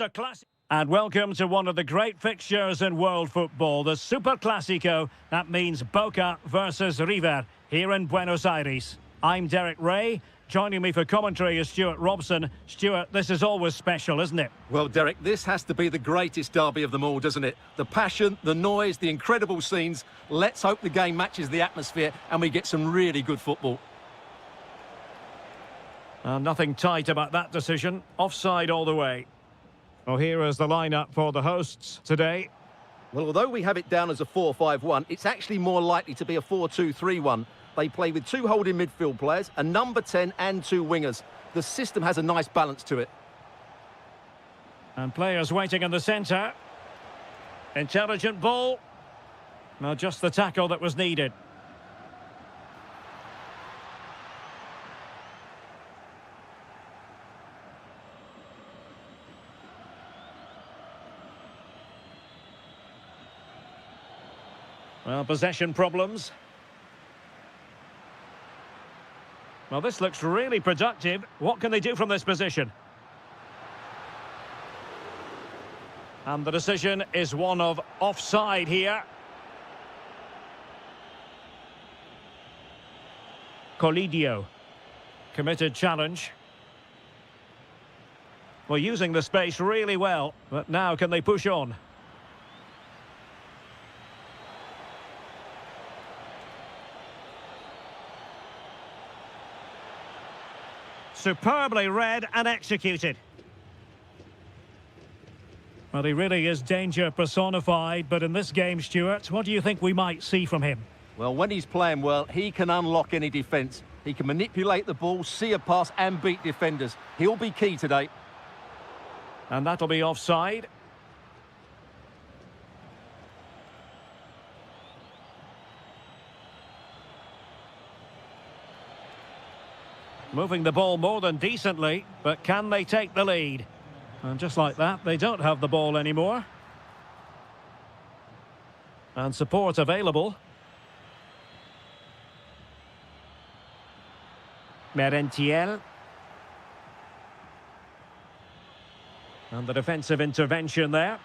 a classic. And welcome to one of the great fixtures in world football, the Super Clásico. That means Boca versus River here in Buenos Aires. I'm Derek Ray. Joining me for commentary is Stuart Robson. Stuart, this is always special, isn't it? Well, Derek, this has to be the greatest derby of them all, doesn't it? The passion, the noise, the incredible scenes. Let's hope the game matches the atmosphere and we get some really good football. Nothing tight about that decision. Offside all the way. Well, here is the lineup for the hosts today. Well, although we have it down as a 4-5-1, it's actually more likely to be a 4-2-3-1. They play with two holding midfield players, a number 10 and two wingers. The system has a nice balance to it. And players waiting in the centre. Intelligent ball. Well, just the tackle that was needed. Well, possession problems. Well, this looks really productive. What can they do from this position? And the decision is one of offside here. Colidio. Committed challenge. Well, using the space really well. But now can they push on? Superbly read and executed. Well, he really is danger personified, but in this game, Stuart, what do you think we might see from him? Well, when he's playing well, he can unlock any defence. He can manipulate the ball, see a pass and beat defenders. He'll be key today. And that'll be offside. Moving the ball more than decently, but can they take the lead? And just like that, they don't have the ball anymore. And support available. Merentiel. And the defensive intervention there.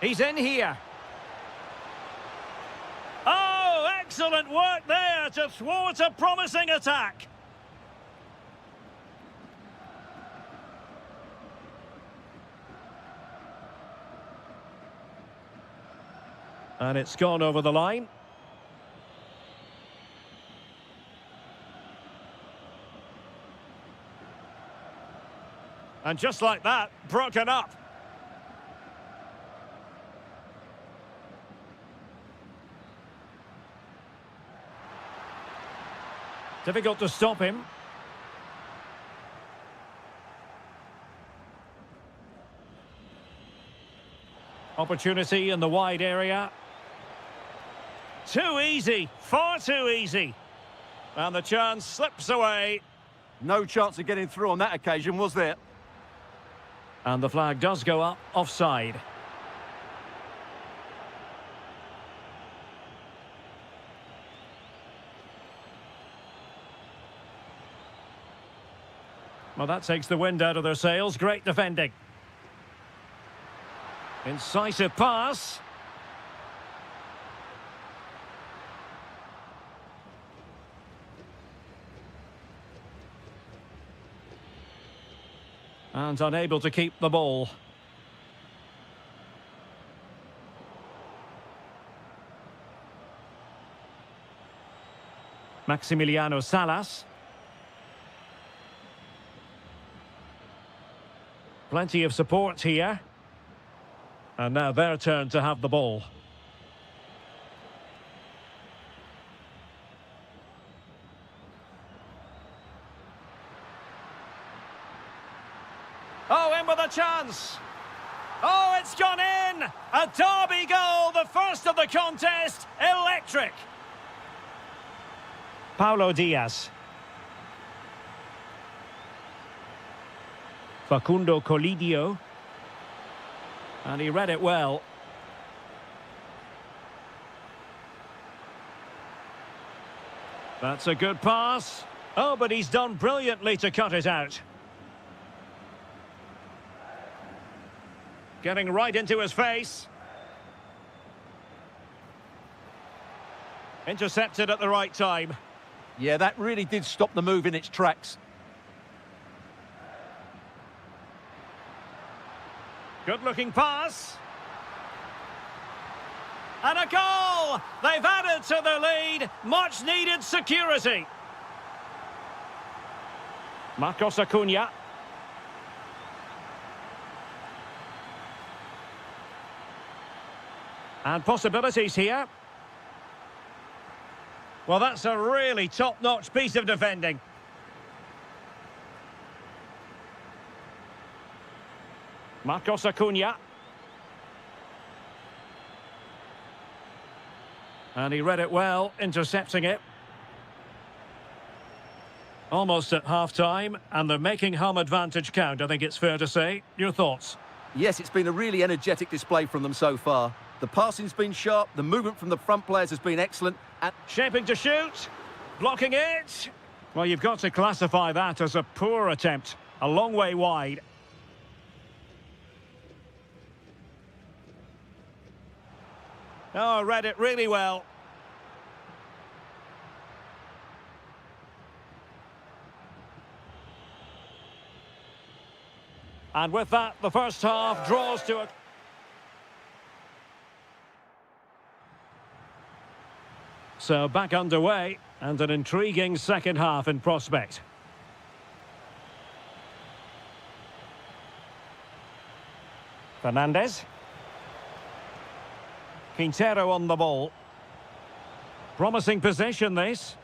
He's in here. Oh, excellent work there to thwart a promising attack. And it's gone over the line. And just like that, broken up. Difficult to stop him. Opportunity in the wide area. Too easy, far too easy. And the chance slips away. No chance of getting through on that occasion, was there? And the flag does go up, offside. Well, that takes the wind out of their sails. Great defending. Incisive pass. And unable to keep the ball. Maximiliano Salas. Plenty of support here. And now their turn to have the ball. Oh, in with a chance. Oh, it's gone in. A derby goal, the first of the contest. Electric. Paulo Diaz. Facundo Colidio. And he read it well. That's a good pass. Oh, but he's done brilliantly to cut it out. Getting right into his face. Intercepted at the right time. Yeah, that really did stop the move in its tracks. Good-looking pass. And a goal! They've added to the lead. Much-needed security. Marcos Acuna. And possibilities here. Well, that's a really top-notch piece of defending. Marcos Acuna. And he read it well, intercepting it. Almost at half-time, and they're making home advantage count, I think it's fair to say. Your thoughts? Yes, it's been a really energetic display from them so far. The passing's been sharp, the movement from the front players has been excellent. And shaping to shoot. Blocking it. Well, you've got to classify that as a poor attempt. A long way wide. Oh, read it really well. And with that, the first half draws to a... So back underway, and an intriguing second half in prospect. Fernandez. Quintero on the ball. Promising position, this.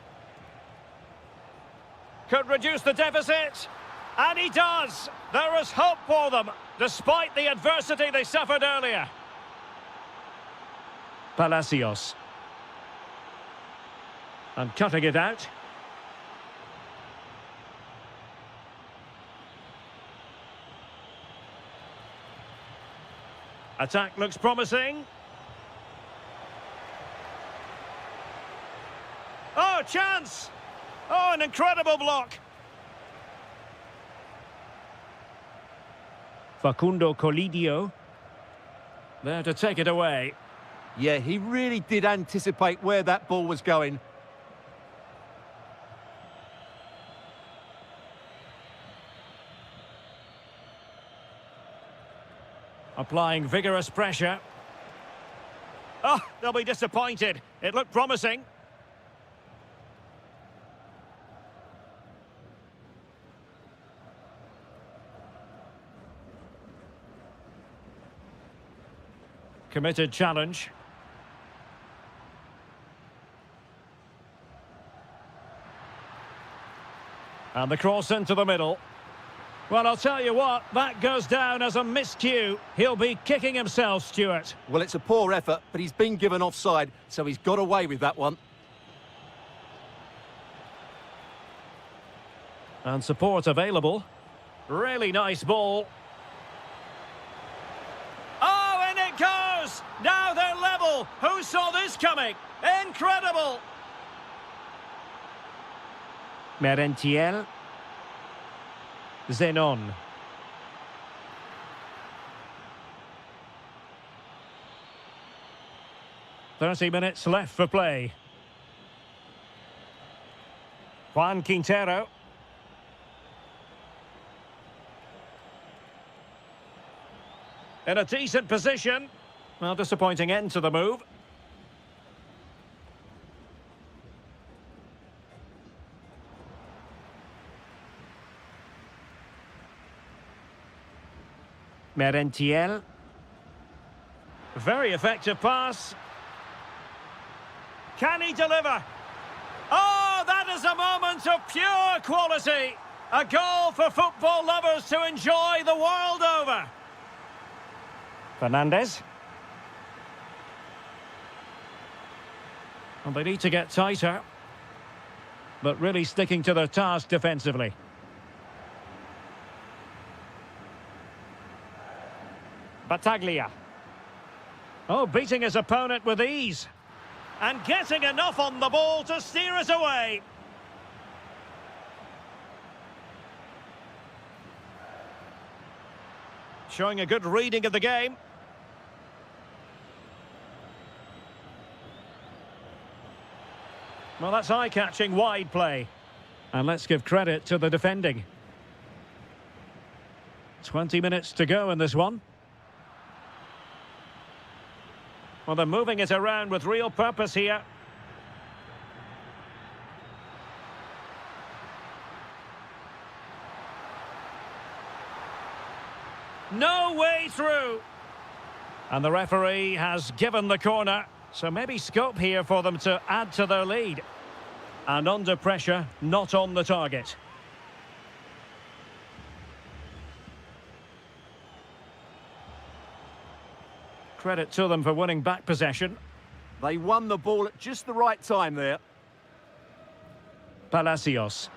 Could reduce the deficit. And he does. There is hope for them, despite the adversity they suffered earlier. Palacios. And cutting it out. Attack looks promising. Oh, chance! Oh, an incredible block. Facundo Colidio. There to take it away. yeah, he really did anticipate where that ball was going. Applying vigorous pressure. Oh, they'll be disappointed. It looked promising. Committed challenge. And the cross into the middle. Well, I'll tell you what, that goes down as a miscue. He'll be kicking himself, Stuart. Well, it's a poor effort, but he's been given offside, so he's got away with that one. And support available. Really nice ball. Oh, and it goes! Now they're level. Who saw this coming? Incredible! Merentiel. Zenon. "30 minutes left for play. Juan Quintero. In a decent position. Well, disappointing end to the move. Merentiel. Very effective pass. Can he deliver? Oh, that is a moment of pure quality. A goal for football lovers to enjoy the world over. Fernandez. And they need to get tighter. But really sticking to their task defensively. Battaglia. Oh, beating his opponent with ease. And getting enough on the ball to steer us away. Showing a good reading of the game. Well, that's eye-catching wide play. And let's give credit to the defending. 20 minutes to go in this one. Well, they're moving it around with real purpose here. No way through. And the referee has given the corner. So maybe scope here for them to add to their lead. And under pressure, not on the target. Credit to them for winning back possession. They won the ball at just the right time there. Palacios.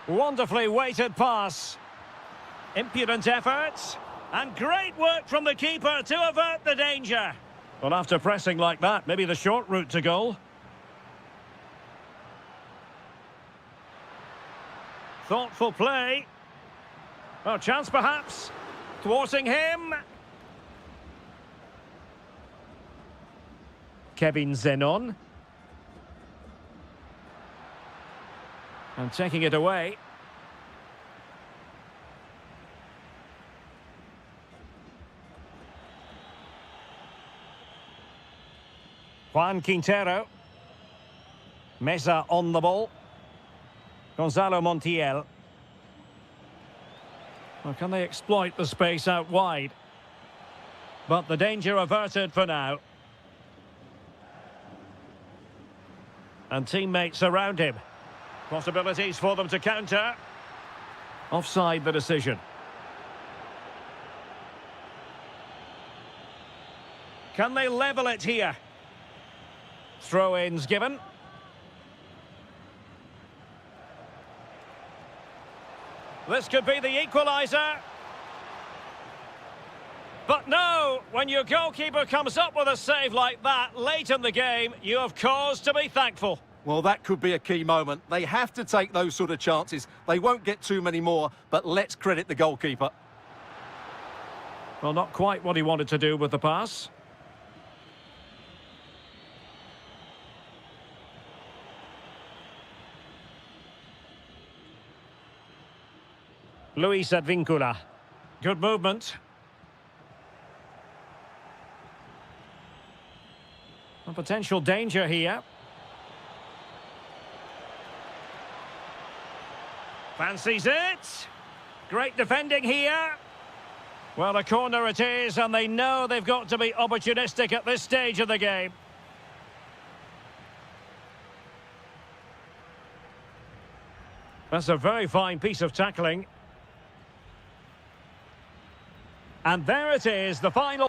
Wonderfully weighted pass. Impudent effort. And great work from the keeper to avert the danger. Well, after pressing like that, maybe the short route to goal. Thoughtful play. Well, chance perhaps. Thwarting him. Kevin Zenon. And taking it away. Juan Quintero. Mesa on the ball. Gonzalo Montiel. Well, can they exploit the space out wide? But the danger averted for now. And teammates around him. Possibilities for them to counter. Offside the decision. Can they level it here? Throw-ins given. This could be the equaliser. But no, when your goalkeeper comes up with a save like that late in the game, you have cause to be thankful. Well, that could be a key moment. They have to take those sort of chances. They won't get too many more, but let's credit the goalkeeper. Well, not quite what he wanted to do with the pass. Luis Advíncula. Good movement. A potential danger here. Fancies it. Great defending here. Well, a corner it is, and they know they've got to be opportunistic at this stage of the game. That's a very fine piece of tackling. And there it is, the final.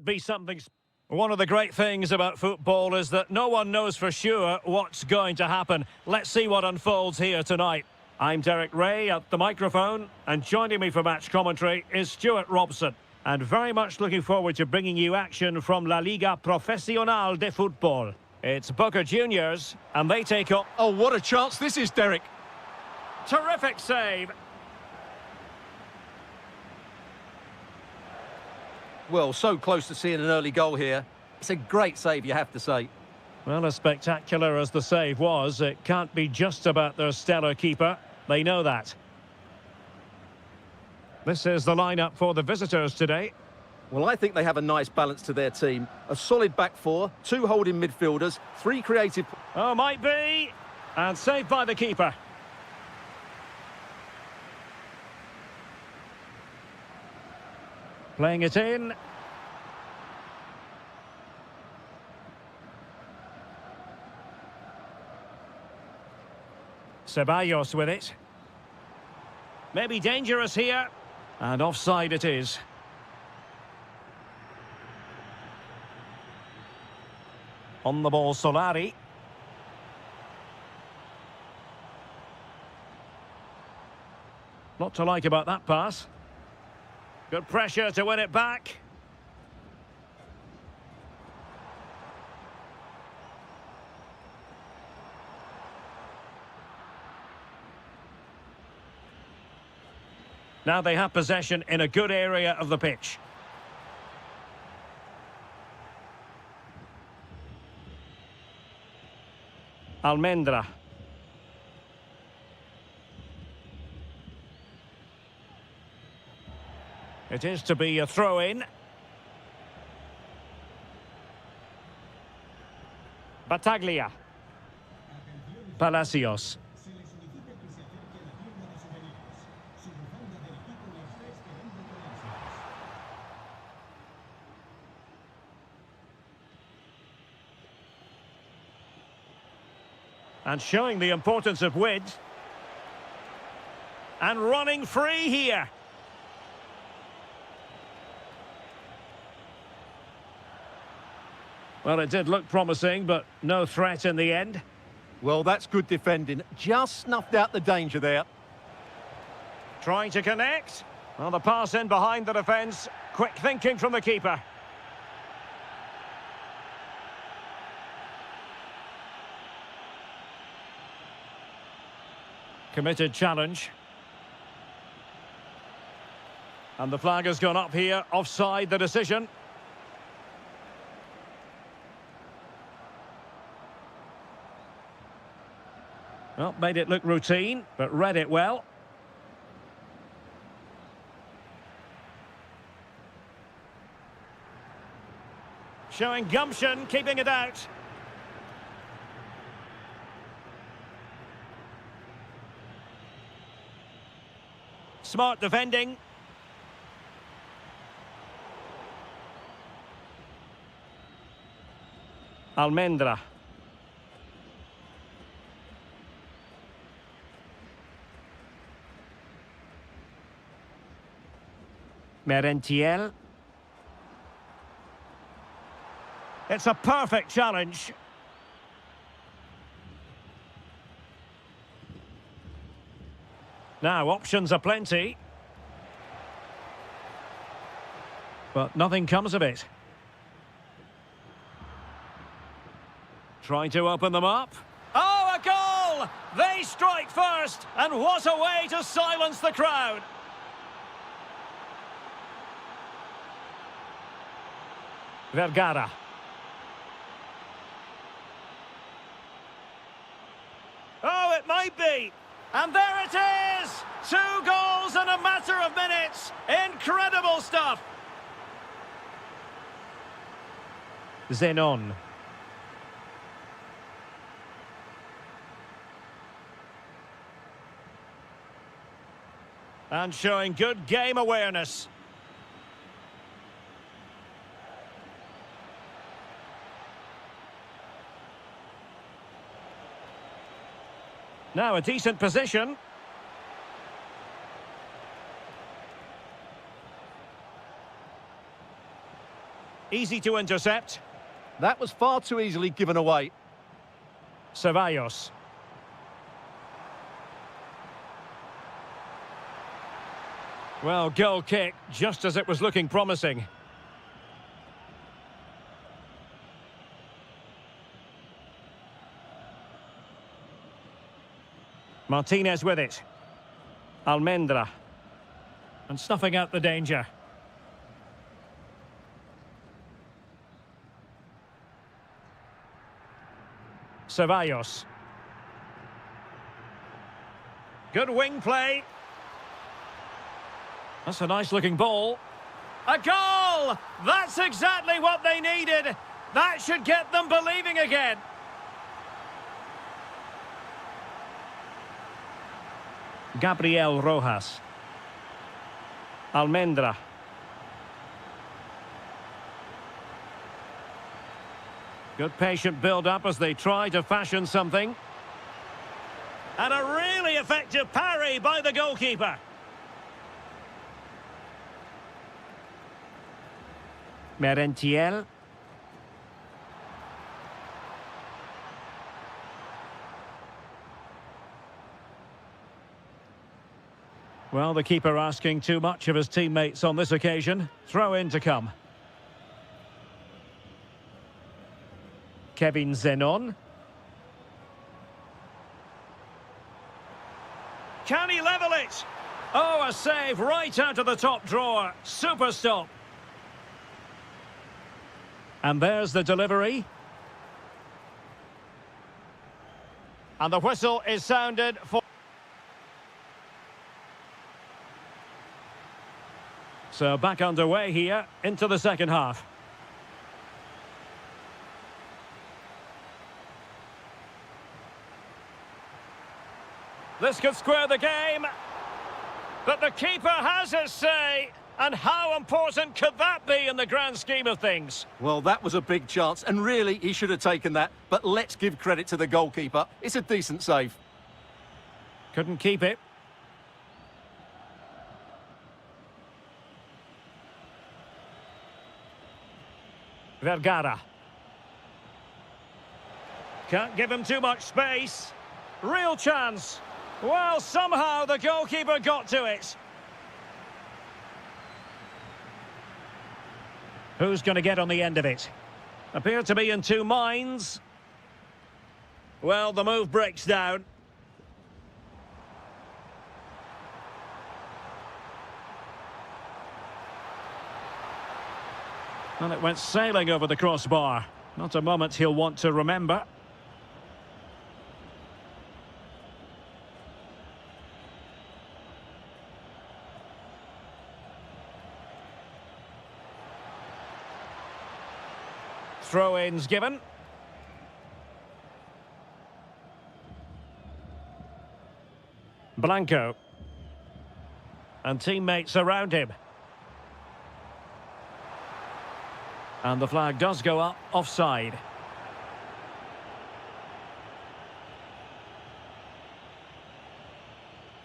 be something. One of the great things about football is that no one knows for sure what's going to happen. Let's see what unfolds here tonight. I'm Derek Ray at the microphone, and joining me for match commentary is Stuart Robson. And very much looking forward to bringing you action from La Liga Profesional de Fútbol. It's Boca Juniors, and they take up. Oh, what a chance this is, Derek. Terrific save. Well, so close to seeing an early goal here. It's a great save, you have to say. Well, as spectacular as the save was, it can't be just about their stellar keeper. They know that. This is the lineup for the visitors today. Well, I think they have a nice balance to their team. A solid back four, two holding midfielders, three creative... Oh, might be. And saved by the keeper. Playing it in. Ceballos with it. Maybe dangerous here. And offside it is. On the ball, Solari. Not to like about that pass. Good pressure to win it back. Now they have possession in a good area of the pitch. Almendra. It is to be a throw-in. Battaglia. Palacios. And showing the importance of width. And running free here. Well, it did look promising, but no threat in the end. Well, that's good defending. Just snuffed out the danger there. Trying to connect. Well, the pass in behind the defence. Quick thinking from the keeper. Committed challenge. And the flag has gone up here. Offside the decision. Well, made it look routine, but read it well. Showing gumption, keeping it out. Smart defending. Almendra. Merentiel. It's a perfect challenge. Now, options are plenty. But nothing comes of it. Trying to open them up. Oh, a goal! They strike first, and what a way to silence the crowd. Vergara. Oh, it might be. And there it is! 2 goals in a matter of minutes. Incredible stuff. Zenon. And showing good game awareness. Now a decent position. Easy to intercept. That was far too easily given away. Ceballos. Well, goal kick, just as it was looking promising. Martinez with it. Almendra. And snuffing out the danger. Ceballos. Good wing play. That's a nice-looking ball. A goal! That's exactly what they needed. That should get them believing again. Gabriel Rojas. Almendra. Good patient build-up as they try to fashion something. And a really effective parry by the goalkeeper. Merentiel. Well, the keeper asking too much of his teammates on this occasion. Throw in to come. Kevin Zenon. Can he level it? Oh, a save right out of the top drawer. Super stop. And there's the delivery. And the whistle is sounded for... So back underway here into the second half. This could square the game. But the keeper has his say. And how important could that be in the grand scheme of things? Well, that was a big chance, and really, he should have taken that. But let's give credit to the goalkeeper. It's a decent save. Couldn't keep it. Vergara. Can't give him too much space. Real chance. Well, somehow the goalkeeper got to it. Who's going to get on the end of it? Appear to be in two minds. Well, the move breaks down. And it went sailing over the crossbar. Not a moment he'll want to remember. Throw-ins given. Blanco. And teammates around him. And the flag does go up, offside.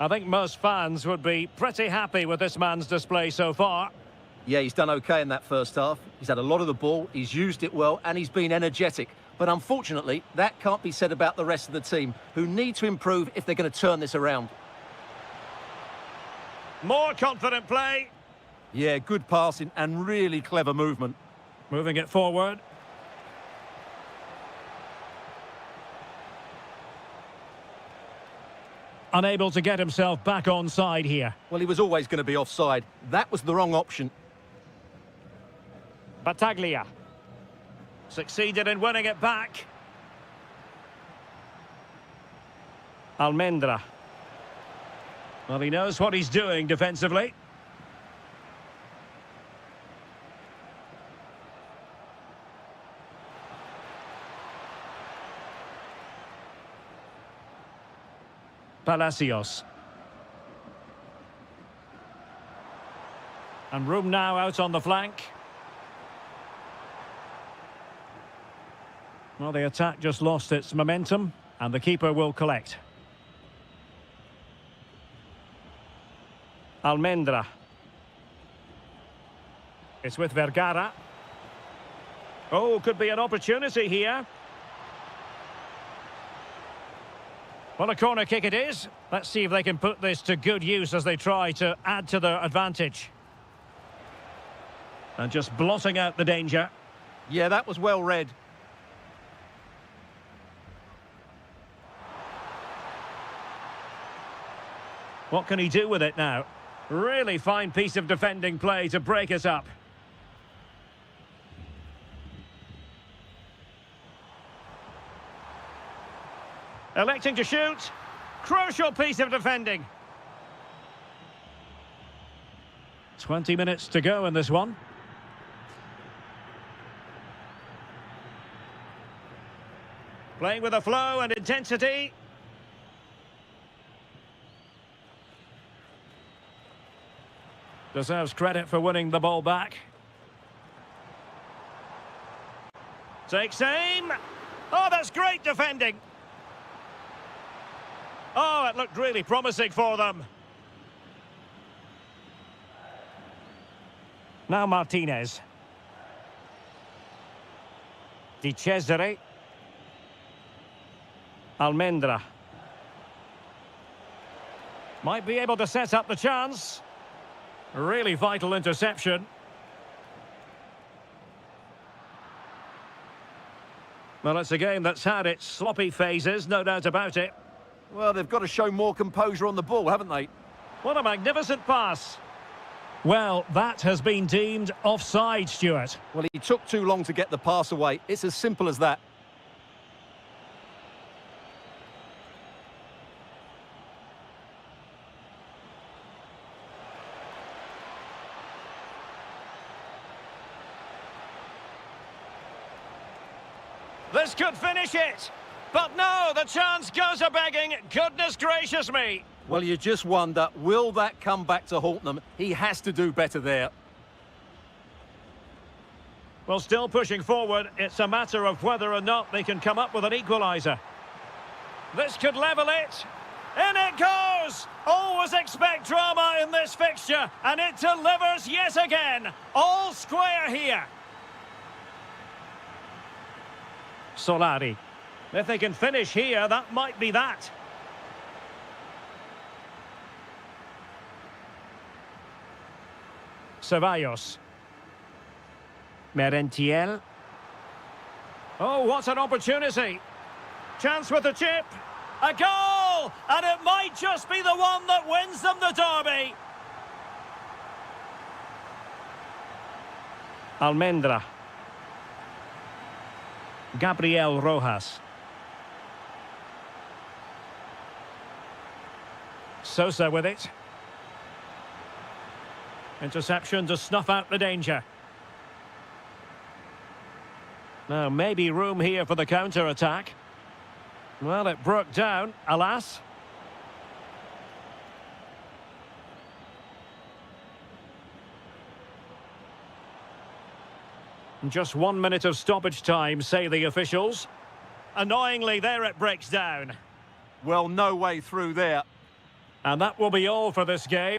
I think most fans would be pretty happy with this man's display so far. Yeah, he's done okay in that first half. He's had a lot of the ball, he's used it well, and he's been energetic. But unfortunately, that can't be said about the rest of the team, who need to improve if they're going to turn this around. More confident play. Yeah, good passing and really clever movement. Moving it forward. Unable to get himself back onside here. Well, he was always going to be offside. That was the wrong option. Battaglia. Succeeded in winning it back. Almendra. Well, he knows what he's doing defensively. Palacios. And room now out on the flank. Well, the attack just lost its momentum, and the keeper will collect. Almendra. It's with Vergara. Oh, could be an opportunity here. Well, a corner kick it is. Let's see if they can put this to good use as they try to add to their advantage. And just blotting out the danger. Yeah, that was well read. What can he do with it now? Really fine piece of defending play to break us up. Electing to shoot. Crucial piece of defending. 20 minutes to go in this one. Playing with a flow and intensity. Deserves credit for winning the ball back. Takes aim. Oh, that's great defending. Oh, it looked really promising for them. Now Martinez. Di Cesare. Almendra. Might be able to set up the chance. Really vital interception. Well, it's a game that's had its sloppy phases, no doubt about it. Well, they've got to show more composure on the ball, haven't they? What a magnificent pass. Well, that has been deemed offside, Stuart. Well, he took too long to get the pass away. It's as simple as that. This could finish it. But no, the chance goes a-begging. Goodness gracious me. Well, you just wonder, will that come back to haunt them? He has to do better there. Well, still pushing forward. It's a matter of whether or not they can come up with an equaliser. This could level it. In it goes! Always expect drama in this fixture, and it delivers yet again. All square here. Solari. If they can finish here, that might be that. Ceballos. Merentiel. Oh, what an opportunity. Chance with the chip. A goal! And it might just be the one that wins them the derby. Almendra. Gabriel Rojas. Sosa with it. Interception to snuff out the danger. Now, maybe room here for the counter-attack. Well, it broke down, alas. Just 1 minute of stoppage time, say the officials. Annoyingly, there it breaks down. Well, no way through there. And that will be all for this game.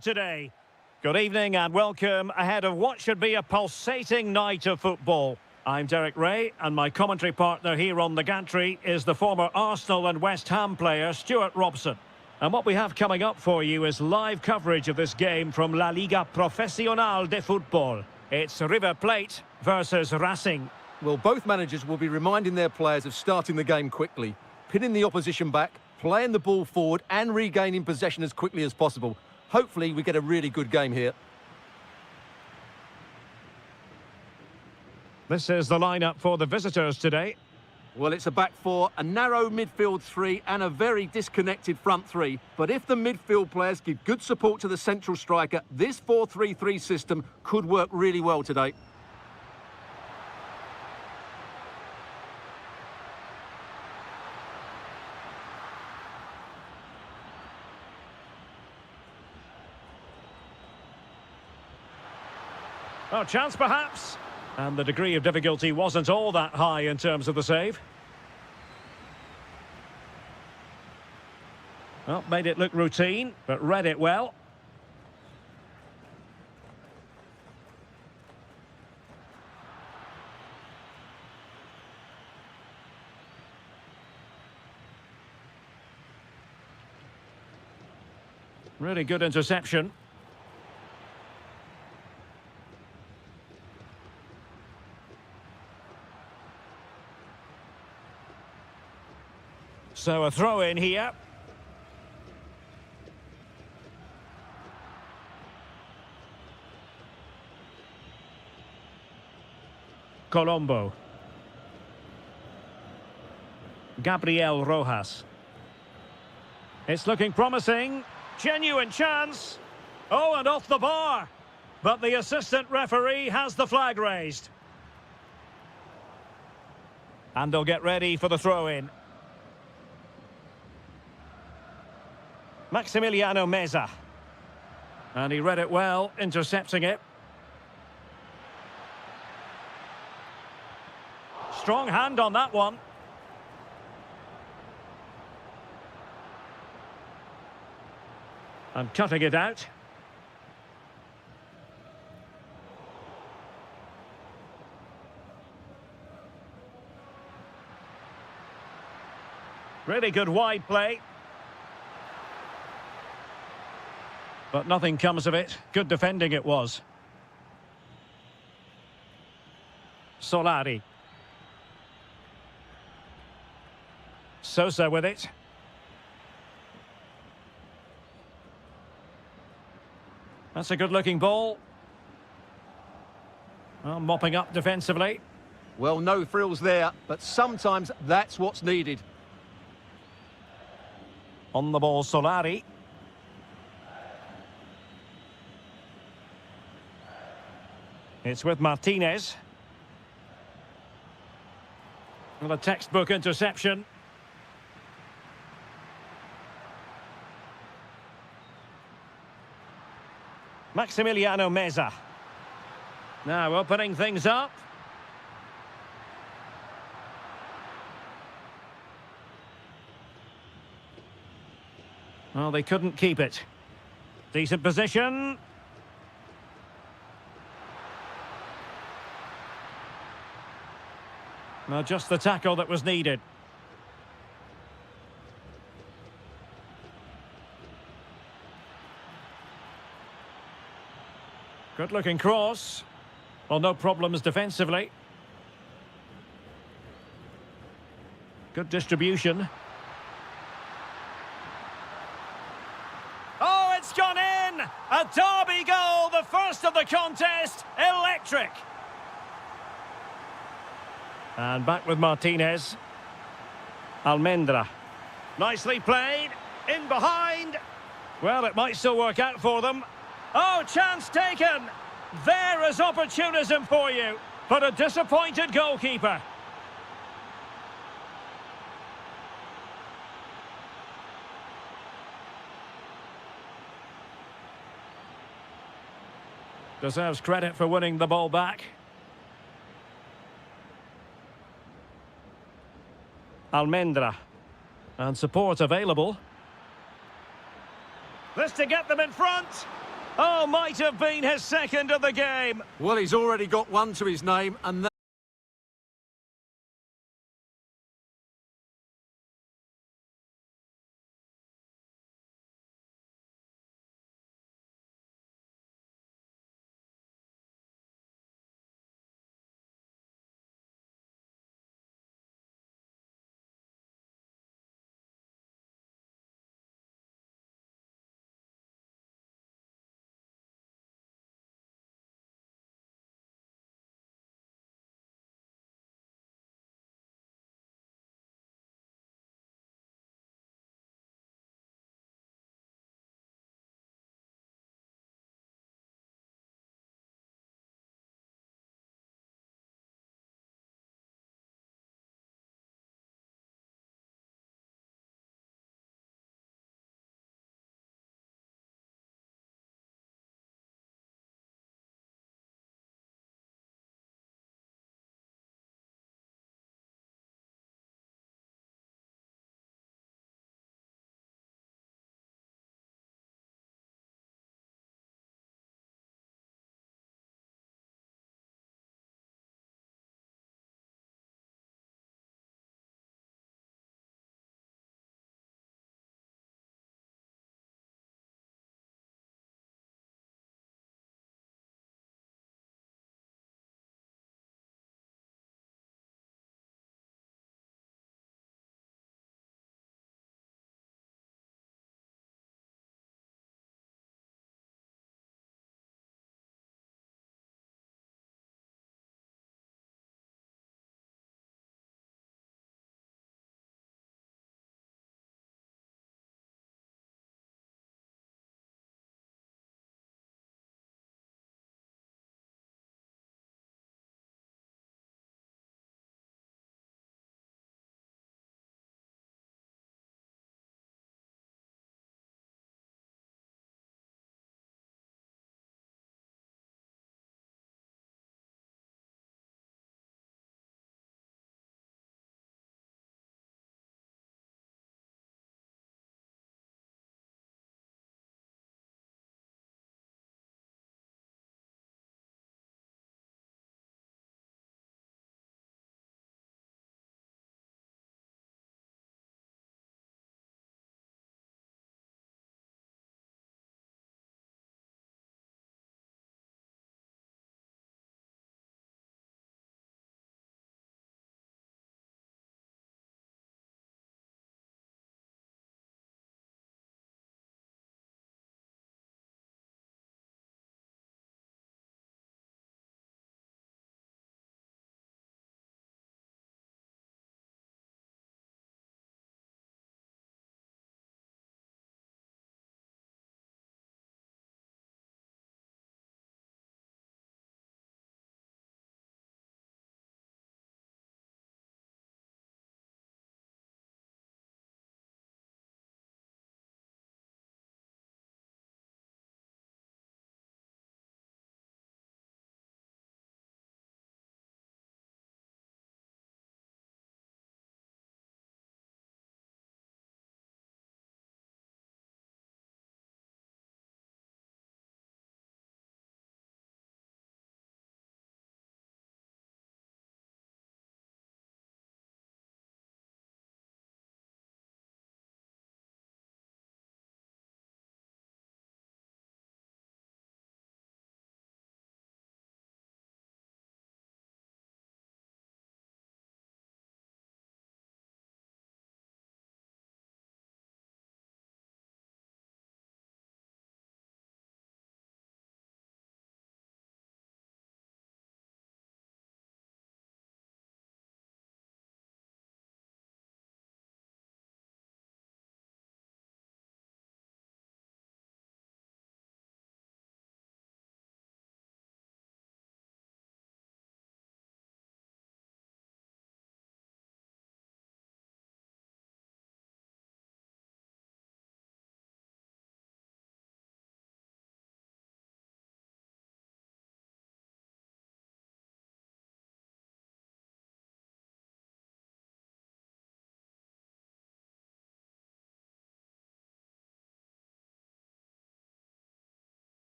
Today. Good evening and welcome ahead of what should be a pulsating night of football. I'm Derek Ray and my commentary partner here on the gantry is the former Arsenal and West Ham player Stuart Robson. And what we have coming up for you is live coverage of this game from La Liga Profesional de Football. It's River Plate versus Racing. Well, both managers will be reminding their players of starting the game quickly, pinning the opposition back, playing the ball forward and regaining possession as quickly as possible. Hopefully we get a really good game here. This is the lineup for the visitors today. Well, it's a back four, a narrow midfield three and a very disconnected front three. But if the midfield players give good support to the central striker, this 4-3-3 system could work really well today. Oh, chance perhaps. And the degree of difficulty wasn't all that high in terms of the save. Well, made it look routine, but read it well. Really good interception. So a throw in here. Colombo. Gabriel Rojas. It's looking promising. Genuine chance. Oh, and off the bar. But the assistant referee has the flag raised. And they'll get ready for the throw-in. Maximiliano Meza. And he read it well, intercepting it. Strong hand on that one. And cutting it out. Really good wide play. But nothing comes of it. Good defending it was. Solari. Sosa with it. That's a good-looking ball. Well, mopping up defensively. Well, no frills there, but sometimes that's what's needed. On the ball, Solari. It's with Martinez. Well, a textbook interception. Maximiliano Meza. Now opening things up. Well, they couldn't keep it. Decent position. Well, just the tackle that was needed. Good-looking cross. Well, no problems defensively. Good distribution. Oh, it's gone in! A derby goal, the first of the contest. Electric. And back with Martinez. Almendra. Nicely played. In behind. Well, it might still work out for them. Oh, chance taken. There is opportunism for you. But a disappointed goalkeeper. Deserves credit for winning the ball back. Almendra. And support available. This to get them in front. Oh, might have been his second of the game. Well, he's already got one to his name, and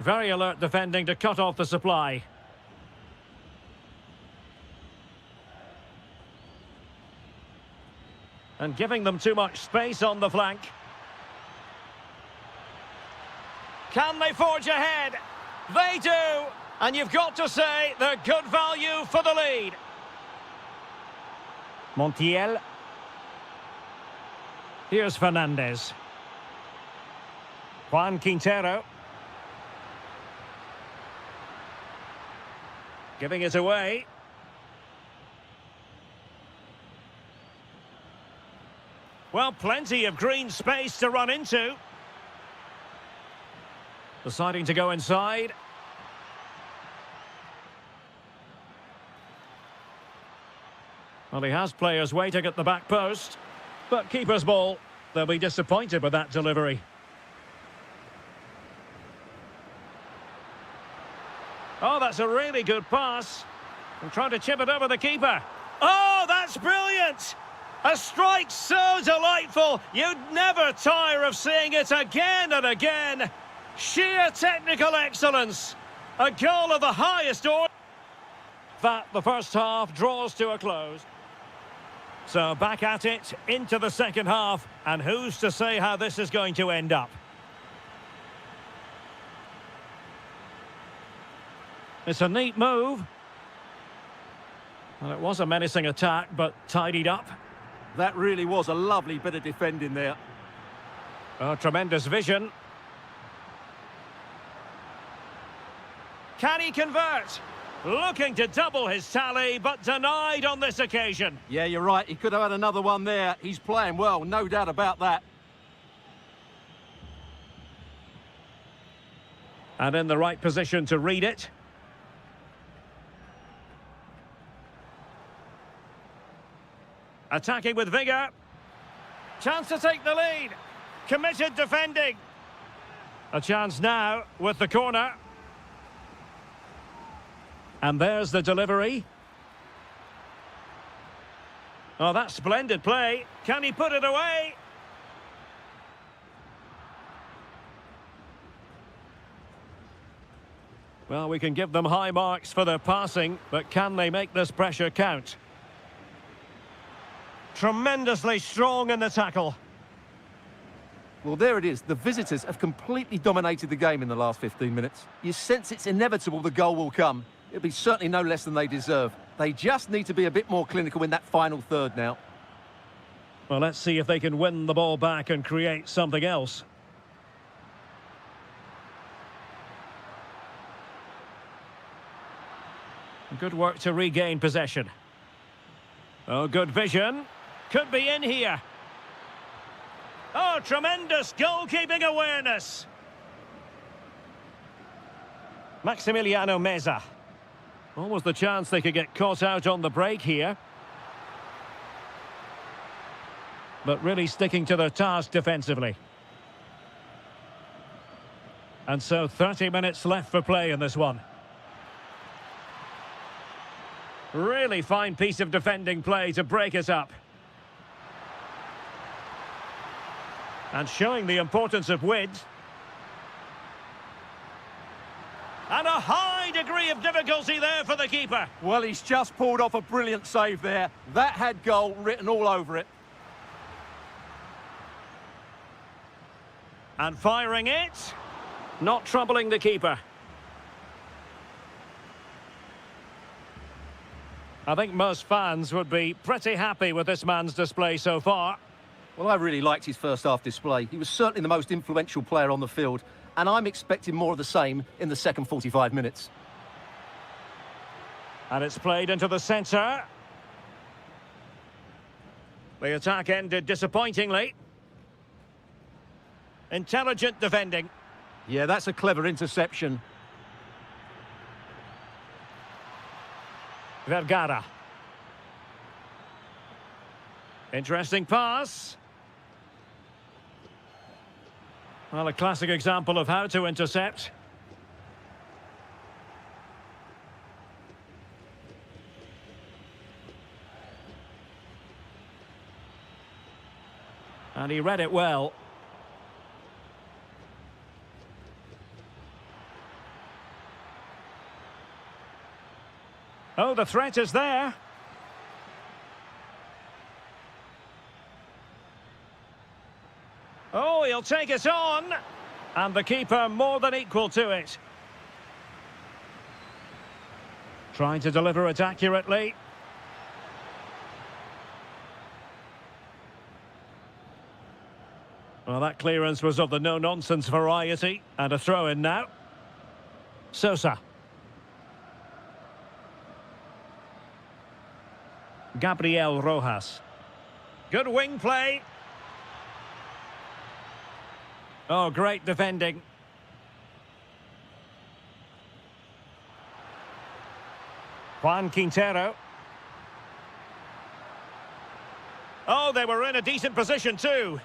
Very alert defending to cut off the supply. And giving them too much space on the flank. Can they forge ahead? They do! And you've got to say they're good value for the lead. Montiel. Here's Fernandez. Juan Quintero. Giving it away. Well, plenty of green space to run into. Deciding to go inside. Well, he has players waiting at the back post. But keeper's ball. They'll be disappointed with that delivery. Oh, that's a really good pass. And trying to chip it over the keeper. Oh, that's brilliant! A strike so delightful, you'd never tire of seeing it again and again. Sheer technical excellence. A goal of the highest order. That, the first half, draws to a close. So back at it, into the second half, and who's to say how this is going to end up? It's a neat move. Well, it was a menacing attack, but tidied up. That really was a lovely bit of defending there. Oh, tremendous vision. Can he convert? Looking to double his tally, but denied on this occasion. Yeah, you're right. He could have had another one there. He's playing well, no doubt about that. And in the right position to read it. Attacking with vigour. Chance to take the lead. Committed defending. A chance now with the corner. And there's the delivery. Oh, that's splendid play. Can he put it away? Well, we can give them high marks for their passing, but can they make this pressure count? Tremendously strong in the tackle. Well, there it is. The visitors have completely dominated the game in the last 15 minutes. You sense it's inevitable the goal will come. It'll be certainly no less than they deserve. They just need to be a bit more clinical in that final third now. Well, let's see if they can win the ball back and create something else. Good work to regain possession. Oh, good vision. Could be in here. Oh, tremendous goalkeeping awareness. Maximiliano Meza. Almost the chance they could get caught out on the break here. But really sticking to their task defensively. And so 30 minutes left for play in this one. Really fine piece of defending play to break it up. And showing the importance of width. And a high degree of difficulty there for the keeper. Well, he's just pulled off a brilliant save there. That had goal written all over it. And firing it. Not troubling the keeper. I think most fans would be pretty happy with this man's display so far. Well, I really liked his first half display. He was certainly the most influential player on the field, and I'm expecting more of the same in the second 45 minutes. And it's played into the centre. The attack ended disappointingly. Intelligent defending. Yeah, that's a clever interception. Vergara. Interesting pass. Well, a classic example of how to intercept. And he read it well. Oh, the threat is there. Oh, he'll take it on. And the keeper more than equal to it. Trying to deliver it accurately. Well, that clearance was of the no-nonsense variety. And a throw-in now. Sosa. Gabriel Rojas. Good wing play. Oh, great defending. Juan Quintero. Oh, they were in a decent position too.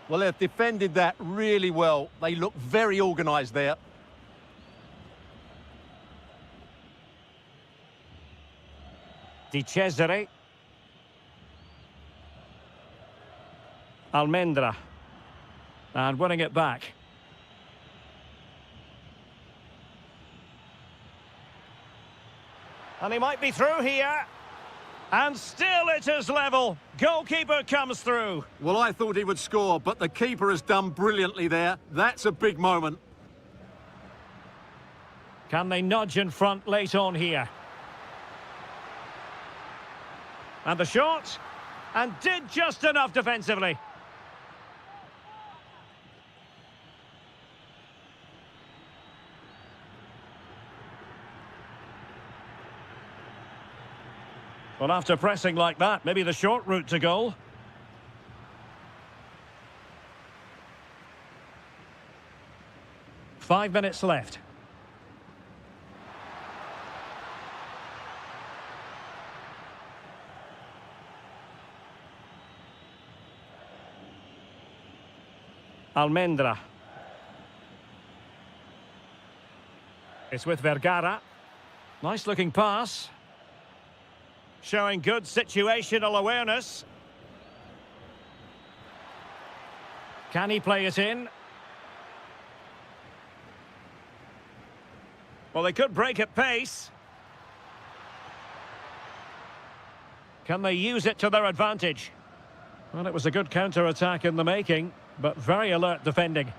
Well, they've defended that really well. They look very organised there. Di Cesare. Almendra. And winning it back. And he might be through here. And still it is level. Goalkeeper comes through. Well, I thought he would score, but the keeper has done brilliantly there. That's a big moment. Can they nudge in front late on here? And the shot. And did just enough defensively. Well, after pressing like that, maybe the short route to goal. Five minutes left. Almendra. It's with Vergara. Nice looking pass. Showing good situational awareness. Can he play it in? Well, they could break at pace. Can they use it to their advantage? Well, it was a good counter-attack in the making, but very alert defending.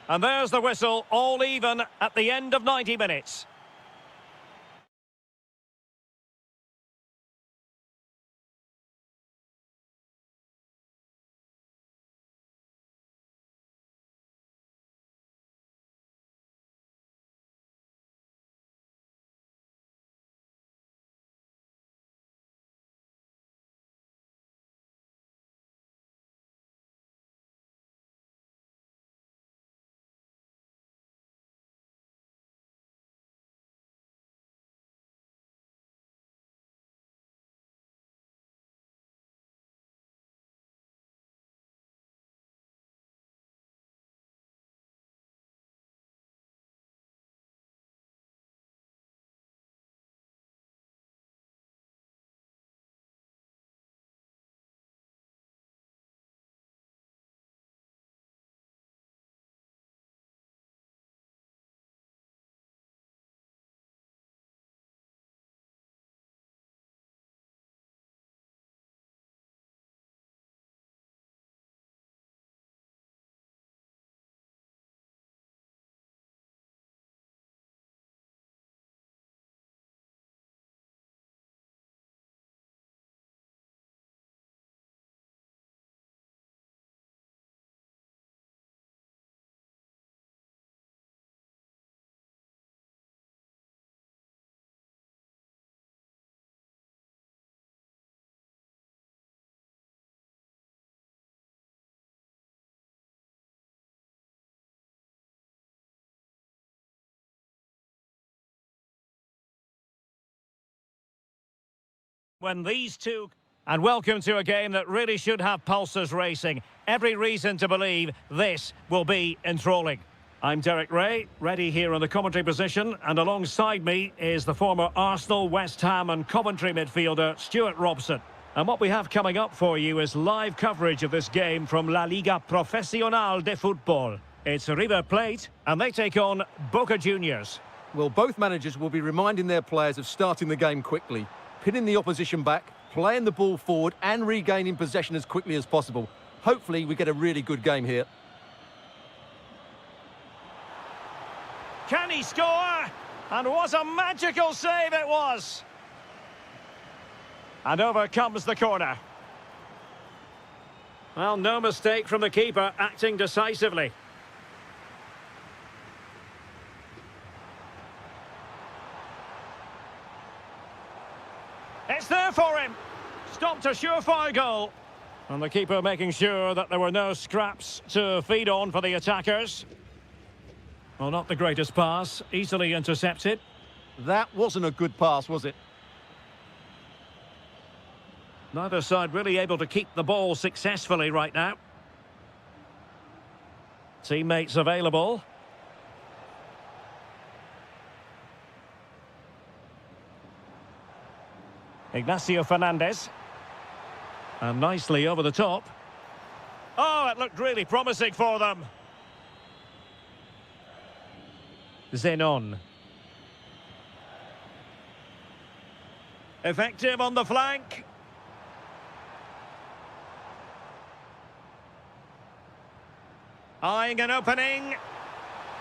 And there's the whistle, all even at the end of 90 minutes. When these two... And welcome to a game that really should have pulses racing. Every reason to believe this will be enthralling. I'm Derek Ray, ready here in the commentary position, and alongside me is the former Arsenal, West Ham and Coventry midfielder, Stuart Robson. And what we have coming up for you is live coverage of this game from La Liga Profesional de Fútbol. It's River Plate, and they take on Boca Juniors. Well, both managers will be reminding their players of starting the game quickly, pinning the opposition back, playing the ball forward and regaining possession as quickly as possible. Hopefully we get a really good game here. Can he score? And what a magical save it was! And over comes the corner. Well, no mistake from the keeper, acting decisively. It's there for him. Stopped a surefire goal. And the keeper making sure that there were no scraps to feed on for the attackers. Well, not the greatest pass. Easily intercepted. That wasn't a good pass, was it? Neither side really able to keep the ball successfully right now. Teammates available. Ignacio Fernandez. And nicely over the top. Oh, it looked really promising for them. Zenon. Effective on the flank. Eyeing an opening.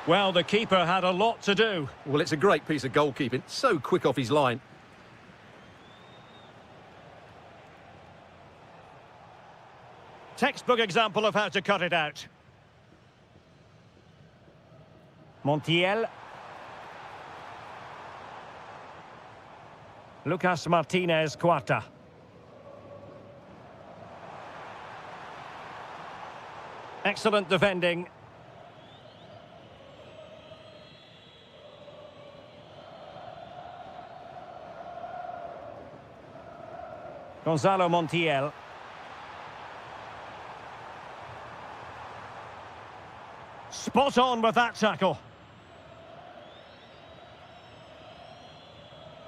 Well, the keeper had a lot to do. Well, it's a great piece of goalkeeping. So quick off his line. Textbook example of how to cut it out. Montiel. Lucas Martinez Cuarta. Excellent defending. Gonzalo Montiel. Spot on with that tackle.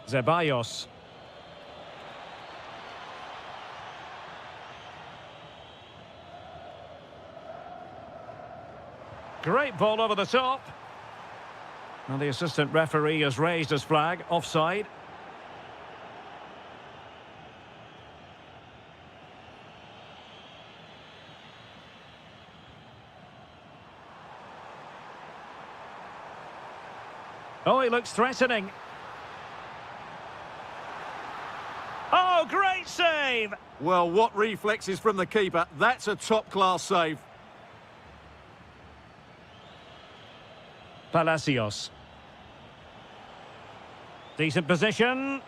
Zeballos. Great ball over the top. And the assistant referee has raised his flag. Offside. Oh, he looks threatening. Oh, great save! Well, what reflexes from the keeper. That's a top-class save. Palacios. Decent position.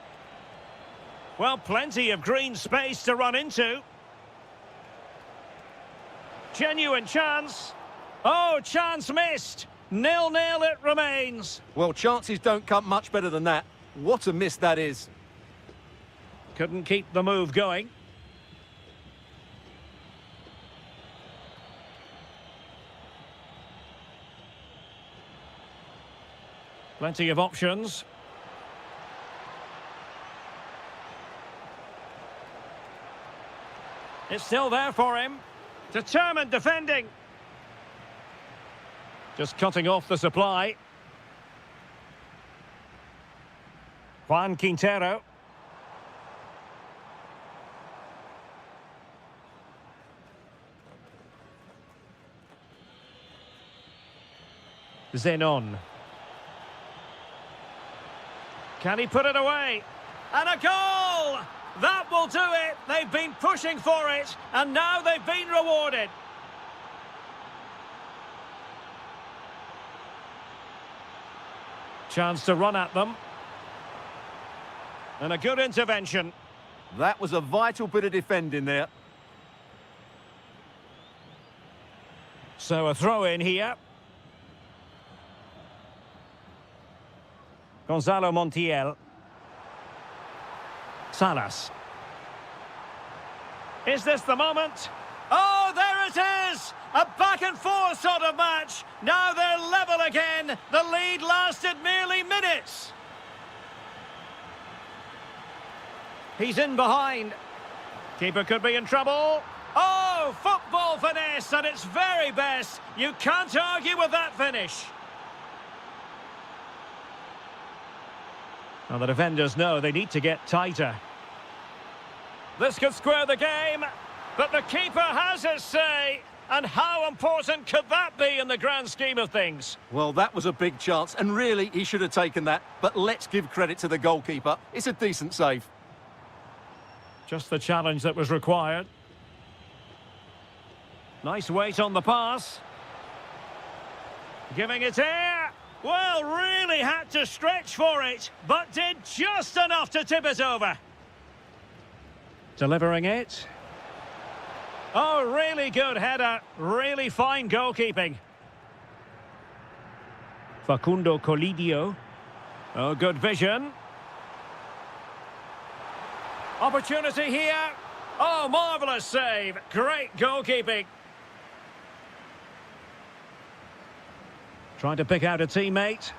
Well, plenty of green space to run into. Genuine chance. Oh, chance missed. 0-0 it remains. Well, chances don't come much better than that. What a miss that is. Couldn't keep the move going. Plenty of options. It's still there for him. Determined defending. Just cutting off the supply. Juan Quintero. Zenon. Can he put it away? And a goal! That will do it. They've been pushing for it, and now they've been rewarded. Chance to run at them. And a good intervention. That was a vital bit of defending there. So a throw in here. Gonzalo Montiel. Salas. Is this the moment? Oh, there it is! A back-and-forth sort of match. Now they're level again. The lead lasted merely minutes. He's in behind. Keeper could be in trouble. Oh, football finesse at its very best. You can't argue with that finish. Well, the defenders know they need to get tighter. This could square the game, but the keeper has his say. And how important could that be in the grand scheme of things? Well, that was a big chance, and really, he should have taken that. But let's give credit to the goalkeeper. It's a decent save. Just the challenge that was required. Nice weight on the pass. Giving it air. Well, really had to stretch for it, but did just enough to tip it over. Delivering it. Oh, really good header. Really fine goalkeeping. Facundo Colidio. Oh, good vision. Opportunity here. Oh, marvellous save. Great goalkeeping. Trying to pick out a teammate.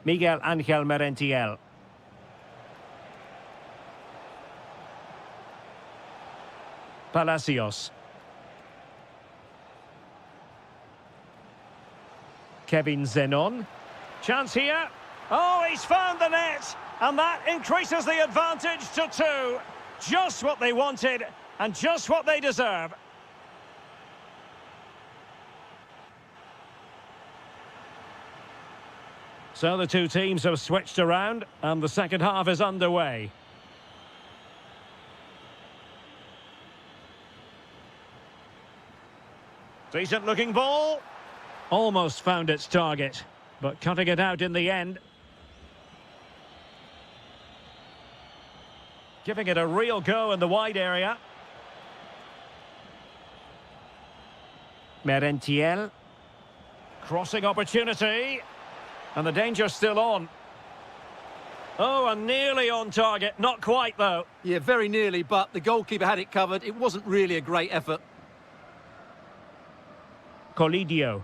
Miguel Ángel Merentiel. Palacios. Kevin Zenon. Chance here. Oh, he's found the net. And that increases the advantage to 2. Just what they wanted and just what they deserve. So the two teams have switched around and the second half is underway. Decent looking ball. Almost found its target, but cutting it out in the end. Giving it a real go in the wide area. Merentiel. Crossing opportunity. And the danger's still on. Oh, and nearly on target. Not quite, though. Yeah, very nearly, but the goalkeeper had it covered. It wasn't really a great effort. Colidio.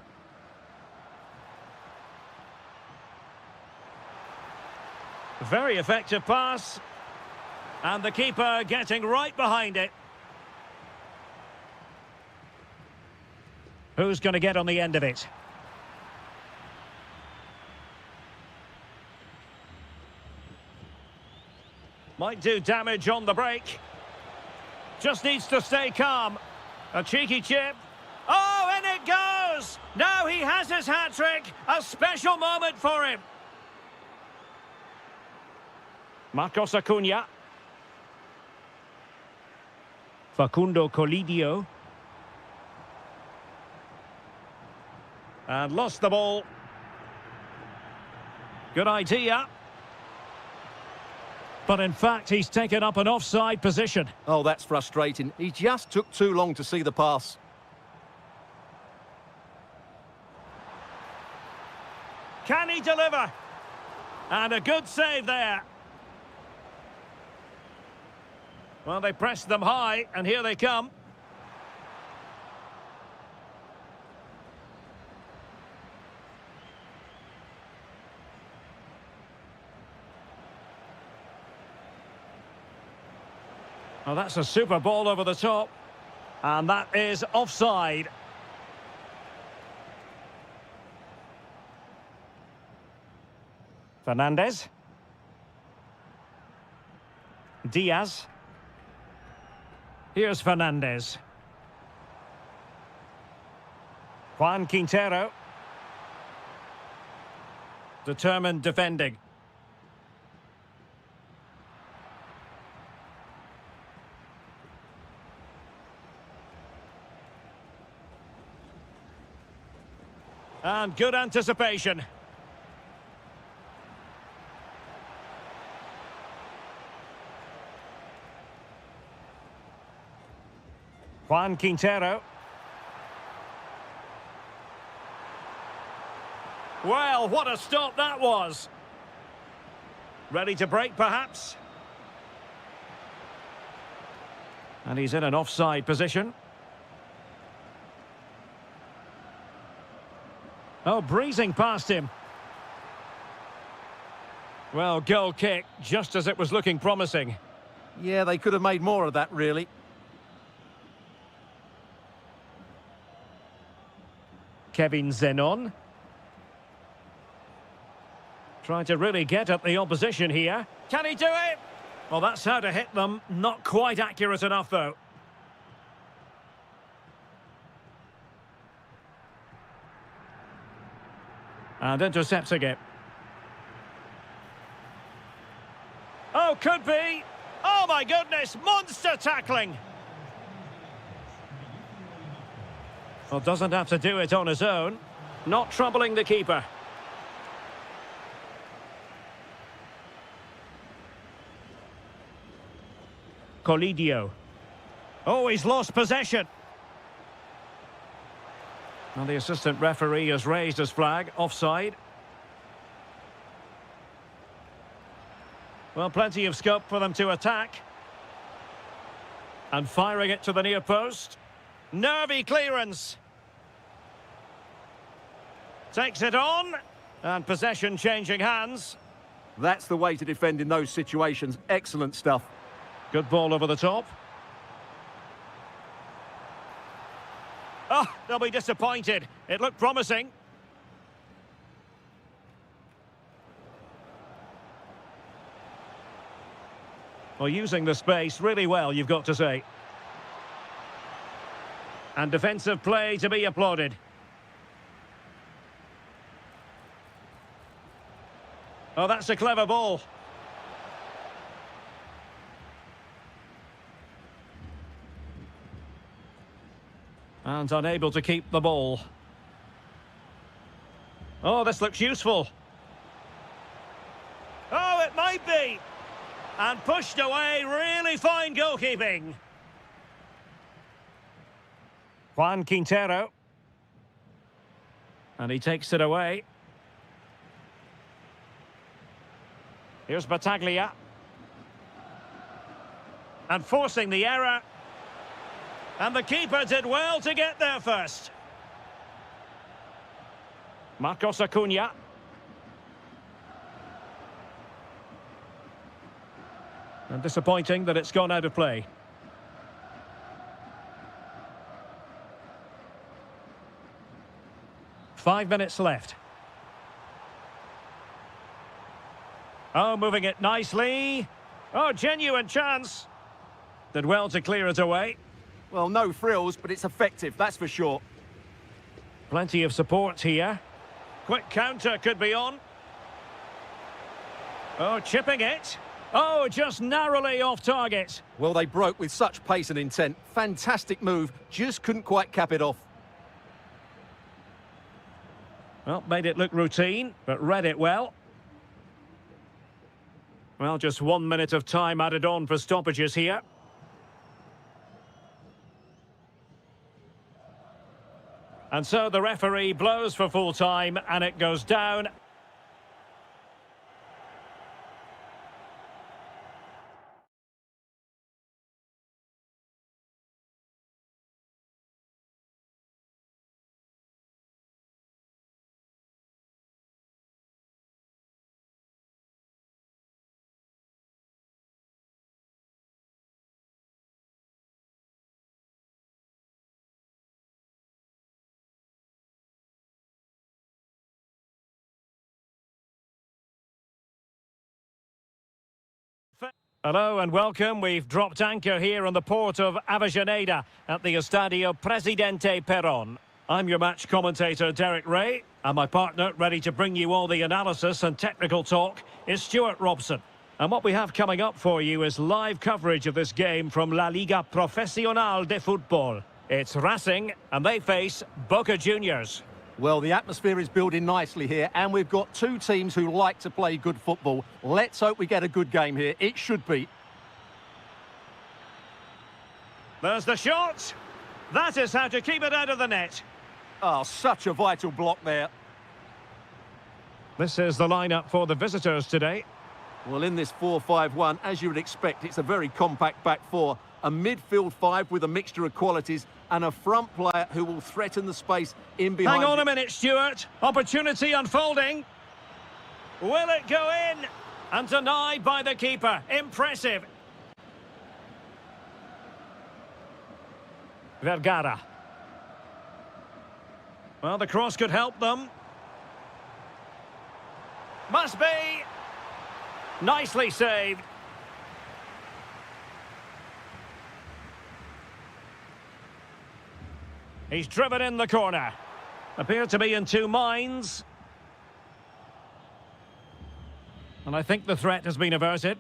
Very effective pass. And the keeper getting right behind it. Who's going to get on the end of it? Might do damage on the break. Just needs to stay calm. A cheeky chip. Oh, and it goes! Now he has his hat-trick. A special moment for him. Marcos Acuna. Facundo Colidio. And lost the ball. Good idea. But in fact, he's taken up an offside position. Oh, that's frustrating. He just took too long to see the pass. Can he deliver? And a good save there. Well, they pressed them high, and here they come. Well, that's a super ball over the top. And that is offside. Fernandez. Diaz. Here's Fernandez. Juan Quintero. Determined defending. And good anticipation. Juan Quintero. Well, what a stop that was. Ready to break, perhaps? And he's in an offside position. Oh, breezing past him. Well, goal kick, just as it was looking promising. Yeah, they could have made more of that, really. Kevin Zenon. Trying to really get at the opposition here. Can he do it? Well, that's how to hit them. Not quite accurate enough, though. And intercepting it. Oh, could be. Oh, my goodness. Monster tackling. Well, doesn't have to do it on his own. Not troubling the keeper. Colidio. Oh, he's lost possession. Well, the assistant referee has raised his flag. Offside. Well, plenty of scope for them to attack. And firing it to the near post. Nervy clearance. Takes it on. And possession changing hands. That's the way to defend in those situations. Excellent stuff. Good ball over the top. Oh, they'll be disappointed. It looked promising. Well, using the space really well, you've got to say. And defensive play to be applauded. Oh, that's a clever ball. And unable to keep the ball. Oh, this looks useful. Oh, it might be. And pushed away, really fine goalkeeping. Juan Quintero. And he takes it away. Here's Battaglia. And forcing the error. And the keeper did well to get there first. Marcos Acuna. And disappointing that it's gone out of play. Five minutes left. Oh, moving it nicely. Oh, genuine chance. Did well to clear it away. Well, no frills, but it's effective, that's for sure. Plenty of support here. Quick counter could be on. Oh, chipping it. Oh, just narrowly off target. Well, they broke with such pace and intent. Fantastic move, just couldn't quite cap it off. Well, made it look routine, but read it well. Well, just 1 minute of time added on for stoppages here. And so the referee blows for full time and it goes down. Hello and welcome. We've dropped anchor here on the port of Avellaneda at the Estadio Presidente Perón. I'm your match commentator, Derek Ray, and my partner, ready to bring you all the analysis and technical talk, is Stuart Robson. And what we have coming up for you is live coverage of this game from La Liga Profesional de Fútbol. It's Racing, and they face Boca Juniors. Well, the atmosphere is building nicely here, and we've got two teams who like to play good football. Let's hope we get a good game here. It should be. There's the shot. That is how to keep it out of the net. Oh, such a vital block there. This is the lineup for the visitors today. Well, in this 4-5-1, as you would expect, it's a very compact back four. A midfield five with a mixture of qualities and a front player who will threaten the space in behind. Hang on a minute, Stuart. Opportunity unfolding. Will it go in? And denied by the keeper. Impressive. Vergara. Well, the cross could help them. Must be. Nicely saved. He's driven in the corner. Appeared to be in two minds. And I think the threat has been averted.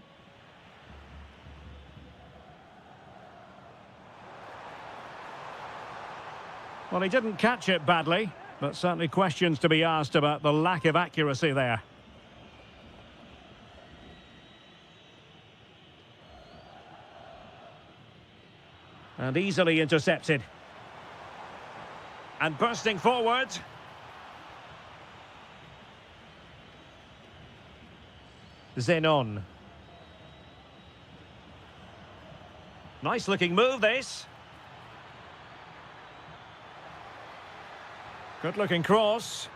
Well, he didn't catch it badly, but certainly questions to be asked about the lack of accuracy there. And easily intercepted. And bursting forward. Zenon. Nice looking move, this. Good looking cross.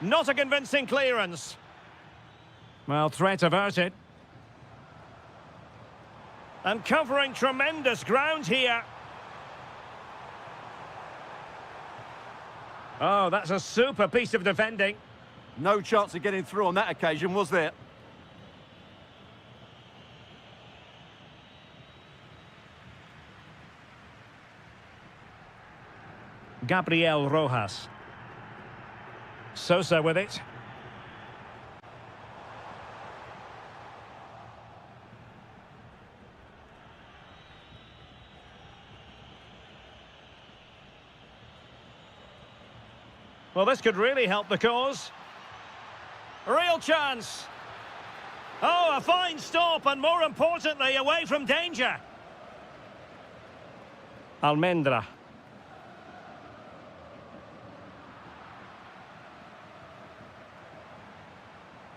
Not a convincing clearance. Well, threat averted. And covering tremendous ground here. Oh, that's a super piece of defending. No chance of getting through on that occasion, was there? Gabriel Rojas. Sosa with it. Well, this could really help the cause. Real chance. Oh, a fine stop, and more importantly, away from danger. Almendra.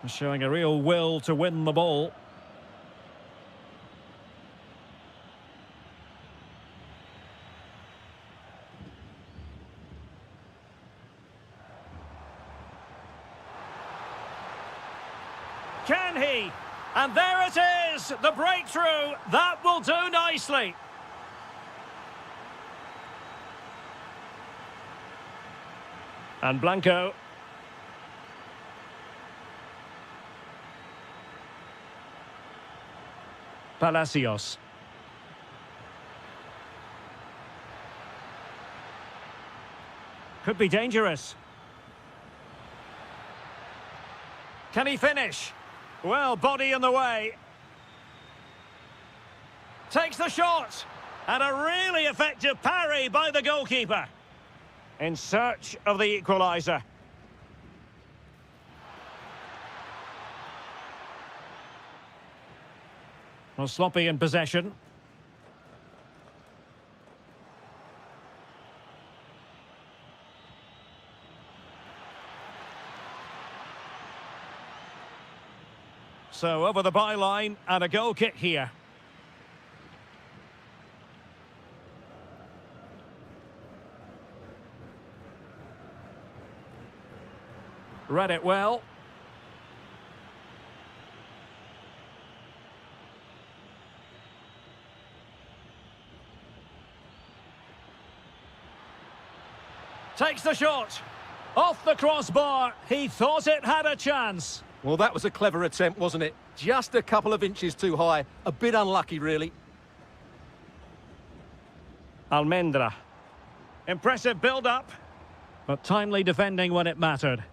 Showing a real will to win the ball. Can he? And there it is, the breakthrough. That will do nicely. And Blanco. Palacios. Could be dangerous. Can he finish? Well, body in the way. Takes the shot. And a really effective parry by the goalkeeper. In search of the equaliser. Well, sloppy in possession. So over the byline and a goal kick here. Read it well. Takes the shot. Off the crossbar. He thought it had a chance. Well, that was a clever attempt, wasn't it? Just a couple of inches too high. A bit unlucky, really. Almendra. Impressive build-up, but timely defending when it mattered.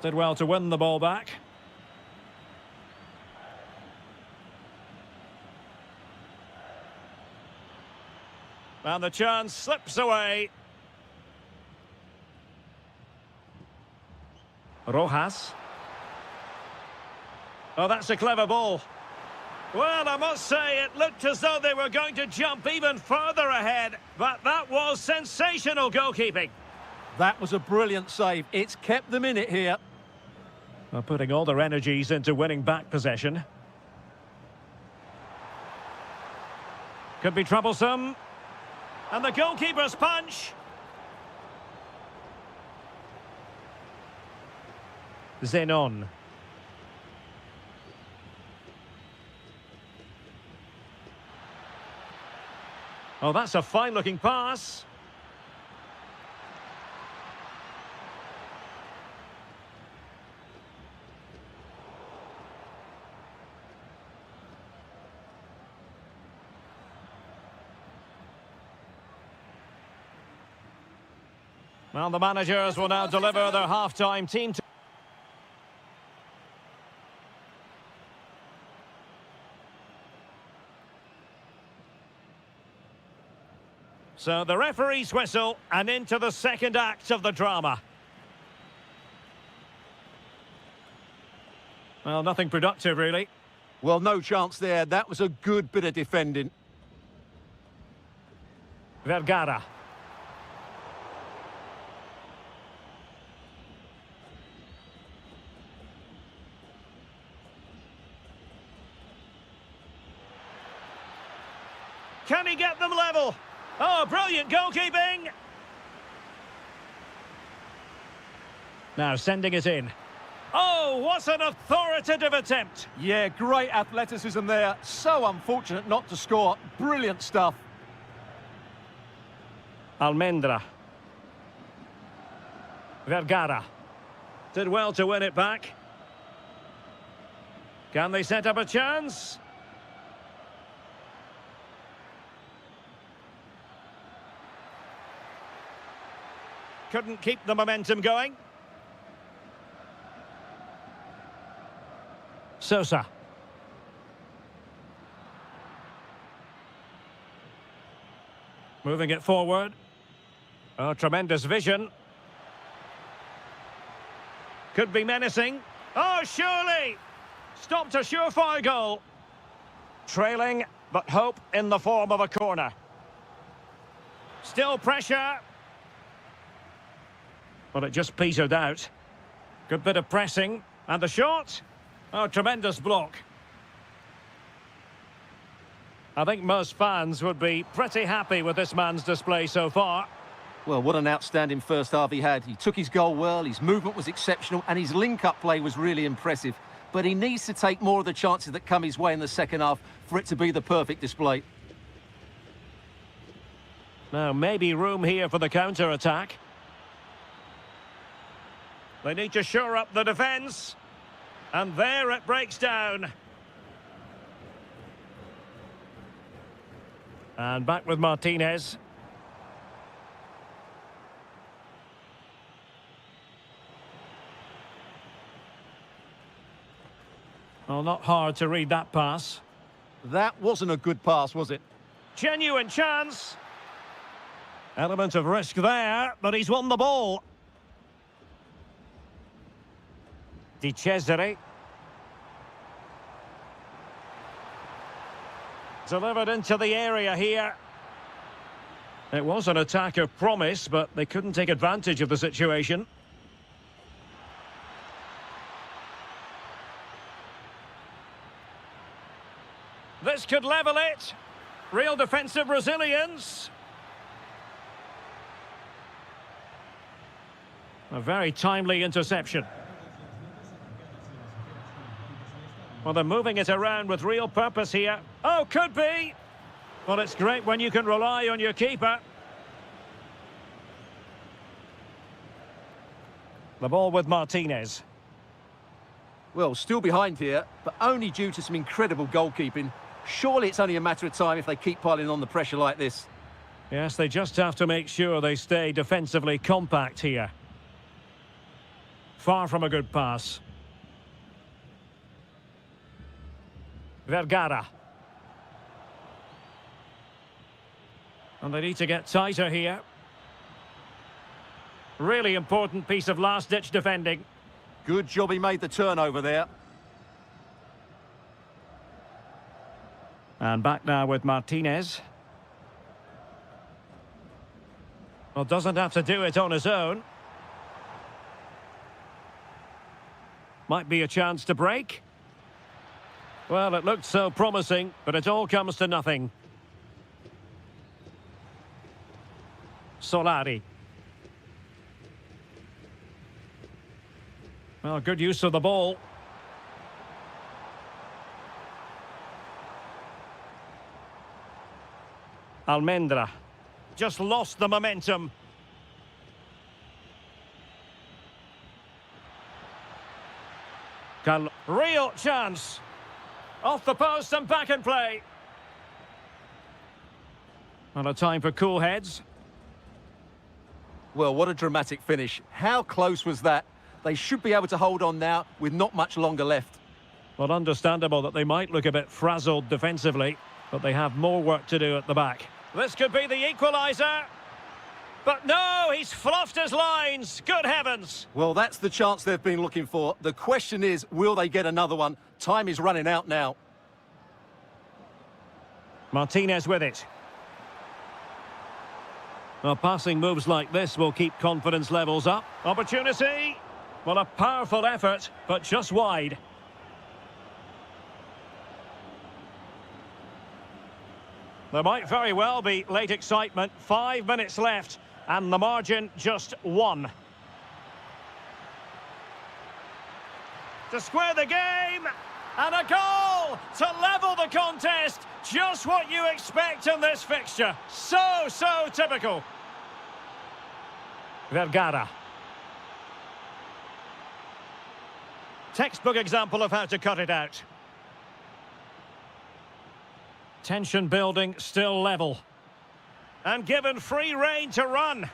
Did well to win the ball back. And the chance slips away. Rojas. Oh, that's a clever ball. Well, I must say, it looked as though they were going to jump even further ahead, but that was sensational goalkeeping. That was a brilliant save. It's kept them in it here. Well, putting all their energies into winning back possession. Could be troublesome. And the goalkeeper's punch. Zenon. Oh, that's a fine-looking pass. Well, the managers will now deliver their half-time team. So the referee's whistle and into the second act of the drama. Well, nothing productive, really. Well, no chance there. That was a good bit of defending. Vergara. Can he get them level? Oh, brilliant goalkeeping! Now sending it in. Oh, what an authoritative attempt! Yeah, great athleticism there. So unfortunate not to score. Brilliant stuff. Almendra. Vergara. Did well to win it back. Can they set up a chance? Couldn't keep the momentum going. Sosa. Moving it forward. Oh, tremendous vision. Could be menacing. Oh, surely! Stopped a surefire goal. Trailing, but hope in the form of a corner. Still pressure. Well, it just petered out. Good bit of pressing. And the shot. Oh, tremendous block. I think most fans would be pretty happy with this man's display so far. Well, what an outstanding first half he had. He took his goal well, his movement was exceptional, and his link-up play was really impressive. But he needs to take more of the chances that come his way in the second half for it to be the perfect display. Now, maybe room here for the counter-attack. They need to shore up the defence. And there it breaks down. And back with Martinez. Well, not hard to read that pass. That wasn't a good pass, was it? Genuine chance. Element of risk there, but he's won the ball. Di Cesare. Delivered into the area here. It was an attack of promise, but they couldn't take advantage of the situation. This could level it. Real defensive resilience. A very timely interception. Well, they're moving it around with real purpose here. Oh, could be. Well, it's great when you can rely on your keeper. The ball with Martinez. Well, still behind here, but only due to some incredible goalkeeping. Surely it's only a matter of time if they keep piling on the pressure like this. Yes, they just have to make sure they stay defensively compact here. Far from a good pass. Vergara. And they need to get tighter here. Really important piece of last-ditch defending. Good job he made the turnover there. And back now with Martinez. Well, doesn't have to do it on his own. Might be a chance to break. Well, it looked so promising, but it all comes to nothing. Solari. Well, good use of the ball. Almendra. Just lost the momentum. Real chance. Off the post and back in play. Not a time for cool heads. Well, what a dramatic finish. How close was that? They should be able to hold on now with not much longer left. Well, understandable that they might look a bit frazzled defensively, but they have more work to do at the back. This could be the equaliser. But no, he's fluffed his lines. Good heavens. Well, that's the chance they've been looking for. The question is, will they get another one? Time is running out now. Martinez with it. Well, passing moves like this will keep confidence levels up. Opportunity. Well, a powerful effort, but just wide. There might very well be late excitement. 5 minutes left, and the margin just 1. To square the game, and a goal to level the contest. Just what you expect in this fixture. So typical. Vergara. Textbook example of how to cut it out. Tension building, still level. And given free rein to run.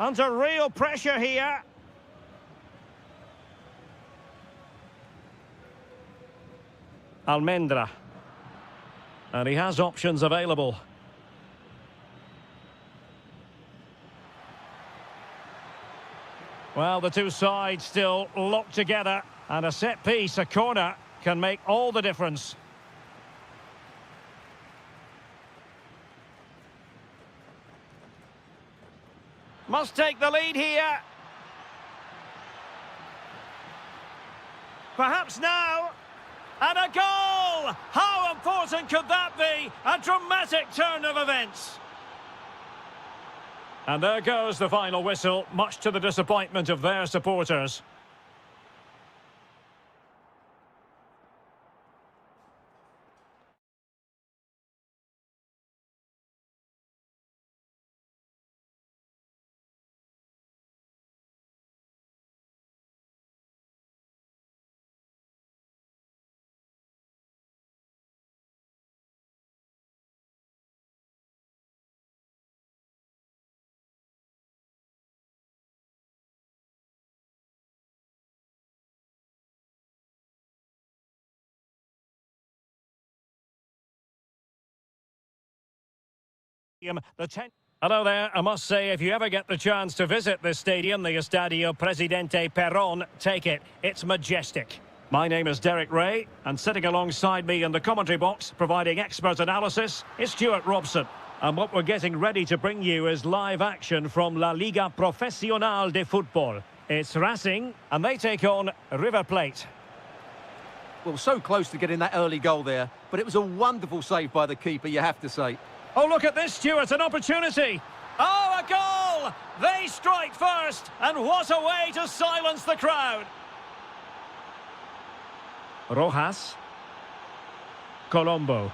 Under real pressure here. Almendra. And he has options available. Well, the two sides still locked together. And a set piece, a corner, can make all the difference. Must take the lead here. Perhaps now. And a goal! How important could that be? A dramatic turn of events. And there goes the final whistle, much to the disappointment of their supporters. Hello there. I must say, if you ever get the chance to visit this stadium, the Estadio Presidente Perón, take it. It's majestic. My name is Derek Ray, and sitting alongside me in the commentary box, providing expert analysis, is Stuart Robson. And what we're getting ready to bring you is live action from La Liga Profesional de Fútbol. It's Racing, and they take on River Plate. Well, so close to getting that early goal there, but it was a wonderful save by the keeper, you have to say. Oh, look at this, Stuart, an opportunity. Oh, a goal! They strike first, and what a way to silence the crowd. Rojas. Colombo.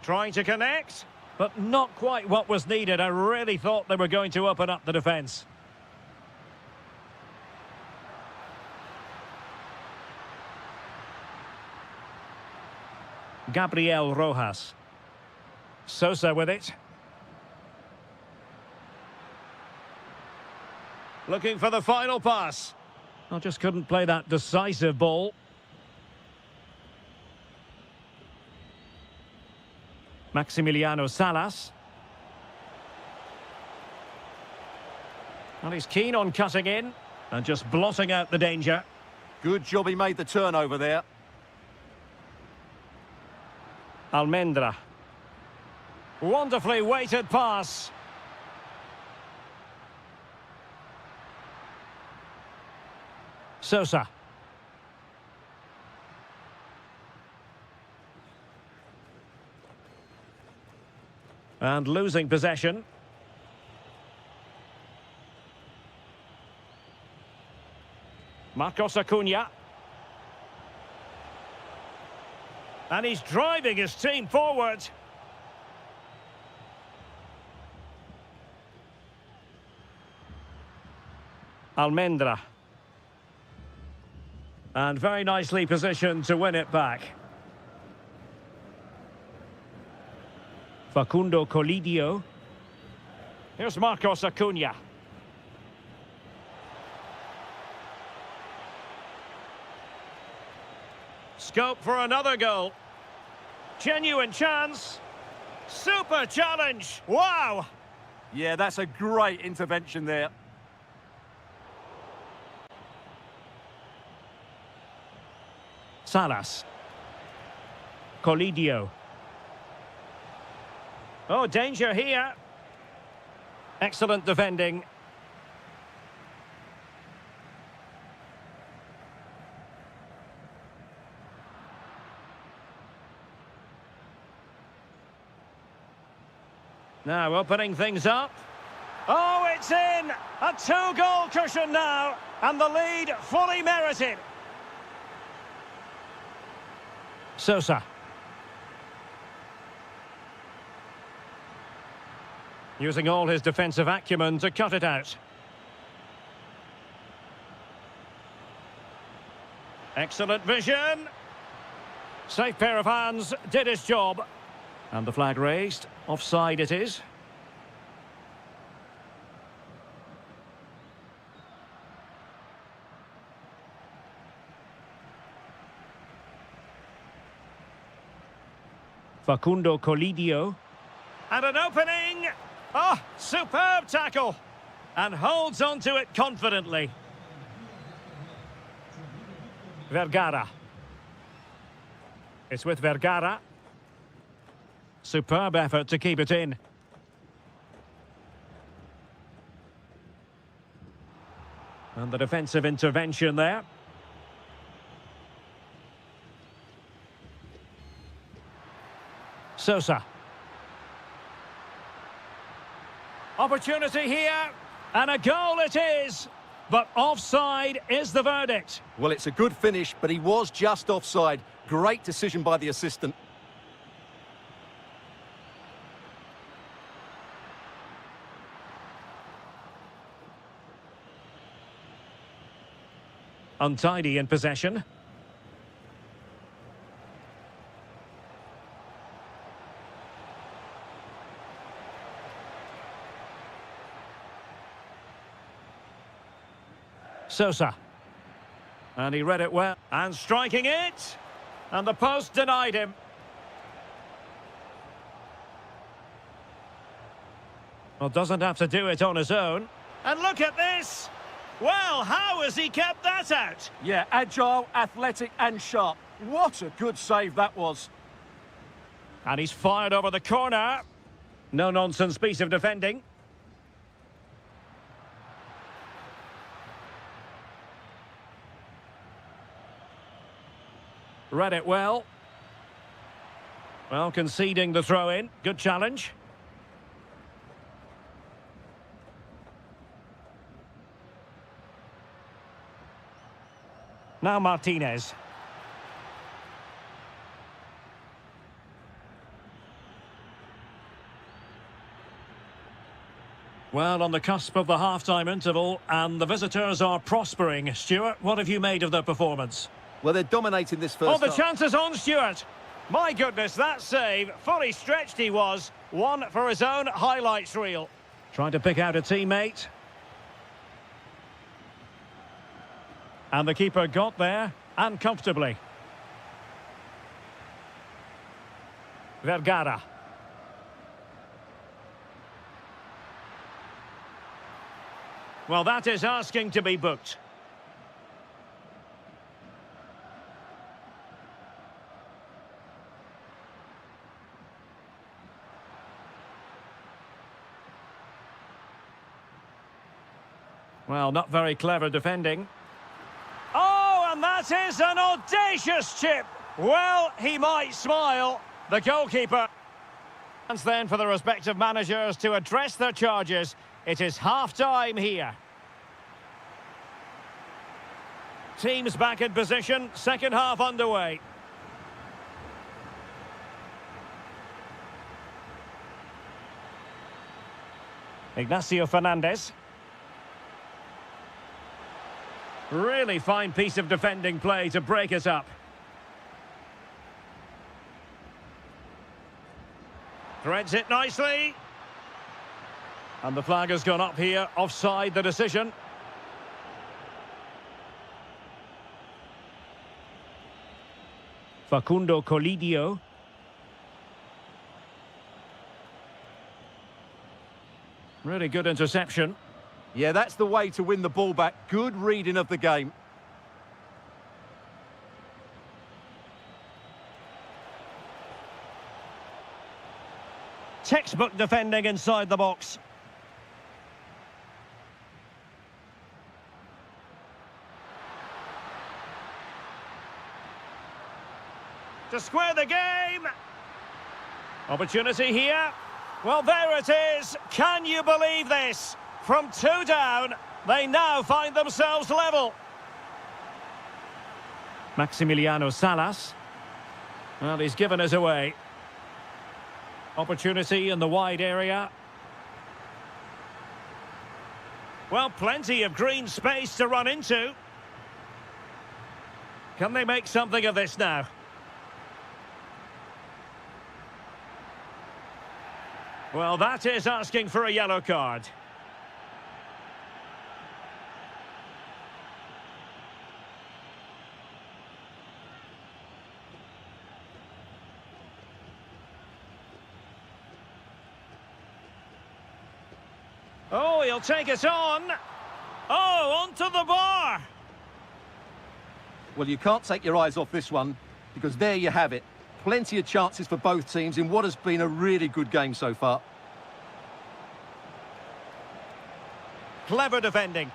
Trying to connect, but not quite what was needed. I really thought they were going to open up the defence. Gabriel Rojas. Sosa with it. Looking for the final pass. I just couldn't play that decisive ball. Maximiliano Salas. And he's keen on cutting in and just blotting out the danger. Good job he made the turnover there. Almendra. Wonderfully weighted pass. Sosa. And losing possession. Marcos Acuna. And he's driving his team forward. Almendra. And very nicely positioned to win it back. Facundo Colidio. Here's Marcos Acuna. Scope for another goal. Genuine chance. Super challenge. Wow! Yeah, that's a great intervention there. Salas. Colidio. Oh, danger here. Excellent defending. Now opening things up. Oh, it's in! A two-goal cushion now, and the lead fully merited. Sosa. Using all his defensive acumen to cut it out. Excellent vision. Safe pair of hands, did his job. And the flag raised. Offside it is. Facundo Colidio. And an opening! Oh, superb tackle! And holds on to it confidently. Vergara. It's with Vergara. Superb effort to keep it in. And the defensive intervention there. Sosa. Opportunity here, and a goal it is. But offside is the verdict. Well, it's a good finish, but he was just offside. Great decision by the assistant. Untidy in possession. Sosa. And he read it well. And striking it. And the post denied him. Well, doesn't have to do it on his own. And look at this. Well, how has he kept that out? Yeah, agile, athletic and sharp. What a good save that was. And he's fired over the corner. No-nonsense piece of defending. Read it well. Well, conceding the throw-in. Good challenge. Now Martinez. Well, on the cusp of the half-time interval, and the visitors are prospering. Stuart, what have you made of their performance? Well, they're dominating this first Oh, the half. chances on, Stuart. My goodness, that save. Fully stretched he was. One for his own highlights reel. Trying to pick out a teammate. And the keeper got there, and comfortably. Vergara. Well, that is asking to be booked. Well, not very clever defending. Oh, and that is an audacious chip. Well, he might smile. The goalkeeper. And then for the respective managers to address their charges. It is half-time here. Teams back in position, second half underway. Ignacio Fernandez. Really fine piece of defending play to break it up. Threads it nicely. And the flag has gone up here, offside the decision. Facundo Colidio. Really good interception. Yeah, that's the way to win the ball back. Good reading of the game. Textbook defending inside the box. To square the game. Opportunity here. Well, there it is. Can you believe this? From 2 down, they now find themselves level. Maximiliano Salas. Well, he's given us away. Opportunity in the wide area. Well, plenty of green space to run into. Can they make something of this now? Well, that is asking for a yellow card. Oh, he'll take it on. Oh, onto the bar. Well, you can't take your eyes off this one, because there you have it. Plenty of chances for both teams in what has been a really good game so far. Clever defending.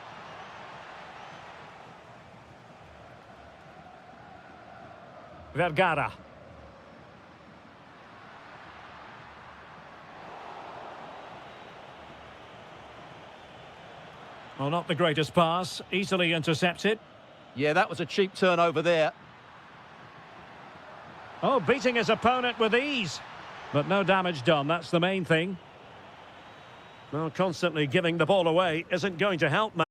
Vergara. Well, not the greatest pass. Easily intercepted. Yeah, that was a cheap turnover there. Oh, beating his opponent with ease. But no damage done, that's the main thing. Well, constantly giving the ball away isn't going to help, man.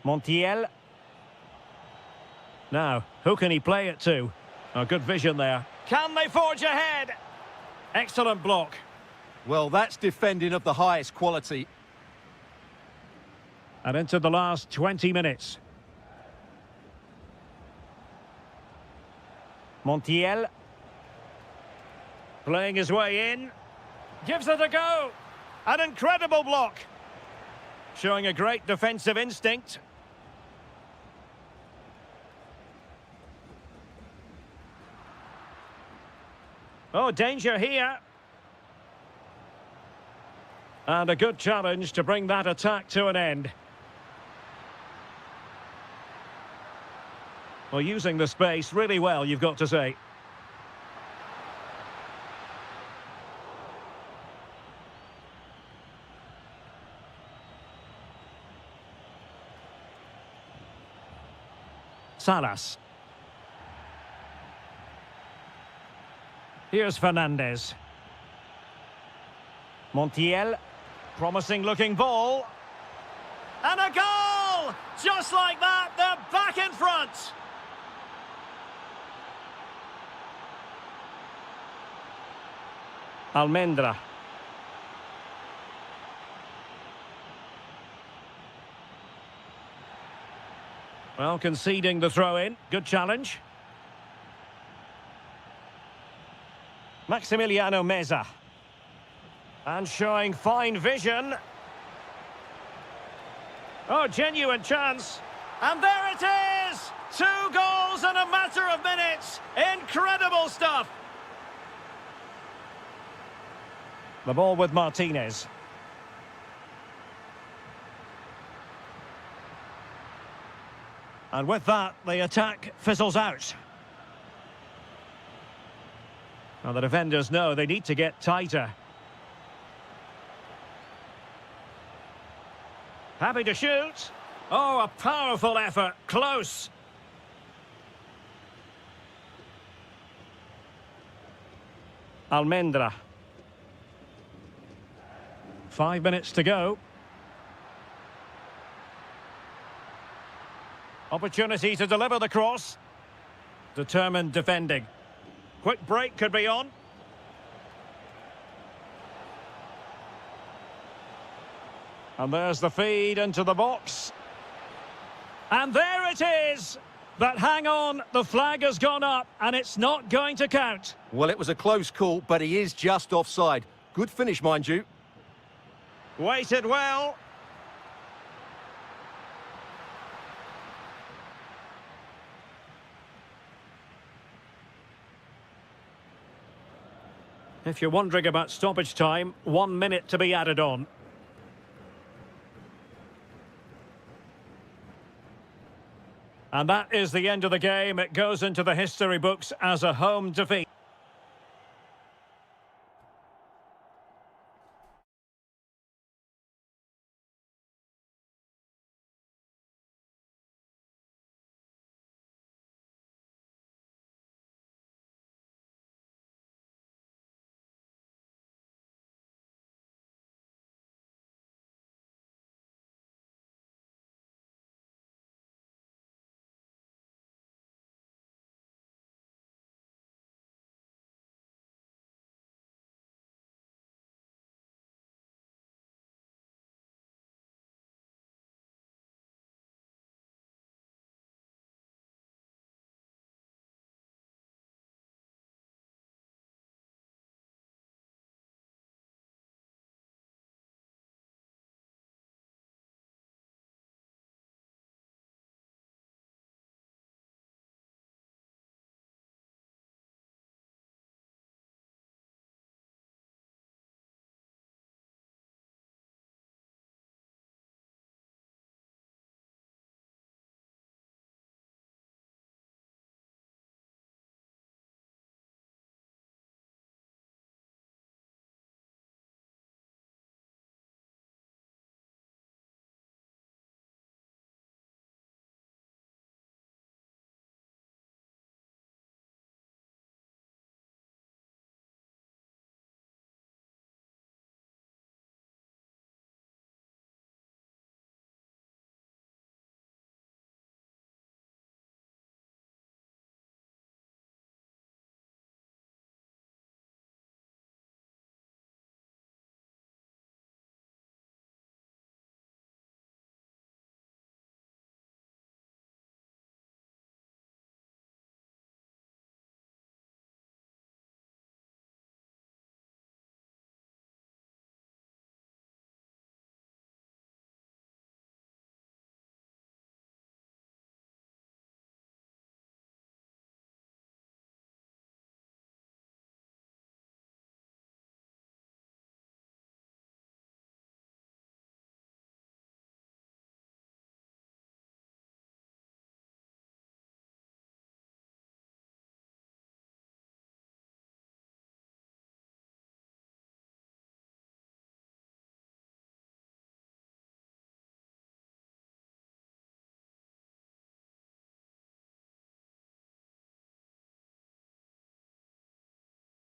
Montiel. Now, who can he play it to? Oh, good vision there. Can they forge ahead? Excellent block. Well, that's defending of the highest quality. And into the last 20 minutes. Montiel. Playing his way in. Gives it a go. An incredible block. Showing a great defensive instinct. Oh, danger here. And a good challenge to bring that attack to an end. Well, using the space really well, you've got to say. Salas. Here's Fernandez. Montiel. Promising looking ball. And a goal! Just like that, they're back in front. Almendra. Well, conceding the throw-in. Good challenge. Maximiliano Meza. And showing fine vision. Oh, genuine chance. And there it is! 2 goals in a matter of minutes. Incredible stuff. The ball with Martinez. And with that, the attack fizzles out. Now the defenders know they need to get tighter. Happy to shoot. Oh, a powerful effort. Close. Almendra. 5 minutes to go. Opportunity to deliver the cross. Determined defending. Quick break could be on. And there's the feed into the box. And there it is! But hang on, the flag has gone up and it's not going to count. Well, it was a close call, but he is just offside. Good finish, mind you. Weighted well. If you're wondering about stoppage time, 1 minute to be added on. And that is the end of the game. It goes into the history books as a home defeat.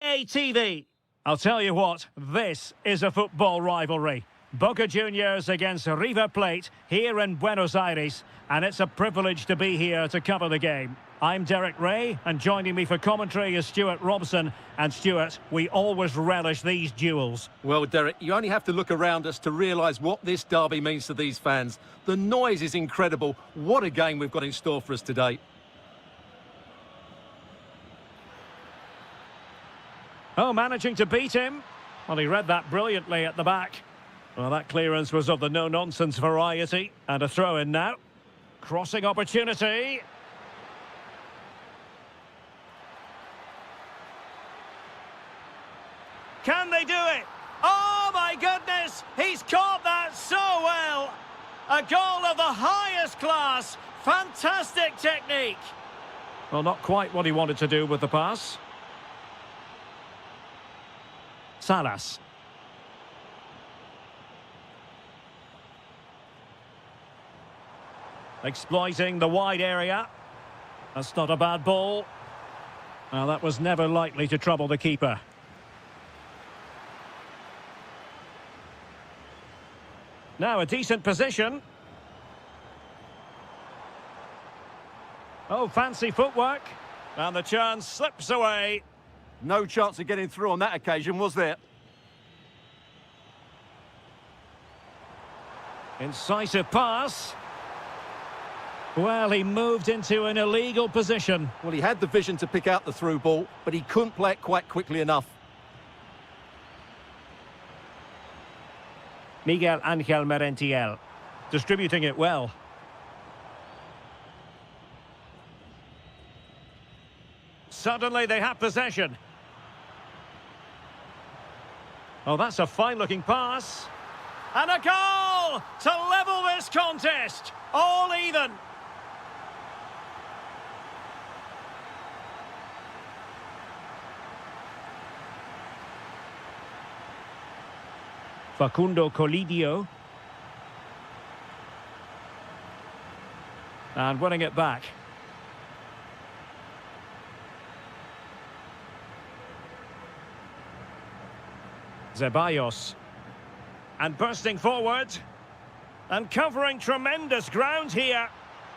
ATV. I'll tell you what, this is a football rivalry. Boca Juniors against River Plate here in Buenos Aires, and it's a privilege to be here to cover the game. I'm Derek Ray, and joining me for commentary is Stuart Robson. And Stuart, we always relish these duels. Well, Derek, you only have to look around us to realise what this derby means to these fans. The noise is incredible. What a game we've got in store for us today. Oh, managing to beat him. Well, he read that brilliantly at the back. Well, that clearance was of the no-nonsense variety. And a throw-in now. Crossing opportunity. Can they do it? Oh, my goodness! He's caught that so well! A goal of the highest class. Fantastic technique. Well, not quite what he wanted to do with the pass. Salas. Exploiting the wide area. That's not a bad ball. Well, that was never likely to trouble the keeper. Now a decent position. Oh, fancy footwork. And the chance slips away. No chance of getting through on that occasion, was there? Incisive pass. Well, he moved into an illegal position. Well, he had the vision to pick out the through ball, but he couldn't play it quite quickly enough. Miguel Angel Merentiel, distributing it well. Suddenly they have possession. Oh, that's a fine-looking pass. And a goal to level this contest. All even. Facundo Colidio. And winning it back. Ceballos. And bursting forward. And covering tremendous ground here.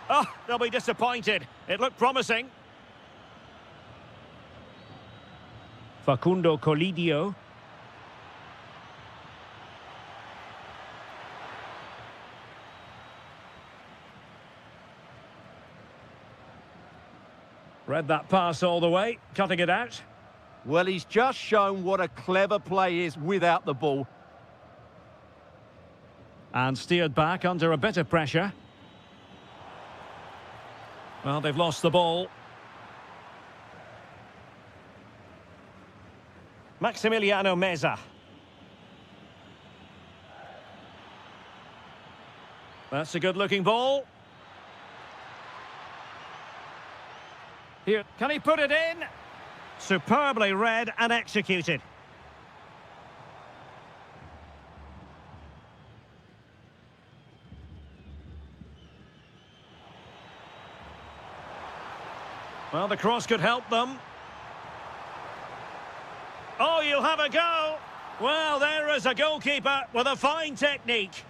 Oh, they'll be disappointed. It looked promising. Facundo Colidio. Read that pass all the way, cutting it out. Well, he's just shown what a clever play is without the ball. And steered back under a bit of pressure. Well, they've lost the ball. Maximiliano Meza. That's a good-looking ball. Here, can he put it in? Superbly read and executed. Well, the cross could help them. Oh, you'll have a go. Well, there is a goalkeeper with a fine technique.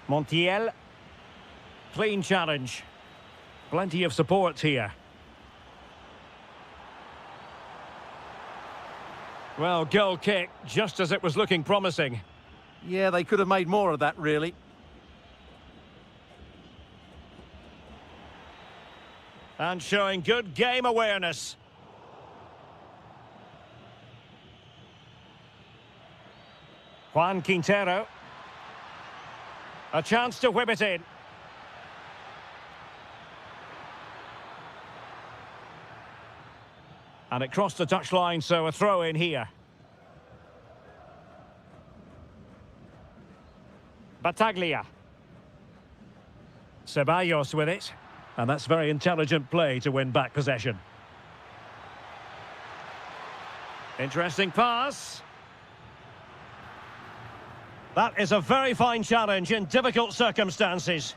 Montiel. Clean challenge. Plenty of support here. Well, goal kick, just as it was looking promising. Yeah, they could have made more of that, really. And showing good game awareness. Juan Quintero. A chance to whip it in. And it crossed the touchline, so a throw in here. Battaglia. Ceballos with it. And that's very intelligent play to win back possession. Interesting pass. That is a very fine challenge in difficult circumstances.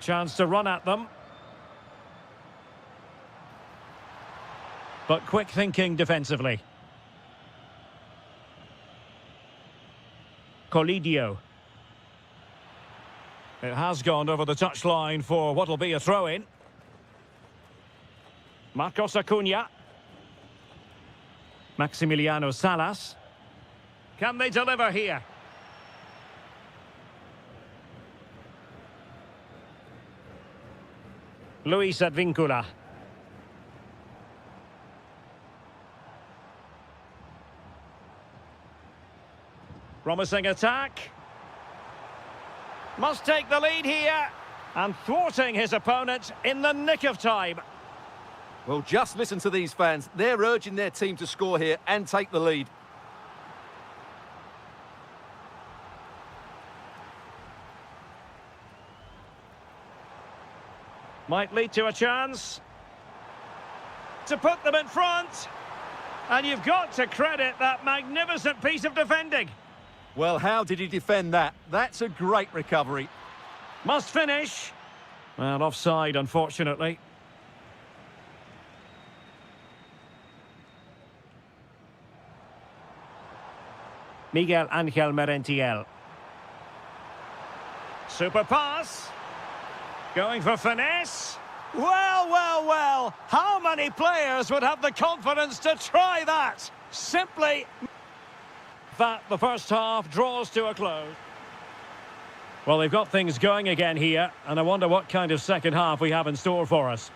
Chance to run at them. but quick thinking defensively. Colidio. It has gone over the touchline for what will be a throw-in. Marcos Acuna. Maximiliano Salas. Can they deliver here? Luis Advíncula. Promising attack. Must take the lead here. And thwarting his opponent in the nick of time. Well, just listen to these fans. They're urging their team to score here and take the lead. Might lead to a chance. To put them in front. And you've got to credit that magnificent piece of defending. Well, how did he defend that? That's a great recovery. Must finish. Well, offside, unfortunately. Miguel Ángel Merentiel. Super pass. Going for finesse. Well, well, well. How many players would have the confidence to try that? Simply... that the first half draws to a close. Well, they've got things going again here, and I wonder what kind of second half we have in store for us.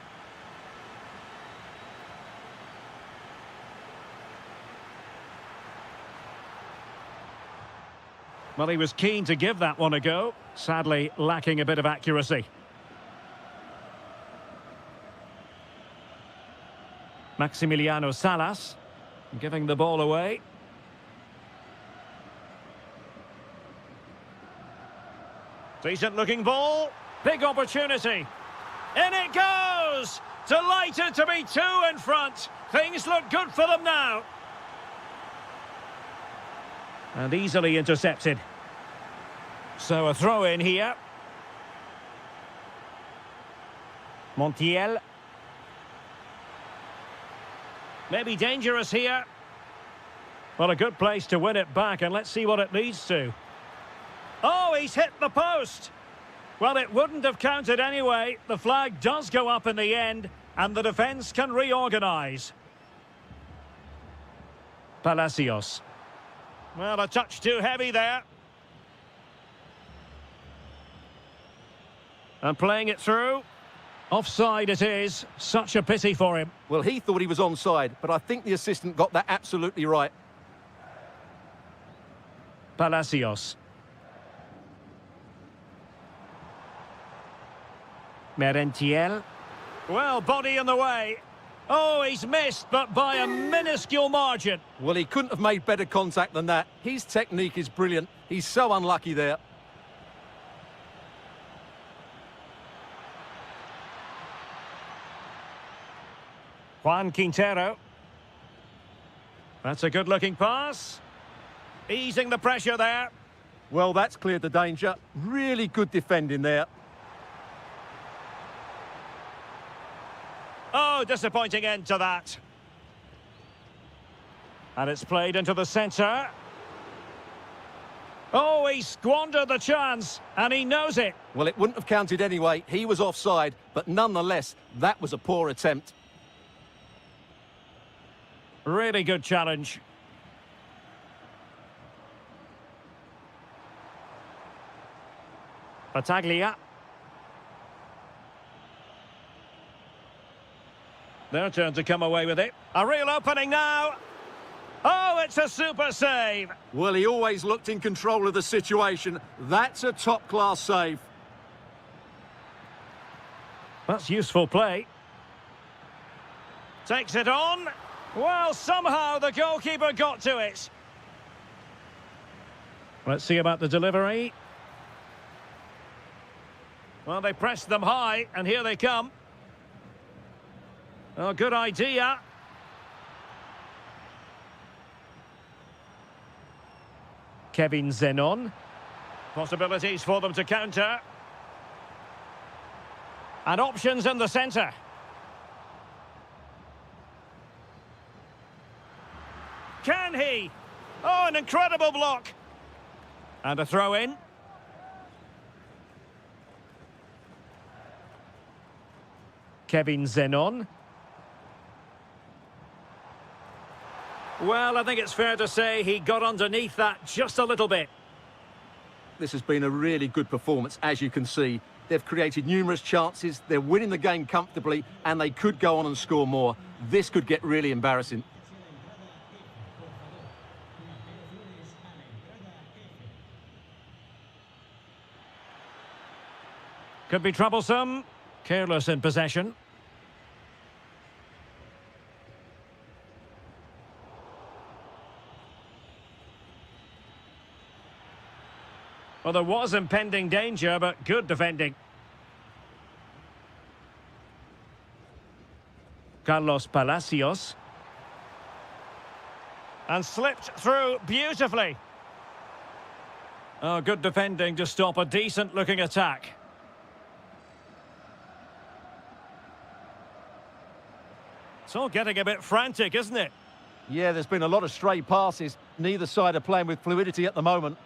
Well, he was keen to give that one a go, sadly lacking a bit of accuracy. Maximiliano Salas, giving the ball away. Decent looking ball. Big opportunity. In it goes! Delighted to be two in front. Things look good for them now. And easily intercepted. So a throw in here. Montiel. Maybe dangerous here. Well, a good place to win it back, and let's see what it leads to. Oh, he's hit the post. Well, it wouldn't have counted anyway. The flag does go up in the end, and the defence can reorganise. Palacios. Well, a touch too heavy there. And playing it through. Offside it is. Such a pity for him. Well, he thought he was onside, but I think the assistant got that absolutely right. Palacios. Merentiel. Well, body in the way. Oh, he's missed, but by a minuscule margin. Well, he couldn't have made better contact than that. His technique is brilliant. He's so unlucky there. Juan Quintero. That's a good-looking pass. Easing the pressure there. Well, that's cleared the danger. Really good defending there. Oh, disappointing end to that. And it's played into the centre. Oh, he squandered the chance, and he knows it. Well, it wouldn't have counted anyway. He was offside, but nonetheless, that was a poor attempt. Really good challenge. Battaglia. Their turn to come away with it. A real opening now. Oh, it's a super save. Well, he always looked in control of the situation. That's a top-class save. That's useful play. Takes it on. Well, somehow the goalkeeper got to it. Let's see about the delivery. Well, they pressed them high, and here they come. Oh, good idea. Kevin Zenon. Possibilities for them to counter. And options in the centre. can he? Oh, an incredible block. And a throw in. Kevin Zenon. Well, I think it's fair to say he got underneath that just a little bit. This has been a really good performance, as you can see. They've created numerous chances, they're winning the game comfortably, and they could go on and score more. This could get really embarrassing. Could be troublesome. Careless in possession. Well, there was impending danger, but good defending. Carlos Palacios. And slipped through beautifully. Oh, good defending to stop a decent-looking attack. It's all getting a bit frantic, isn't it? Yeah, there's been a lot of stray passes. Neither side are playing with fluidity at the moment.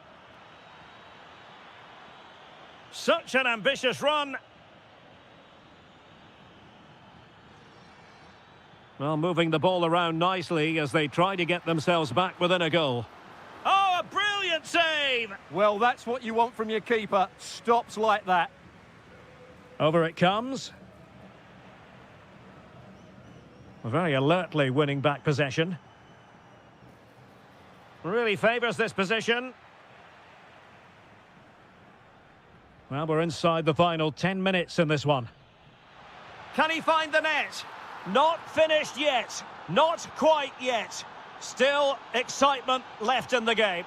Such an ambitious run. Well, moving the ball around nicely as they try to get themselves back within a goal. Oh, a brilliant save! Well, that's what you want from your keeper. Stops like that. Over it comes. Very alertly winning back possession. Really favours this position. Well, we're inside the final 10 minutes in this one. Can he find the net? Not finished yet. Not quite yet. Still excitement left in the game.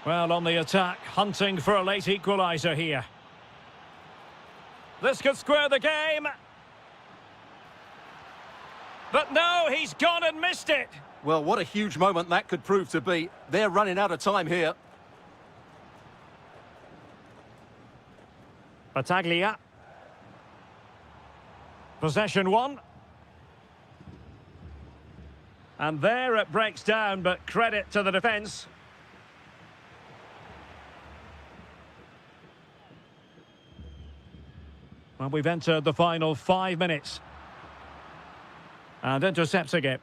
Well, on the attack, hunting for a late equaliser here. This could square the game. But no, he's gone and missed it. Well, what a huge moment that could prove to be. They're running out of time here. Battaglia. Possession one. And there it breaks down, but credit to the defence. Well, we've entered the final 5 minutes. And intercepting it.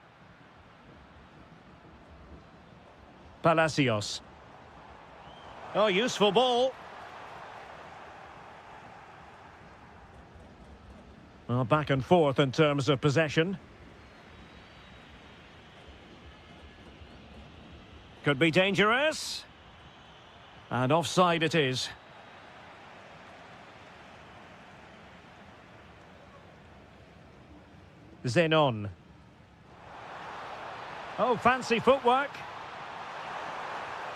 Palacios. Oh, useful ball. Well, back and forth in terms of possession. Could be dangerous. And offside it is. Zenon. Oh, fancy footwork.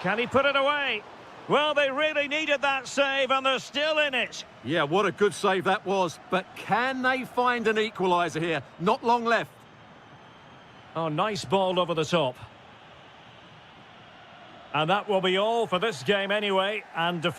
Can he put it away? Well, they really needed that save, and they're still in it. Yeah, what a good save that was. But can they find an equaliser here? Not long left. Oh, nice ball over the top. And that will be all for this game anyway. And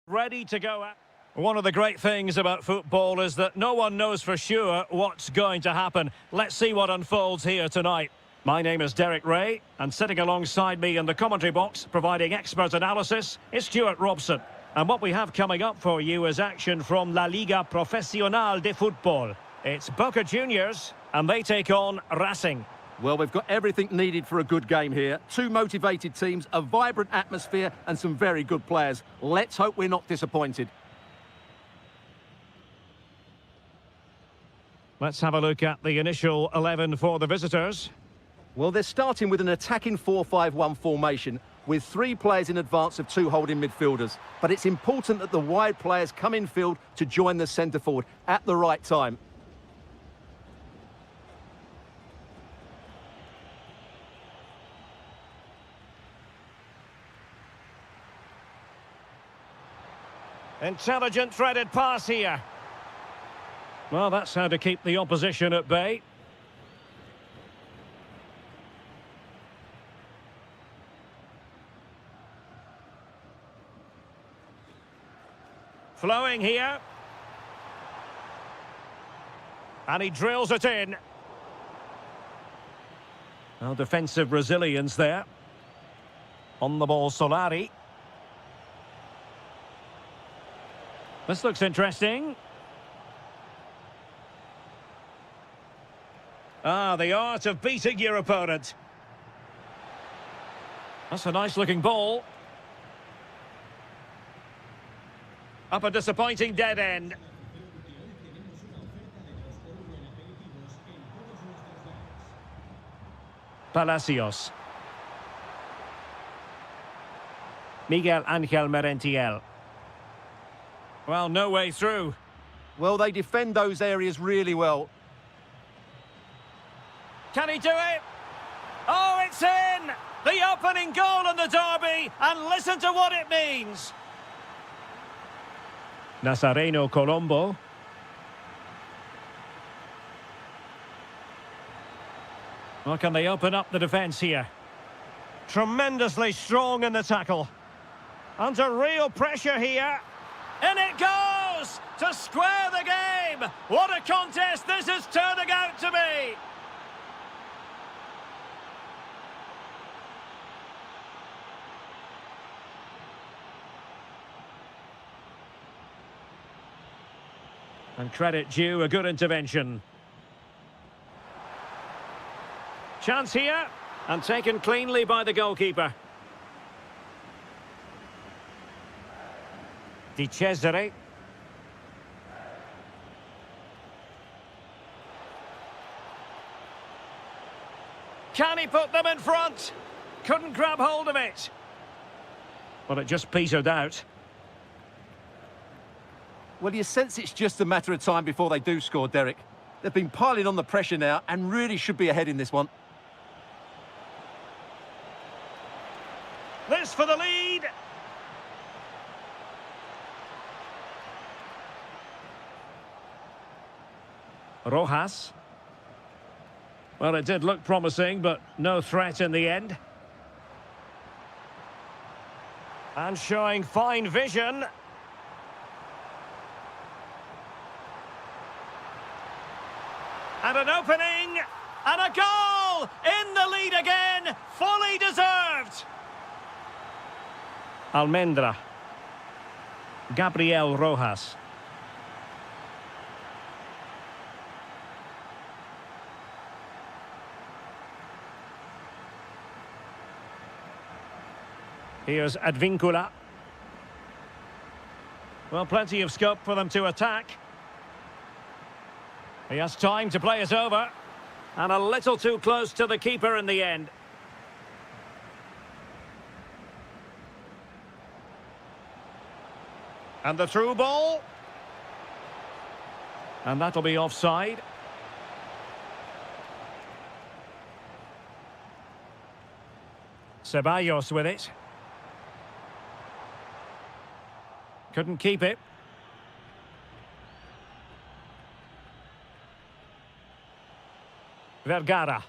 Ready to go. One of the great things about football is that no one knows for sure what's going to happen. Let's see what unfolds here tonight. My name is Derek Ray, and sitting alongside me in the commentary box, providing expert analysis, is Stuart Robson. And what we have coming up for you is action from La Liga Profesional de Fútbol. It's Boca Juniors, and they take on Racing. Well, we've got everything needed for a good game here. Two motivated teams, a vibrant atmosphere, and some very good players. Let's hope we're not disappointed. Let's have a look at the initial 11 for the visitors. Well, they're starting with an attacking 4-5-1 formation with 3 players in advance of 2 holding midfielders. But it's important that the wide players come in field to join the centre forward at the right time. Intelligent threaded pass here. Well, that's how to keep the opposition at bay. Flowing here. And he drills it in. Well, defensive resilience there. On the ball, Solari. This looks interesting. Ah, the art of beating your opponent. That's a nice-looking ball. Up a disappointing dead end. Palacios. Miguel Ángel Merentiel. Well, no way through. Well, they defend those areas really well. Can he do it? Oh, it's in! The opening goal in the derby, and listen to what it means. Nazareno Colombo. Well, can they open up the defence here? Tremendously strong in the tackle. Under real pressure here. In it goes! To square the game! What a contest this is turning out to be! And credit due, a good intervention. Chance here, and taken cleanly by the goalkeeper. Di Cesare. Can he put them in front? Couldn't grab hold of it. Well, it just petered out. Well, you sense it's just a matter of time before they do score, Derek. They've been piling on the pressure now and really should be ahead in this one. This for the lead. Rojas. Well, it did look promising, but no threat in the end. And showing fine vision. And an opening, and a goal! In the lead again, fully deserved! Almendra. Gabriel Rojas. Here's Advincula. Well, plenty of scope for them to attack. He has time to play it over. And a little too close to the keeper in the end. And the through ball. And that'll be offside. Ceballos with it. Couldn't keep it. Vergara.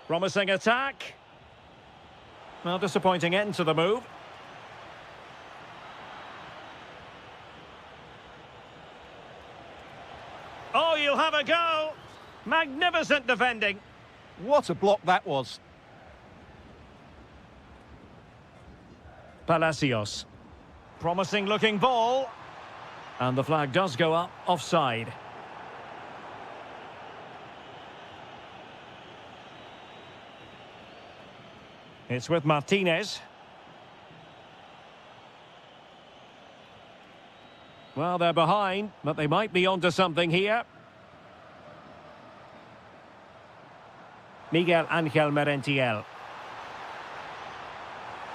Promising attack. Well, disappointing end to the move. Oh, you'll have a go. Magnificent defending. What a block that was. Palacios. Promising looking ball. And the flag does go up, offside. It's with Martinez. Well, they're behind, but they might be onto something here. Miguel Angel Merentiel.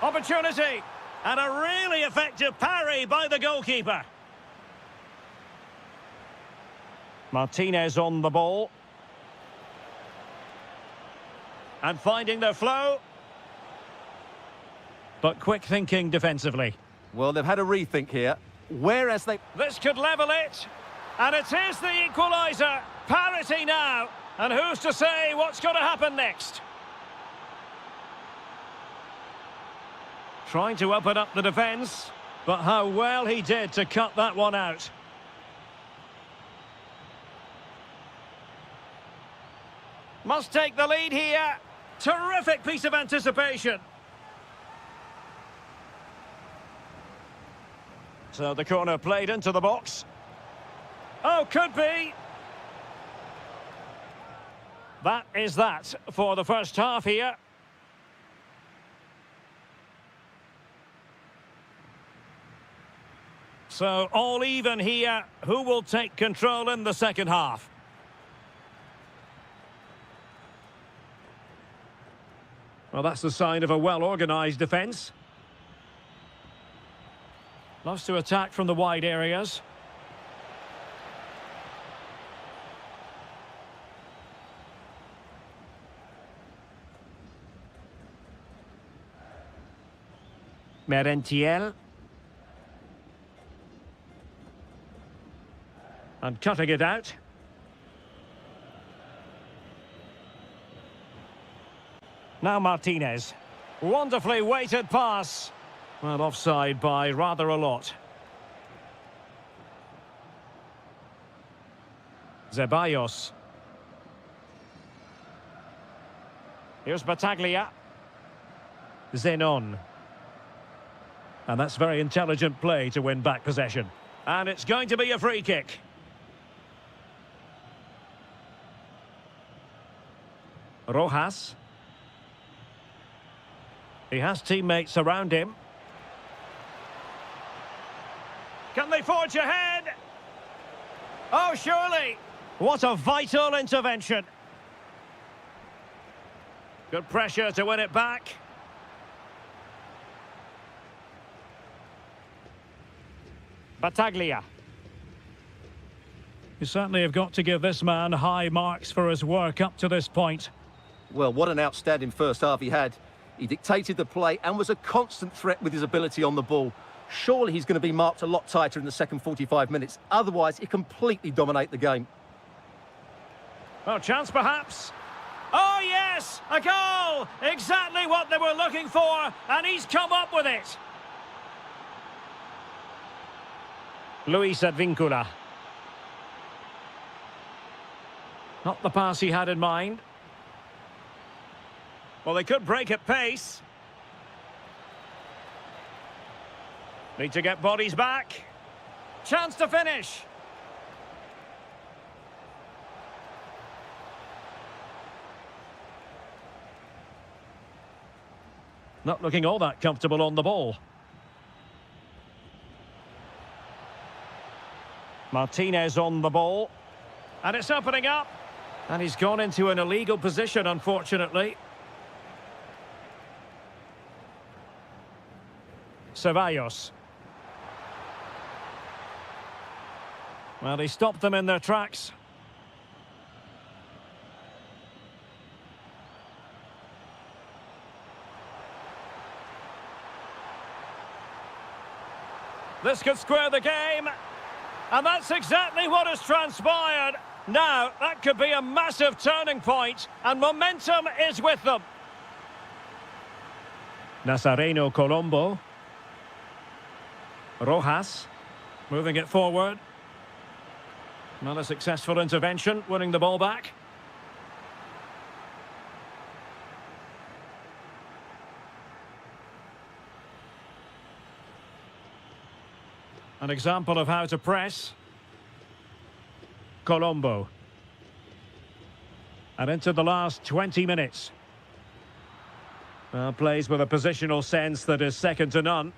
Opportunity! And a really effective parry by the goalkeeper. Martinez on the ball. And finding their flow. But quick thinking defensively. Well, they've had a rethink here. Whereas they... This could level it. And it is the equaliser. Parity now. And who's to say what's going to happen next? Trying to open up the defence. But how well he did to cut that one out. Must take the lead here. Terrific piece of anticipation. So the corner played into the box. Oh, could be. That is that for the first half here. So all even here. Who will take control in the second half? Well, that's the sign of a well-organised defence. Loves to attack from the wide areas. Merentiel. And cutting it out. Now Martinez. Wonderfully weighted pass. Well, offside by rather a lot. Zeballos. Here's Battaglia. Zenon. And that's very intelligent play to win back possession. And it's going to be a free kick. Rojas. He has teammates around him. Can they forge ahead? Oh, surely. What a vital intervention. Good pressure to win it back. Battaglia. You certainly have got to give this man high marks for his work up to this point. Well, what an outstanding first half he had. He dictated the play and was a constant threat with his ability on the ball. Surely he's going to be marked a lot tighter in the second 45 minutes. Otherwise, he completely dominate the game. Well, chance perhaps. Oh, yes! A goal! Exactly what they were looking for, and he's come up with it. Luis Advíncula. Not the pass he had in mind. Well, they could break at pace. Need to get bodies back. Chance to finish. Not looking all that comfortable on the ball. Martinez on the ball. And it's opening up. And he's gone into an illegal position, unfortunately. Ceballos. Well, he stopped them in their tracks. This could square the game. And that's exactly what has transpired. Now, that could be a massive turning point, and momentum is with them. Nazareno Colombo. Rojas. Moving it forward. Not a successful intervention, winning the ball back. An example of how to press. Colombo. And into the last 20 minutes. Well, plays with a positional sense that is second to none.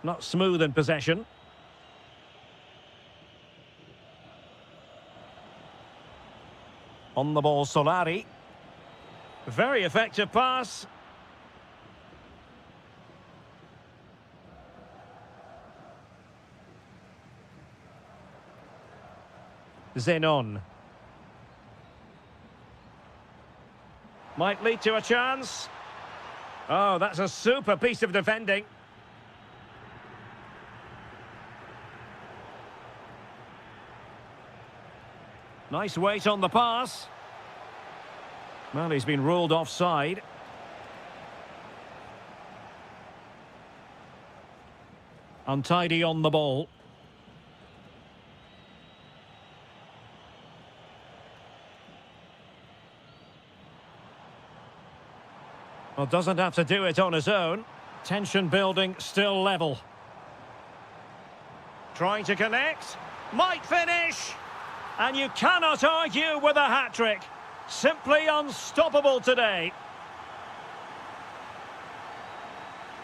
Not smooth in possession. On the ball, Solari. Very effective pass. Zenon. Might lead to a chance. Oh, that's a super piece of defending. Nice weight on the pass. Well, he's been ruled offside. Untidy on the ball. Well, doesn't have to do it on his own. Tension building, still level. Trying to connect. Might finish. And you cannot argue with a hat-trick. Simply unstoppable today.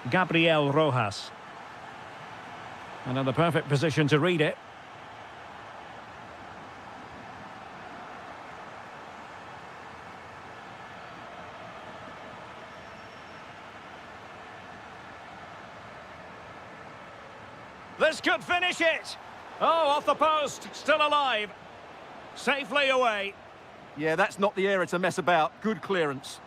Gabriel Rojas. And in the perfect position to read it. This could finish it. Oh, off the post, still alive. Safely away. Yeah, that's not the area to mess about. Good clearance.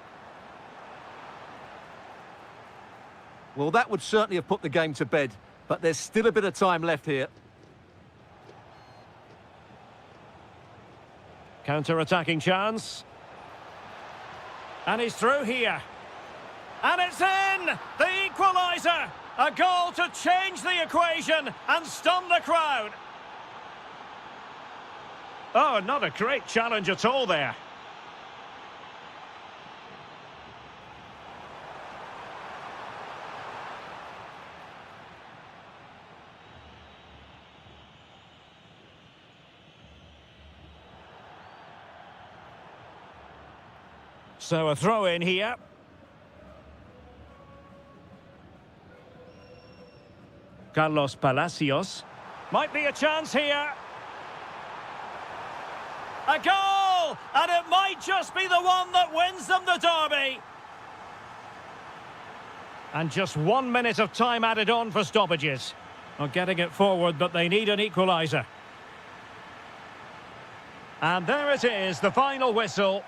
Well, that would certainly have put the game to bed, but there's still a bit of time left here. Counter-attacking chance. And he's through here. And it's in! The equaliser! A goal to change the equation and stun the crowd. Oh, not a great challenge at all there. So a throw in here. Carlos Palacios. Might be a chance here. A goal! And it might just be the one that wins them the derby. And just 1 minute of time added on for stoppages. Not getting it forward, but they need an equaliser. And there it is, the final whistle.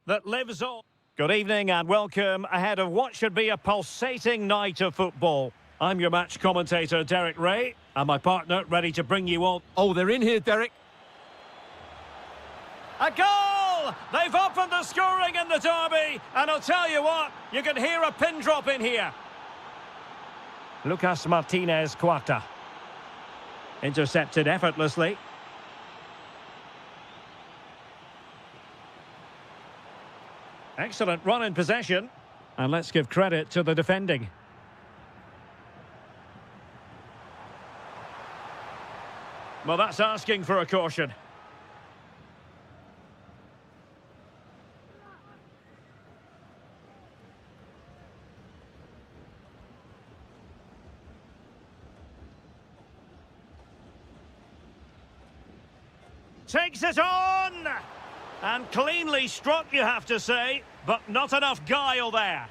that lives on. Good evening and welcome ahead of what should be a pulsating night of football. I'm your match commentator, Derek Ray, and my partner ready to bring you all. Oh, they're in here, Derek. A goal! They've opened the scoring in the derby, and I'll tell you what, you can hear a pin drop in here. Lucas Martinez Cuarta. Intercepted effortlessly. Excellent run in possession. And let's give credit to the defending. Well, that's asking for a caution. Takes it on! And cleanly struck, you have to say, but not enough guile there.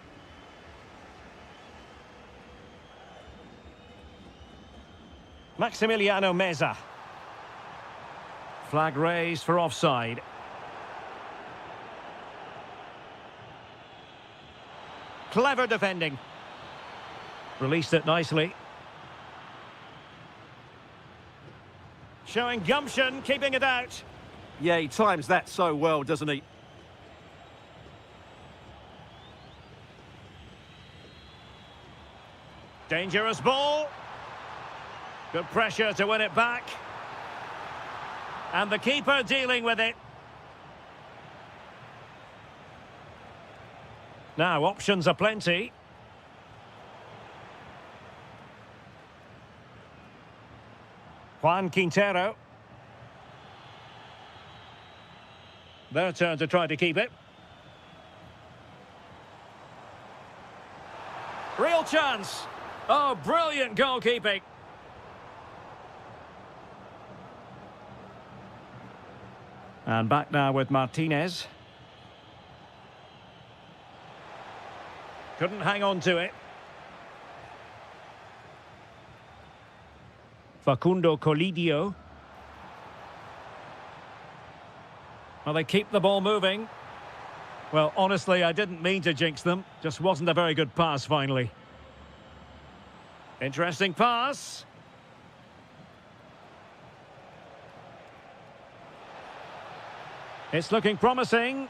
Maximiliano Meza. Flag raised for offside. Clever defending. Released it nicely. Showing gumption, keeping it out. Yeah, he times that so well, doesn't he? Dangerous ball. Good pressure to win it back. And the keeper dealing with it. Now, options are plenty. Juan Quintero. Their turn to try to keep it. Real chance. Oh, brilliant goalkeeping. And back now with Martinez. Couldn't hang on to it. Facundo Colidio. Well, they keep the ball moving. Well, honestly, I didn't mean to jinx them. Just wasn't a very good pass, finally. Interesting pass. It's looking promising.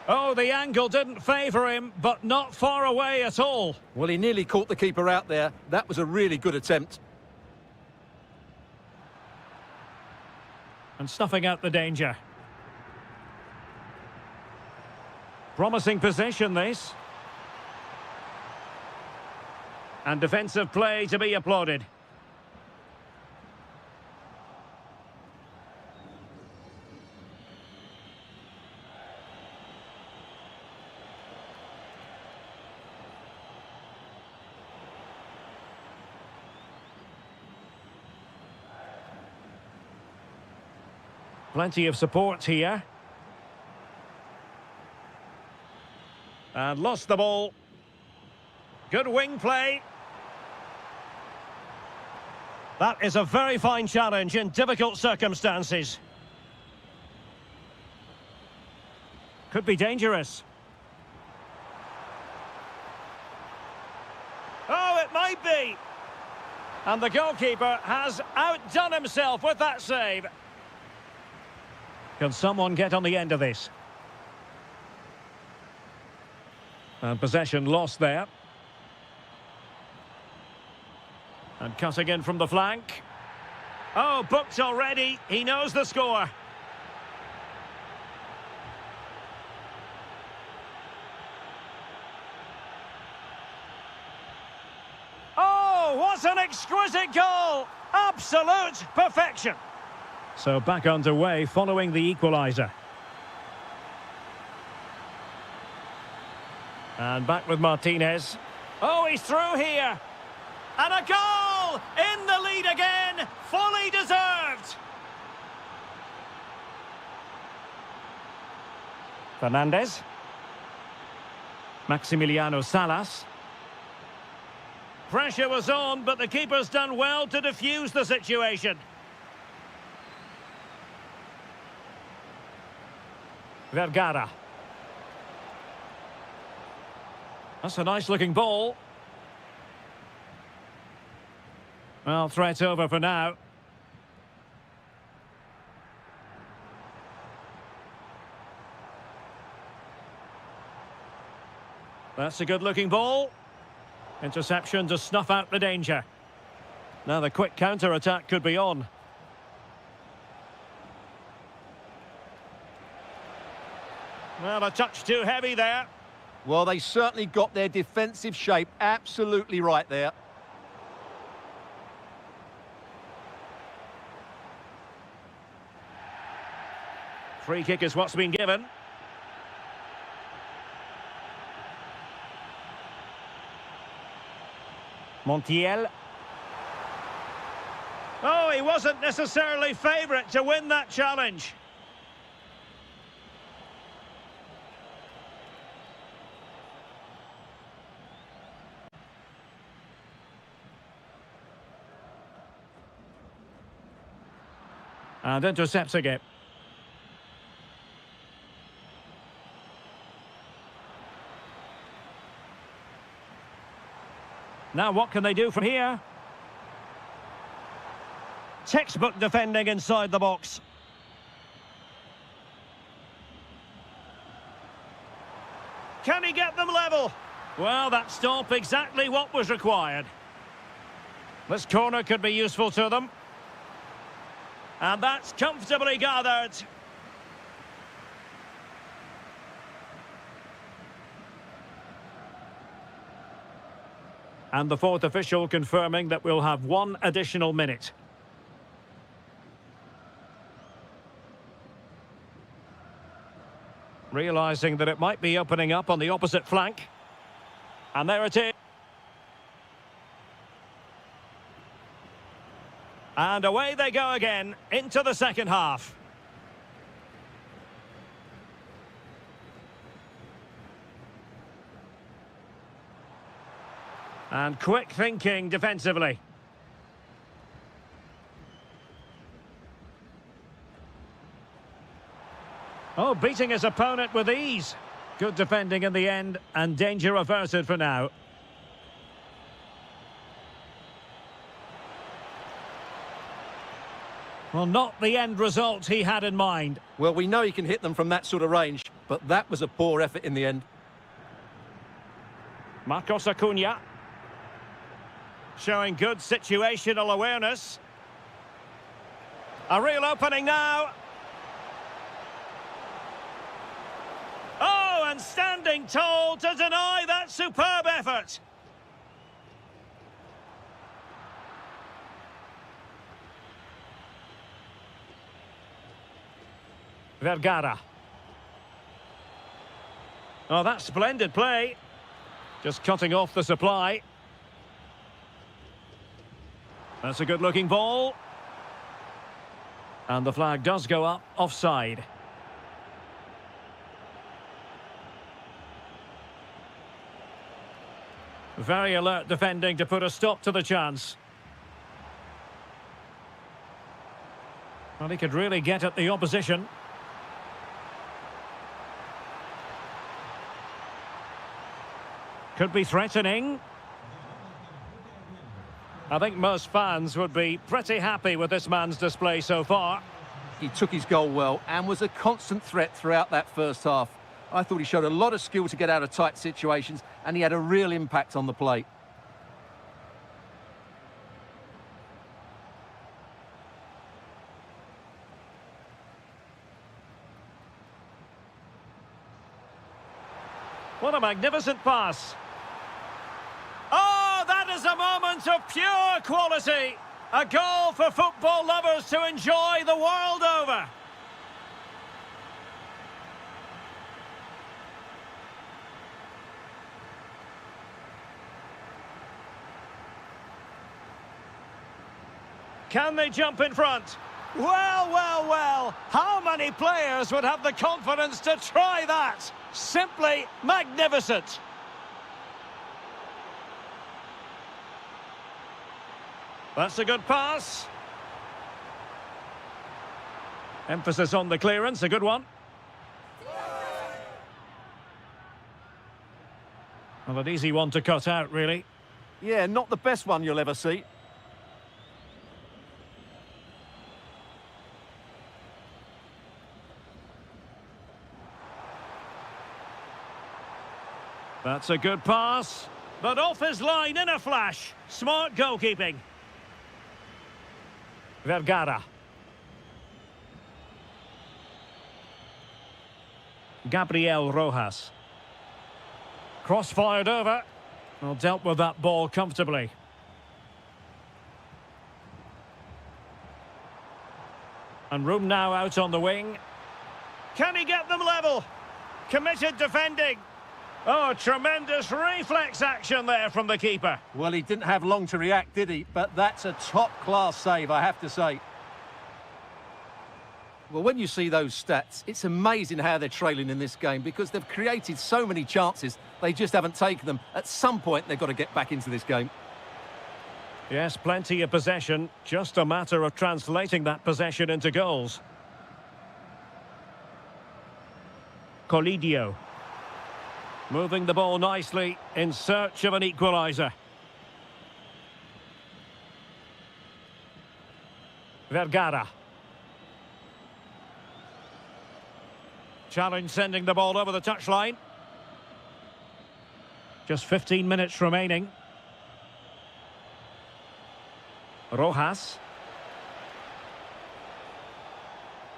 Oh, the angle didn't favour him, but not far away at all. Well, he nearly caught the keeper out there. That was a really good attempt. And snuffing out the danger. Promising position, this. And defensive play to be applauded. Plenty of support here. And lost the ball. Good wing play. That is a very fine challenge in difficult circumstances. Could be dangerous. Oh, it might be. And the goalkeeper has outdone himself with that save. Can someone get on the end of this? And possession lost there. And cutting in from the flank. Oh, booked already. He knows the score. Oh, what an exquisite goal! Absolute perfection. So back underway following the equaliser. And back with Martinez. Oh, he's through here. And a goal! In the lead again! Fully deserved! Fernandez. Maximiliano Salas. Pressure was on, but the keeper's done well to defuse the situation. Vergara. That's a nice-looking ball. Well, threat over for now. That's a good-looking ball. Interception to snuff out the danger. Now the quick counter-attack could be on. Well, a touch too heavy there. Well, they certainly got their defensive shape absolutely right there. Free kick is what's been given. Montiel. Oh, he wasn't necessarily favourite to win that challenge. And intercepts again. Now what can they do from here? Textbook defending inside the box. Can he get them level? Well, that stop exactly what was required. This corner could be useful to them. And that's comfortably gathered. And the fourth official confirming that we'll have one additional minute. Realising that it might be opening up on the opposite flank. And there it is. And away they go again, into the second half. And quick thinking defensively. Oh, beating his opponent with ease. Good defending in the end, and danger averted for now. Well, not the end result he had in mind. Well, we know he can hit them from that sort of range, but that was a poor effort in the end. Marcos Acuna. Showing good situational awareness. A real opening now. Oh, and standing tall to deny that superb effort. Vergara. Oh, that's splendid play. Just cutting off the supply. That's a good-looking ball. And the flag does go up, offside. Very alert defending to put a stop to the chance. Well, he could really get at the opposition. Could be threatening. I think most fans would be pretty happy with this man's display so far. He took his goal well and was a constant threat throughout that first half. I thought he showed a lot of skill to get out of tight situations, and he had a real impact on the plate. What a magnificent pass. Oh, that is a moment of pure quality. A goal for football lovers to enjoy the world over. Can they jump in front? Well, well, well. How many players would have the confidence to try that? Simply magnificent. That's a good pass. Emphasis on the clearance, a good one. Well, an easy one to cut out, really. Yeah, not the best one you'll ever see. That's a good pass. But off his line in a flash. Smart goalkeeping. Vergara. Gabriel Rojas. Cross-fired over. Well, dealt with that ball comfortably. And room now out on the wing. Can he get them level? Committed defending. Oh, tremendous reflex action there from the keeper. Well, he didn't have long to react, did he? But that's a top-class save, I have to say. Well, when you see those stats, it's amazing how they're trailing in this game because they've created so many chances, they just haven't taken them. At some point, they've got to get back into this game. Yes, plenty of possession. Just a matter of translating that possession into goals. Colidio. Moving the ball nicely in search of an equaliser. Vergara. Challenge sending the ball over the touchline. Just 15 minutes remaining. Rojas.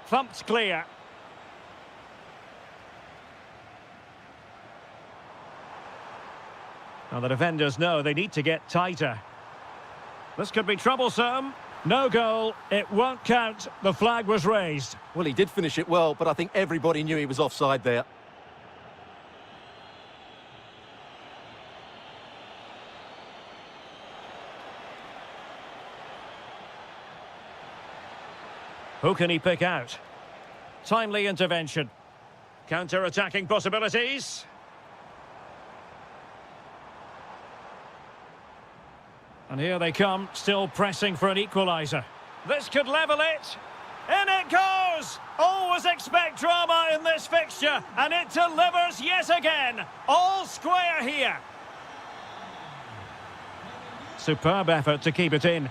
Thumped clear. Now the defenders know they need to get tighter. This could be troublesome. No goal. It won't count. The flag was raised. Well, he did finish it well, but I think everybody knew he was offside there. Who can he pick out? Timely intervention. Counter-attacking possibilities. And here they come, still pressing for an equaliser. This could level it. In it goes! Always expect drama in this fixture, and it delivers yet again. All square here. Superb effort to keep it in.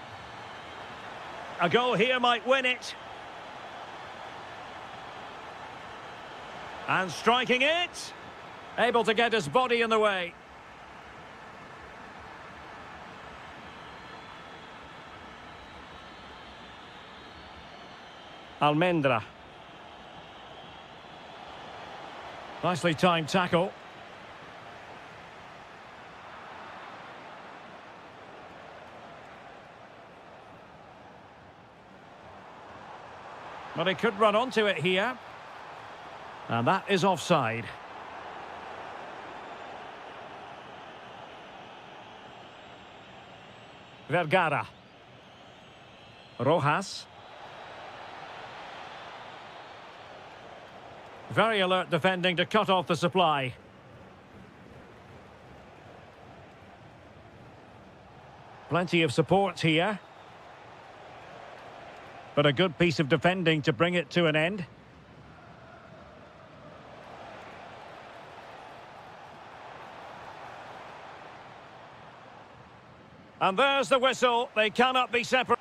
A goal here might win it. And striking it. Able to get his body in the way. Almendra. Nicely timed tackle. But he could run onto it here. And that is offside. Vergara. Rojas. Very alert defending to cut off the supply. Plenty of support here. But a good piece of defending to bring it to an end. And there's the whistle. They cannot be separated.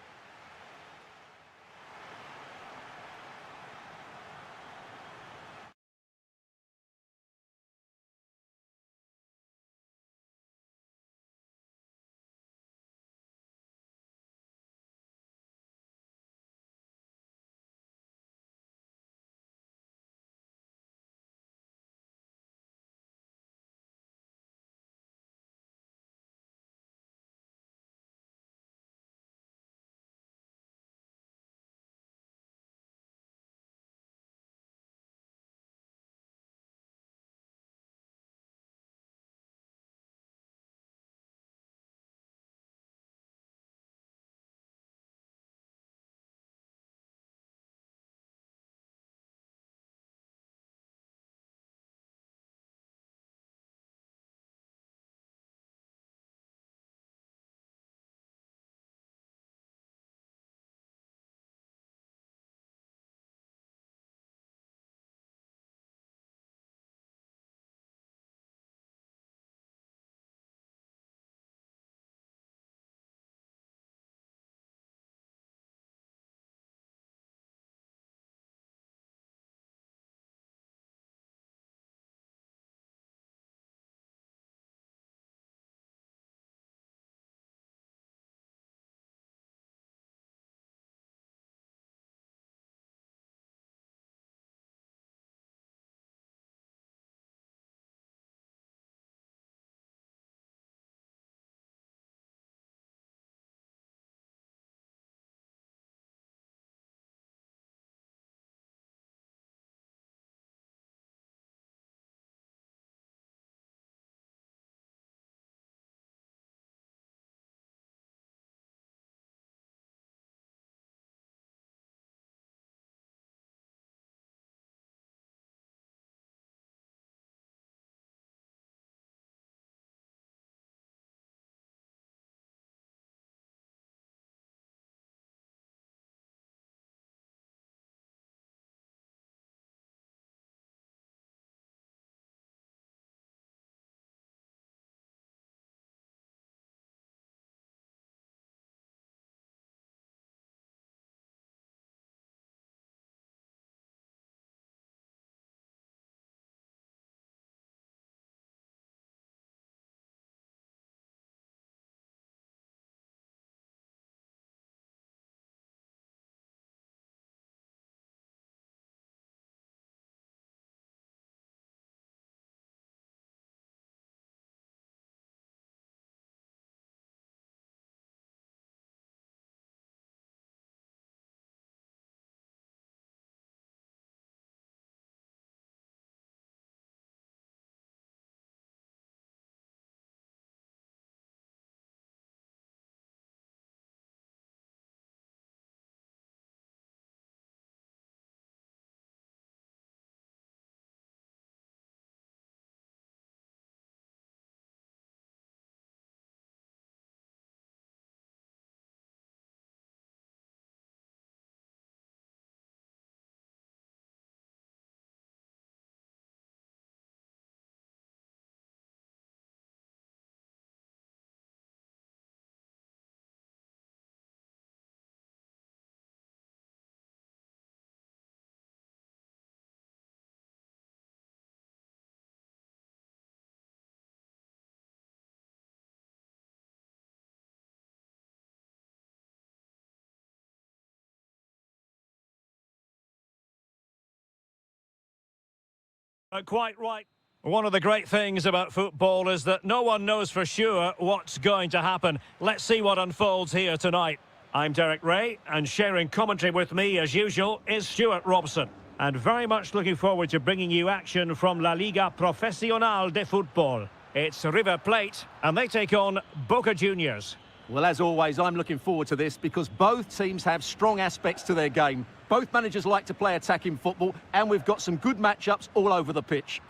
Quite right. One of the great things about football is that no one knows for sure what's going to happen. Let's see what unfolds here tonight. I'm Derek Ray, and sharing commentary with me, as usual, is Stuart Robson. And very much looking forward to bringing you action from La Liga Profesional de Fútbol. It's River Plate, and they take on Boca Juniors. Well, as always, I'm looking forward to this because both teams have strong aspects to their game. Both managers like to play attacking football, and we've got some good matchups all over the pitch.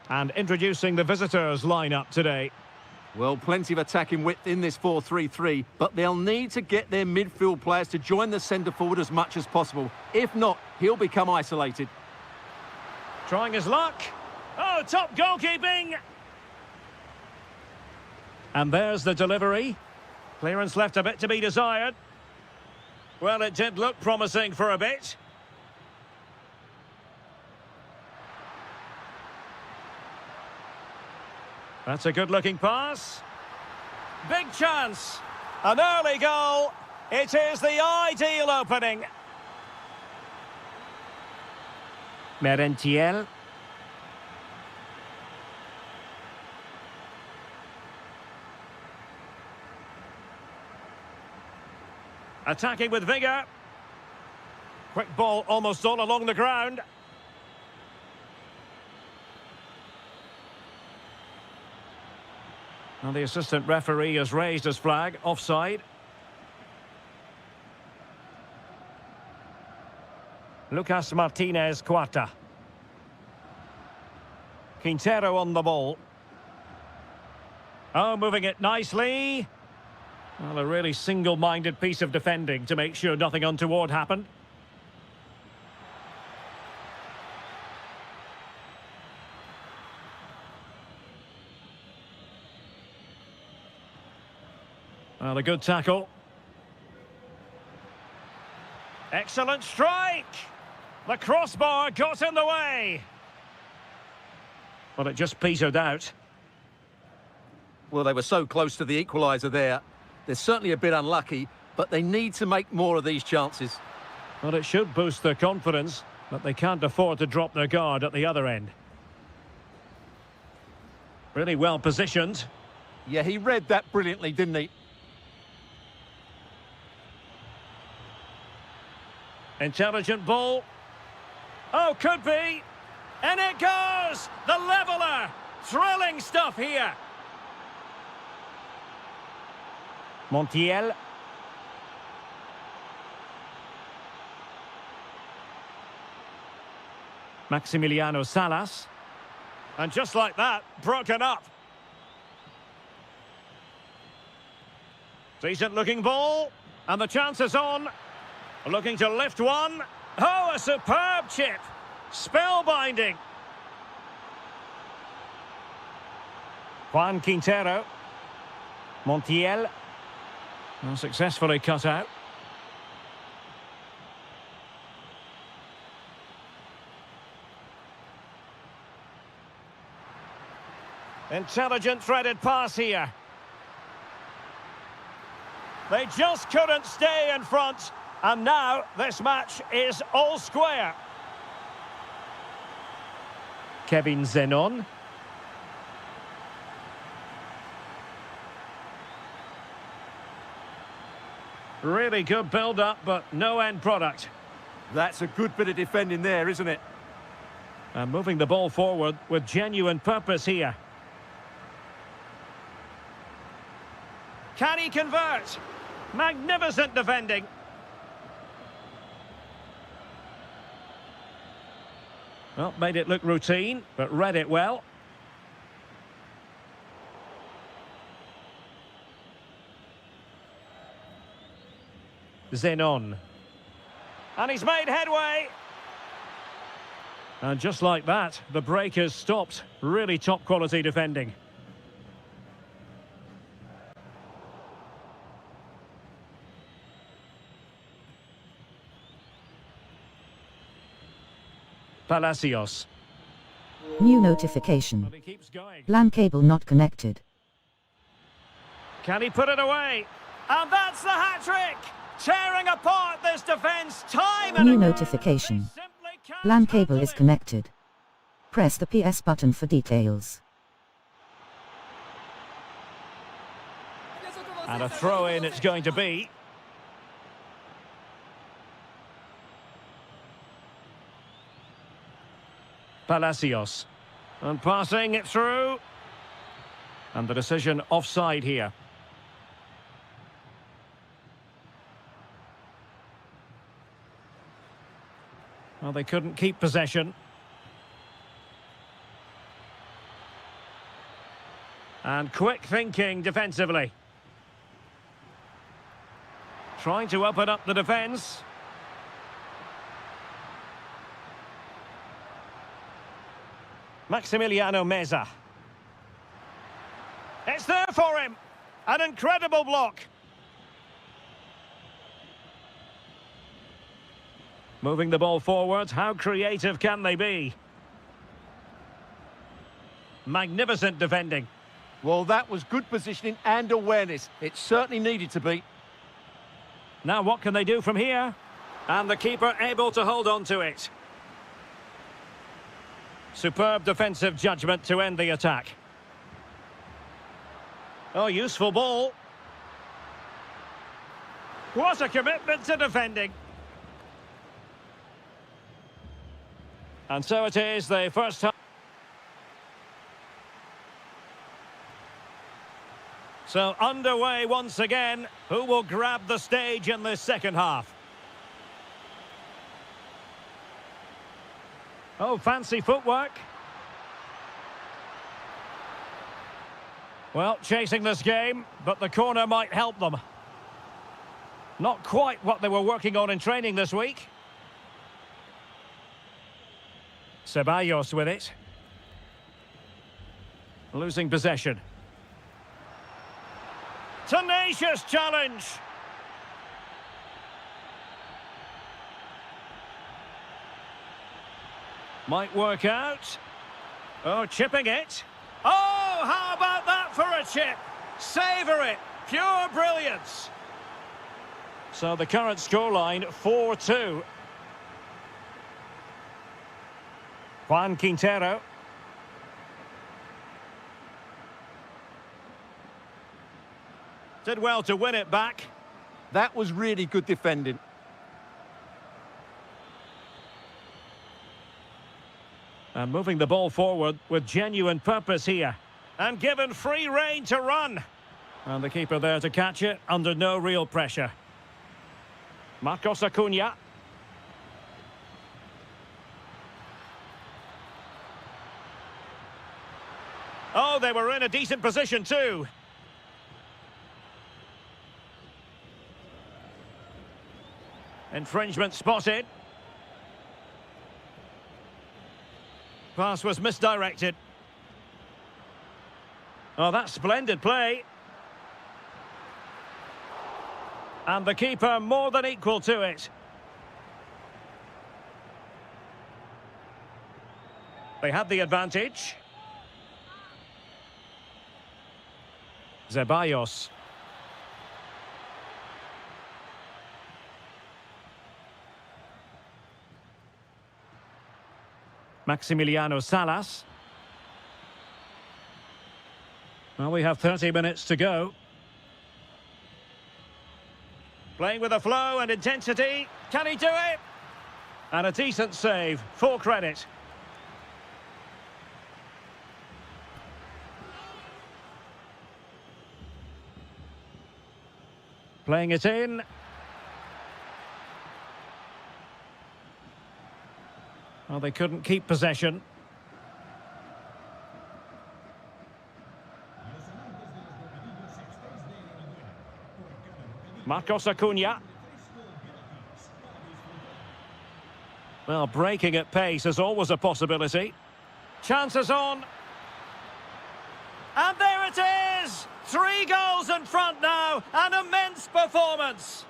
And introducing the visitors' lineup today. Well, plenty of attacking width in this 4-3-3, but they'll need to get their midfield players to join the centre forward as much as possible. If not, he'll become isolated. Trying his luck. Oh, top goalkeeping! And there's the delivery. Clearance left a bit to be desired. Well, it did look promising for a bit. That's a good-looking pass. Big chance. An early goal. It is the ideal opening. Merentiel. Attacking with vigour. Quick ball almost all along the ground. And the assistant referee has raised his flag, offside. Lucas Martinez Cuarta. Quintero on the ball. Oh, moving it nicely. Well, a really single-minded piece of defending to make sure nothing untoward happened. Well, a good tackle. Excellent strike! The crossbar got in the way. But it just petered out. Well, they were so close to the equaliser there. They're certainly a bit unlucky, but they need to make more of these chances. Well, it should boost their confidence, but they can't afford to drop their guard at the other end. Really well positioned. Yeah, he read that brilliantly, didn't he? Intelligent ball. Oh, could be. And it goes! The leveller! Thrilling stuff here. Montiel. Maximiliano Salas. And just like that, broken up. Decent looking ball. And the chance is on. Looking to lift one. Oh, a superb chip. Spellbinding. Juan Quintero. Montiel. Well, successfully cut out. Intelligent threaded pass here. They just couldn't stay in front. And now this match is all square. Kevin Zenon. Really good build-up, but no end product. That's a good bit of defending there, isn't it? And moving the ball forward with genuine purpose here. Can he convert? Magnificent defending. Well, made it look routine, but read it well. Zenon. And he's made headway. And just like that, the break has stopped. Really top quality defending. Palacios. New notification. He keeps going. LAN cable not connected. Can he put it away? And that's the hat-trick! Tearing apart this defence time and New again. notification. They simply can't LAN cable handle is it. connected. Press the PS button for details. And a throw in it's going to be. Palacios. And passing it through. And the decision offside here. Well, they couldn't keep possession. And quick thinking defensively. Trying to open up the defence. Maximiliano Meza. It's there for him. An incredible block. Moving the ball forward. How creative can they be? Magnificent defending. Well, that was good positioning and awareness. It certainly needed to be. Now what can they do from here? And the keeper able to hold on to it. Superb defensive judgment to end the attack. Oh, useful ball. What a commitment to defending. And so it is, the first half. So underway once again. Who will grab the stage in this second half? Oh, fancy footwork. Well, chasing this game, but the corner might help them. Not quite what they were working on in training this week. Ceballos with it. Losing possession. Tenacious challenge. Might work out. Oh, chipping it. Oh, how about that for a chip? Savour it. Pure brilliance. So the current scoreline, 4-2. Juan Quintero. Did well to win it back. That was really good defending. And moving the ball forward with genuine purpose here. And given free rein to run. And the keeper there to catch it under no real pressure. Marcos Acuna. Oh, they were in a decent position too. Infringement spotted. Pass was misdirected. Oh, that's splendid play. And the keeper more than equal to it. They had the advantage. Ceballos. Maximiliano Salas. Well, we have 30 minutes to go. Playing with a flow and intensity. Can he do it? And a decent save. Full credit. Playing it in. Well, they couldn't keep possession. Marcos Acuna. Well, breaking at pace is always a possibility. Chances on. And there it is! 3 goals in front now. An immense performance.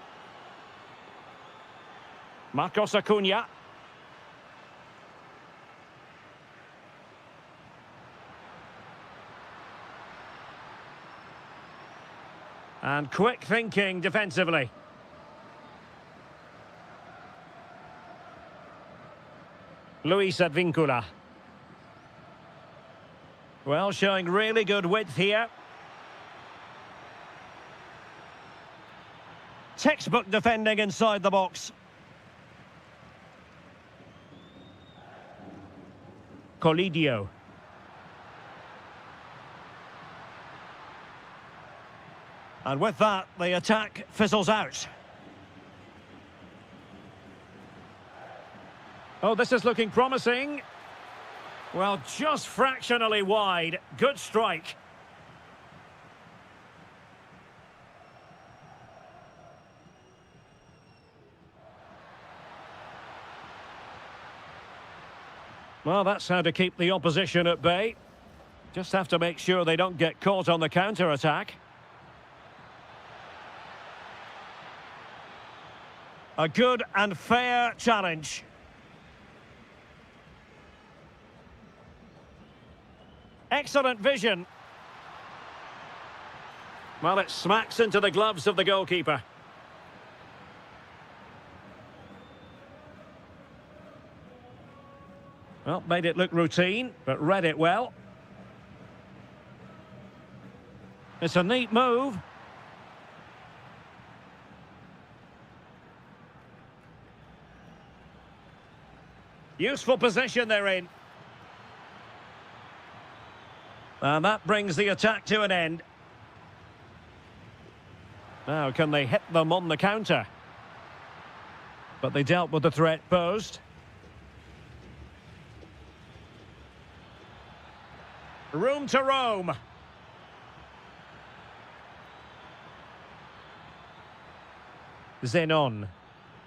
Marcos Acuna. And quick thinking defensively. Luis Advíncula. Well, showing really good width here. Textbook defending inside the box. Colidio. And with that, the attack fizzles out. Oh, this is looking promising. Well, just fractionally wide. Good strike. Well, that's how to keep the opposition at bay. Just have to make sure they don't get caught on the counter-attack. A good and fair challenge. Excellent vision. Well, it smacks into the gloves of the goalkeeper. Well, made it look routine, but read it well. It's a neat move. Useful position they're in. And that brings the attack to an end. Now, can they hit them on the counter? But they dealt with the threat posed. Room to roam. Zenon.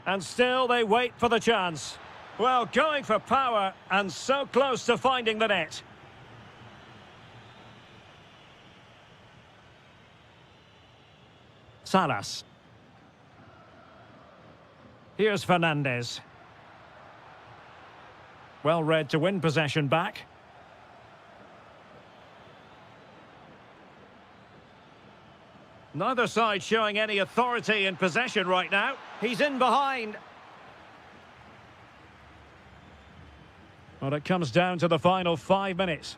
And still they wait for the chance. Well, going for power and so close to finding the net. Salas. Here's Fernandez. Well read to win possession back. Neither side showing any authority in possession right now. He's in behind. Well, it comes down to the final 5 minutes.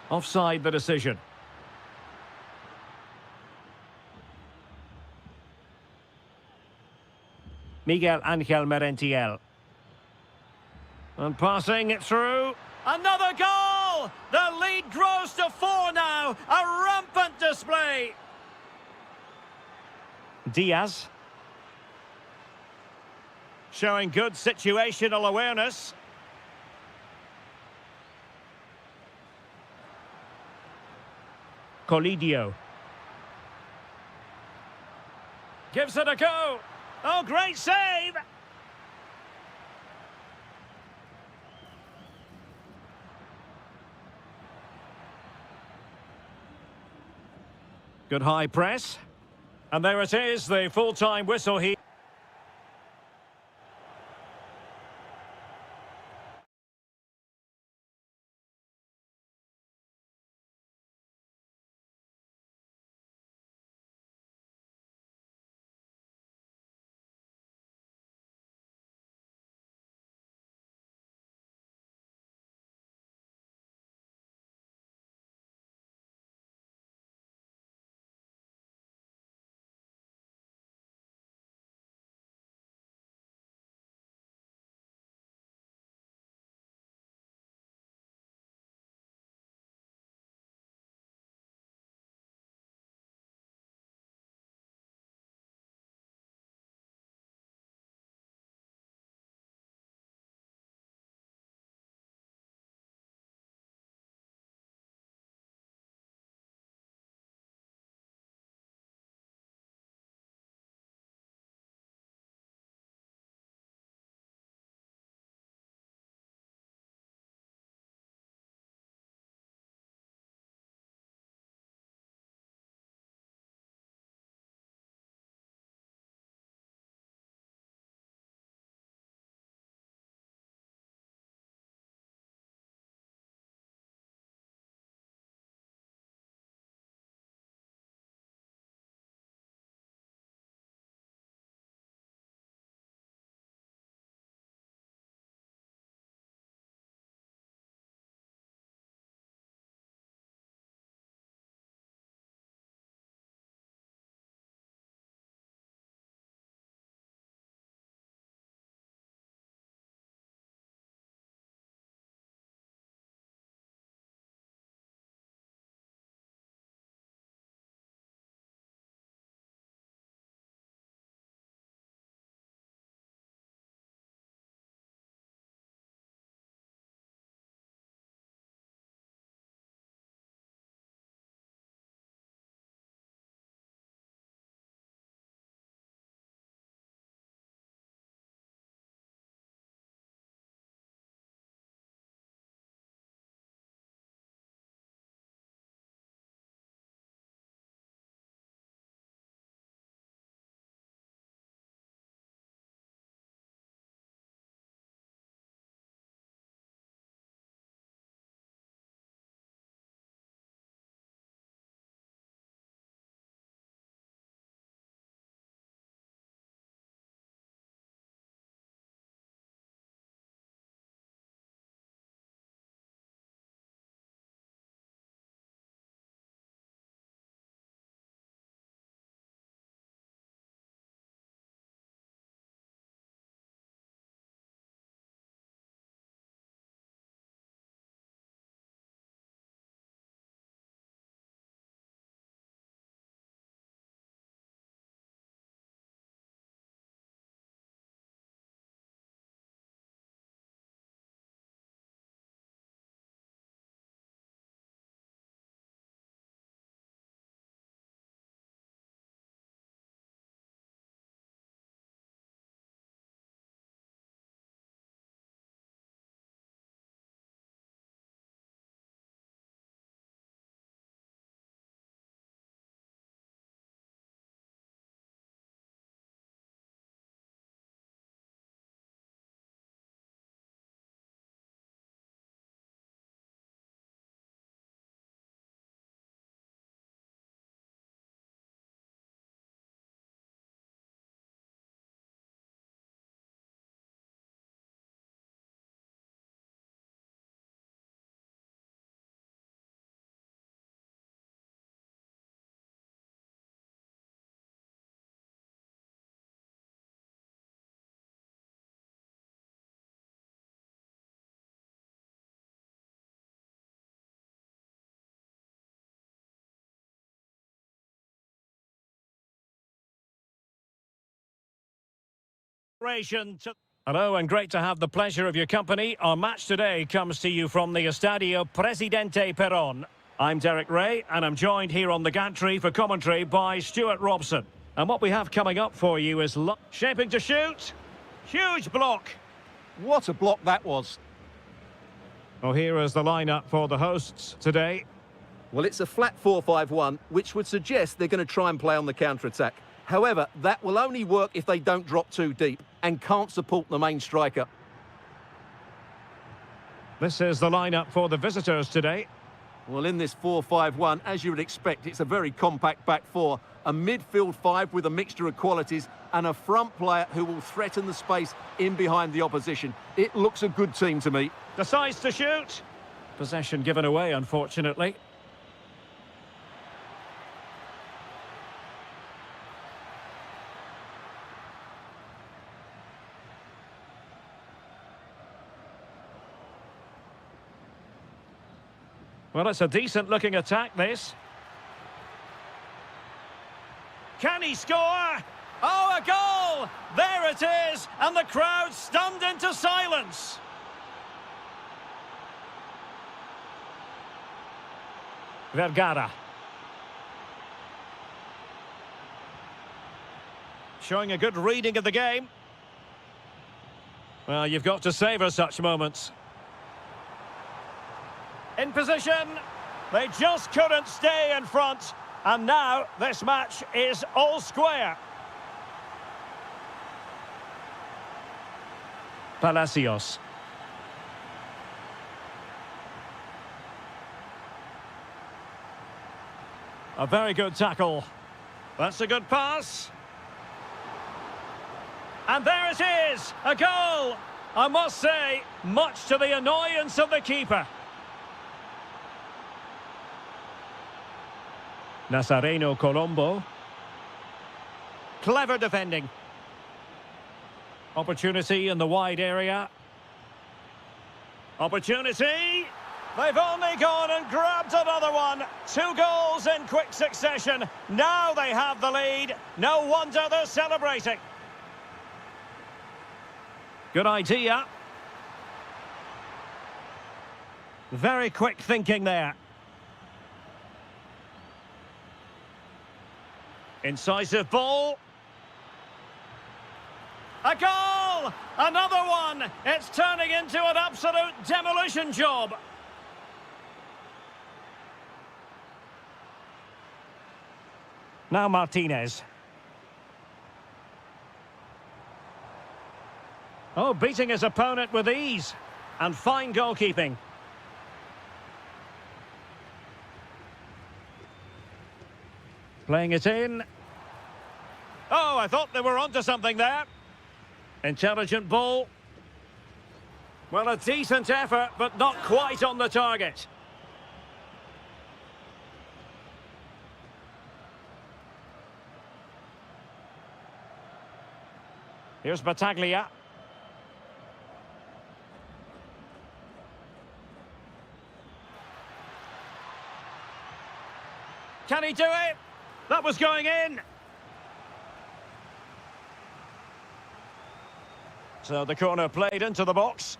Offside the decision. Miguel Angel Merentiel. And passing it through. Another goal! The lead grows to 4 now. A rampant display. Diaz. Showing good situational awareness. Colidio. Gives it a go. Oh, great save! Good high press. And there it is, the full-time whistle here. Hello and great to have the pleasure of your company. Our match today comes to you from the Estadio Presidente Perón. I'm Derek Ray and I'm joined here on the gantry for commentary by Stuart Robson. And what we have coming up for you is shaping to shoot. Huge block. What a block that was. Well, here is the lineup for the hosts today. Well, it's a flat 4-5-1, which would suggest they're going to try and play on the counter-attack. However, that will only work if they don't drop too deep and can't support the main striker. This is the lineup for the visitors today. Well, in this 4-5-1, as you would expect, it's a very compact back four, a midfield five with a mixture of qualities, and a front player who will threaten the space in behind the opposition. It looks a good team to me. Decides to shoot. Possession given away, unfortunately. Well, it's a decent-looking attack, this. Can he score? Oh, a goal! There it is! And the crowd stunned into silence. Vergara. Showing a good reading of the game. Well, you've got to savour such moments. In position, they just couldn't stay in front, and now this match is all square. Palacios. A very good tackle. That's a good pass. And there it is, a goal. I must say, much to the annoyance of the keeper. Nazareno Colombo. Clever defending. Opportunity in the wide area. Opportunity. They've only gone and grabbed another one. 2 goals in quick succession. Now they have the lead. No wonder they're celebrating. Good idea. Very quick thinking there. Incisive ball. A goal! Another one! It's turning into an absolute demolition job. Now Martinez. Oh, beating his opponent with ease. And fine goalkeeping. Playing it in. Oh, I thought they were onto something there. Intelligent ball. Well, a decent effort, but not quite on the target. Here's Battaglia. Can he do it? That was going in. So the corner played into the box.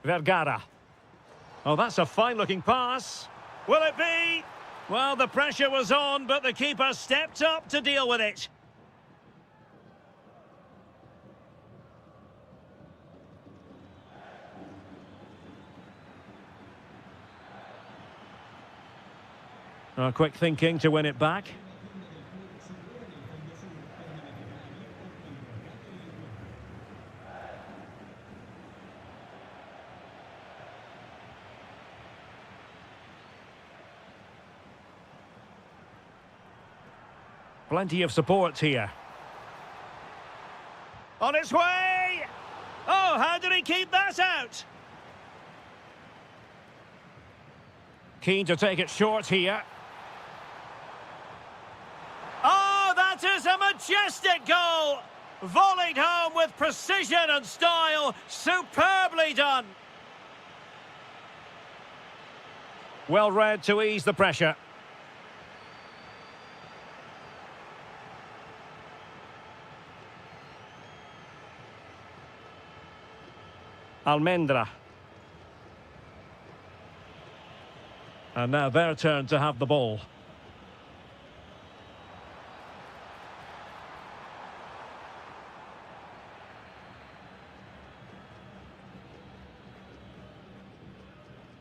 Vergara. Oh, that's a fine-looking pass. Will it be? Well, the pressure was on, but the keeper stepped up to deal with it. Oh, quick thinking to win it back. Plenty of support here. On its way! Oh, how did he keep that out? Keen to take it short here. Oh, that is a majestic goal! Volleyed home with precision and style. Superbly done. Well read to ease the pressure. Almendra. And now their turn to have the ball.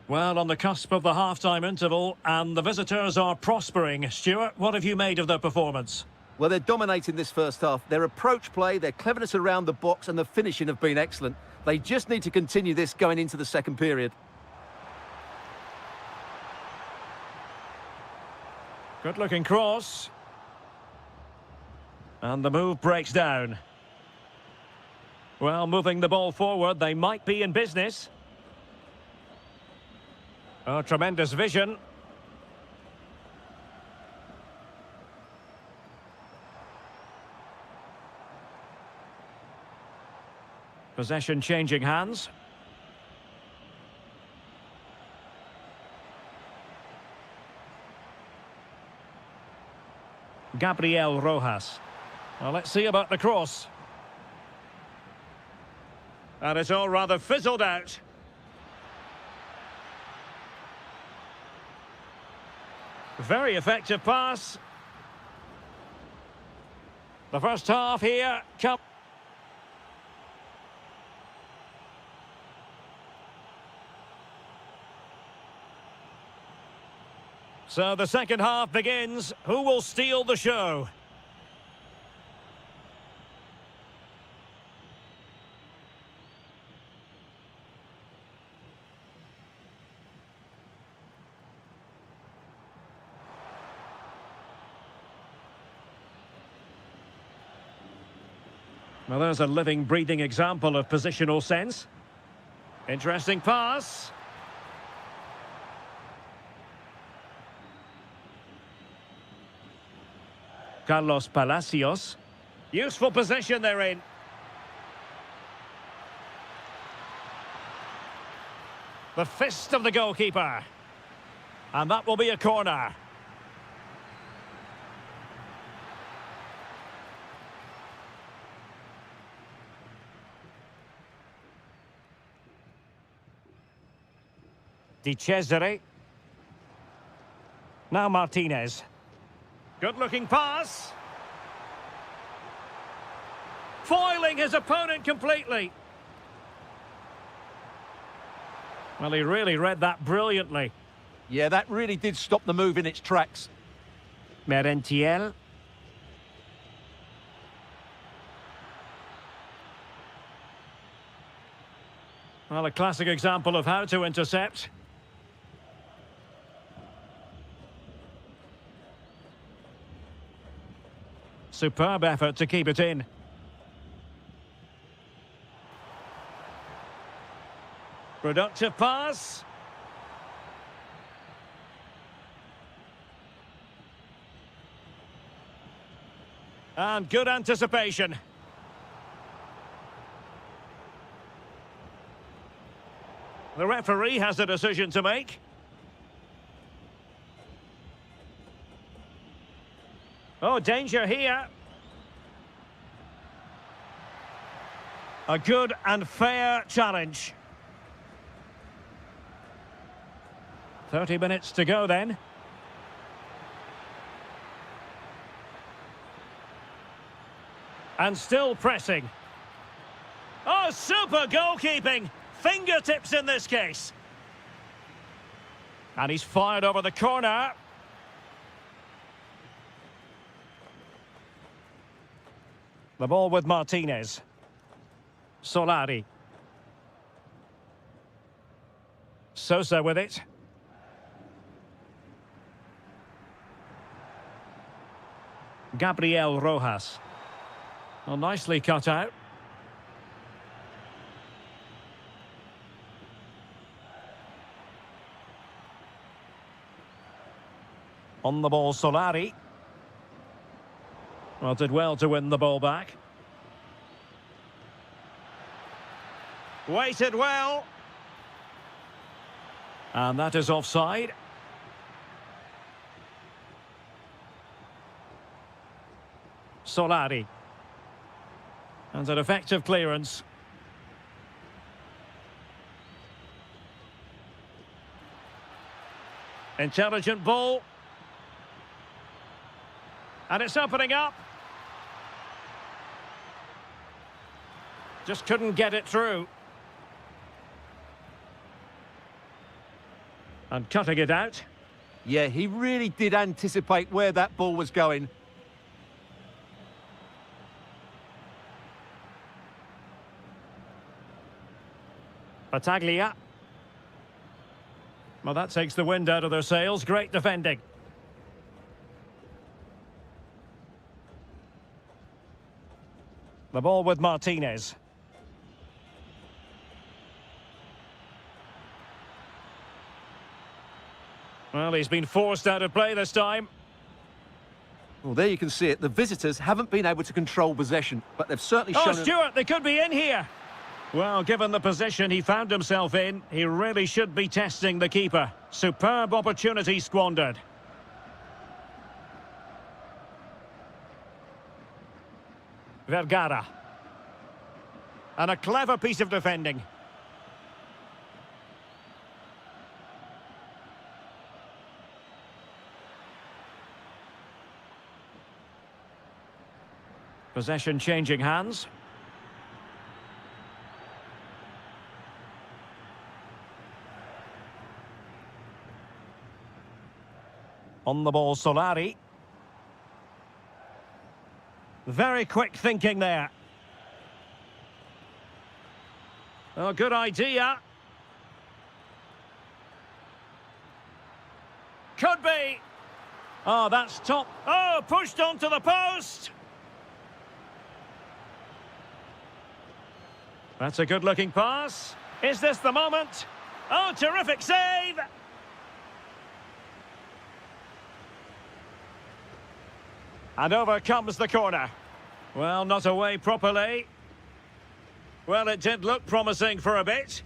Well, on the cusp of the half-time interval, and the visitors are prospering. Stuart, what have you made of their performance? Well, they're dominating this first half. Their approach play, their cleverness around the box and the finishing have been excellent. They just need to continue this going into the second period. Good-looking cross. And the move breaks down. Well, moving the ball forward, they might be in business. Oh, tremendous vision. Possession changing hands. Gabriel Rojas. Well, let's see about the cross. And it's all rather fizzled out. Very effective pass. The first half here. So the second half begins. Who will steal the show? Well, there's a living, breathing example of positional sense. Interesting pass. Carlos Palacios. Useful position they're in. The fist of the goalkeeper. And that will be a corner. Di Cesare. Now Martinez. Good-looking pass. Foiling his opponent completely. Well, he really read that brilliantly. Yeah, that really did stop the move in its tracks. Merentiel. Well, a classic example of how to intercept. Superb effort to keep it in. Productive pass. And good anticipation. The referee has a decision to make. Oh, danger here. A good and fair challenge. 30 minutes to go then. And still pressing. Oh, super goalkeeping. Fingertips in this case. And he's fired over the corner. The ball with Martinez. Solari. Sosa with it. Gabriel Rojas. Well, nicely cut out. On the ball, Solari. Well, did well to win the ball back. Waited well. And that is offside. Solari. And an effective clearance. Intelligent ball. And it's opening up. Just couldn't get it through. And cutting it out. Yeah, he really did anticipate where that ball was going. Battaglia. Well, that takes the wind out of their sails. Great defending. The ball with Martinez. Well, he's been forced out of play this time. Well, there you can see it. The visitors haven't been able to control possession, but they've certainly Oh, shown... Stewart, they could be in here. Well, given the position he found himself in, he really should be testing the keeper. Superb opportunity squandered. Vergara. And a clever piece of defending. Possession changing hands. On the ball, Solari. Very quick thinking there. Oh, good idea. Could be. Oh, that's top. Oh, pushed onto the post. That's a good-looking pass. Is this the moment? Oh, terrific save! And over comes the corner. Well, not away properly. Well, it did look promising for a bit.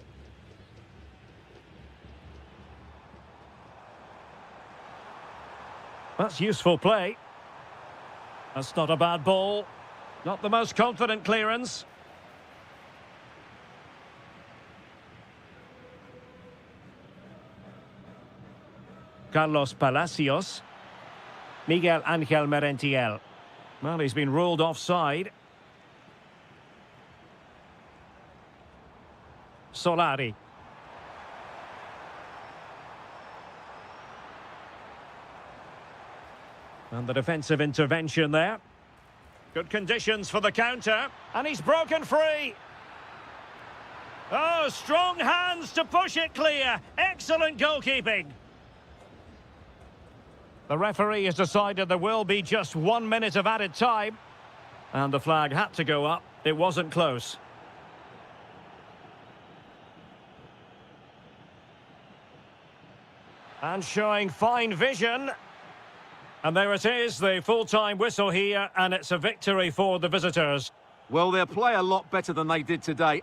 That's useful play. That's not a bad ball. Not the most confident clearance. Carlos Palacios. Miguel Angel Merentiel. Well, he's been ruled offside. Solari. And the defensive intervention there. Good conditions for the counter. And he's broken free. Oh, strong hands to push it clear. Excellent goalkeeping. The referee has decided there will be just 1 minute of added time. And the flag had to go up. It wasn't close. And showing fine vision. And there it is, the full-time whistle here, and it's a victory for the visitors. Well, they'll play a lot better than they did today.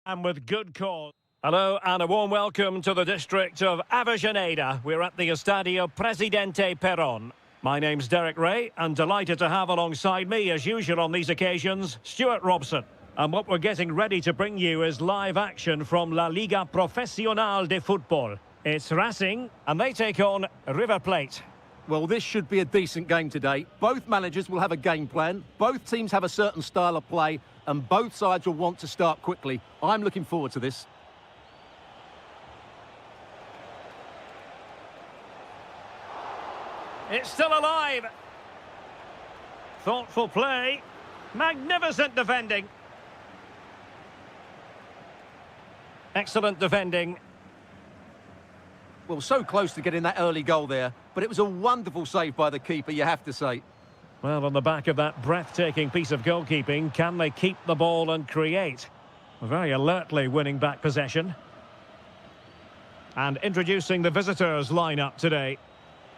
And with good cause. Hello and a warm welcome to the district of Avellaneda. We're at the Estadio Presidente Perón. My name's Derek Ray, and delighted to have alongside me, as usual on these occasions, Stuart Robson. And what we're getting ready to bring you is live action from La Liga Profesional de Fútbol. It's Racing, and they take on River Plate. Well, this should be a decent game today. Both managers will have a game plan. Both teams have a certain style of play, and both sides will want to start quickly. I'm looking forward to this. It's still alive. Thoughtful play. Magnificent defending. Excellent defending. Well, so close to getting that early goal there, but it was a wonderful save by the keeper, you have to say. Well, on the back of that breathtaking piece of goalkeeping, can they keep the ball and create? Very alertly winning back possession. And introducing the visitors' lineup today.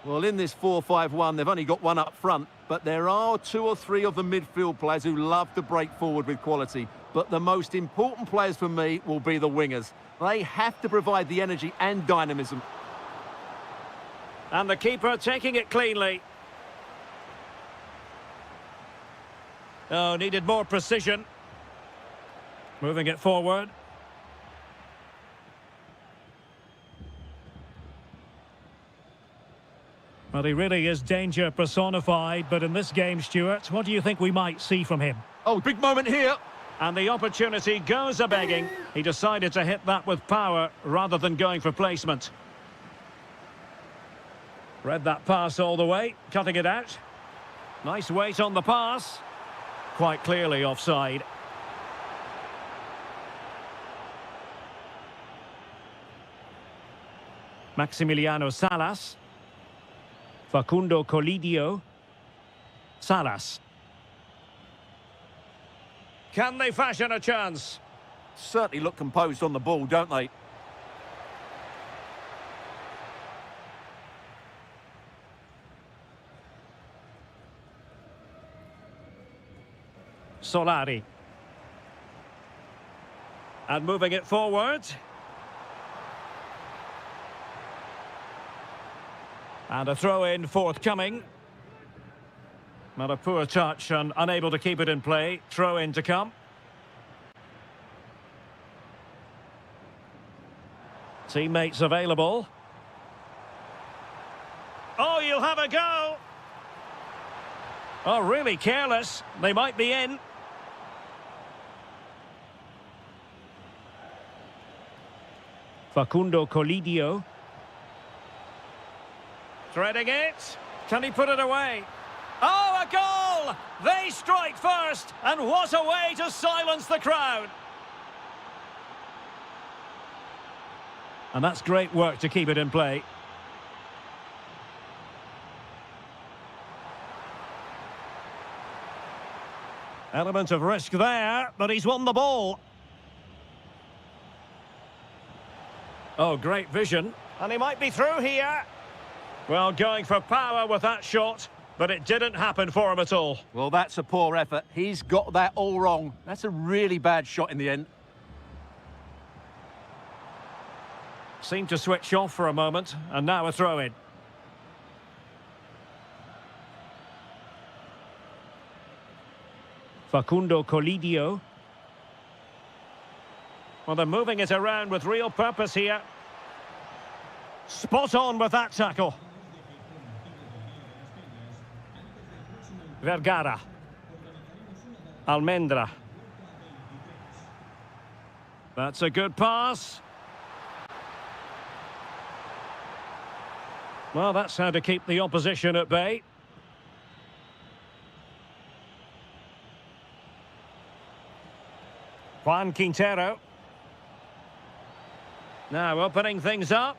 Well, in this 4-5-1, they've only got one up front, but there are two or three of the midfield players who love to break forward with quality. But the most important players for me will be the wingers. They have to provide the energy and dynamism. And the keeper taking it cleanly. Oh, needed more precision. Moving it forward. Well, he really is danger personified, but in this game, Stuart, what do you think we might see from him? Oh, big moment here. And the opportunity goes a-begging. He decided to hit that with power rather than going for placement. Read that pass all the way, cutting it out. Nice weight on the pass. Quite clearly offside. Maximiliano Salas. Facundo Colidio. Salas. Can they fashion a chance? Certainly look composed on the ball, don't they? Solari. And moving it forward. And a throw-in forthcoming. Not a poor touch and unable to keep it in play. Throw-in to come. Teammates available. Oh, you'll have a go. Oh, really careless. They might be in. Facundo Colidio. Threading it. Can he put it away? Oh, a goal! They strike first, and what a way to silence the crowd. And that's great work to keep it in play. Element of risk there, but he's won the ball. Oh, great vision. And he might be through here. Well, going for power with that shot, but it didn't happen for him at all. Well, that's a poor effort. He's got that all wrong. That's a really bad shot in the end. Seemed to switch off for a moment, and now a throw-in. Facundo Colidio. Well, they're moving it around with real purpose here. Spot on with that tackle. Vergara. Almendra. That's a good pass. Well, that's how to keep the opposition at bay. Juan Quintero. Now opening things up.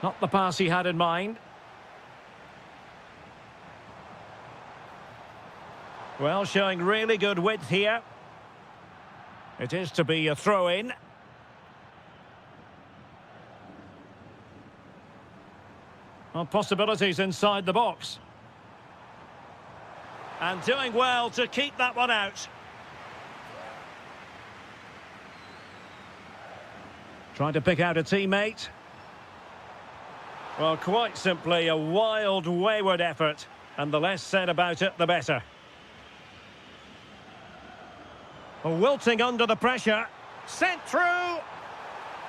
Not the pass he had in mind. Well, showing really good width here. It is to be a throw-in. Well, possibilities inside the box. And doing well to keep that one out. Trying to pick out a teammate. Well, quite simply a wild, wayward effort. And the less said about it, the better. Wilting under the pressure. Sent through.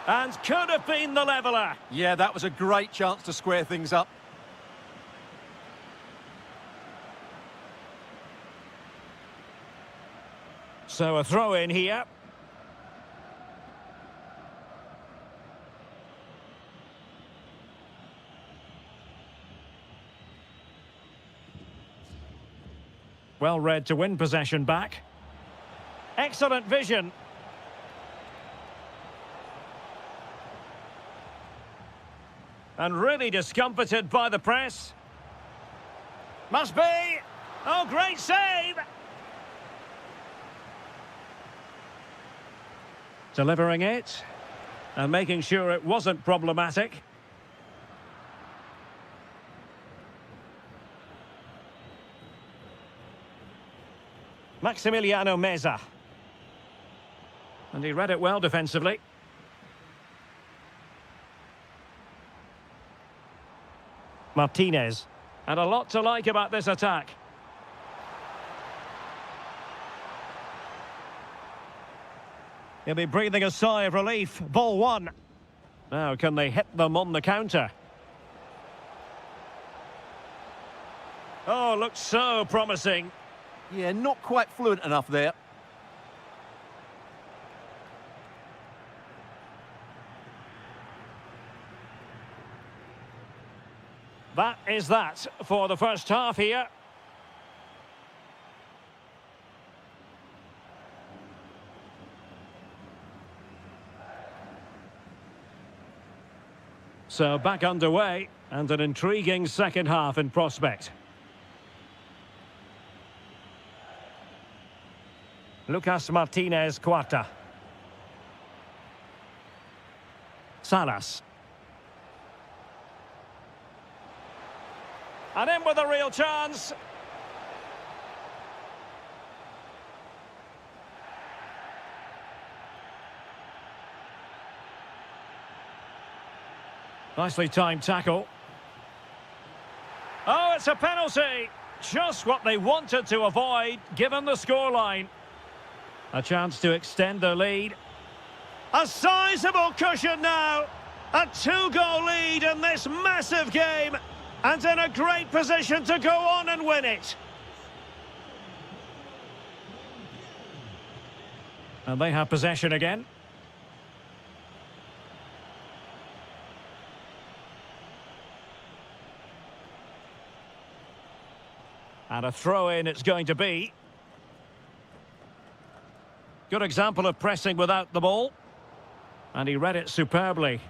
And could have been the leveller. Yeah, that was a great chance to square things up. So a throw in here. Well read to win possession back. Excellent vision. And really discomfited by the press. Must be. Oh, great save. Delivering it. And making sure it wasn't problematic. Maximiliano Meza. And he read it well defensively. Martinez. And a lot to like about this attack. He'll be breathing a sigh of relief. Ball one. Now, can they hit them on the counter? Oh, looks so promising. Yeah, not quite fluent enough there. That is that for the first half here. So back underway and an intriguing second half in prospect. Lucas Martinez Quarta. Salas. And in with a real chance. Nicely timed tackle. Oh, it's a penalty. Just what they wanted to avoid, given the scoreline. A chance to extend their lead. A sizable cushion now. A 2-goal lead in this massive game. And in a great position to go on and win it. And they have possession again. And a throw-in it's going to be. Good example of pressing without the ball. And he read it superbly.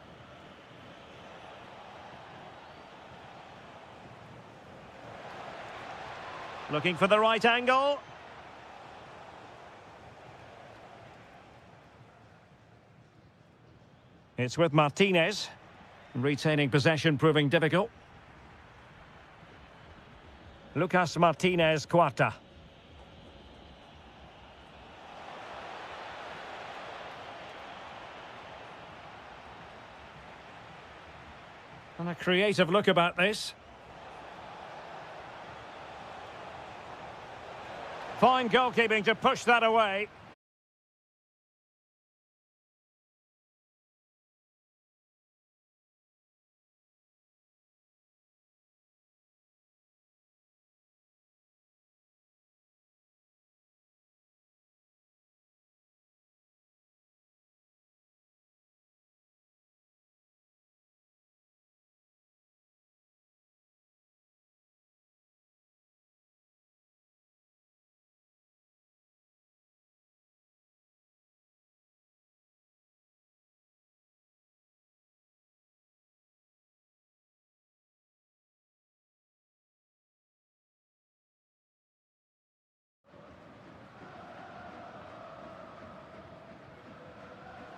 Looking for the right angle. It's with Martinez. Retaining possession proving difficult. Lucas Martinez Quarta. And a creative look about this. Fine goalkeeping to push that away.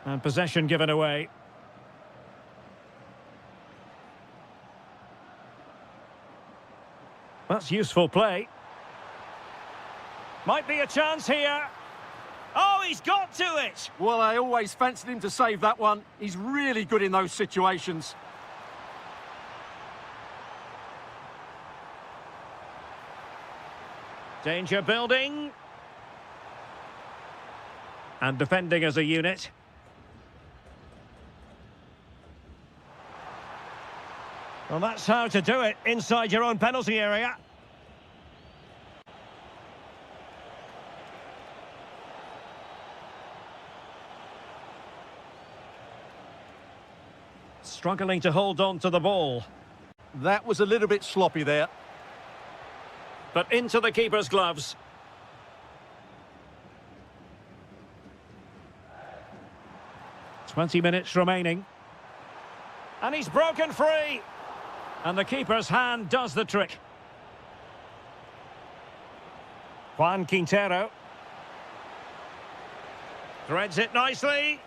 And possession given away. That's useful play. Might be a chance here. Oh, he's got to it! Well, I always fancied him to save that one. He's really good in those situations. Danger building. And defending as a unit. Well, that's how to do it inside your own penalty area. Struggling to hold on to the ball. That was a little bit sloppy there. But into the keeper's gloves. "20 minutes remaining. And he's broken free. And the keeper's hand does the trick. Juan Quintero. Threads it nicely.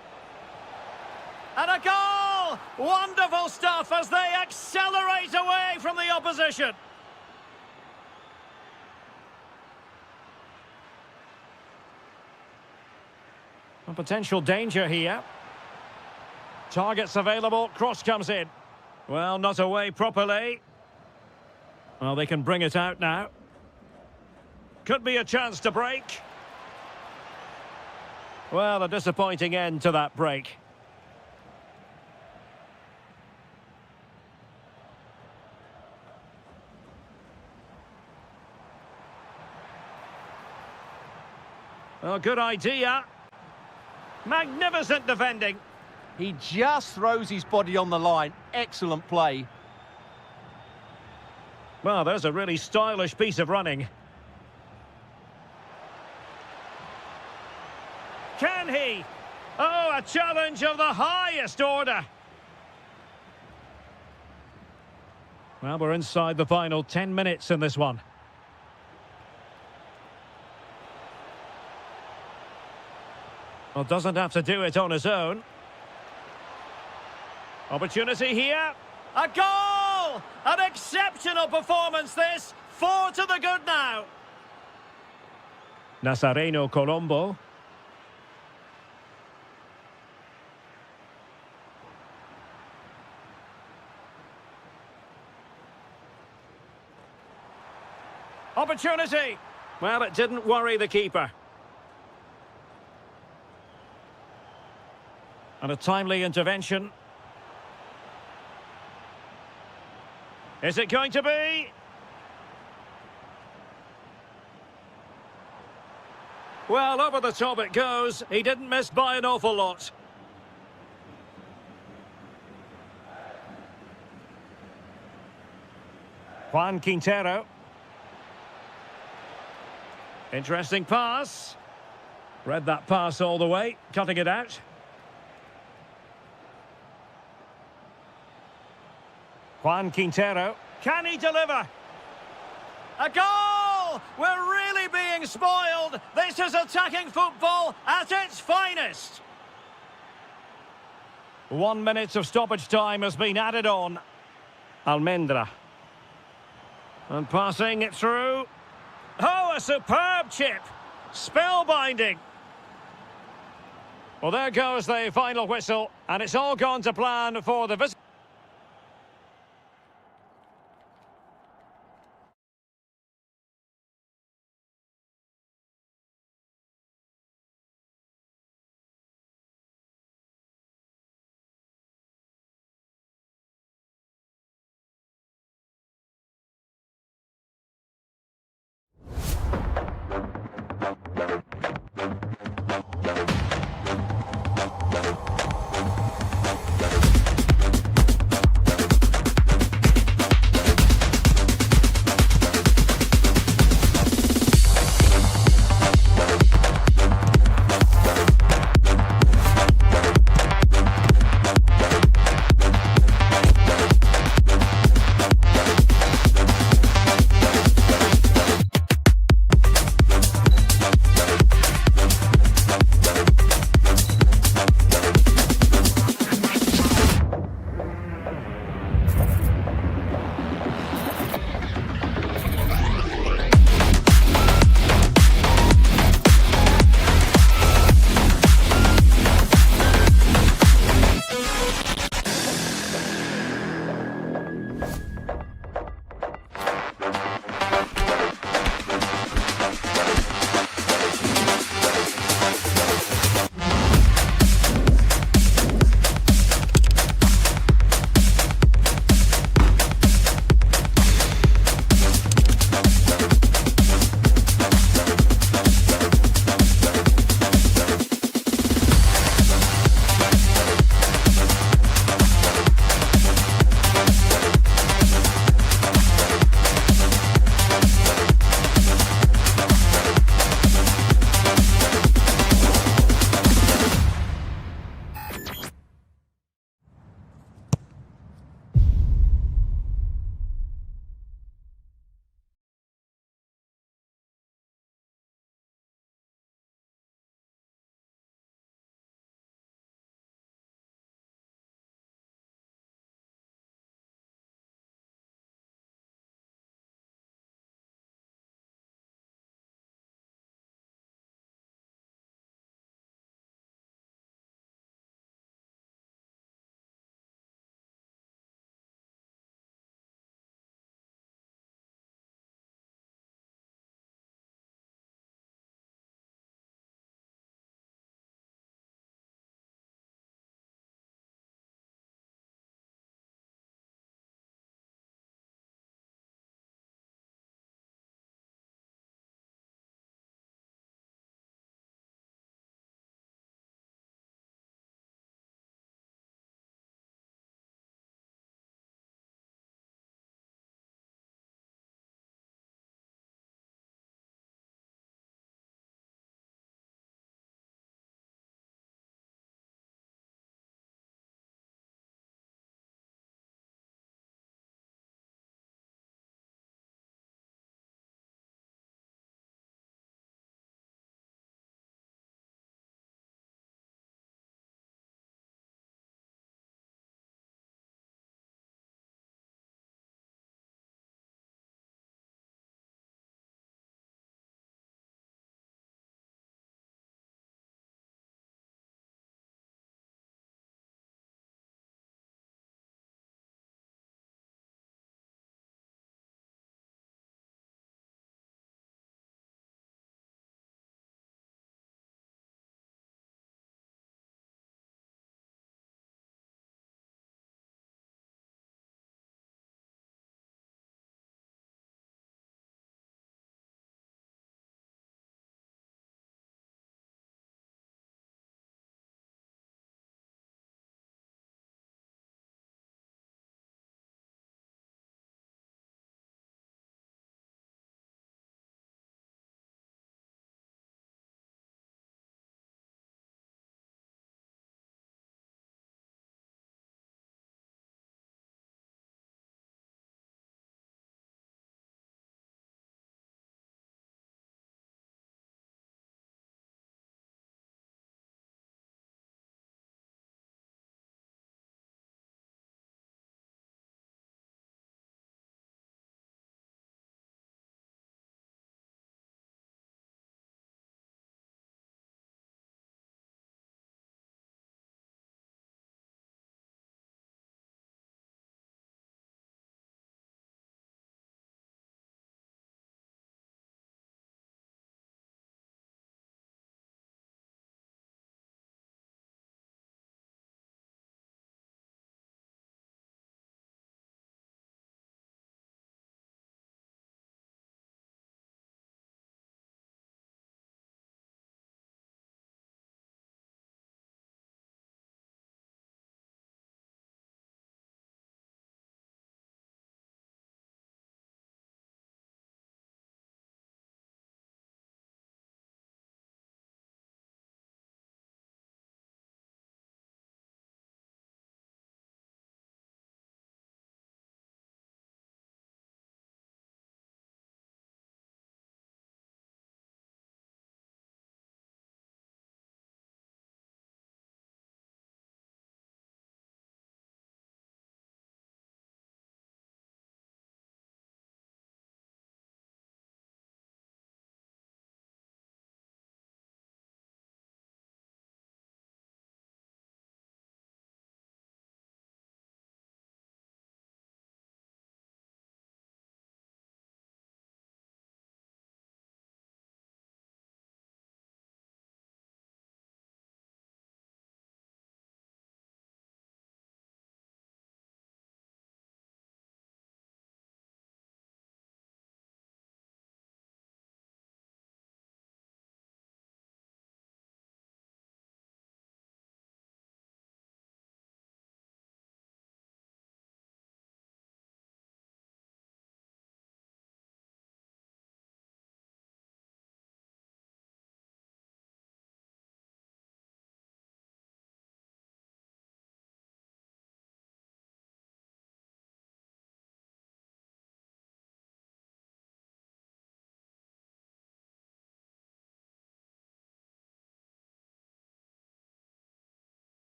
And a goal! Wonderful stuff as they accelerate away from the opposition. A potential danger here. Targets available, cross comes in. Well, not away properly. Well, they can bring it out now. Could be a chance to break. Well, a disappointing end to that break. Oh, good idea. Magnificent defending. He just throws his body on the line. Excellent play. Well, there's a really stylish piece of running. Can he? Oh, a challenge of the highest order. Well, we're inside the final 10 minutes in this one. Well, doesn't have to do it on his own. Opportunity here. A goal! An exceptional performance this. 4 to the good now. Nazareno Colombo. Opportunity. Well, it didn't worry the keeper. And a timely intervention. Is it going to be? Well, over the top it goes. He didn't miss by an awful lot. Juan Quintero. Interesting pass. Read that pass all the way, cutting it out. Juan Quintero. Can he deliver? A goal! We're really being spoiled. This is attacking football at its finest. 1 minute of stoppage time has been added on. Almendra. And passing it through. Oh, a superb chip. Spellbinding. Well, there goes the final whistle. And it's all gone to plan for the visit.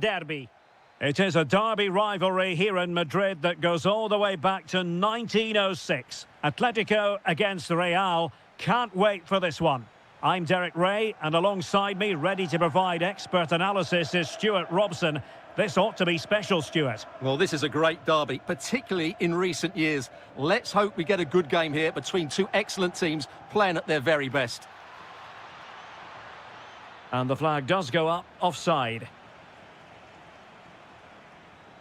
derby. It is a derby rivalry here in Madrid that goes all the way back to 1906. Atletico against Real. Can't wait for this one. I'm Derek Ray, and alongside me, ready to provide expert analysis, is Stuart Robson. This ought to be special, Stuart. Well, this is a great derby, particularly in recent years. Let's hope we get a good game here between two excellent teams playing at their very best. And the flag does go up, offside.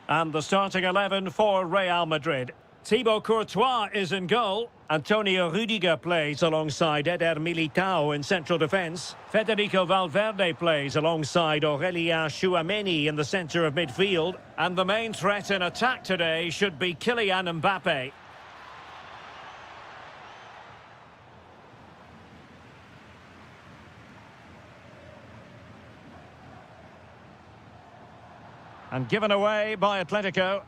And the starting 11 for Real Madrid. Thibaut Courtois is in goal. Antonio Rüdiger plays alongside Eder Militao in central defence. Federico Valverde plays alongside Aurélien Tchouaméni in the centre of midfield. And the main threat in attack today should be Kylian Mbappé. And given away by Atletico.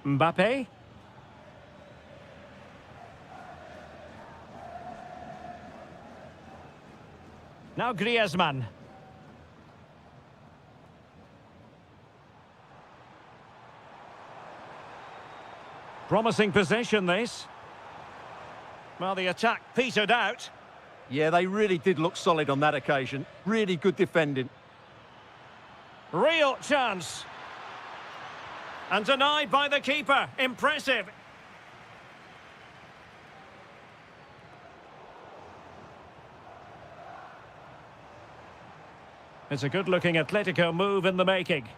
Mbappé. Now Griezmann. Promising possession, this. Well, the attack petered out. Yeah, they really did look solid on that occasion. Really good defending. Real chance. And denied by the keeper. Impressive. It's a good-looking Atletico move in the making.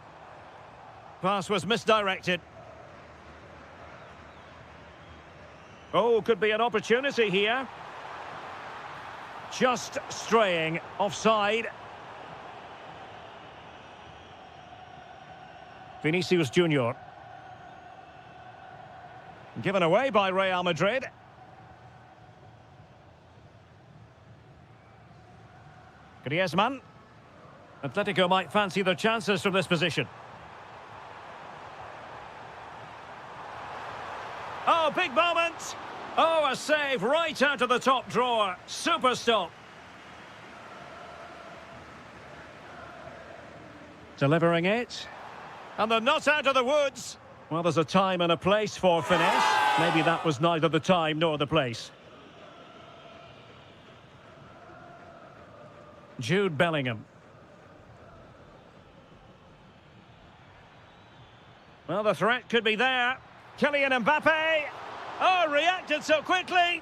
Pass was misdirected. Oh, could be an opportunity here. Just straying offside. Vinicius Junior. Given away by Real Madrid. Griezmann. Atletico might fancy their chances from this position. Oh, big moment! Oh, a save right out of the top drawer. Super stop. Delivering it. And they're not out of the woods. Well, there's a time and a place for finesse. Maybe that was neither the time nor the place. Jude Bellingham. Well, the threat could be there. Kylian Mbappé. Oh, reacted so quickly.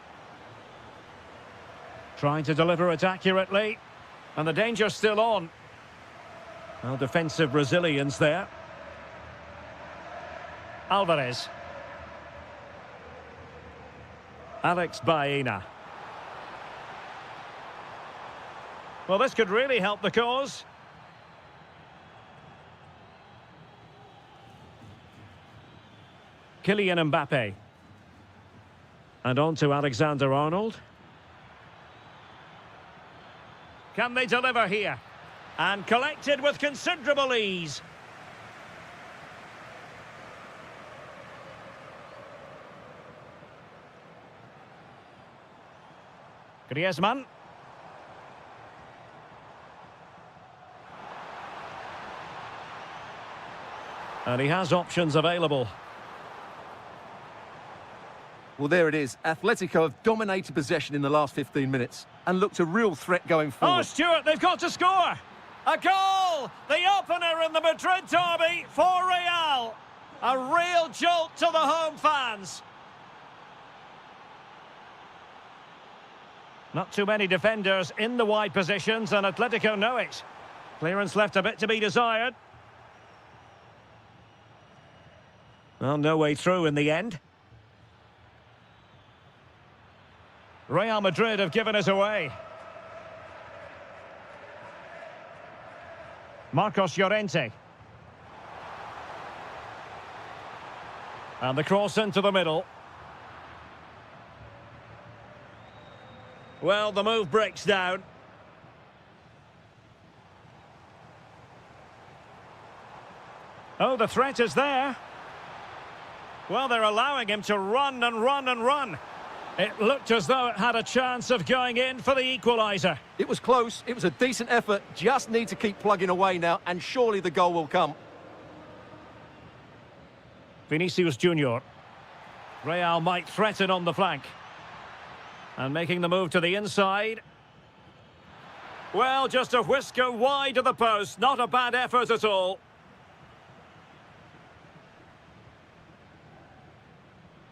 Trying to deliver it accurately. And the danger's still on. Well, defensive resilience there. Alvarez. Alex Baena. Well, this could really help the cause. Kylian Mbappé. And on to Alexander-Arnold. Can they deliver here? And collected with considerable ease. Griezmann. And he has options available. Well, there it is. Atletico have dominated possession in the last 15 minutes and looked a real threat going forward. Oh, Stuart, they've got to score! A goal! The opener in the Madrid derby for Real. A real jolt to the home fans. Not too many defenders in the wide positions, and Atletico know it. Clearance left a bit to be desired. Well, no way through in the end. Real Madrid have given us away. Marcos Llorente. And the cross into the middle. Well, the move breaks down. Oh, the threat is there. Well, they're allowing him to run and run and run. It looked as though it had a chance of going in for the equaliser. It was close, it was a decent effort, just need to keep plugging away now, and surely the goal will come. Vinicius Junior. Real might threaten on the flank. And making the move to the inside. Well, just a whisker wide of the post. Not a bad effort at all.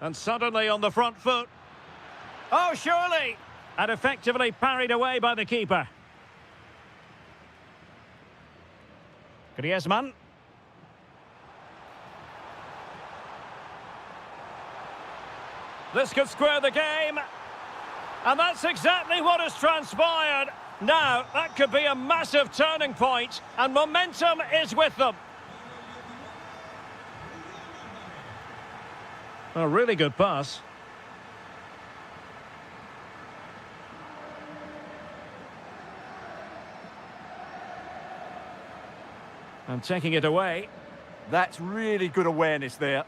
And suddenly on the front foot. Oh, surely! And effectively parried away by the keeper. Griezmann. This could square the game. And that's exactly what has transpired. Now, that could be a massive turning point, and momentum is with them. A really good pass. And taking it away. That's really good awareness there.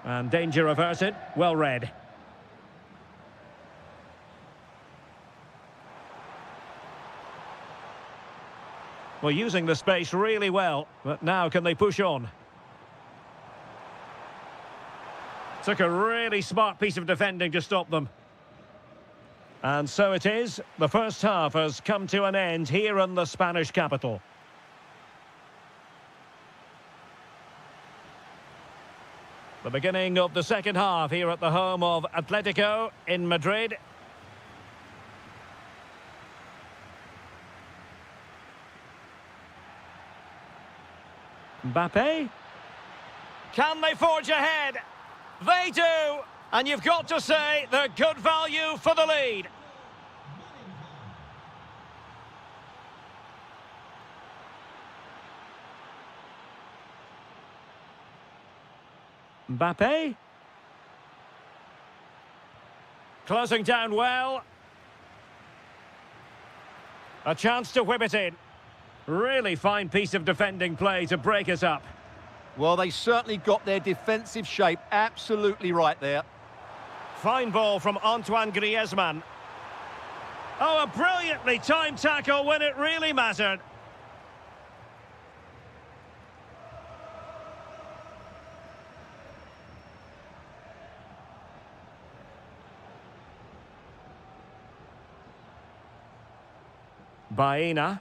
And danger averted. Well read. Well, using the space really well, but now can they push on? Took a really smart piece of defending to stop them. And so it is. The first half has come to an end here in the Spanish capital. The beginning of the second half here at the home of Atletico in Madrid. Mbappe. Can they forge ahead? They do! And you've got to say they're good value for the lead. Mbappe. Closing down well. A chance to whip it in. Really fine piece of defending play to break us up. Well, they certainly got their defensive shape absolutely right there. Fine ball from Antoine Griezmann. Oh, a brilliantly timed tackle when it really mattered. Baena.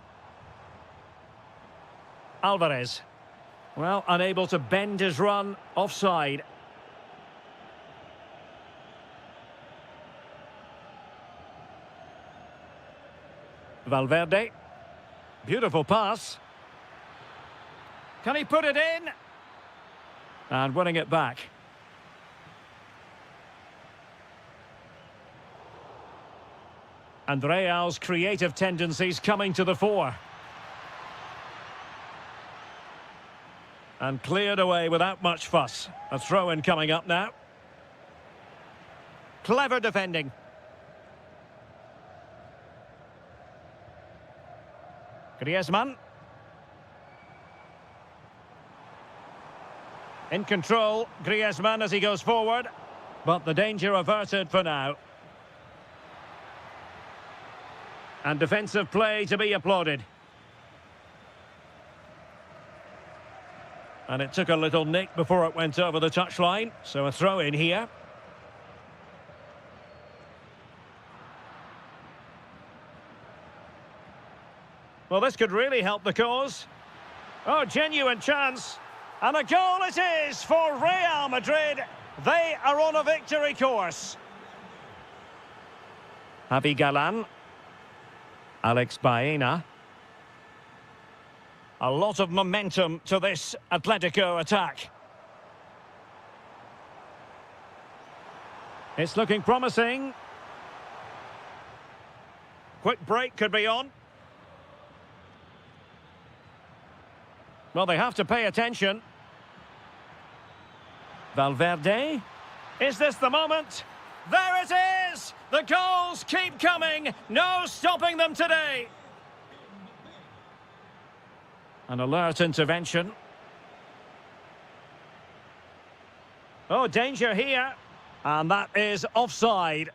Alvarez. Well, unable to bend his run, offside. Valverde. Beautiful pass. Can he put it in? And winning it back. And Real's creative tendencies coming to the fore. And cleared away without much fuss. A throw-in coming up now. Clever defending. Griezmann. In control, Griezmann as he goes forward. But the danger averted for now. And defensive play to be applauded. And it took a little nick before it went over the touchline. So a throw in here. Well, this could really help the cause. Oh, genuine chance. And a goal it is for Real Madrid. They are on a victory course. Javi Galan. Alex Baena. A lot of momentum to this Atletico attack. It's looking promising. Quick break could be on. Well, they have to pay attention. Valverde. Is this the moment? There it is! The goals keep coming. No stopping them today. An alert intervention. Oh, danger here. And that is offside.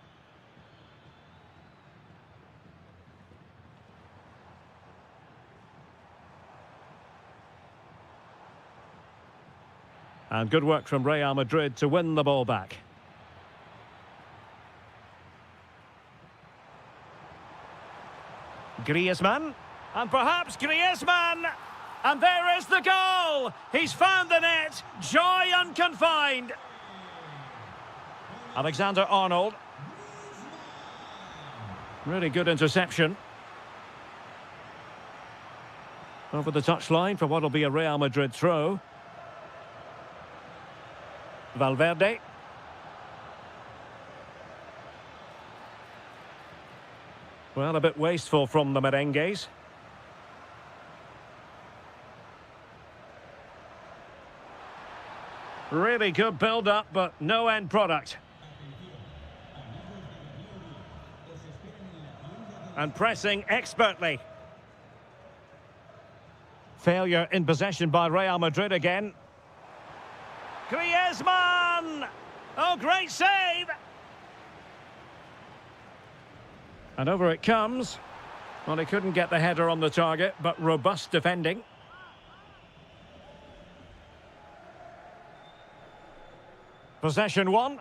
And good work from Real Madrid to win the ball back. Griezmann. And perhaps Griezmann. And there is the goal. He's found the net. Joy unconfined. Alexander-Arnold. Really good interception. Over the touchline for what will be a Real Madrid throw. Valverde. Well, a bit wasteful from the merengues. Really good build-up, but no end product. And pressing expertly. Failure in possession by Real Madrid again. Griezmann! Oh, great save! And over it comes. Well, he couldn't get the header on the target, but robust defending. Possession one.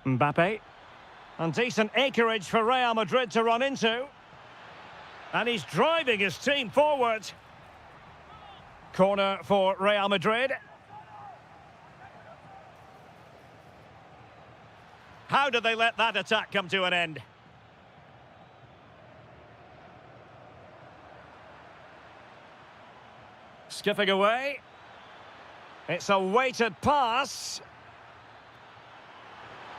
Mbappe. And decent acreage for Real Madrid to run into. And he's driving his team forward. Corner for Real Madrid. How did they let that attack come to an end? Skipping away. It's a weighted pass.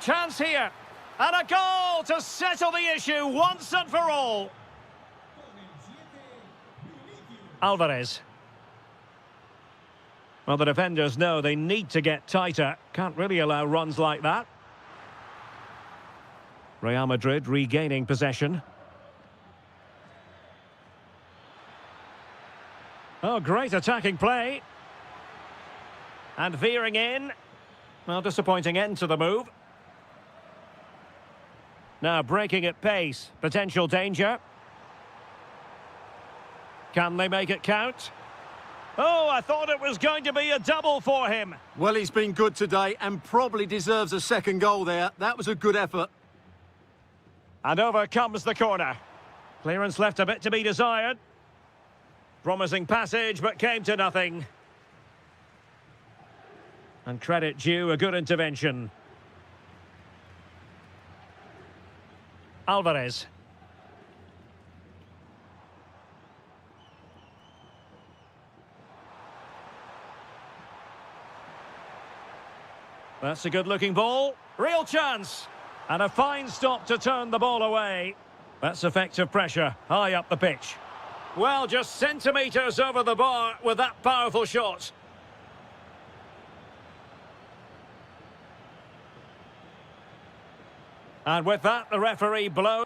Chance here. And a goal to settle the issue once and for all. Alvarez. Well, the defenders know they need to get tighter. Can't really allow runs like that. Real Madrid regaining possession. Oh, great attacking play. And veering in. Well, disappointing end to the move. Now breaking at pace. Potential danger. Can they make it count? Oh, I thought it was going to be a double for him. Well, he's been good today and probably deserves a second goal there. That was a good effort. And over comes the corner. Clearance left a bit to be desired. Promising passage, but came to nothing. And credit due, a good intervention. Alvarez. That's a good-looking ball. Real chance. And a fine stop to turn the ball away. That's effective pressure, high up the pitch. Well, just centimetres over the bar with that powerful shot. And with that, the referee blows.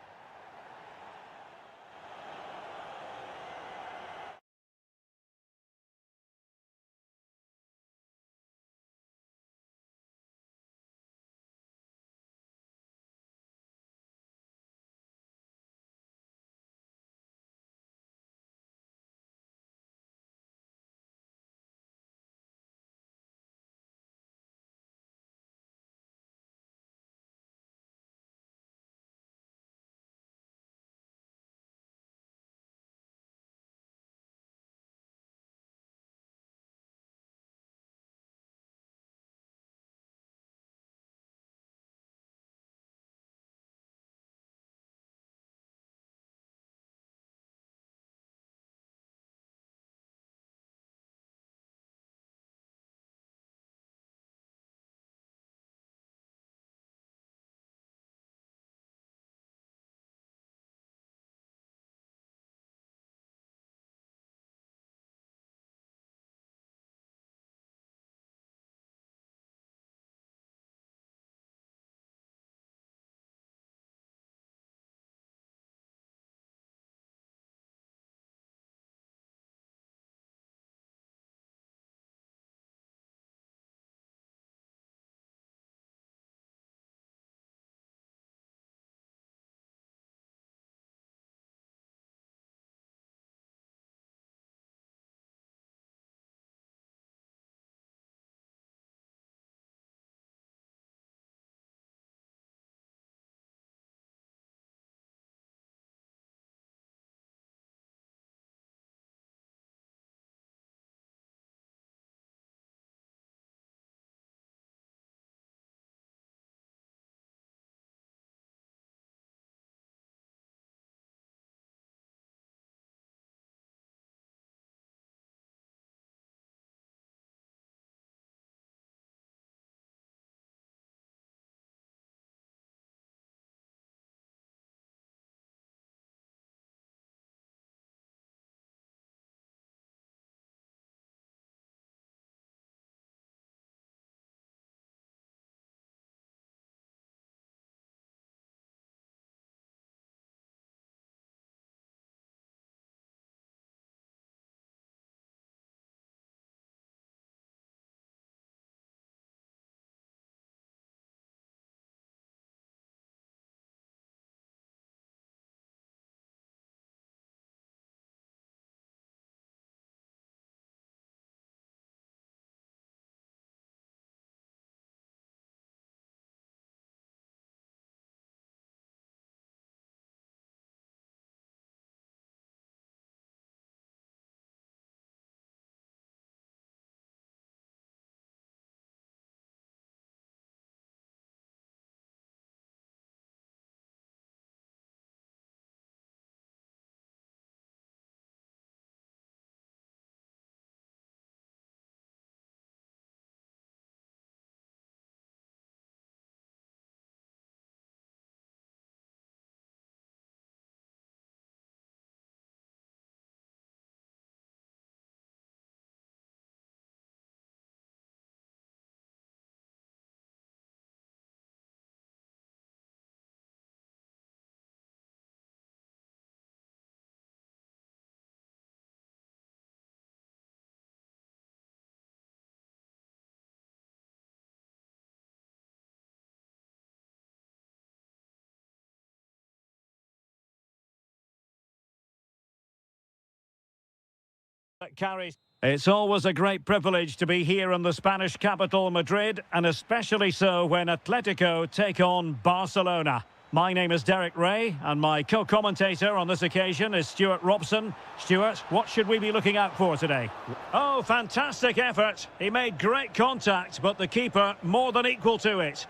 That carries. It's always a great privilege to be here in the Spanish capital, Madrid, and especially so when Atletico take on Barcelona. My name is Derek Ray, and my co-commentator on this occasion is Stuart Robson. Stuart, what should we be looking out for today? Oh, fantastic effort. He made great contact, but the keeper more than equal to it.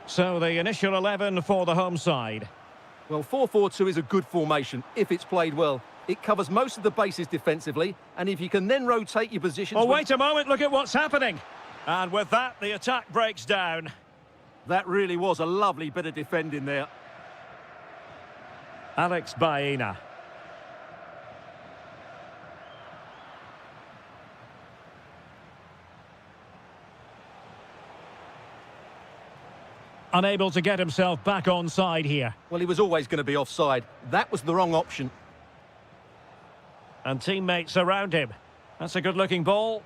So the initial 11 for the home side. Well, 4-4-2 is a good formation if it's played well. It covers most of the bases defensively, and if you can then rotate your positions... Oh, wait a moment, look at what's happening. And with that, the attack breaks down. That really was a lovely bit of defending there. Alex Baena. Unable to get himself back on side here. Well, he was always going to be offside. That was the wrong option. And teammates around him. That's a good-looking ball.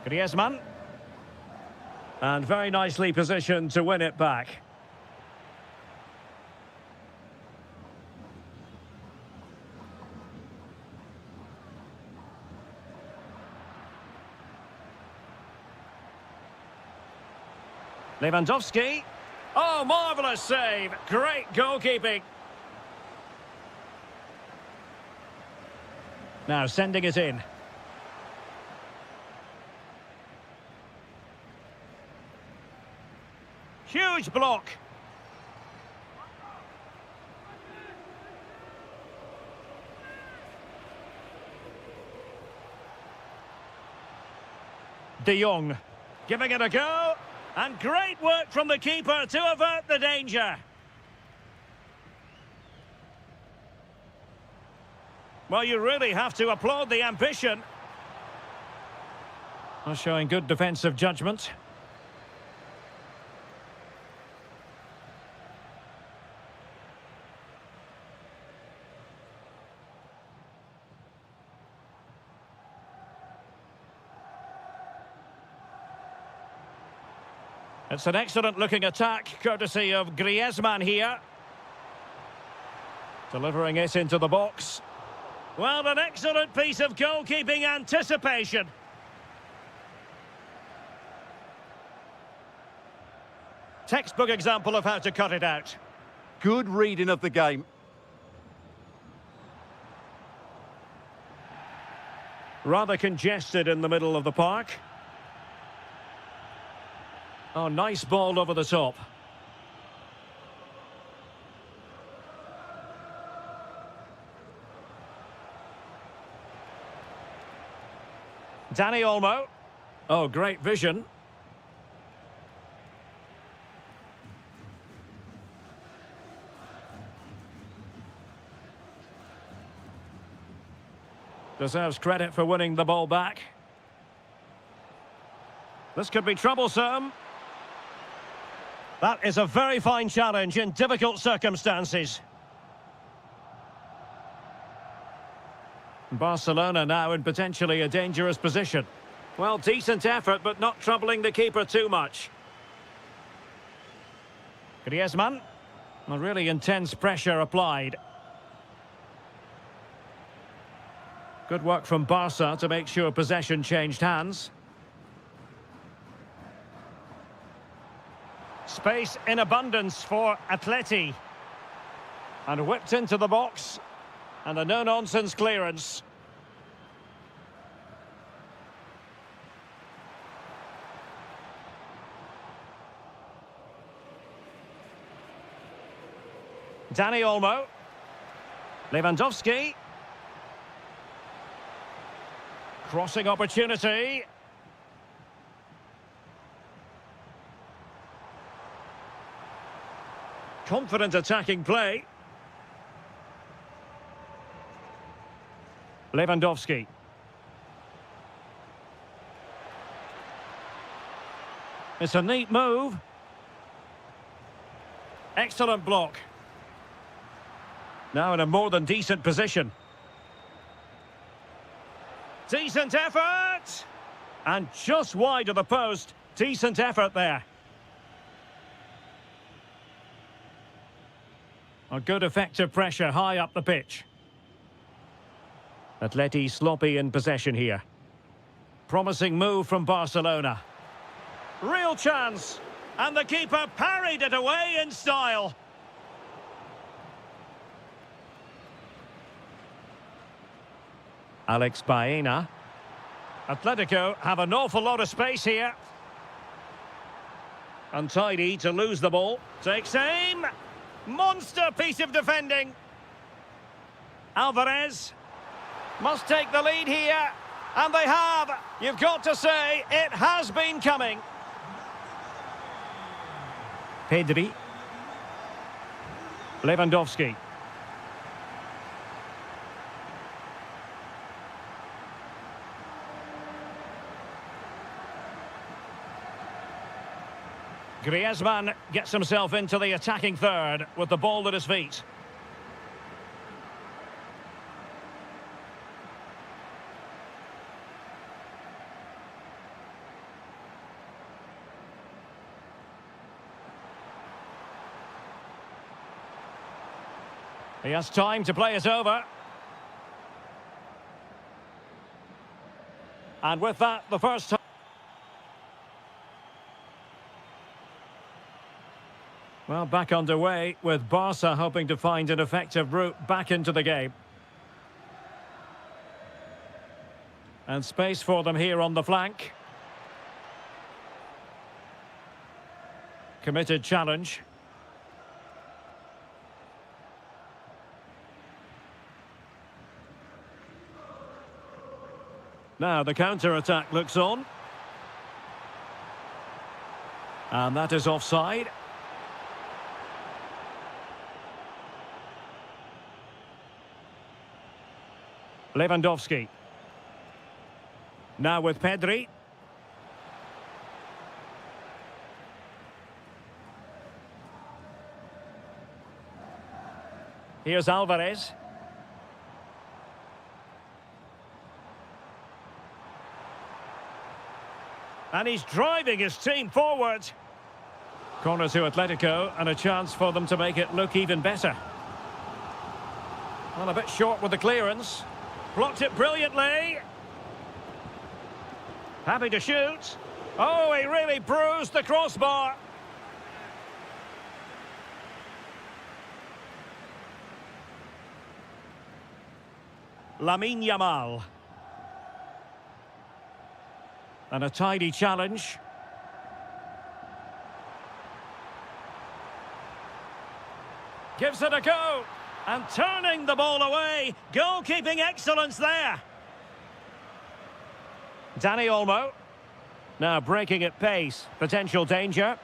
Griezmann. And very nicely positioned to win it back. Lewandowski. Oh, marvellous save. Great goalkeeping. Now sending it in. Huge block. De Jong giving it a go. And great work from the keeper to avert the danger. Well, you really have to applaud the ambition. Well, showing good defensive judgment. It's an excellent-looking attack, courtesy of Griezmann here. Delivering it into the box. Well, an excellent piece of goalkeeping anticipation. Textbook example of how to cut it out. Good reading of the game. Rather congested in the middle of the park. Oh, nice ball over the top. Dani Olmo. Oh, great vision. Deserves credit for winning the ball back. This could be troublesome. That is a very fine challenge in difficult circumstances. Barcelona now in potentially a dangerous position. Well, decent effort, but not troubling the keeper too much. Griezmann. A really intense pressure applied. Good work from Barca to make sure possession changed hands. Space in abundance for Atleti. And whipped into the box. And a no-nonsense clearance. Dani Olmo. Lewandowski. Crossing opportunity. Confident attacking play. Lewandowski. It's a neat move. Excellent block. Now in a more than decent position. Decent effort! And just wide of the post. Decent effort there. A good effective pressure high up the pitch. Atleti sloppy in possession here. Promising move from Barcelona. Real chance. And the keeper parried it away in style. Alex Baena. Atletico have an awful lot of space here. Untidy to lose the ball. Takes aim. Monster piece of defending. Alvarez must take the lead here. And they have. You've got to say, it has been coming. Pedri. Lewandowski. Griezmann gets himself into the attacking third with the ball at his feet. He has time to play it over. And with that, the first time. Well, back underway with Barca hoping to find an effective route back into the game. And space for them here on the flank. Committed challenge. Now the counter-attack looks on. And that is offside. Lewandowski. Now with Pedri. Here's Alvarez. And he's driving his team forward. Corner to Atletico and a chance for them to make it look even better. Well, a bit short with the clearance. Blocked it brilliantly. Happy to shoot. Oh, he really bruised the crossbar. Lamine Yamal. And a tidy challenge. Gives it a go. And turning the ball away. Goalkeeping excellence there. Dani Olmo. Now breaking at pace. Potential danger.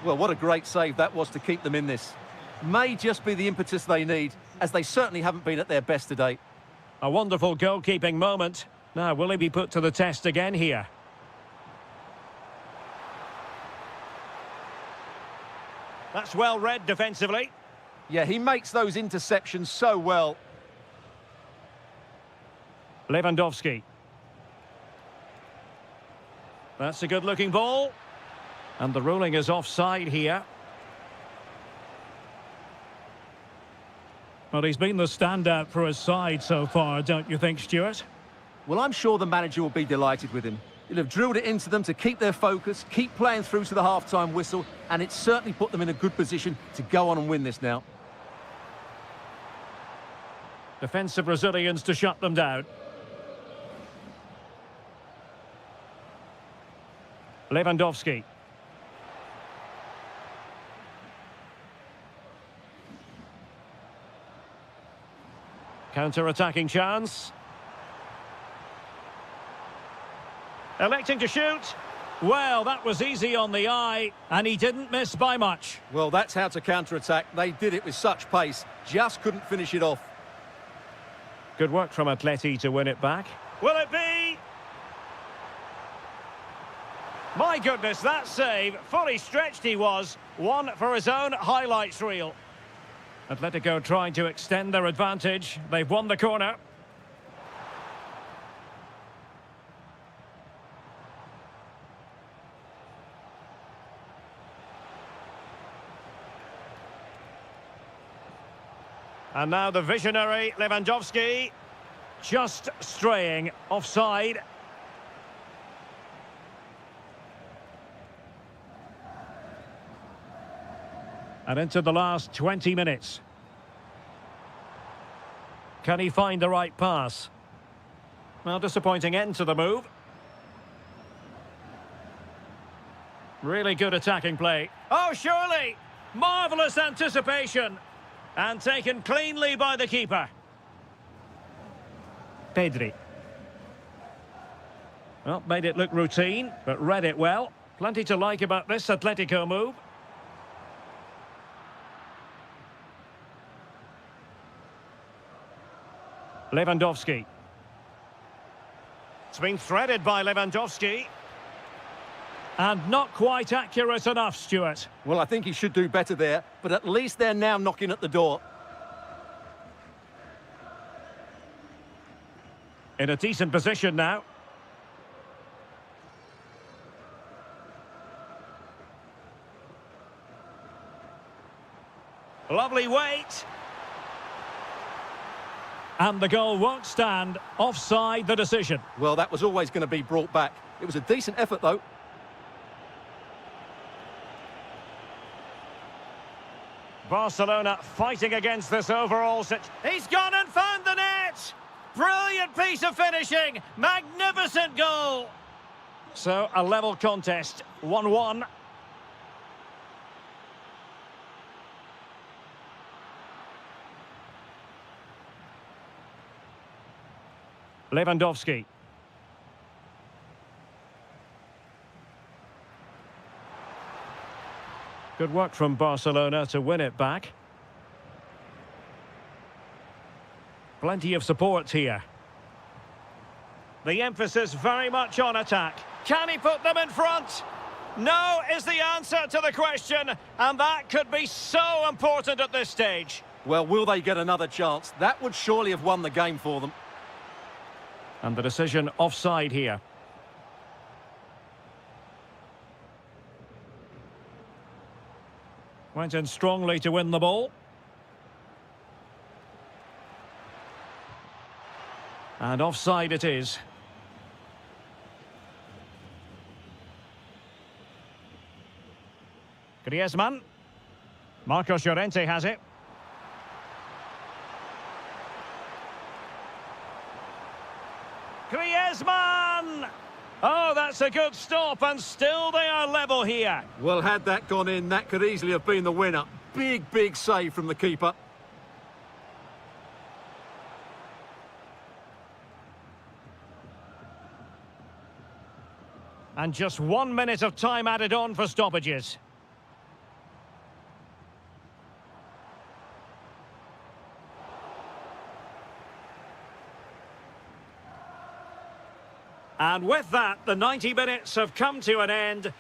Well, what a great save that was to keep them in this. May just be the impetus they need, as they certainly haven't been at their best today. A wonderful goalkeeping moment. Now, will he be put to the test again here? That's well read defensively. Yeah, he makes those interceptions so well. Lewandowski. That's a good-looking ball. And the ruling is offside here. Well, he's been the standout for his side so far, don't you think, Stuart? Well, I'm sure the manager will be delighted with him. He'll have drilled it into them to keep their focus, keep playing through to the half-time whistle, and it's certainly put them in a good position to go on and win this now. Defensive Brazilians to shut them down. Lewandowski. Counter-attacking chance. Electing to shoot. Well, that was easy on the eye, and he didn't miss by much. Well, that's how to counter-attack. They did it with such pace, just couldn't finish it off. Good work from Atleti to win it back. Will it be? My goodness, that save. Fully stretched he was. One for his own highlights reel. Atletico trying to extend their advantage. They've won the corner. And now the visionary Lewandowski. Just straying offside. And into the last 20 minutes. Can he find the right pass? Well, disappointing end to the move. Really good attacking play. Oh, surely! Marvellous anticipation. And taken cleanly by the keeper. Pedri. Well, made it look routine, but read it well. Plenty to like about this Atletico move. Lewandowski. It's been threaded by Lewandowski. And not quite accurate enough, Stuart. Well, I think he should do better there, but at least they're now knocking at the door. In a decent position now. Lovely weight. And the goal won't stand. Offside the decision. Well, that was always going to be brought back. It was a decent effort, though. Barcelona fighting against this overall situation. He's gone and found the net! Brilliant piece of finishing! Magnificent goal! So, a level contest. 1-1. Lewandowski. Good work from Barcelona to win it back. Plenty of support here. The emphasis very much on attack. Can he put them in front? No is the answer to the question, and that could be so important at this stage. Well, will they get another chance? That would surely have won the game for them. And the decision offside here. Went in strongly to win the ball. And offside it is. Griezmann. Marcos Llorente has it. Griezmann! Oh, that's a good stop, and still they are level here. Well, had that gone in, that could easily have been the winner. Big, big save from the keeper. And just 1 minute of time added on for stoppages. And with that, the 90 minutes have come to an end.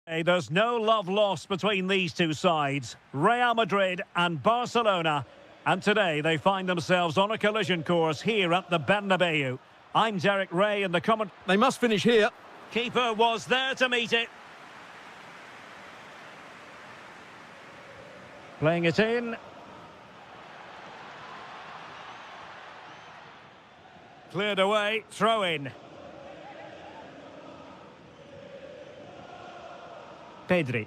Hey, there's no love lost between these two sides, Real Madrid and Barcelona. And today they find themselves on a collision course here at the Bernabeu. I'm Derek Ray in the comment. They must finish here. Keeper was there to meet it. Playing it in. Cleared away, throw in. Pedri.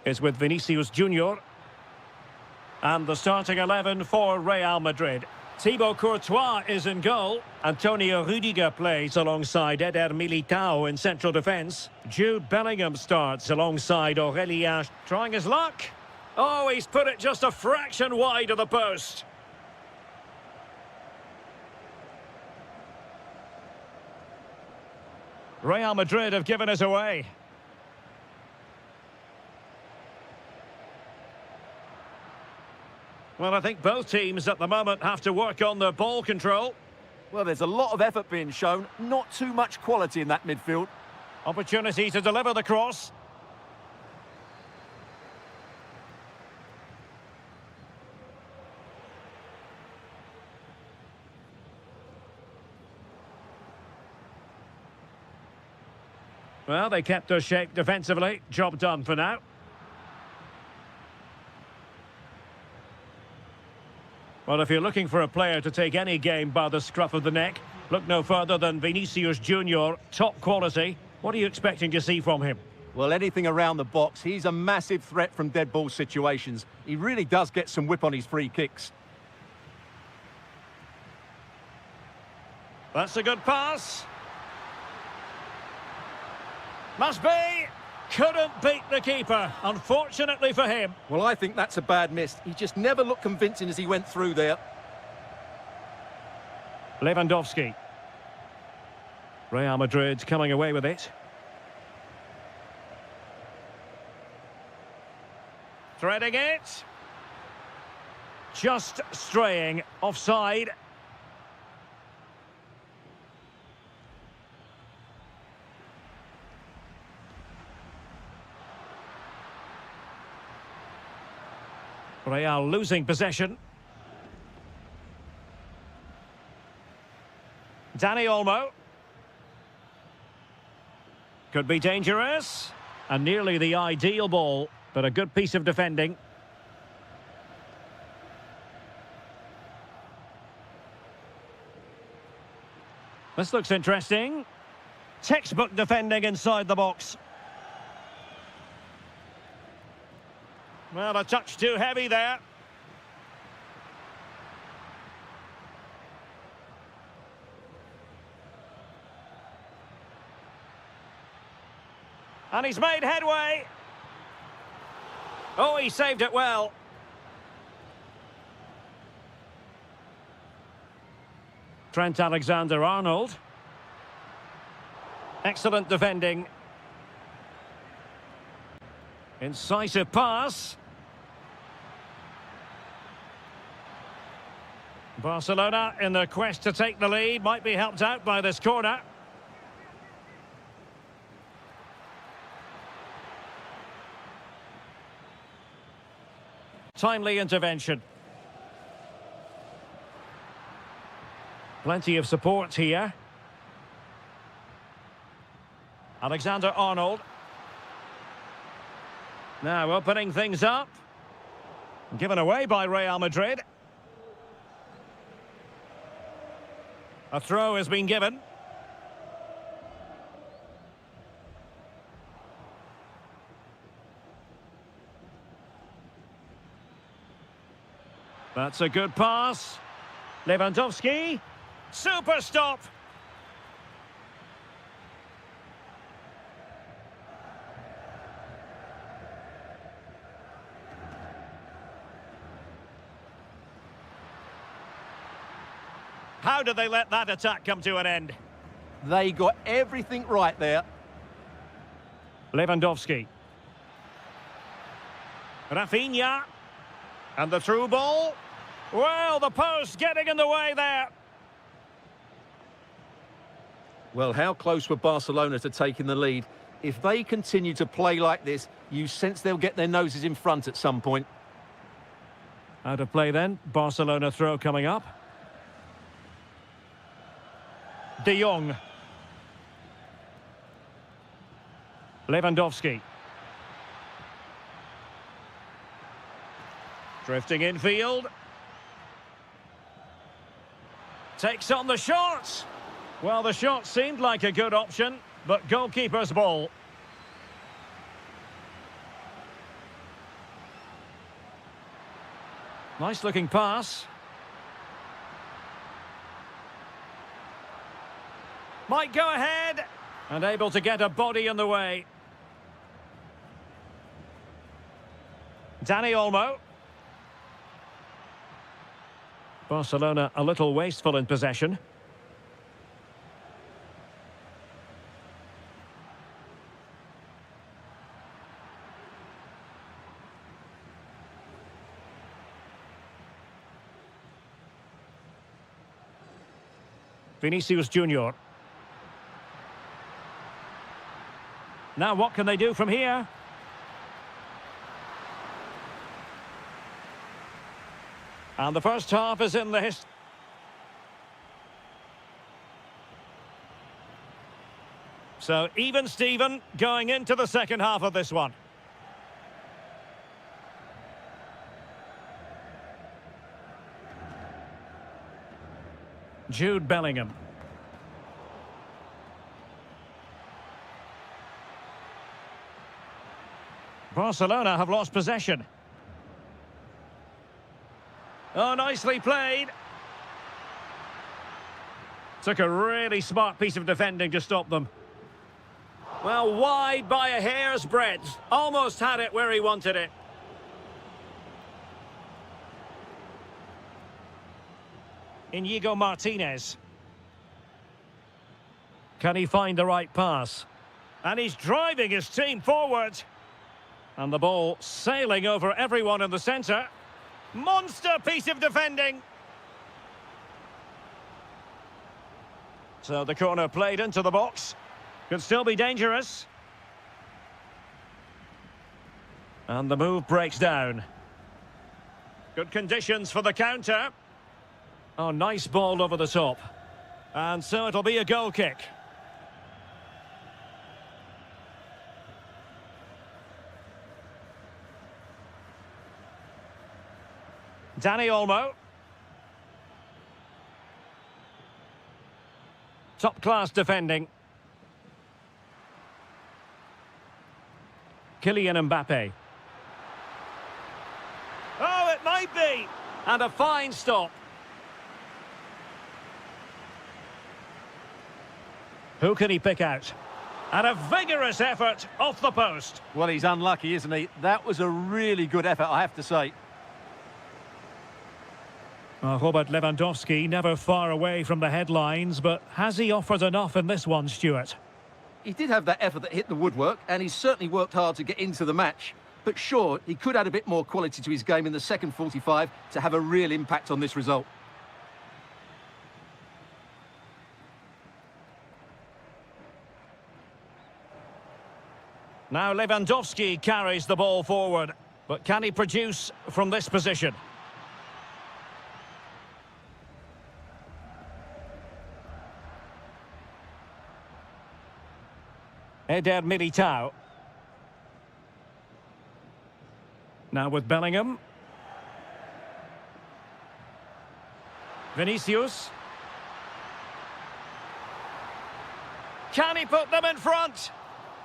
Is with Vinicius Junior. And the starting 11 for Real Madrid. Thibaut Courtois is in goal. Antonio Rudiger plays alongside Eder Militao in central defence. Jude Bellingham starts alongside Aurelien, trying his luck. Oh, he's put it just a fraction wide of the post. Real Madrid have given us away. Well, I think both teams at the moment have to work on their ball control. Well, there's a lot of effort being shown, not too much quality in that midfield. Opportunity to deliver the cross. Well, they kept their shape defensively. Job done for now. Well, if you're looking for a player to take any game by the scruff of the neck, look no further than Vinicius Junior, top quality. What are you expecting to see from him? Well, anything around the box. He's a massive threat from dead ball situations. He really does get some whip on his free kicks. That's a good pass. Must be. Couldn't beat the keeper, unfortunately for him. Well, I think that's a bad miss. He just never looked convincing as he went through there. Lewandowski. Real Madrid coming away with it. Threading it. Just straying offside. Real losing possession. Dani Olmo. Could be dangerous. And nearly the ideal ball, but a good piece of defending. This looks interesting. Textbook defending inside the box. Well, a touch too heavy there. And he's made headway. Oh, he saved it well. Trent Alexander-Arnold. Excellent defending. Incisive pass. Barcelona, in their quest to take the lead, might be helped out by this corner. Timely intervention. Plenty of support here. Alexander-Arnold. Now opening things up. Given away by Real Madrid. A throw has been given. That's a good pass. Lewandowski. Super stop. How did they let that attack come to an end? They got everything right there. Lewandowski. Rafinha. And the through ball. Well, the post getting in the way there. Well, how close were Barcelona to taking the lead? If they continue to play like this, you sense they'll get their noses in front at some point. Out of play then. Barcelona throw coming up. De Jong. Lewandowski. Drifting infield. Takes on the shot. Well, the shot seemed like a good option, but goalkeeper's ball. Nice looking pass. Might go ahead. And able to get a body in the way. Dani Olmo. Barcelona a little wasteful in possession. Vinicius Junior. Now what can they do from here? And the first half is in the history. So even Steven going into the second half of this one. Jude Bellingham. Barcelona have lost possession. Oh, nicely played. Took a really smart piece of defending to stop them. Well, wide by a hair's breadth. Almost had it where he wanted it. Inigo Martinez. Can he find the right pass? And he's driving his team forward. And the ball sailing over everyone in the centre. Monster piece of defending. So the corner played into the box. Could still be dangerous. And the move breaks down. Good conditions for the counter. Oh, nice ball over the top. And so it'll be a goal kick. Dani Olmo. Top-class defending. Kylian Mbappe. Oh, it might be! And a fine stop. Who can he pick out? And a vigorous effort off the post. Well, he's unlucky, isn't he? That was a really good effort, I have to say. Robert Lewandowski never far away from the headlines, but has he offered enough in this one, Stuart? He did have that effort that hit the woodwork, and he's certainly worked hard to get into the match. But sure, he could add a bit more quality to his game in the second 45 to have a real impact on this result. Now Lewandowski carries the ball forward, but can he produce from this position? Eder Militao. Now with Bellingham. Vinicius. Can he put them in front?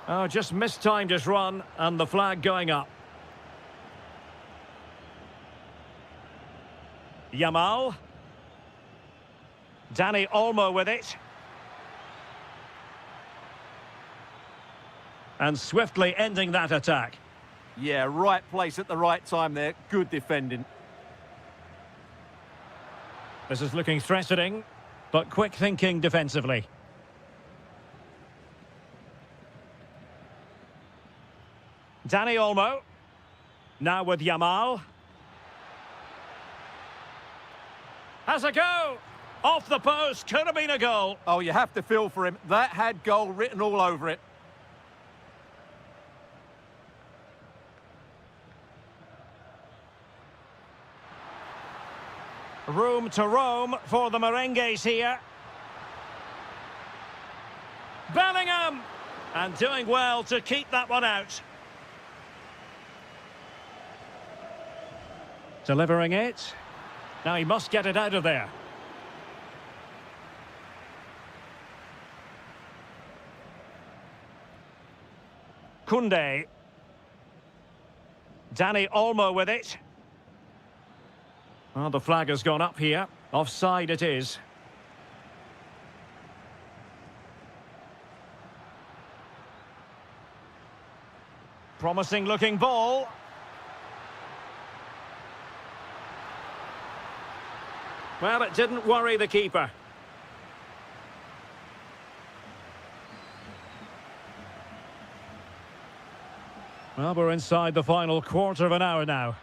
Oh, just mistimed his run, and the flag going up. Yamal. Dani Olmo with it. And swiftly ending that attack. Yeah, right place at the right time there. Good defending. This is looking threatening, but quick thinking defensively. Dani Olmo. Now with Yamal. Has a go. Off the post, could have been a goal. Oh, you have to feel for him. That had goal written all over it. Room to roam for the merengues here. Bellingham! And doing well to keep that one out. Delivering it. Now he must get it out of there. Koundé. Dani Olmo with it. Well, the flag has gone up here. Offside it is. Promising looking ball. Well, it didn't worry the keeper. Well, we're inside the final quarter of an hour now.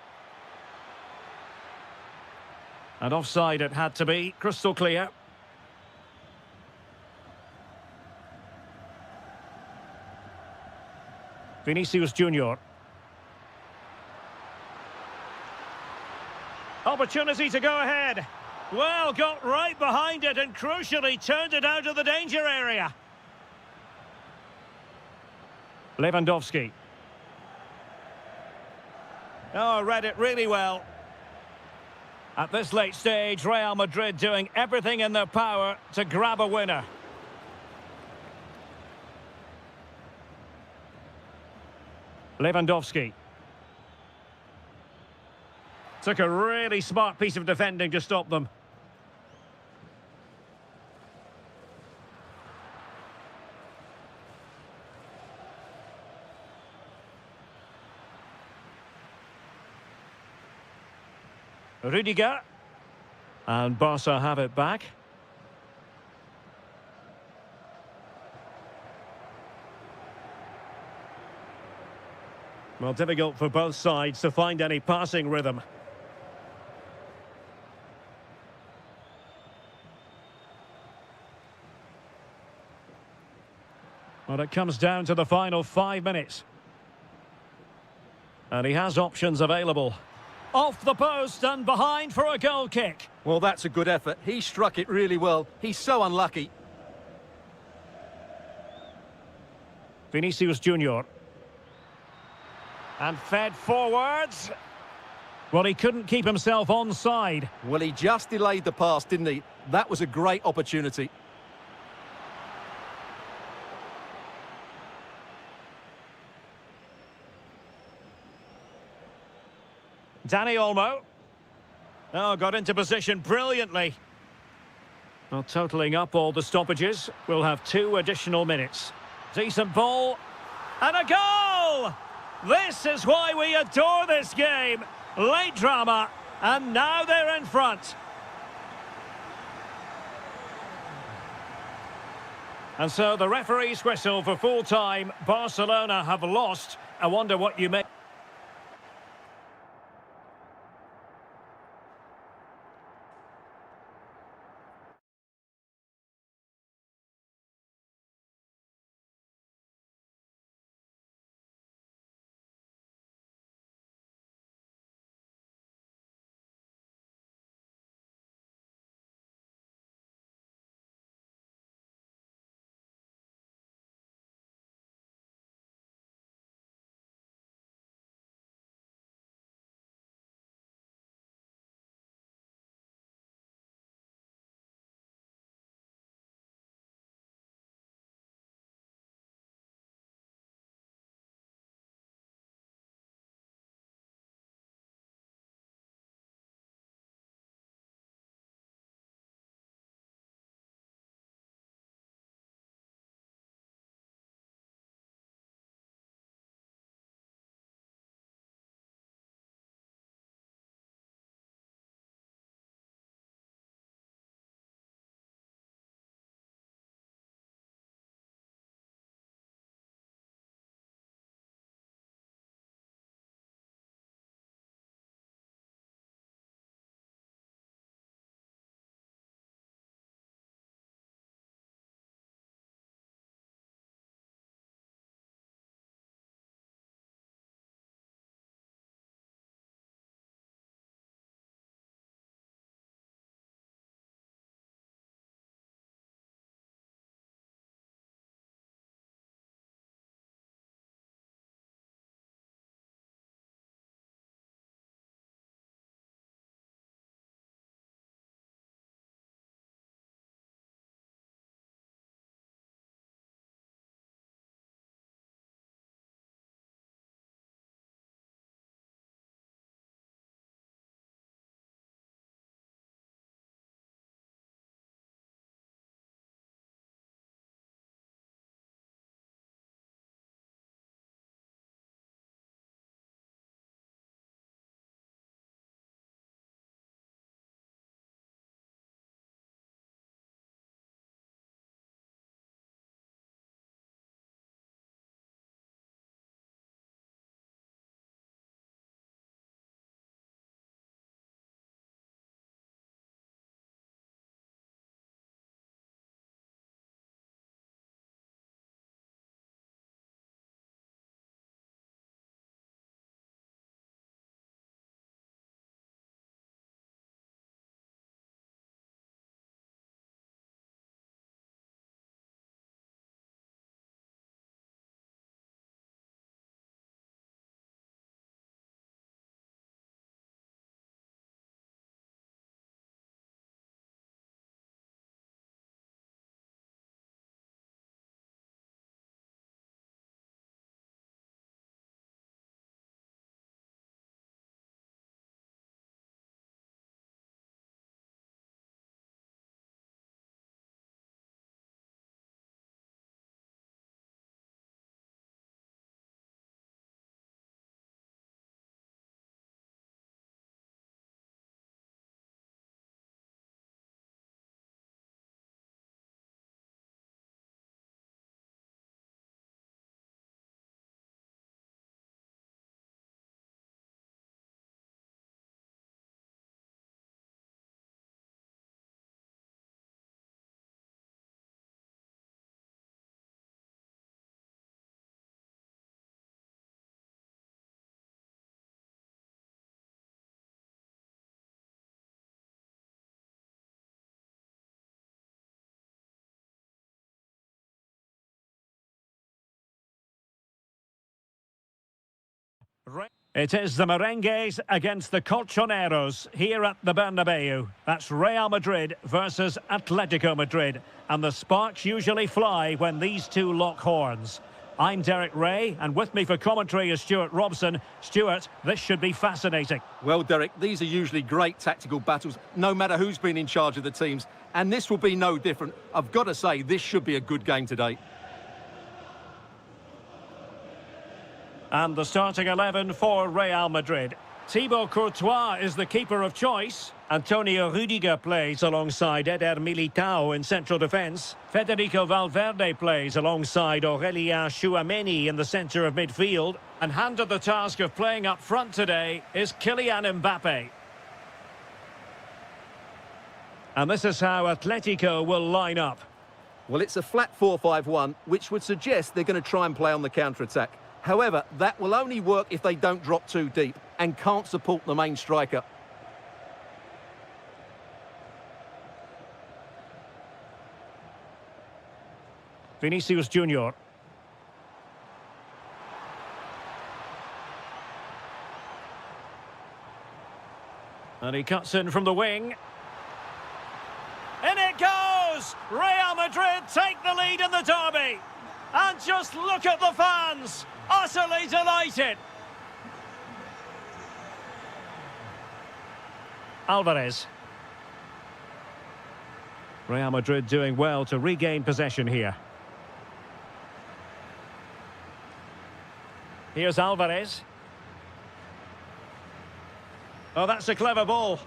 And offside it had to be, crystal clear. Vinicius Junior. Opportunity to go ahead. Well, got right behind it and crucially turned it out of the danger area. Lewandowski. Oh, read it really well. At this late stage, Real Madrid doing everything in their power to grab a winner. Lewandowski. Took a really smart piece of defending to stop them. Rudiger. And Barca have it back. Well, difficult for both sides to find any passing rhythm. Well, it comes down to the final 5 minutes. And he has options available. Off the post and behind for a goal kick. Well, that's a good effort. He struck it really well. He's so unlucky. Vinicius Junior. And fed forwards. Well, he couldn't keep himself onside. Well, he just delayed the pass, didn't he? That was a great opportunity. Dani Olmo. Oh, got into position brilliantly. Well, totalling up all the stoppages, we'll have 2 additional minutes. Decent ball. And a goal! This is why we adore this game. Late drama, and now they're in front. And so the referee's whistle for full time. Barcelona have lost. I wonder what you make. It is the Merengues against the Colchoneros here at the Bernabeu. That's Real Madrid versus Atletico Madrid. And the sparks usually fly when these two lock horns. I'm Derek Ray, and with me for commentary is Stuart Robson. Stuart, this should be fascinating. Well, Derek, these are usually great tactical battles, no matter who's been in charge of the teams. And this will be no different. I've got to say, this should be a good game today. And the starting 11 for Real Madrid. Thibaut Courtois is the keeper of choice. Antonio Rudiger plays alongside Eder Militao in central defence. Federico Valverde plays alongside Aurélien Tchouameni in the centre of midfield. And handed the task of playing up front today is Kylian Mbappe. And this is how Atletico will line up. Well, it's a flat 4-5-1, which would suggest they're going to try and play on the counter-attack. However, that will only work if they don't drop too deep and can't support the main striker. Vinicius Junior. And he cuts in from the wing. In it goes! Real Madrid take the lead in the derby. And just look at the fans! Utterly delighted! Alvarez. Real Madrid doing well to regain possession here. Here's Alvarez. Oh, that's a clever ball.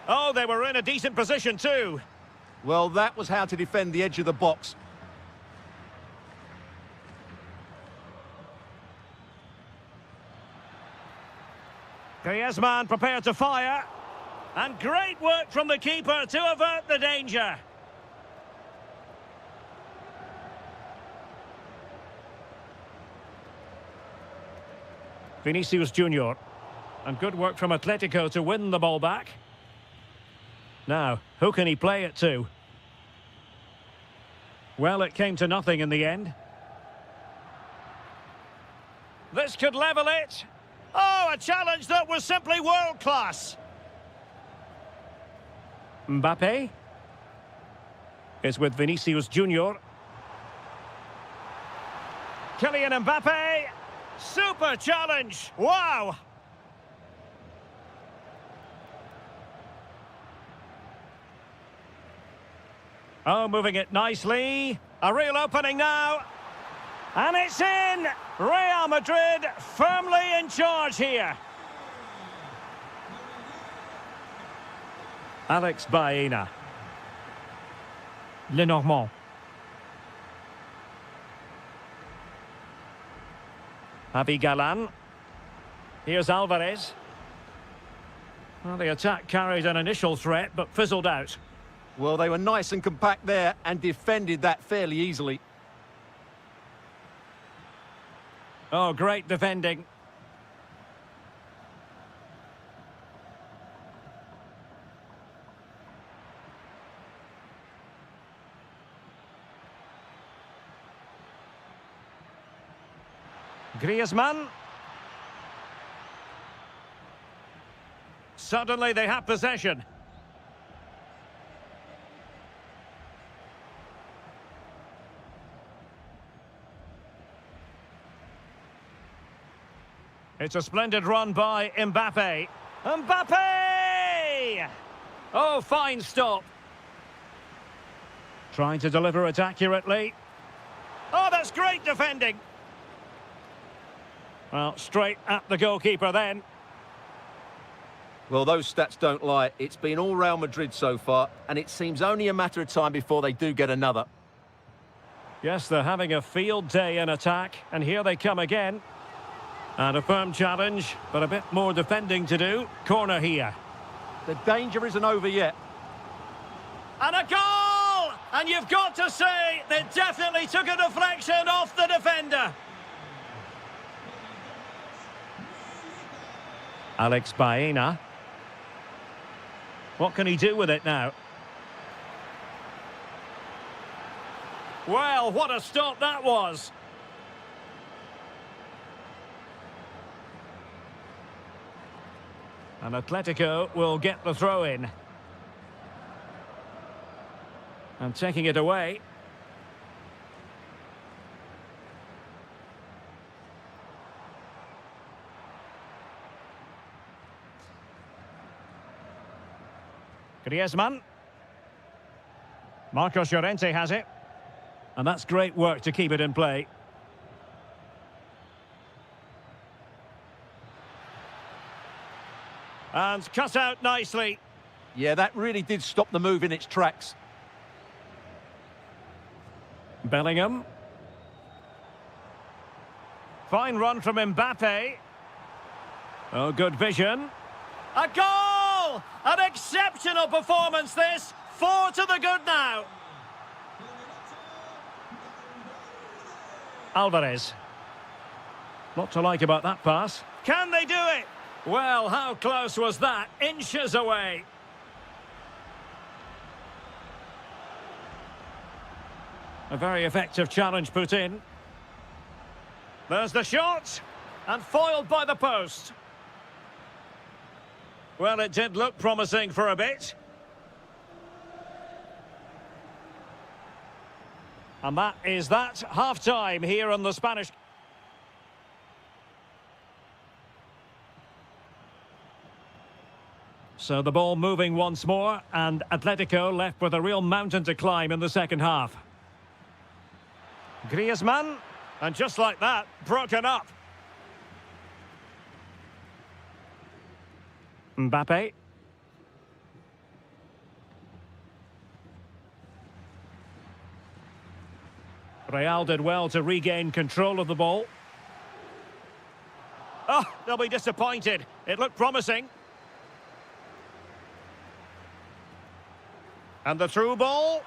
Oh, they were in a decent position too. Well, that was how to defend the edge of the box. Griezmann prepared to fire. And great work from the keeper to avert the danger. Vinicius Junior. And good work from Atletico to win the ball back. Now, who can he play it to? Well, it came to nothing in the end. This could level it. Oh, a challenge that was simply world-class. Mbappe is with Vinicius Junior. Kylian Mbappe. Super challenge. Wow. Oh, moving it nicely. A real opening now. And it's in! Real Madrid firmly in charge here. Alex Baena. Lenormand. Javi Galán. Here's Alvarez. Well, the attack carried an initial threat, but fizzled out. Well, they were nice and compact there and defended that fairly easily. Oh, great defending. Griezmann. Suddenly they have possession. It's a splendid run by Mbappe. Mbappe! Oh, fine stop. Trying to deliver it accurately. Oh, that's great defending. Well, straight at the goalkeeper then. Well, those stats don't lie. It's been all Real Madrid so far, and it seems only a matter of time before they do get another. Yes, they're having a field day in attack, and here they come again. And a firm challenge, but a bit more defending to do. Corner here. The danger isn't over yet. And a goal! And you've got to say, they definitely took a deflection off the defender. Alex Baena. What can he do with it now? Well, what a stop that was. And Atletico will get the throw in. And taking it away. Griezmann. Marcos Llorente has it. And that's great work to keep it in play. And cut out nicely. Yeah, that really did stop the move in its tracks. Bellingham. Fine run from Mbappe. Oh, good vision. A goal! An exceptional performance this. 4 to the good now. Alvarez. Lot to like about that pass. Can they do it? Well, how close was that? Inches away. A very effective challenge put in. There's the shot. And foiled by the post. Well, it did look promising for a bit. And that is that. Half-time here on the Spanish. So the ball moving once more, and Atletico left with a real mountain to climb in the second half. Griezmann, and just like that, broken up. Mbappe. Real did well to regain control of the ball. Oh, they'll be disappointed. It looked promising. And the through ball.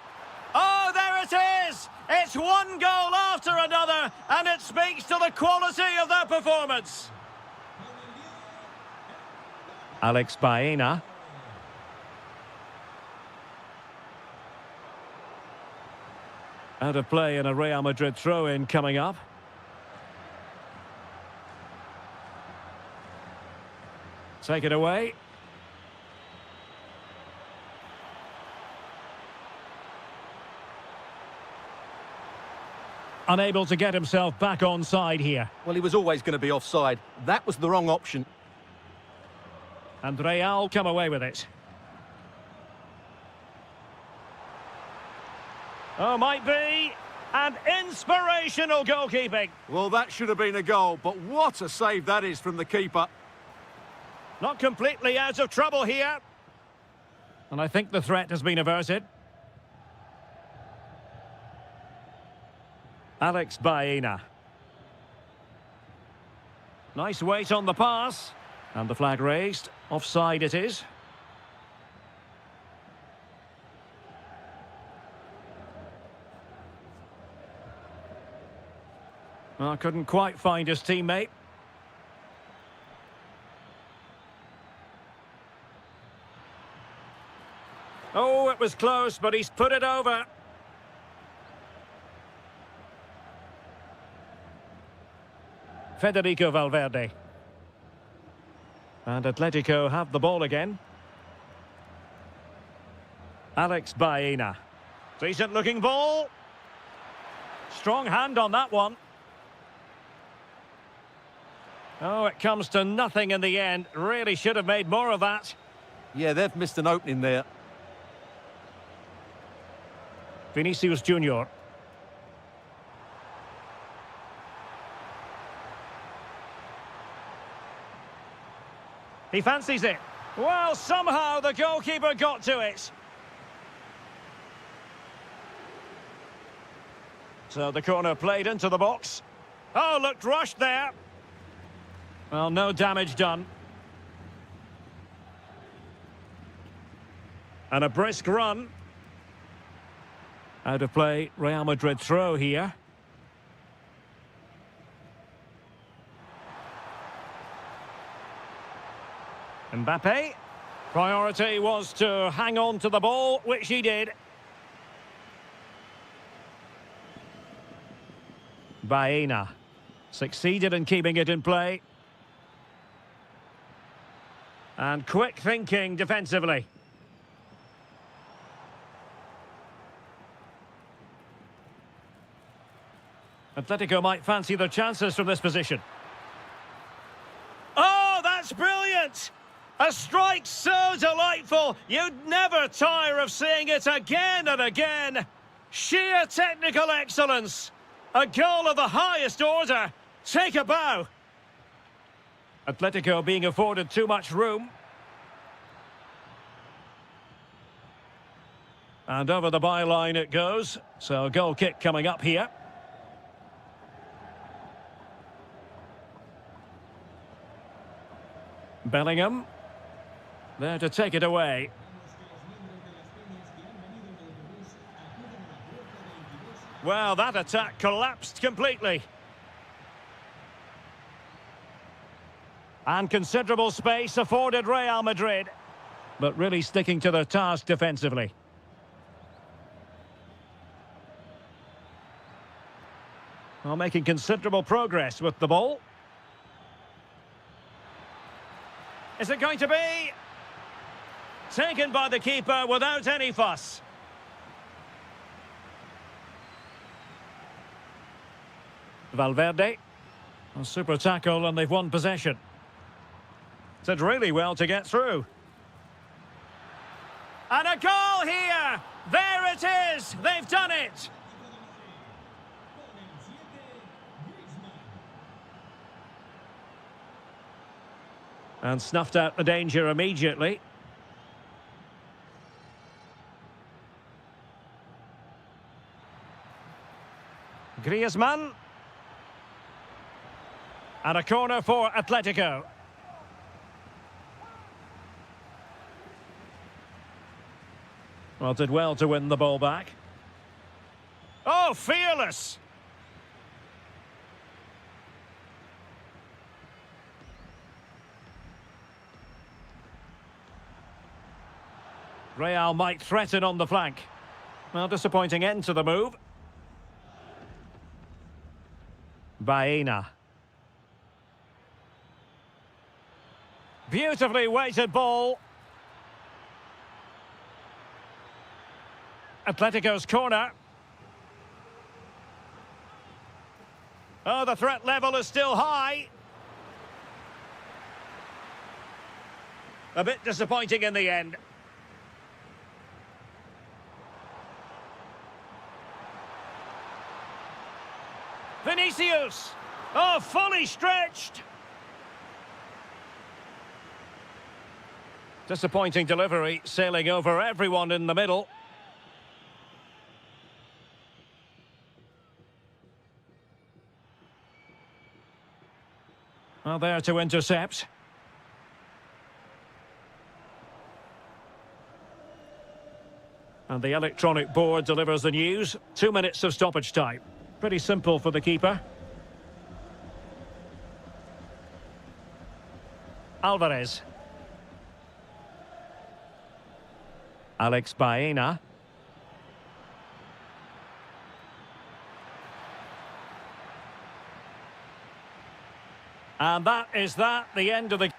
Oh, there it is! It's one goal after another, and it speaks to the quality of their performance. Alex Baena. Out of play and a Real Madrid throw-in coming up. Take it away. Unable to get himself back on side here. Well, he was always going to be offside. That was the wrong option. And Real come away with it. Oh, might be. And inspirational goalkeeping. Well, that should have been a goal, but what a save that is from the keeper. Not completely out of trouble here. And I think the threat has been averted. Alex Baena. Nice weight on the pass. And the flag raised. Offside it is. Well, couldn't quite find his teammate. Oh, it was close, but he's put it over. Federico Valverde. And Atletico have the ball again. Alex Baena. Decent looking ball. Strong hand on that one. Oh, it comes to nothing in the end. Really should have made more of that. Yeah, they've missed an opening there. Vinicius Junior. He fancies it. Well, somehow the goalkeeper got to it. So the corner played into the box. Oh, looked rushed there. Well, no damage done. And a brisk run. Out of play, Real Madrid throw here. Mbappe. Priority was to hang on to the ball, which he did. Baena succeeded in keeping it in play. And quick thinking defensively. Atletico might fancy their chances from this position. Oh, that's brilliant! A strike so delightful, you'd never tire of seeing it again and again. Sheer technical excellence. A goal of the highest order. Take a bow. Atletico being afforded too much room. And over the byline it goes. So a goal kick coming up here. Bellingham. There to take it away. Well, that attack collapsed completely. And considerable space afforded Real Madrid. But really sticking to their task defensively. Well, making considerable progress with the ball. Is it going to be? Taken by the keeper without any fuss. Valverde. A super tackle and they've won possession. Did really well to get through. And a goal here! There it is! They've done it! And snuffed out the danger immediately. Griezmann. And a corner for Atletico. Well, did well to win the ball back. Oh, fearless! Real might threaten on the flank. Well, disappointing end to the move. Baena. Beautifully weighted ball. Atletico's corner. Oh, the threat level is still high. A bit disappointing in the end. Vinicius. Oh, fully stretched. Disappointing delivery, sailing over everyone in the middle. Well, there to intercept. And the electronic board delivers the news. 2 minutes of stoppage time. Pretty simple for the keeper. Alvarez. Alex Baena. And that is the end of the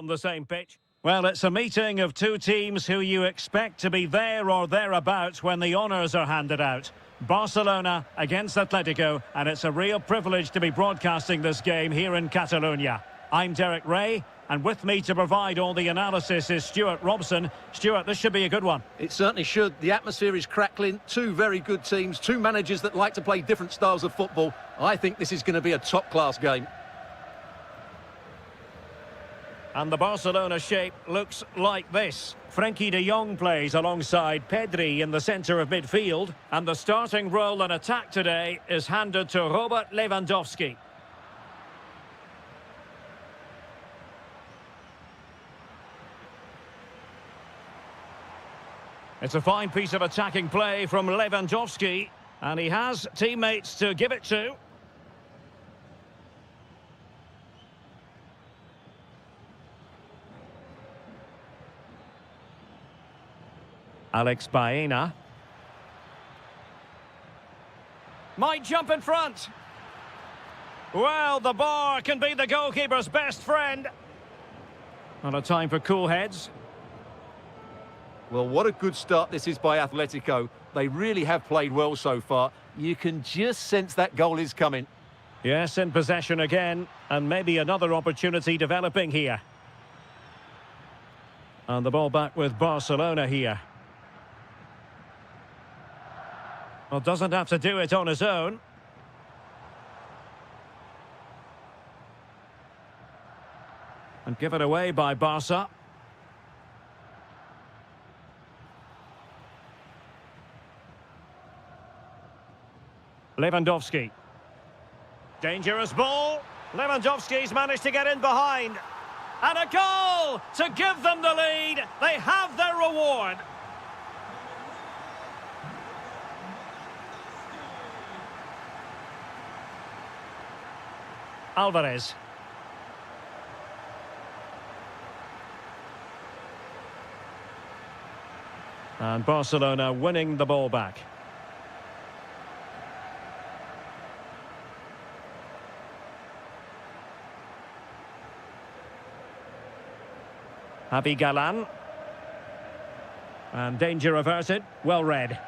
on the same pitch. Well, it's a meeting of two teams who you expect to be there or thereabouts when the honours are handed out. Barcelona against Atletico, and it's a real privilege to be broadcasting this game here in Catalonia. I'm Derek Ray, and with me to provide all the analysis is Stuart Robson. Stuart, this should be a good one. It certainly should. The atmosphere is crackling. Two very good teams, two managers that like to play different styles of football. I think this is going to be a top-class game. And the Barcelona shape looks like this. Frenkie de Jong plays alongside Pedri in the centre of midfield. And the starting role in attack today is handed to Robert Lewandowski. It's a fine piece of attacking play from Lewandowski. And he has teammates to give it to. Alex Baena. Might jump in front. Well, the bar can be the goalkeeper's best friend. Not a time for cool heads. Well, what a good start this is by Atletico. They really have played well so far. You can just sense that goal is coming. Yes, in possession again, and maybe another opportunity developing here. And the ball back with Barcelona here. Well, doesn't have to do it on his own. And given away by Barca. Lewandowski. Dangerous ball. Lewandowski's managed to get in behind. And a goal to give them the lead. They have their reward. Alvarez. And Barcelona winning the ball back. Javi Galan. And danger averted. Well read.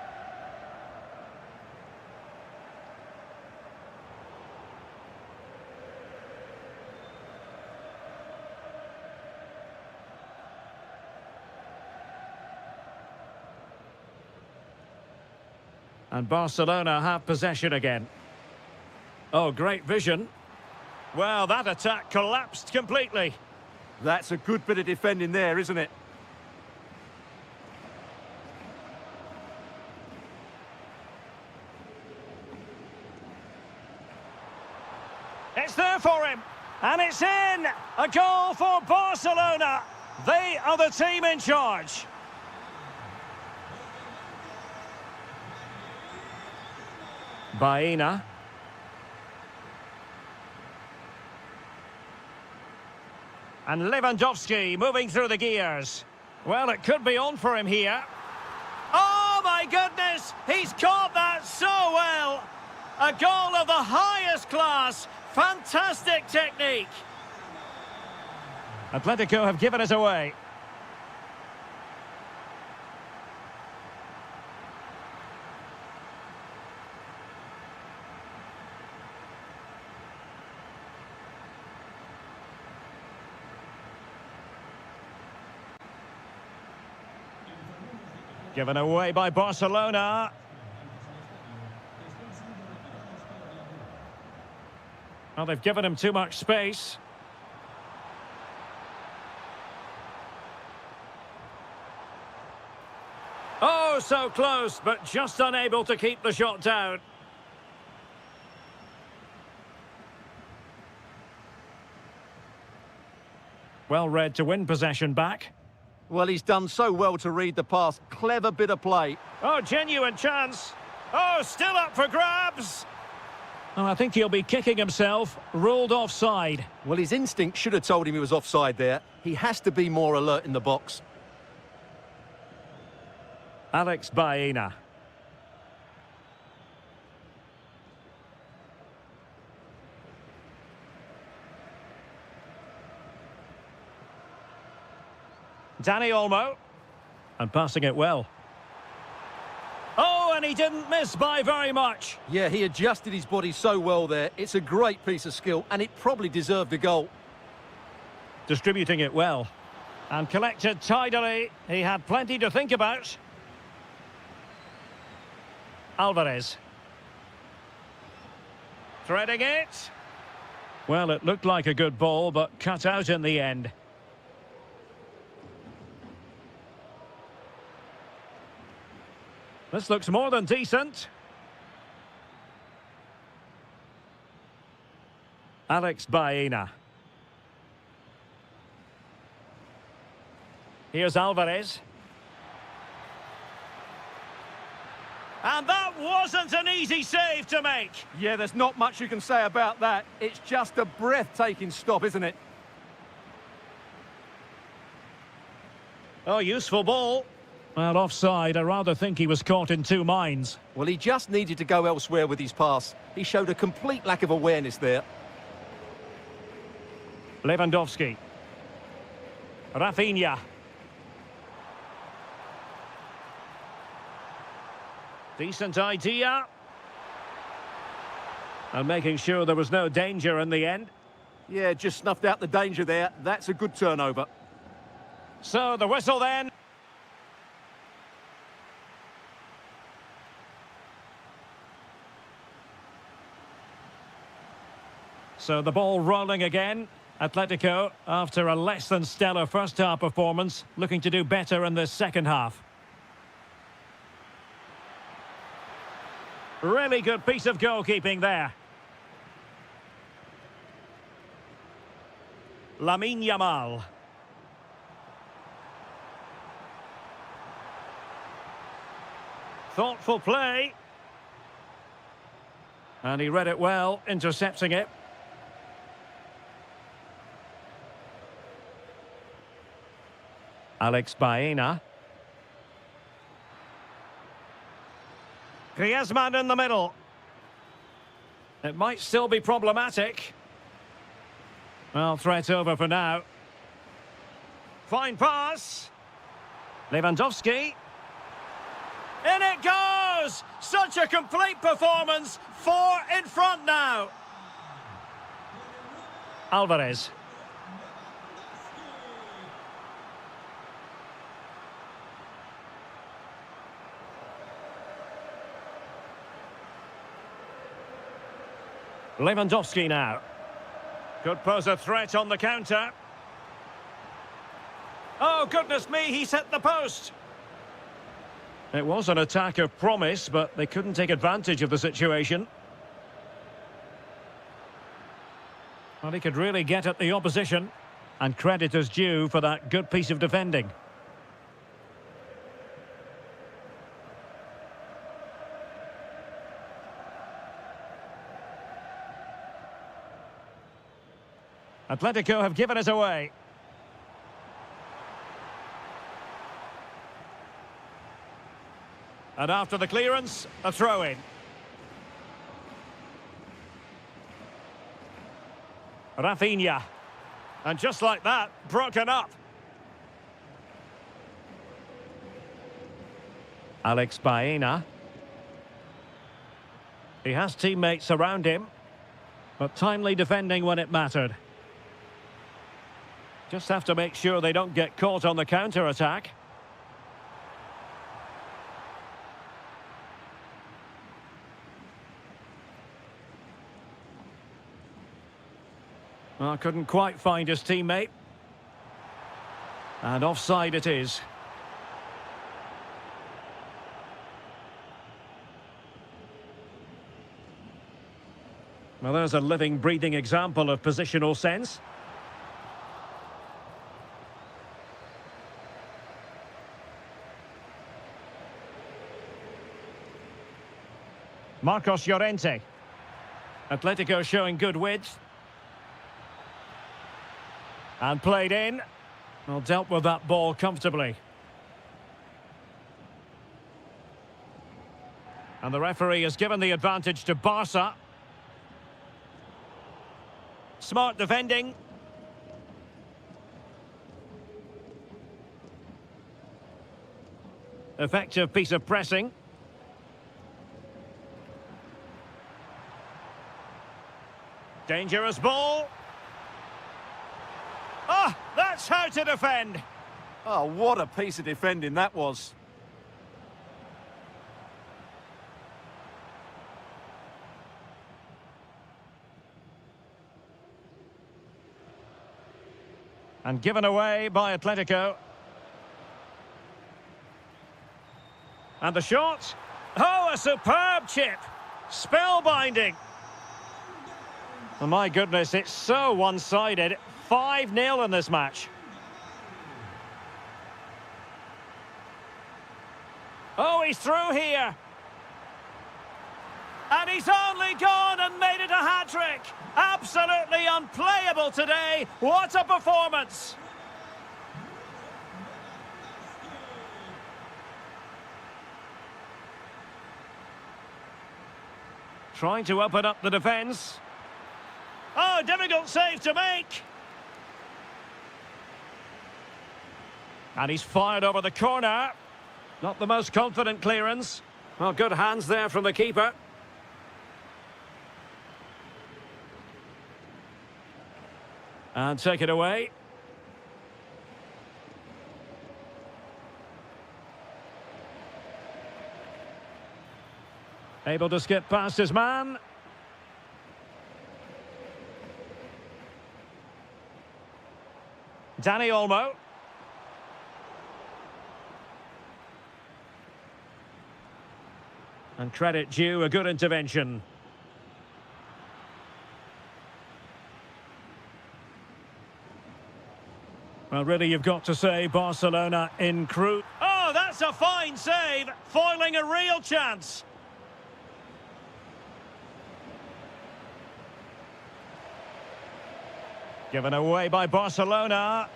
And Barcelona have possession again. Oh, great vision. Well, that attack collapsed completely. That's a good bit of defending there, isn't it? It's there for him. And it's in. A goal for Barcelona. They are the team in charge. Baena. And Lewandowski moving through the gears. Well, it could be on for him here. Oh, my goodness! He's caught that so well! A goal of the highest class. Fantastic technique. Atletico have given it away. Given away by Barcelona. Well, they've given him too much space. Oh, so close, but just unable to keep the shot down. Well read to win possession back. Well, he's done so well to read the pass. Clever bit of play. Oh, genuine chance. Oh, still up for grabs. Well, I think he'll be kicking himself. Ruled offside. Well, his instinct should have told him he was offside there. He has to be more alert in the box. Alex Baena. Danny Olmo. And passing it well. Oh, and he didn't miss by very much. Yeah, he adjusted his body so well there. It's a great piece of skill, and it probably deserved a goal. Distributing it well. And collected tidily. He had plenty to think about. Alvarez. Threading it. Well, it looked like a good ball, but cut out in the end. This looks more than decent. Alex Baena. Here's Alvarez. And that wasn't an easy save to make. Yeah, there's not much you can say about that. It's just a breathtaking stop, isn't it? Oh, useful ball. Well, offside. I rather think he was caught in two minds. Well, he just needed to go elsewhere with his pass. He showed a complete lack of awareness there. Lewandowski. Rafinha. Decent idea. And making sure there was no danger in the end. Yeah, just snuffed out the danger there. That's a good turnover. So the whistle then. So the ball rolling again. Atletico, after a less than stellar first half performance, looking to do better in the second half. Really good piece of goalkeeping there. Lamine Yamal. Thoughtful play. And he read it well, intercepting it. Alex Baena. Griezmann in the middle. It might still be problematic. Well, threat over for now. Fine pass. Lewandowski. In it goes! Such a complete performance. 4 in front now. Alvarez. Lewandowski now. Could pose a threat on the counter. Oh, goodness me, he's hit the post. It was an attack of promise, but they couldn't take advantage of the situation. Well, he could really get at the opposition, and credit is due for that good piece of defending. Atletico have given us away. And after the clearance, a throw-in. Rafinha. And just like that, broken up. Alex Baena. He has teammates around him, but timely defending when it mattered. Just have to make sure they don't get caught on the counter-attack. Well, couldn't quite find his teammate. And offside it is. Well, there's a living, breathing example of positional sense. Marcos Llorente. Atletico showing good width. And played in. Well, dealt with that ball comfortably. And the referee has given the advantage to Barca. Smart defending. Effective piece of pressing. Dangerous ball. Oh, that's how to defend. Oh, what a piece of defending that was. And given away by Atletico. And the shot. Oh, a superb chip. Spellbinding. Oh, my goodness, it's so one-sided. 5-0 in this match. Oh, he's through here. And he's only gone and made it a hat-trick. Absolutely unplayable today. What a performance. Trying to open up the defence. Oh, difficult save to make. And he's fired over the corner. Not the most confident clearance. Well, good hands there from the keeper. And take it away. Able to skip past his man. Danny Olmo. And credit due, a good intervention. Well, really, you've got to say Barcelona in crew. Oh, that's a fine save, foiling a real chance. Given away by Barcelona.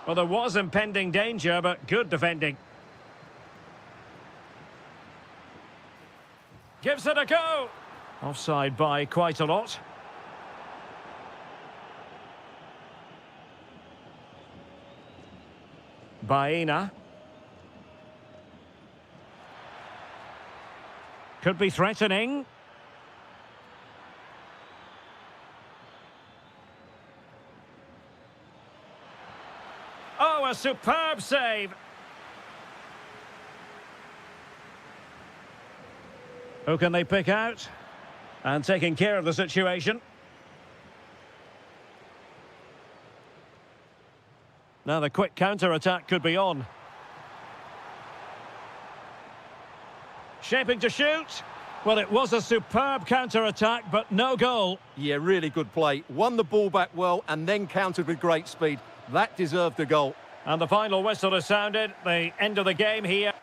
Well, there was impending danger, but good defending. Gives it a go. Offside by quite a lot. Baena. Could be threatening. Oh, a superb save. Who can they pick out? And taking care of the situation. Now the quick counter-attack could be on. Shaping to shoot. Well, it was a superb counter-attack, but no goal. Yeah, really good play. Won the ball back well and then countered with great speed. That deserved a goal. And the final whistle has sounded. The end of the game here.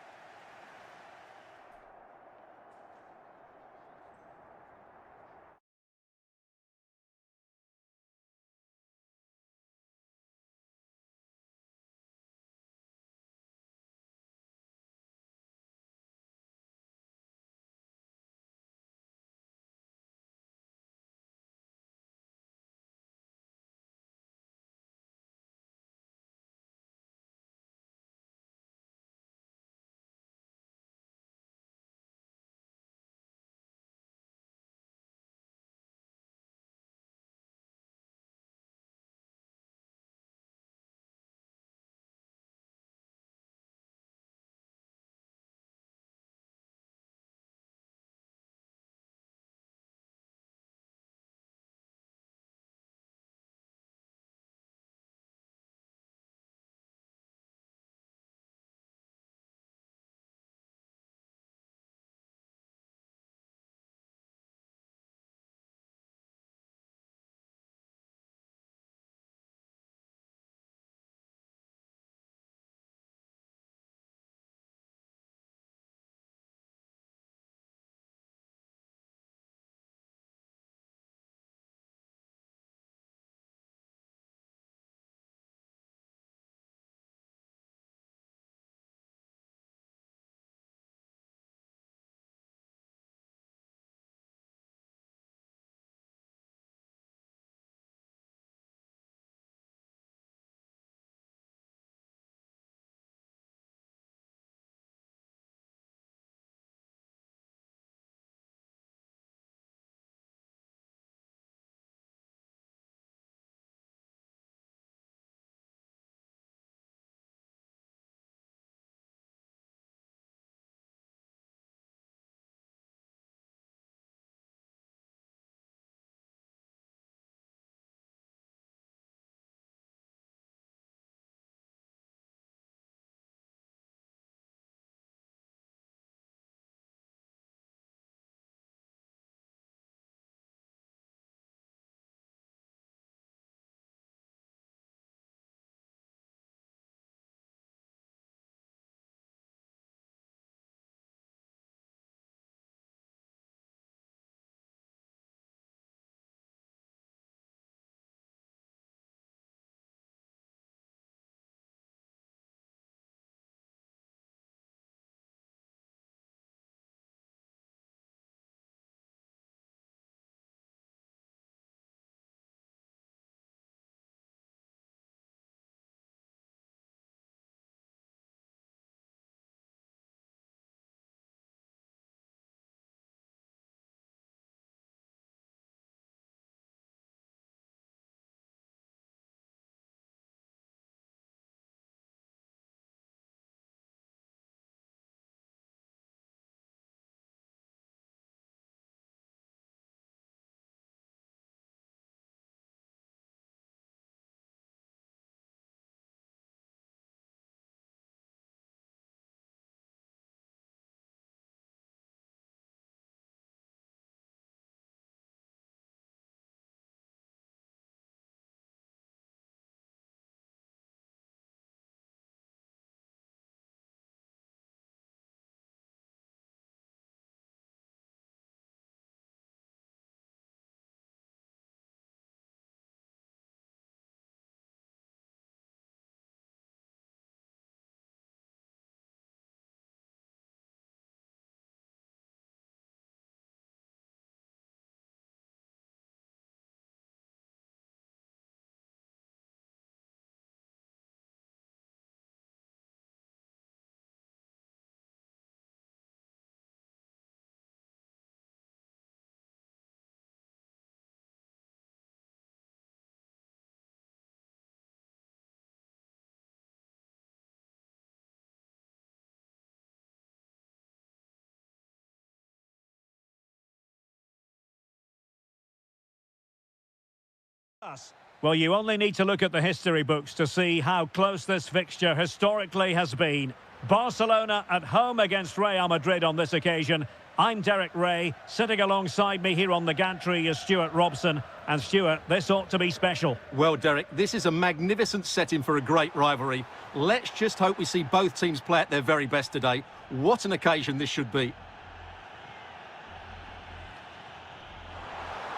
Well, you only need to look at the history books to see how close this fixture historically has been. Barcelona at home against Real Madrid on this occasion. I'm Derek Ray. Sitting alongside me here on the gantry is Stuart Robson. And Stuart, this ought to be special. Well, Derek, this is a magnificent setting for a great rivalry. Let's just hope we see both teams play at their very best today. What an occasion this should be.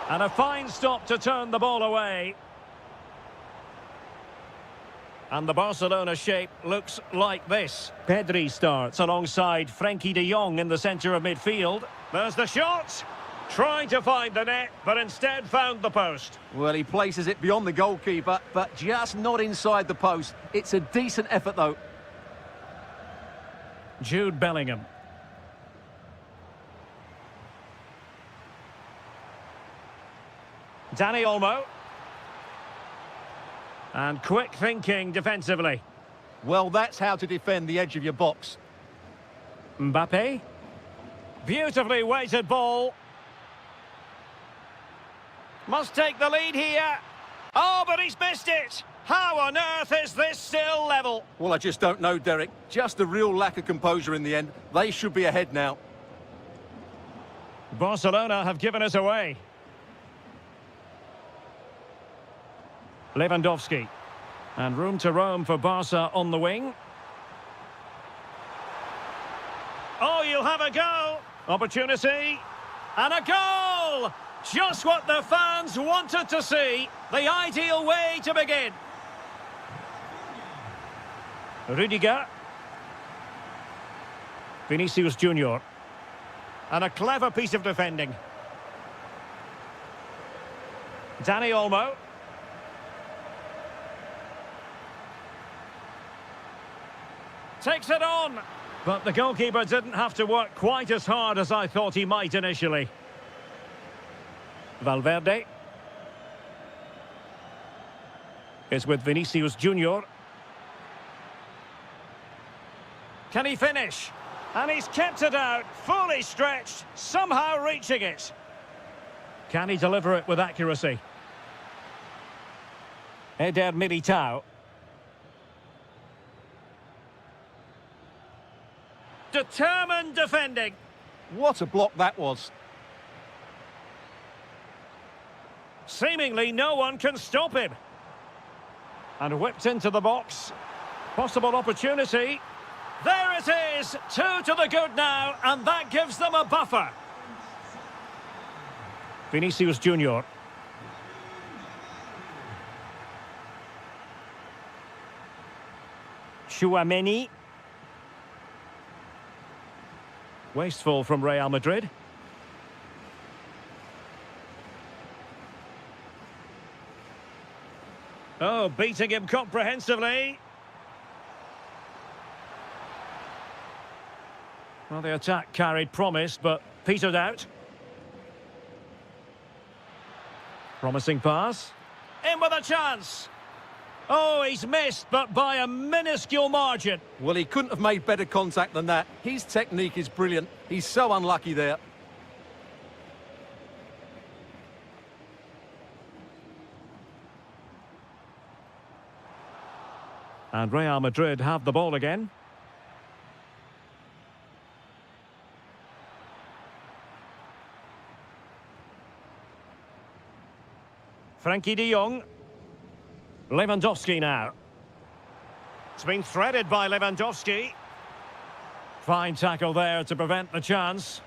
And a fine stop to turn the ball away. And the Barcelona shape looks like this. Pedri starts alongside Frenkie de Jong in the centre of midfield. There's the shot. Trying to find the net, but instead found the post. Well, he places it beyond the goalkeeper, but just not inside the post. It's a decent effort, though. Jude Bellingham. Dani Olmo. And quick thinking defensively. Well, that's how to defend the edge of your box. Mbappe. Beautifully weighted ball. Must take the lead here. Oh, but he's missed it. How on earth is this still level? Well, I just don't know, Derek. Just a real lack of composure in the end. They should be ahead now. Barcelona have given us away. Lewandowski. And room to roam for Barca on the wing. Oh, you'll have a go. Opportunity. And a goal! Just what the fans wanted to see. The ideal way to begin. Rudiger. Vinicius Junior. And a clever piece of defending. Dani Olmo. Takes it on. But the goalkeeper didn't have to work quite as hard as I thought he might initially. Valverde is with Vinicius Junior. Can he finish? And he's kept it out, fully stretched, somehow reaching it. Can he deliver it with accuracy? Eder Militao. Determined defending. What a block that was. Seemingly no one can stop him. And whipped into the box. Possible opportunity. There it is. 2 to the good now, and that gives them a buffer. Vinicius Junior. Tchouaméni. Wasteful from Real Madrid. Oh, beating him comprehensively. Well, the attack carried promise, but petered out. Promising pass. In with a chance. Oh, he's missed, but by a minuscule margin. Well, he couldn't have made better contact than that. His technique is brilliant. He's so unlucky there. And Real Madrid have the ball again. Frenkie de Jong. Lewandowski now. It's been threaded by Lewandowski. Fine tackle there to prevent the chance.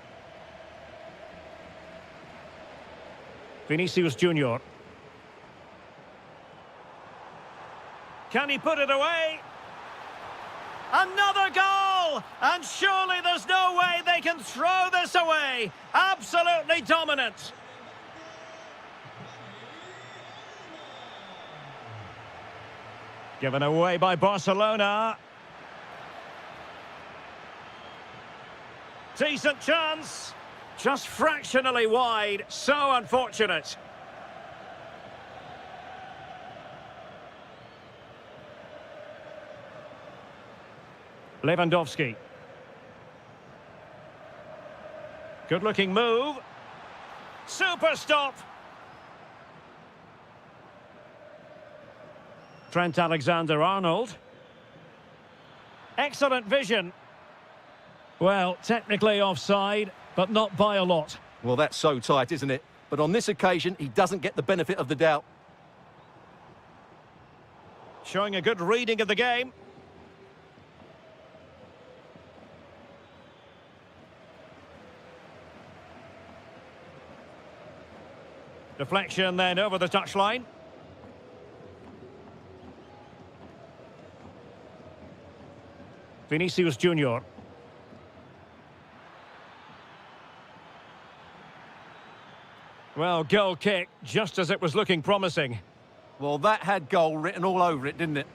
Vinicius Junior. Can he put it away? Another goal! And surely there's no way they can throw this away. Absolutely dominant. Given away by Barcelona. Decent chance. Just fractionally wide. So unfortunate. Lewandowski. Good-looking move. Super stop. Trent Alexander-Arnold. Excellent vision. Well, technically offside, but not by a lot. Well, that's so tight, isn't it? But on this occasion, he doesn't get the benefit of the doubt. Showing a good reading of the game. Deflection then over the touchline. Vinicius Junior. Well, goal kick, just as it was looking promising. Well, that had goal written all over it, didn't it?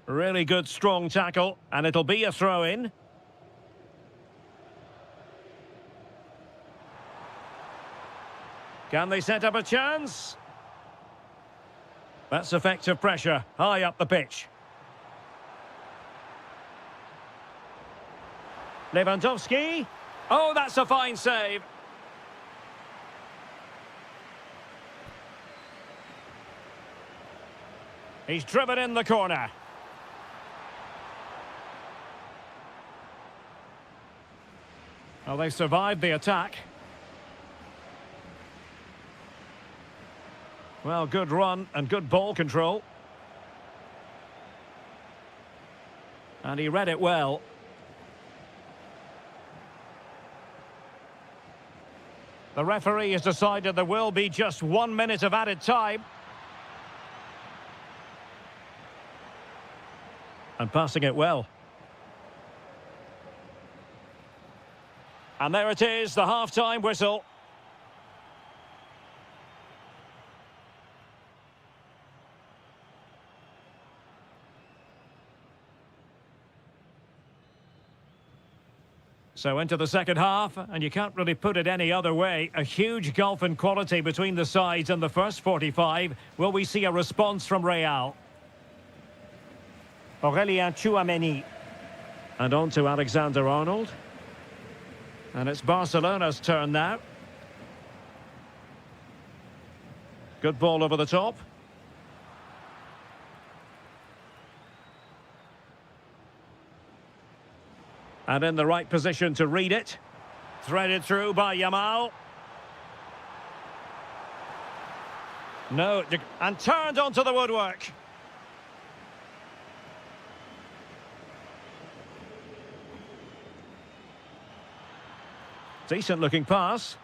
Really good, strong tackle, and it'll be a throw-in. Can they set up a chance? That's effective pressure, high up the pitch. Lewandowski. Oh, that's a fine save. He's driven in the corner. Well, they survived the attack. Well, good run and good ball control. And he read it well. The referee has decided there will be just 1 minute of added time. And passing it well. And there it is, the half-time whistle. So into the second half, and you can't really put it any other way. A huge gulf in quality between the sides in the first 45. Will we see a response from Real? Aurélien Tchouameni. And on to Alexander-Arnold. And it's Barcelona's turn now. Good ball over the top. And in the right position to read it. Threaded through by Yamal. No, and turned onto the woodwork. Decent looking pass.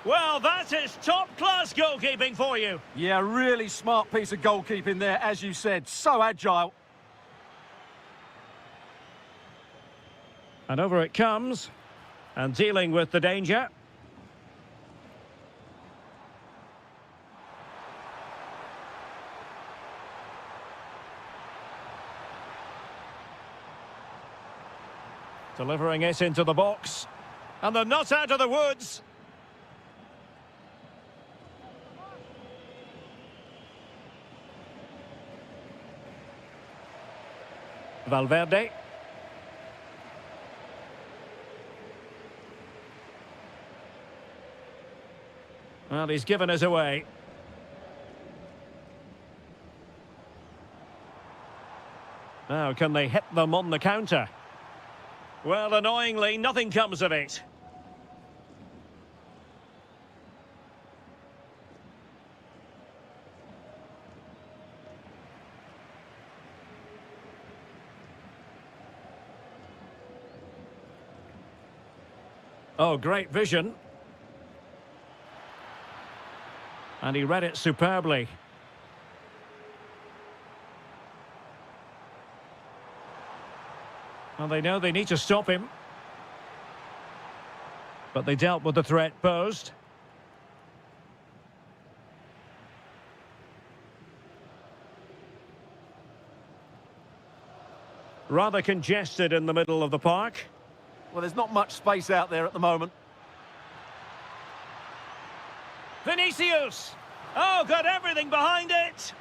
Well, that is top-class goalkeeping for you. Yeah, really smart piece of goalkeeping there, as you said. So agile. And over it comes. And dealing with the danger. Delivering it into the box. And they're not out of the woods. Valverde. Well, he's given us away. Now, can they hit them on the counter? Well, annoyingly, nothing comes of it. Oh, great vision. And he read it superbly. Well, they know they need to stop him. But they dealt with the threat posed. Rather congested in the middle of the park. Well, there's not much space out there at the moment. Vinicius! Oh, got everything behind it!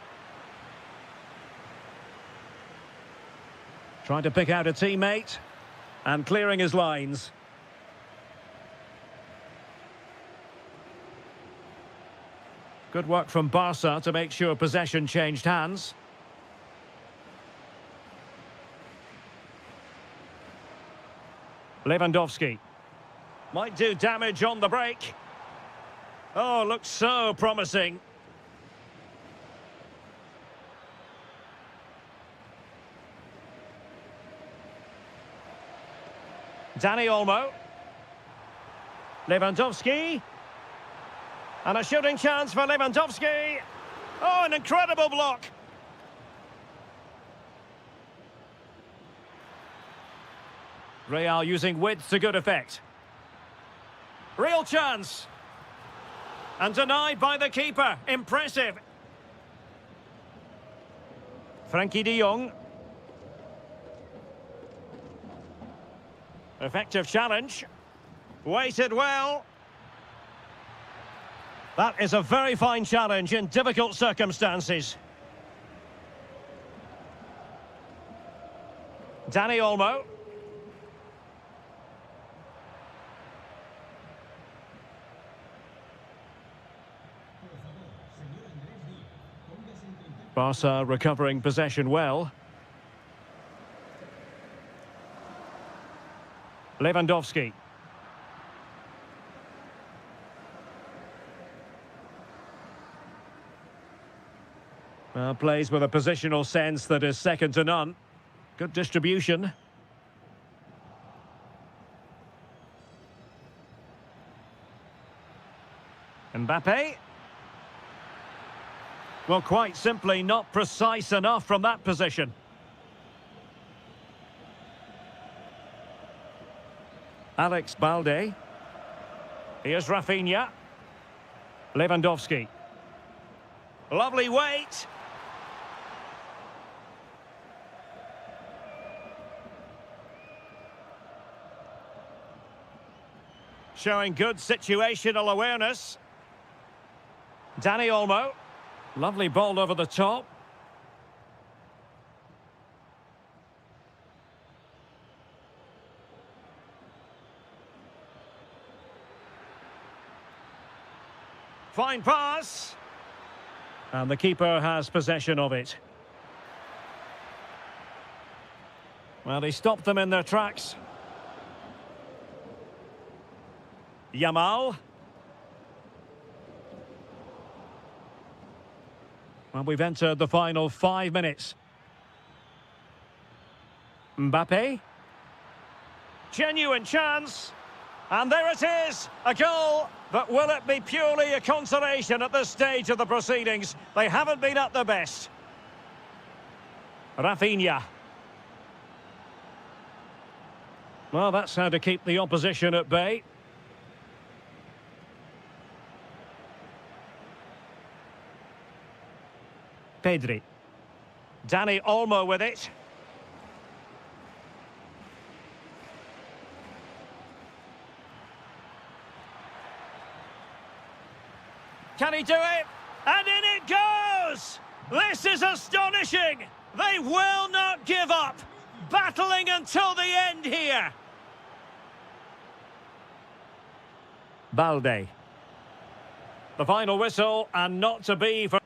Trying to pick out a teammate and clearing his lines. Good work from Barca to make sure possession changed hands. Lewandowski. Might do damage on the break. Oh, looks so promising. Dani Olmo. Lewandowski. And a shooting chance for Lewandowski. Oh, an incredible block. Real using width to good effect. Real chance. And denied by the keeper. Impressive. Frankie de Jong. Effective challenge. Weighted well. That is a very fine challenge in difficult circumstances. Dani Olmo. Barca recovering possession well. Lewandowski. Plays with a positional sense that is second to none. Good distribution. Mbappe. Well, quite simply not precise enough from that position. Alex Balde. Here's Rafinha. Lewandowski. Lovely weight. Showing good situational awareness. Dani Olmo. Lovely ball over the top. Fine pass. And the keeper has possession of it. Well, he stopped them in their tracks. Yamal. Well, we've entered the final 5 minutes. Mbappe. Genuine chance. And there it is, a goal. But will it be purely a consolation at this stage of the proceedings? They haven't been at their best. Rafinha. Well, that's how to keep the opposition at bay. Pedri. Dani Olmo with it. Can he do it? And in it goes! This is astonishing! They will not give up! Battling until the end here! Balde. The final whistle, and not to be for...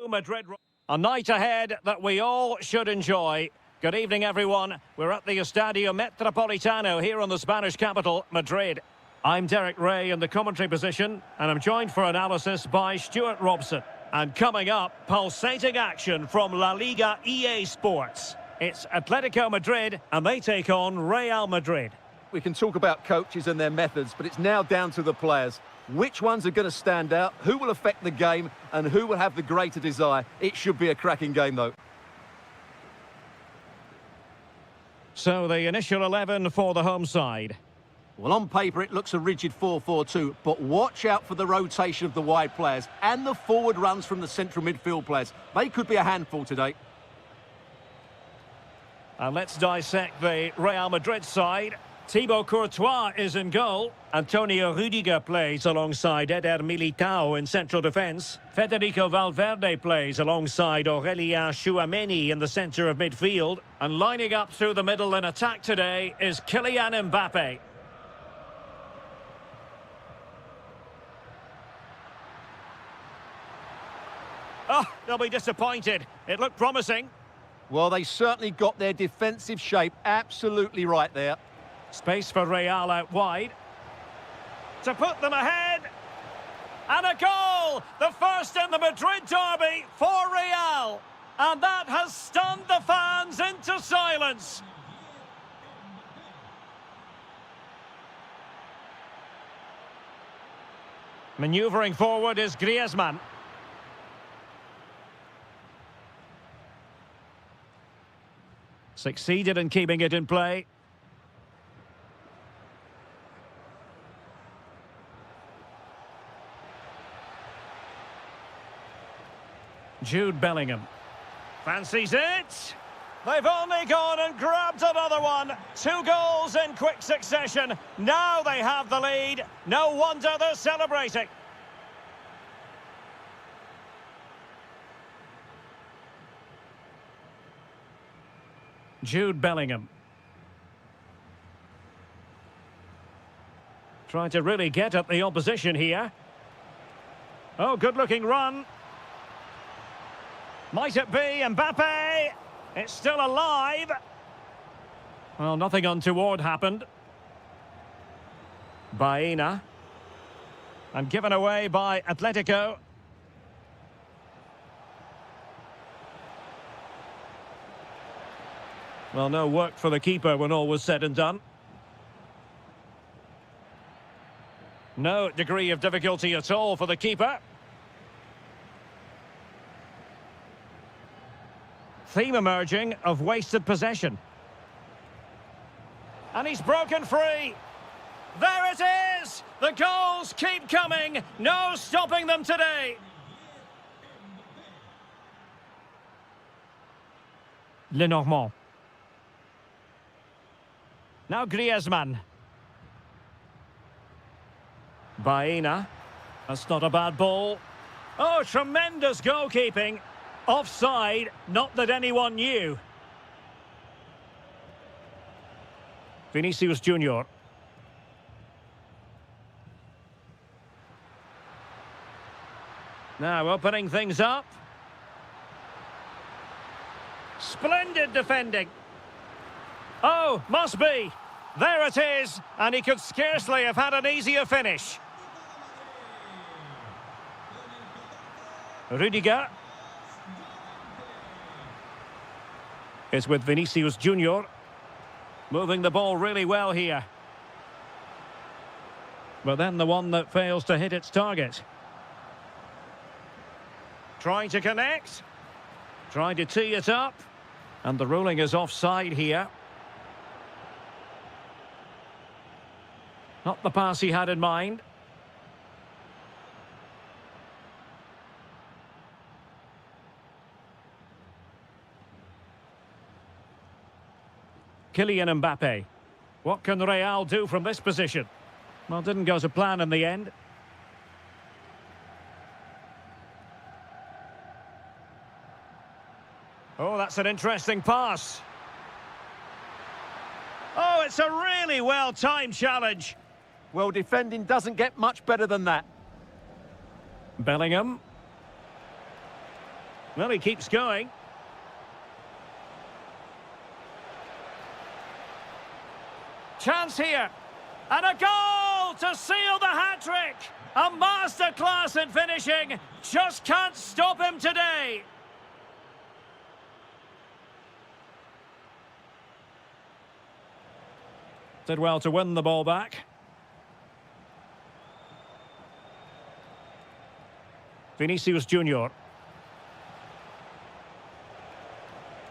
Madrid. A night ahead that we all should enjoy. Good evening, everyone. We're at the Estadio Metropolitano here in the Spanish capital, Madrid. I'm Derek Ray in the commentary position, and I'm joined for analysis by Stuart Robson. And coming up, pulsating action from La Liga EA Sports. It's Atletico Madrid, and they take on Real Madrid. We can talk about coaches and their methods, but it's now down to the players. Which ones are going to stand out, who will affect the game, and who will have the greater desire? It should be a cracking game, though. So the initial 11 for the home side. Well, on paper, it looks a rigid 4-4-2, but watch out for the rotation of the wide players and the forward runs from the central midfield players. They could be a handful today. And let's dissect the Real Madrid side. Thibaut Courtois is in goal. Antonio Rudiger plays alongside Eder Militao in central defence. Federico Valverde plays alongside Aurélien Tchouameni in the centre of midfield. And lining up through the middle in attack today is Kylian Mbappe. Oh, they'll be disappointed. It looked promising. Well, they certainly got their defensive shape absolutely right there. Space for Real out wide. To put them ahead. And a goal! The first in the Madrid derby for Real. And that has stunned the fans into silence. Manoeuvring forward is Griezmann. Succeeded in keeping it in play. Jude Bellingham. Fancies it. They've only gone and grabbed another one. 2 goals in quick succession. Now they have the lead. No wonder they're celebrating. Jude Bellingham. Trying to really get at the opposition here. Oh, good-looking run. Might it be Mbappe? It's still alive. Well, nothing untoward happened. Baena. And given away by Atletico. Well, no work for the keeper when all was said and done. No degree of difficulty at all for the keeper. Theme emerging of wasted possession. And he's broken free. There it is! The goals keep coming. No stopping them today. Lenormand. Now Griezmann. Baena. That's not a bad ball. Oh, tremendous goalkeeping. Offside, not that anyone knew. Vinicius Junior. Now opening things up. Splendid defending. Oh, must be. There it is. And he could scarcely have had an easier finish. Rudiger. Is with Vinicius Junior. Moving the ball really well here. But then the one that fails to hit its target. Trying to connect. Trying to tee it up. And the ruling is offside here. Not the pass he had in mind. Kylian Mbappe. What can Real do from this position? Well, didn't go to plan in the end. Oh, that's an interesting pass. Oh, it's a really well-timed challenge. Well, defending doesn't get much better than that. Bellingham. Well, he keeps going. Chance here. And a goal to seal the hat-trick. A masterclass in finishing. Just can't stop him today. Did well to win the ball back. Vinicius Junior.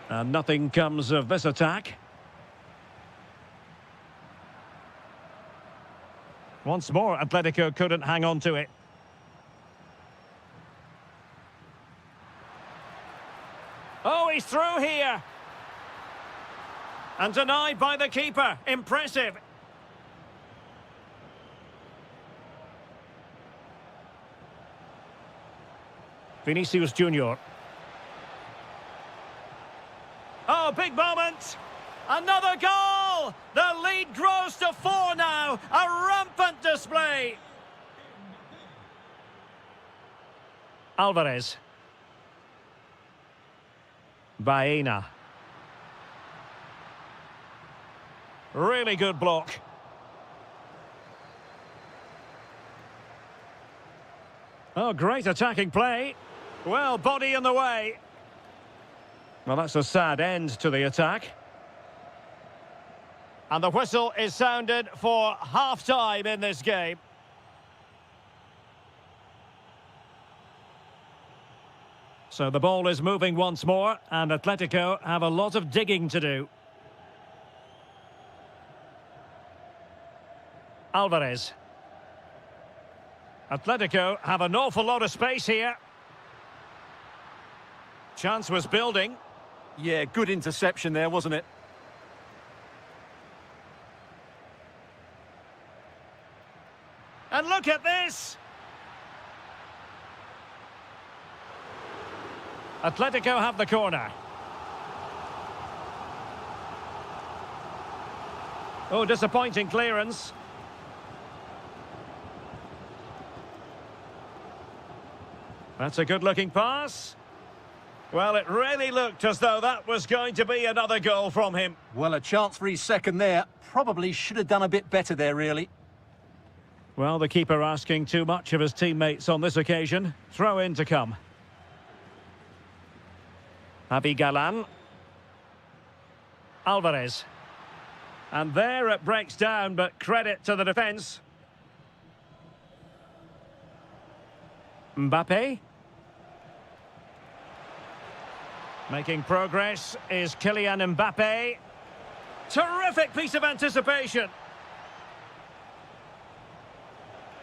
And nothing comes of this attack. Once more, Atletico couldn't hang on to it. Oh, he's through here. And denied by the keeper. Impressive. Vinicius Junior. Oh, big moment. Another goal! The lead grows to 4 now. A rampant display. Alvarez. Baena. Really good block. Oh, great attacking play. Well, body in the way. Well, that's a sad end to the attack. And the whistle is sounded for half-time in this game. So the ball is moving once more, and Atletico have a lot of digging to do. Alvarez. Atletico have an awful lot of space here. Chance was building. Yeah, good interception there, wasn't it? And look at this! Atletico have the corner. Oh, disappointing clearance. That's a good-looking pass. Well, it really looked as though that was going to be another goal from him. Well, a chance for his second there. Probably should have done a bit better there, really. Well, the keeper asking too much of his teammates on this occasion. Throw in to come. Javi Galan. Alvarez. And there it breaks down, but credit to the defence. Mbappe. Making progress is Kylian Mbappe. Terrific piece of anticipation.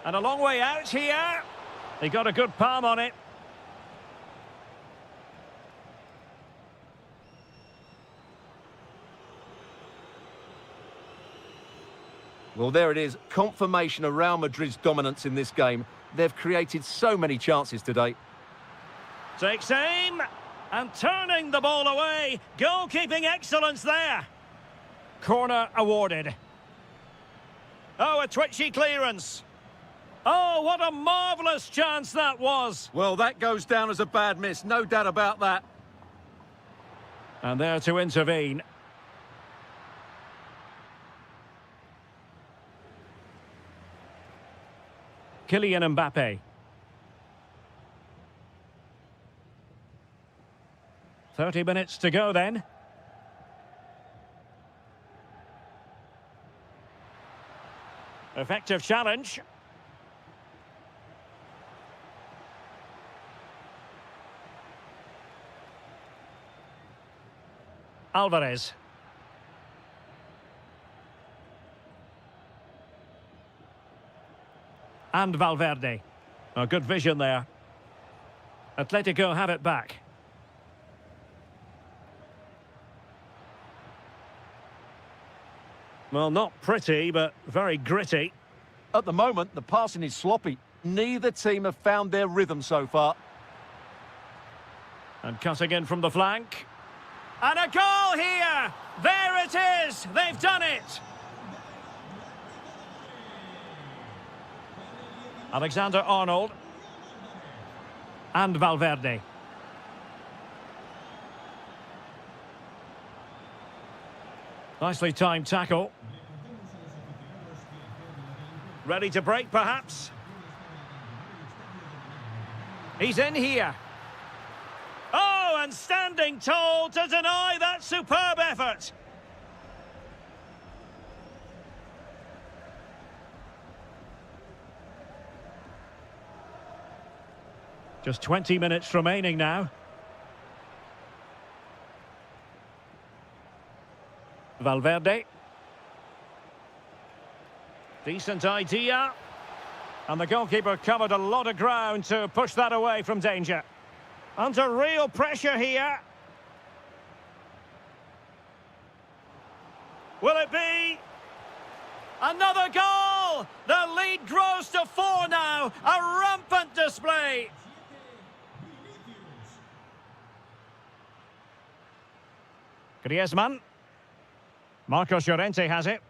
And a long way out here. He got a good palm on it. Well, there it is. Confirmation of Real Madrid's dominance in this game. They've created so many chances today. Takes aim. And turning the ball away. Goalkeeping excellence there. Corner awarded. Oh, a twitchy clearance. Oh, what a marvellous chance that was. Well, that goes down as a bad miss, no doubt about that. And there to intervene. Kylian Mbappe. 30 minutes to go then. Effective challenge. Alvarez. And Valverde. Oh, good vision there. Atletico have it back. Well, not pretty, but very gritty. At the moment, the passing is sloppy. Neither team have found their rhythm so far. And cutting in from the flank. And a goal here! There it is! They've done it! Alexander-Arnold. And Valverde. Nicely timed tackle. Ready to break, perhaps? He's in here. Oh, and standing tall to deny that superb effort. Just 20 minutes remaining now. Valverde. Decent idea. And the goalkeeper covered a lot of ground to push that away from danger. Under real pressure here. Will it be? Another goal! The lead grows to 4 now. A rampant display. Griezmann. Marcos Llorente has it.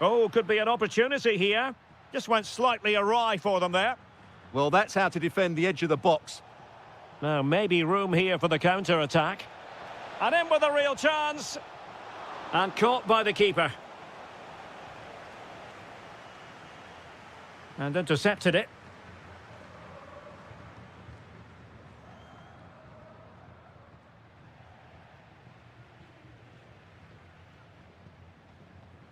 Oh, could be an opportunity here. Just went slightly awry for them there. Well, that's how to defend the edge of the box. Now, maybe room here for the counter-attack. And in with a real chance. And caught by the keeper. And intercepted it.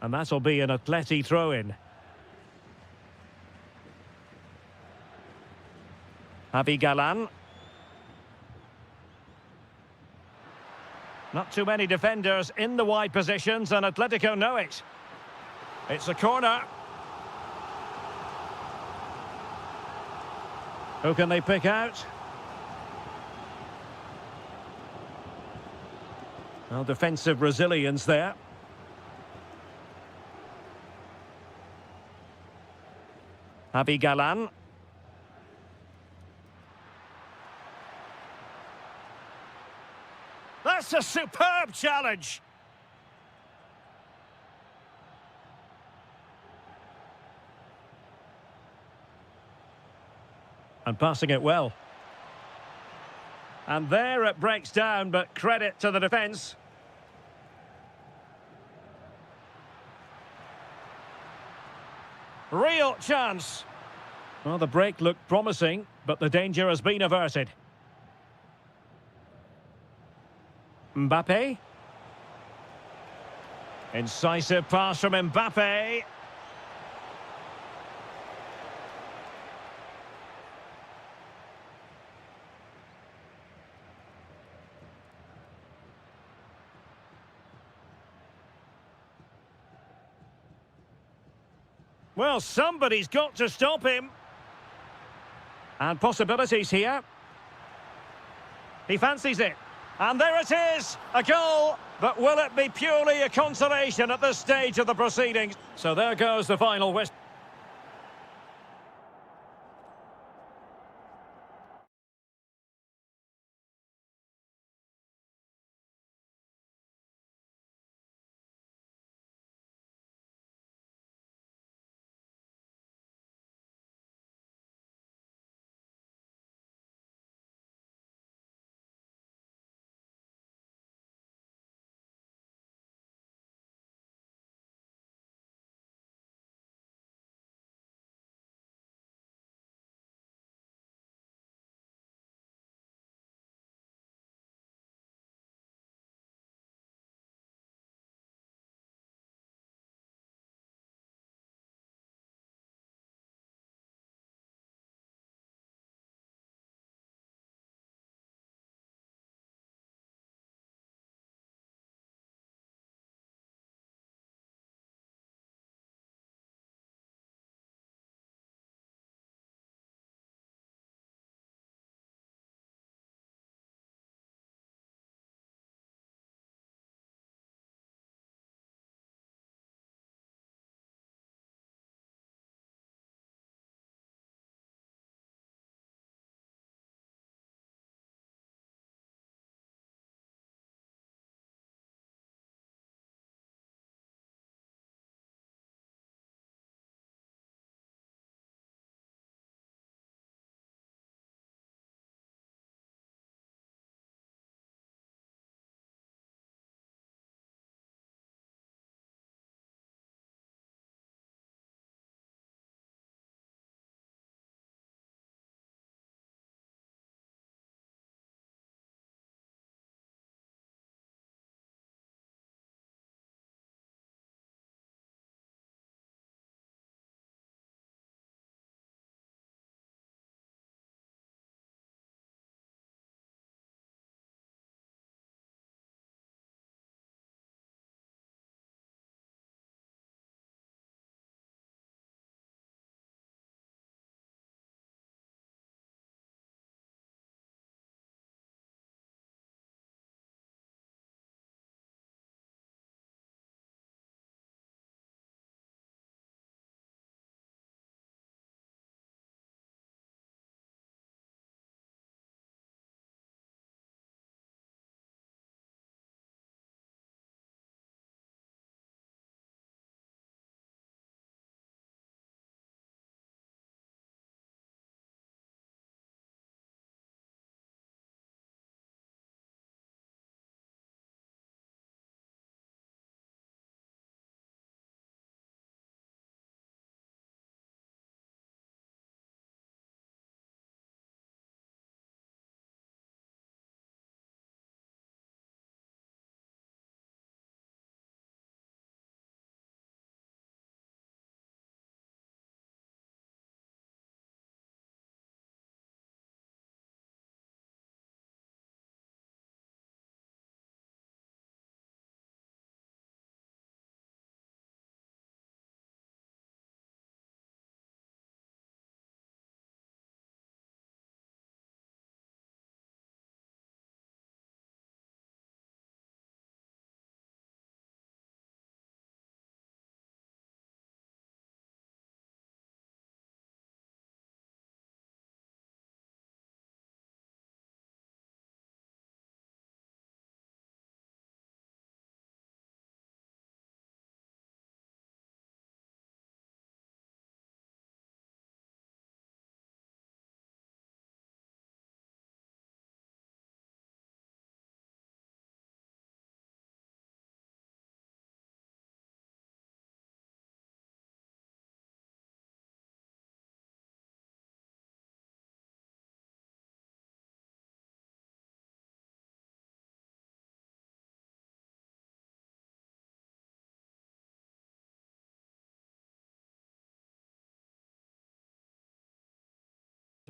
And that'll be an Atleti throw-in. Javi Galan. Not too many defenders in the wide positions, and Atletico know it. It's a corner. Who can they pick out? Well, defensive resilience there. Javi Galan. That's a superb challenge. And passing it well. And there it breaks down, but credit to the defence. Real chance. Well, the break looked promising, but the danger has been averted. Mbappe. Incisive pass from Mbappe. Well, somebody's got to stop him. And possibilities here. He fancies it. And there it is, a goal. But will it be purely a consolation at this stage of the proceedings? So there goes the final whistle.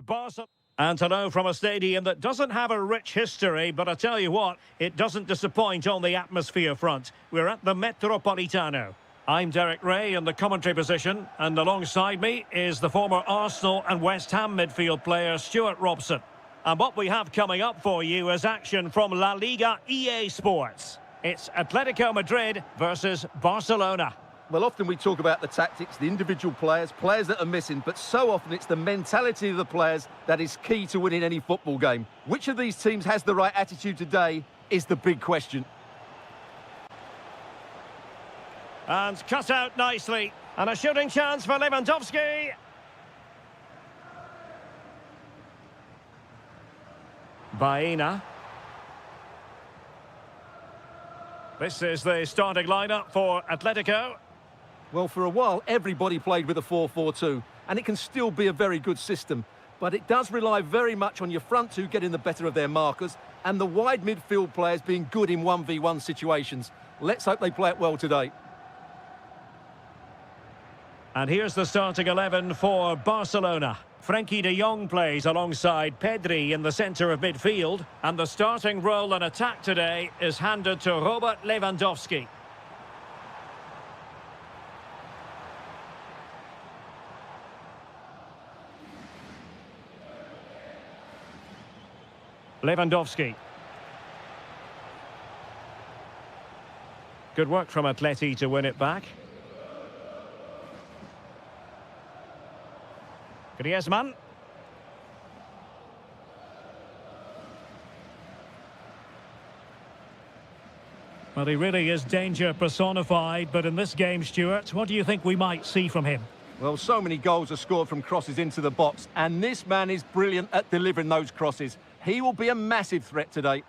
Barca. And hello from a stadium that doesn't have a rich history, but I tell you what, it doesn't disappoint on the atmosphere front. We're at the Metropolitano. I'm Derek Ray in the commentary position, and alongside me is the former Arsenal and West Ham midfield player Stuart Robson. And what we have coming up for you is action from La Liga EA Sports. It's Atletico Madrid versus Barcelona. Well, often we talk about the tactics, the individual players that are missing, but so often it's the mentality of the players that is key to winning any football game. Which of these teams has the right attitude today is the big question. And cut out nicely. And a shooting chance for Lewandowski. Baena. This is the starting lineup for Atletico. Well, for a while, everybody played with a 4-4-2, and it can still be a very good system. But it does rely very much on your front two getting the better of their markers and the wide midfield players being good in 1v1 situations. Let's hope they play it well today. And here's the starting 11 for Barcelona. Frenkie de Jong plays alongside Pedri in the centre of midfield. And the starting role in attack today is handed to Robert Lewandowski. Lewandowski. Good work from Atleti to win it back. Griezmann. Well, he really is danger personified, but in this game, Stuart, what do you think we might see from him? Well, so many goals are scored from crosses into the box, and this man is brilliant at delivering those crosses. He will be a massive threat today.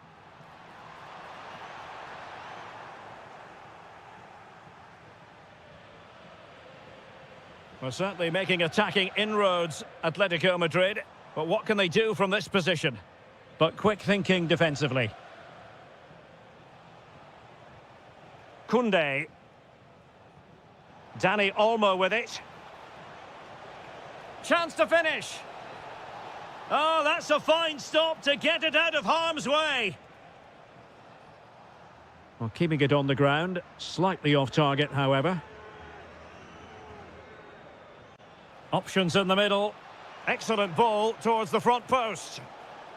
Well, certainly making attacking inroads, Atletico Madrid. But what can they do from this position? But quick thinking defensively. Koundé. Dani Olmo with it. Chance to finish. Oh, that's a fine stop to get it out of harm's way. Well, keeping it on the ground. Slightly off target, however. Options in the middle. Excellent ball towards the front post.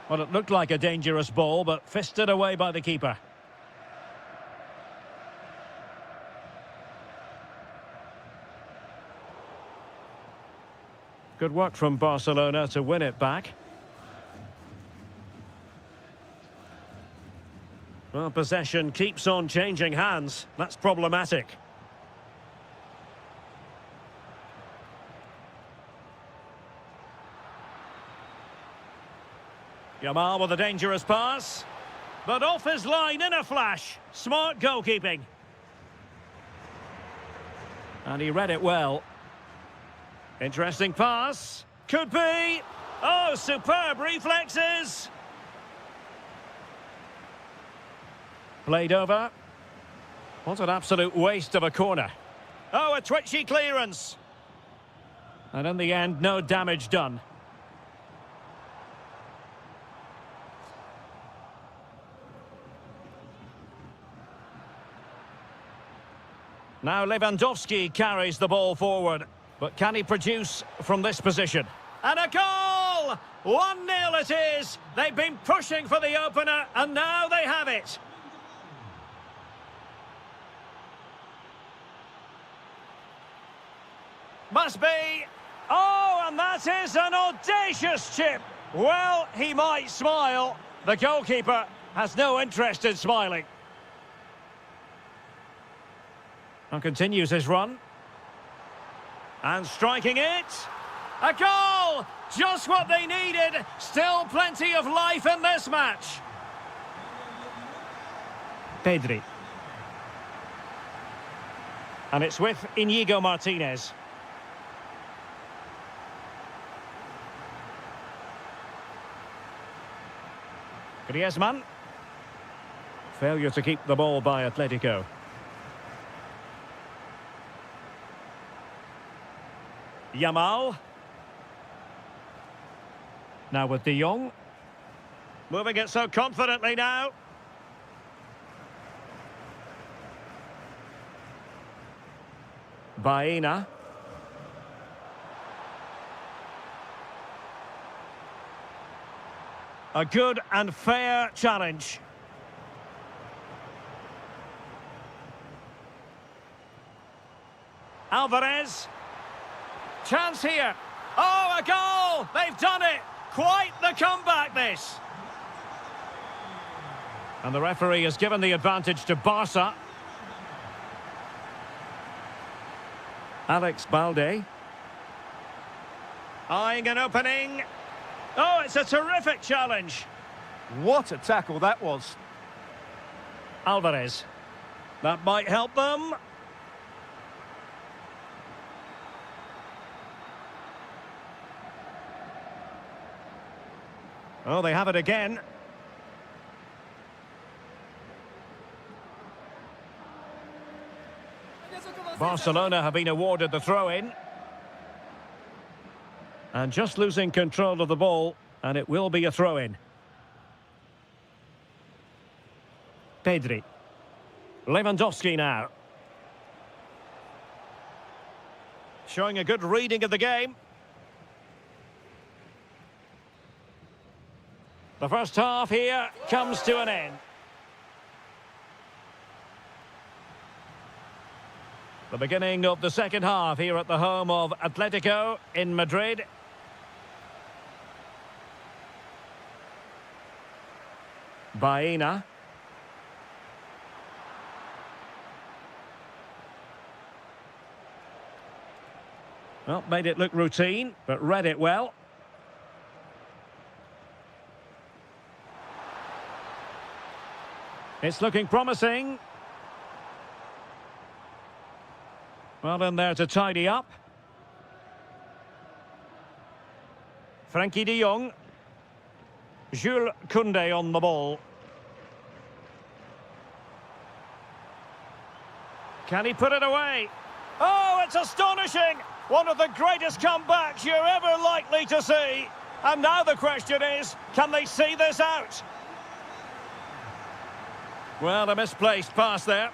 Well, it looked like a dangerous ball, but fisted away by the keeper. Good work from Barcelona to win it back. Well, possession keeps on changing hands. That's problematic. Yamal with a dangerous pass. But off his line in a flash. Smart goalkeeping. And he read it well. Interesting pass. Could be. Oh, superb reflexes. Played over. What an absolute waste of a corner. Oh, a twitchy clearance. And in the end, no damage done. Now Lewandowski carries the ball forward. But can he produce from this position? And a goal! 1-0 it is. They've been pushing for the opener, and now they have it. Must be. Oh, and that is an audacious chip. Well, he might smile. The goalkeeper has no interest in smiling. And continues his run. And striking it. A goal! Just what they needed. Still plenty of life in this match. Pedri. And it's with Íñigo Martínez. Griezmann. Failure to keep the ball by Atletico. Yamal. Now with De Jong. Moving it so confidently now. Baena. A good and fair challenge. Alvarez. Chance here. Oh, a goal! They've done it! Quite the comeback, this. And the referee has given the advantage to Barca. Alex Balde. Eyeing an opening. Oh, it's a terrific challenge. What a tackle that was. Alvarez. That might help them. Oh, they have it again. Barcelona have been awarded the throw-in. And just losing control of the ball, and it will be a throw-in. Pedri. Lewandowski now. Showing a good reading of the game. The first half here comes to an end. The beginning of the second half here at the home of Atletico in Madrid. Baena. Well, made it look routine, but read it well. It's looking promising. Well, in there to tidy up. Frankie de Jong. Jules Koundé on the ball. Can he put it away? Oh, it's astonishing! One of the greatest comebacks you're ever likely to see. And now the question is, can they see this out? Well, a misplaced pass there.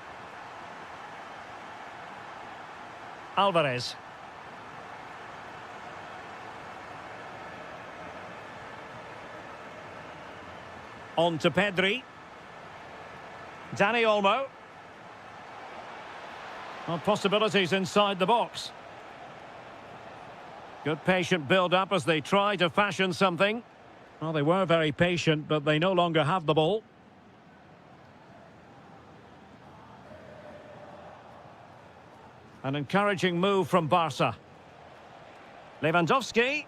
Alvarez. On to Pedri. Dani Olmo. Well, possibilities inside the box. Good patient build-up as they try to fashion something. Well, they were very patient, but they no longer have the ball. An encouraging move from Barca. Lewandowski.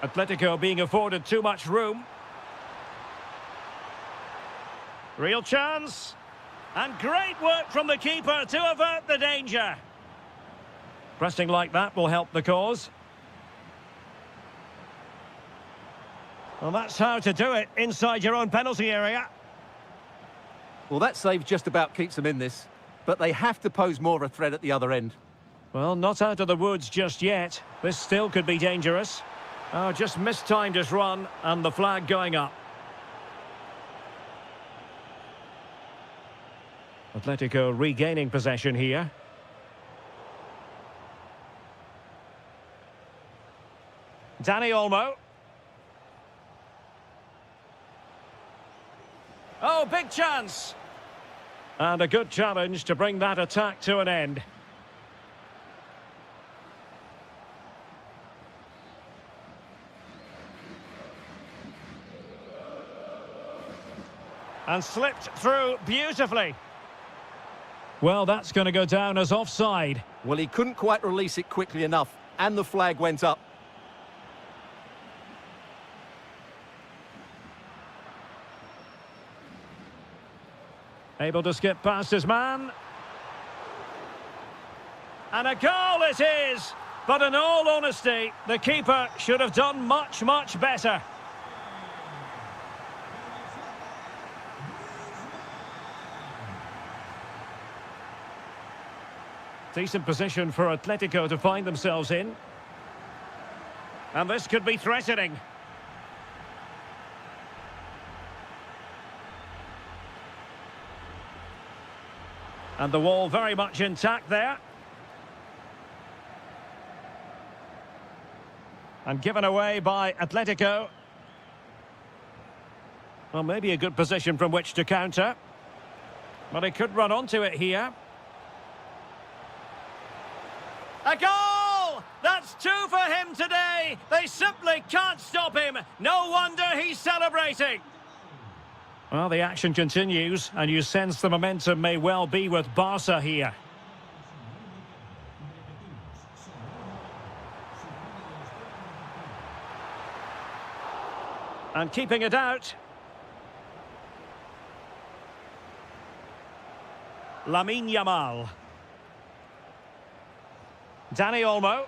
Atletico being afforded too much room. Real chance. And great work from the keeper to avert the danger. Pressing like that will help the cause. Well, that's how to do it inside your own penalty area. Well, that save just about keeps them in this, but they have to pose more of a threat at the other end. Well, not out of the woods just yet. This still could be dangerous. Oh, just mistimed his run, and the flag going up. Atletico regaining possession here. Dani Olmo. Oh, big chance. And a good challenge to bring that attack to an end. And slipped through beautifully. Well, that's going to go down as offside. Well, he couldn't quite release it quickly enough, and the flag went up. Able to skip past his man. And a goal it is! But in all honesty, the keeper should have done much, much better. Decent position for Atletico to find themselves in. And this could be threatening. And the wall very much intact there. And given away by Atletico. Well, maybe a good position from which to counter. But he could run onto it here. A goal! That's two for him today. They simply can't stop him. No wonder he's celebrating. Well, the action continues, and you sense the momentum may well be with Barca here. And keeping it out. Lamine Yamal. Dani Olmo.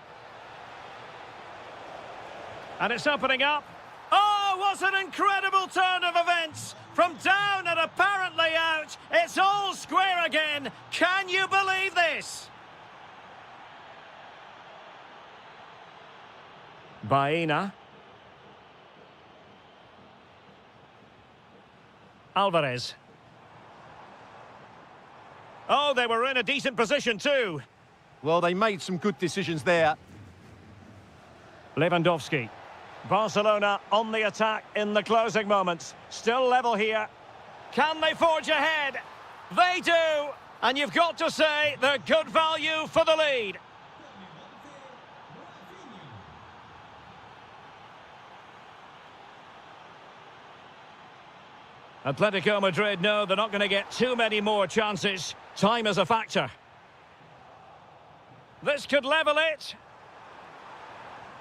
And it's opening up. Oh, what an incredible turn of events! From down and apparently out, it's all square again. Can you believe this? Baena. Alvarez. Oh, they were in a decent position too. Well, they made some good decisions there. Lewandowski. Barcelona on the attack in the closing moments. Still level here. Can they forge ahead? They do. And you've got to say they're good value for the lead. Atletico Madrid know they're not going to get too many more chances. Time is a factor. This could level it.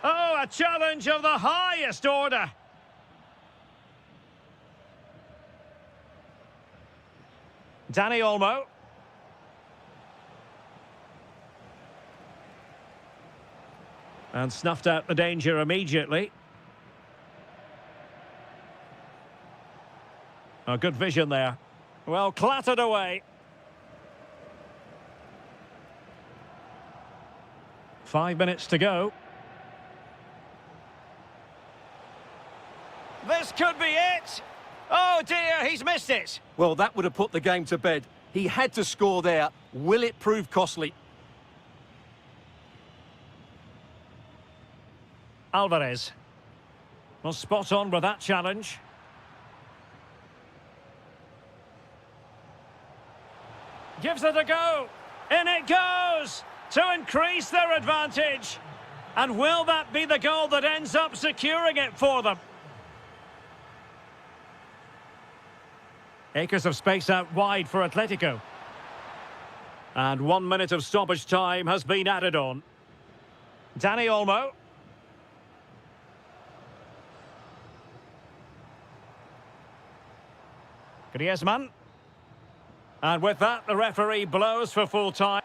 Oh, a challenge of the highest order. Dani Olmo. And snuffed out the danger immediately. Oh, good vision there. Well, clattered away. 5 minutes to go. This could be it. Oh dear, he's missed it. Well, that would have put the game to bed. He had to score there. Will it prove costly? Alvarez. Well, spot on with that challenge. Gives it a go. In it goes to increase their advantage. And will that be the goal that ends up securing it for them? Acres of space out wide for Atletico. And 1 minute of stoppage time has been added on. Dani Olmo. Griezmann. And with that, the referee blows for full time.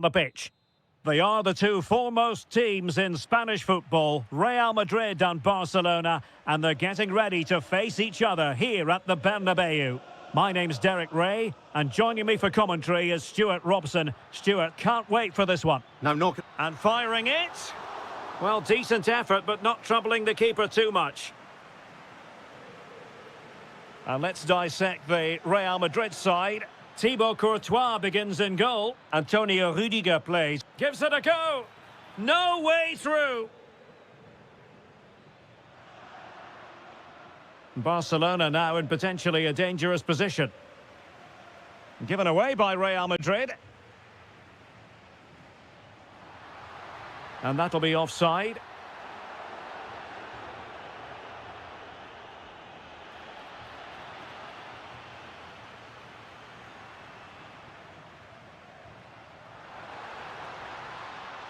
the pitch. They are the two foremost teams in Spanish football, Real Madrid and Barcelona, and they're getting ready to face each other here at the Bernabeu. My name's Derek Ray, and joining me for commentary is Stuart Robson. Stuart, can't wait for this one. No. And firing it. Well, decent effort, but not troubling the keeper too much. And let's dissect the Real Madrid side. Thibaut Courtois begins in goal. Antonio Rudiger plays. Gives it a go. No way through. Barcelona now in potentially a dangerous position. Given away by Real Madrid. And that'll be offside.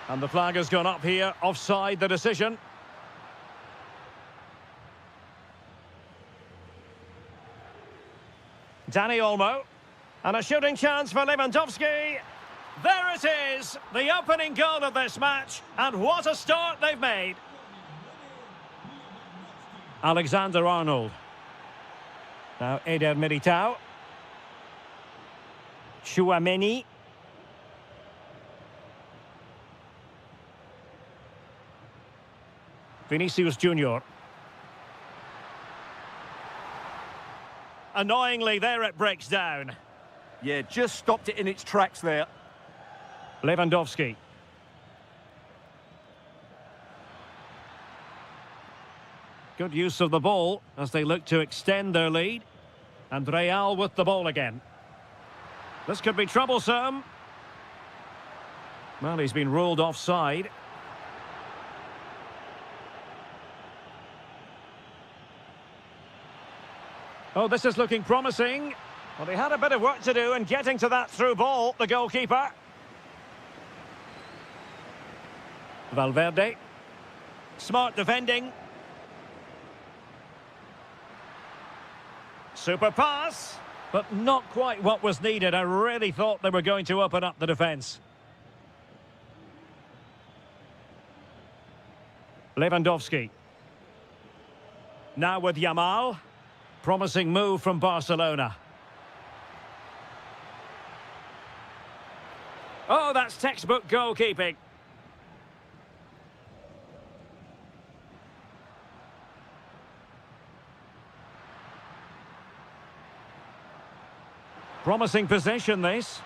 And the flag has gone up here, offside the decision. Dani Olmo. And a shooting chance for Lewandowski. There it is, the opening goal of this match. And what a start they've made. Alexander-Arnold. Now Eder Militao. Tchouaméni. Vinicius Junior. Annoyingly, there it breaks down. Yeah, just stopped it in its tracks there. Lewandowski. Good use of the ball as they look to extend their lead. And Real with the ball again. This could be troublesome. Well, he's been ruled offside. Oh, this is looking promising. Well, they had a bit of work to do in getting to that through ball, the goalkeeper. Valverde. Smart defending. Super pass. But not quite what was needed. I really thought they were going to open up the defence. Lewandowski. Now with Yamal. Promising move from Barcelona. Oh, that's textbook goalkeeping. Promising possession, this.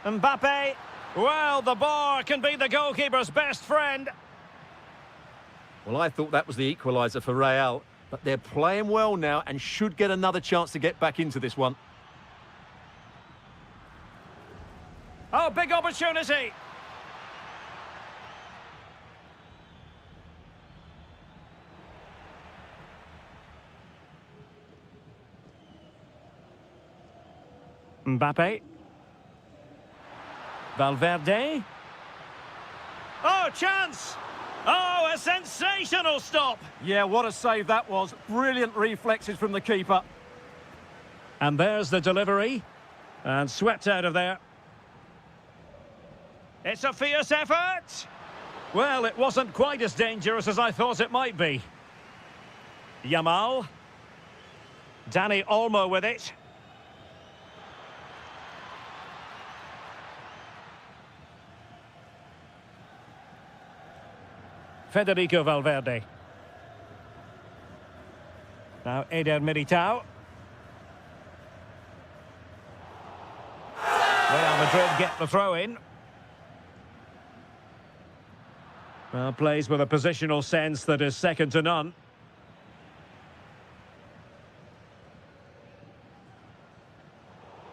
Mbappe. Well, the bar can be the goalkeeper's best friend. Well, I thought that was the equaliser for Real, but they're playing well now and should get another chance to get back into this one. Oh, big opportunity. Mbappe. Valverde. Oh, chance! Oh, a sensational stop! Yeah, what a save that was. Brilliant reflexes from the keeper. And there's the delivery. And swept out of there. It's a fierce effort! Well, it wasn't quite as dangerous as I thought it might be. Yamal. Dani Olmo with it. Federico Valverde. Now Eder Militao. Real Madrid get the throw in. Well, plays with a positional sense that is second to none.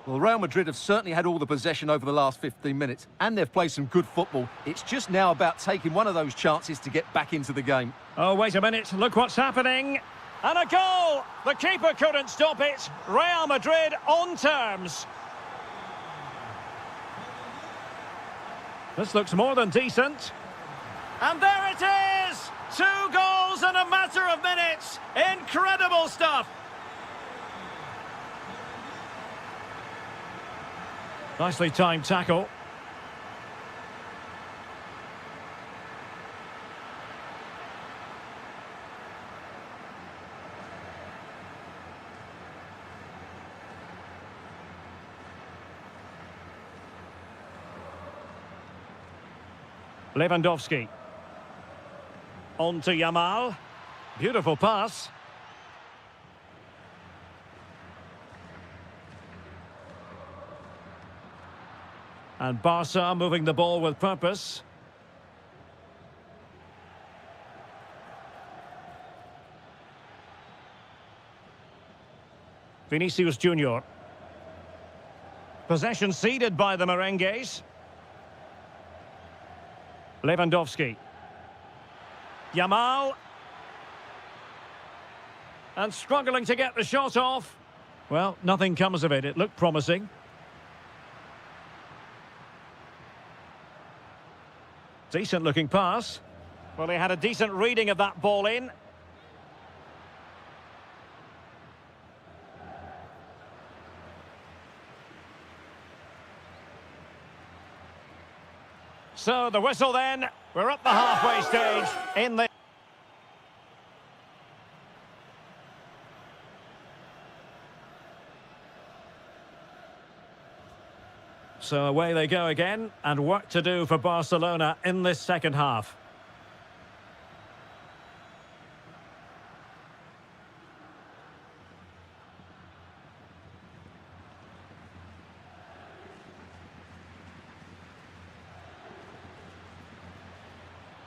Well, Real Madrid have certainly had all the possession over the last 15 minutes, and they've played some good football. It's just now about taking one of those chances to get back into the game. Oh, wait a minute. Look what's happening. And a goal! The keeper couldn't stop it. Real Madrid on terms. This looks more than decent. And there it is! 2 goals in a matter of minutes. Incredible stuff. Nicely timed tackle. Lewandowski. On to Yamal. Beautiful pass. And Barca moving the ball with purpose. Vinicius Junior. Possession ceded by the Merengues. Lewandowski. Yamal. And struggling to get the shot off. Well, nothing comes of it. It looked promising. Decent looking pass. Well, he had a decent reading of that ball in. So the whistle then. We're up the halfway stage in the... So away they go again, and work to do for Barcelona in this second half.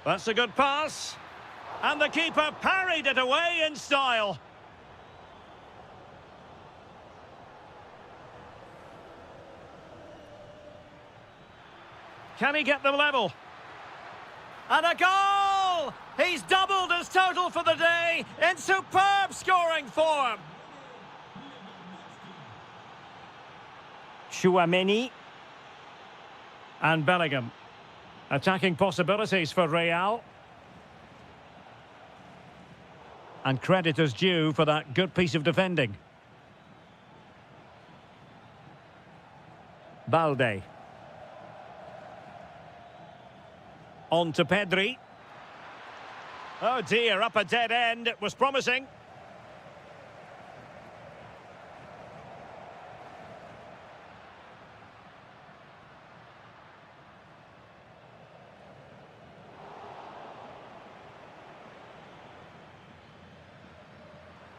That's a good pass. And the keeper parried it away in style. Can he get them level? And a goal! He's doubled his total for the day in superb scoring form. Chouameni. And Bellingham. Attacking possibilities for Real. And credit is due for that good piece of defending. Balde. On to Pedri. Oh dear, up a dead end. It was promising.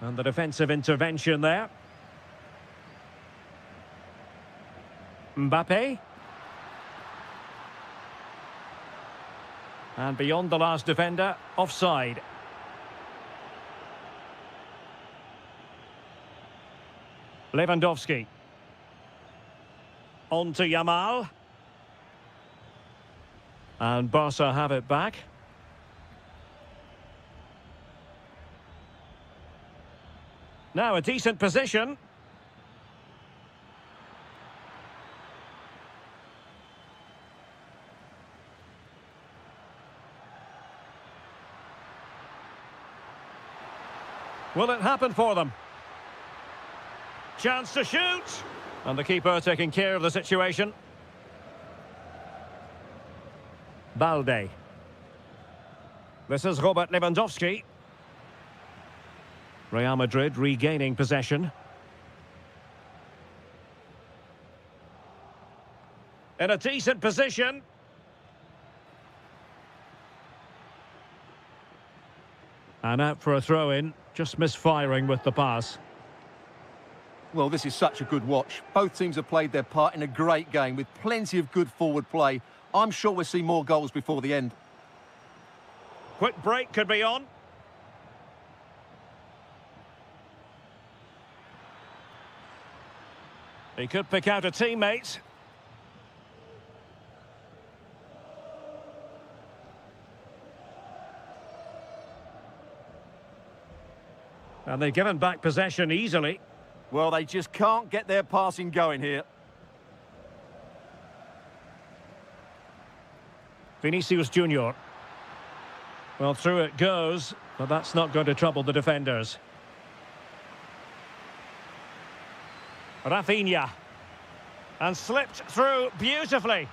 And the defensive intervention there. Mbappe. And beyond the last defender, offside. Lewandowski. On to Yamal. And Barca have it back. Now a decent position. Will it happen for them? Chance to shoot. And the keeper taking care of the situation. Balde. This is Robert Lewandowski. Real Madrid regaining possession. In a decent position. And out for a throw-in, just misfiring with the pass. Well, this is such a good watch. Both teams have played their part in a great game with plenty of good forward play. I'm sure we'll see more goals before the end. Quick break could be on. He could pick out a teammate. And they've given back possession easily. Well, they just can't get their passing going here. Vinicius Junior. Well, through it goes, but that's not going to trouble the defenders. Rafinha. And slipped through beautifully.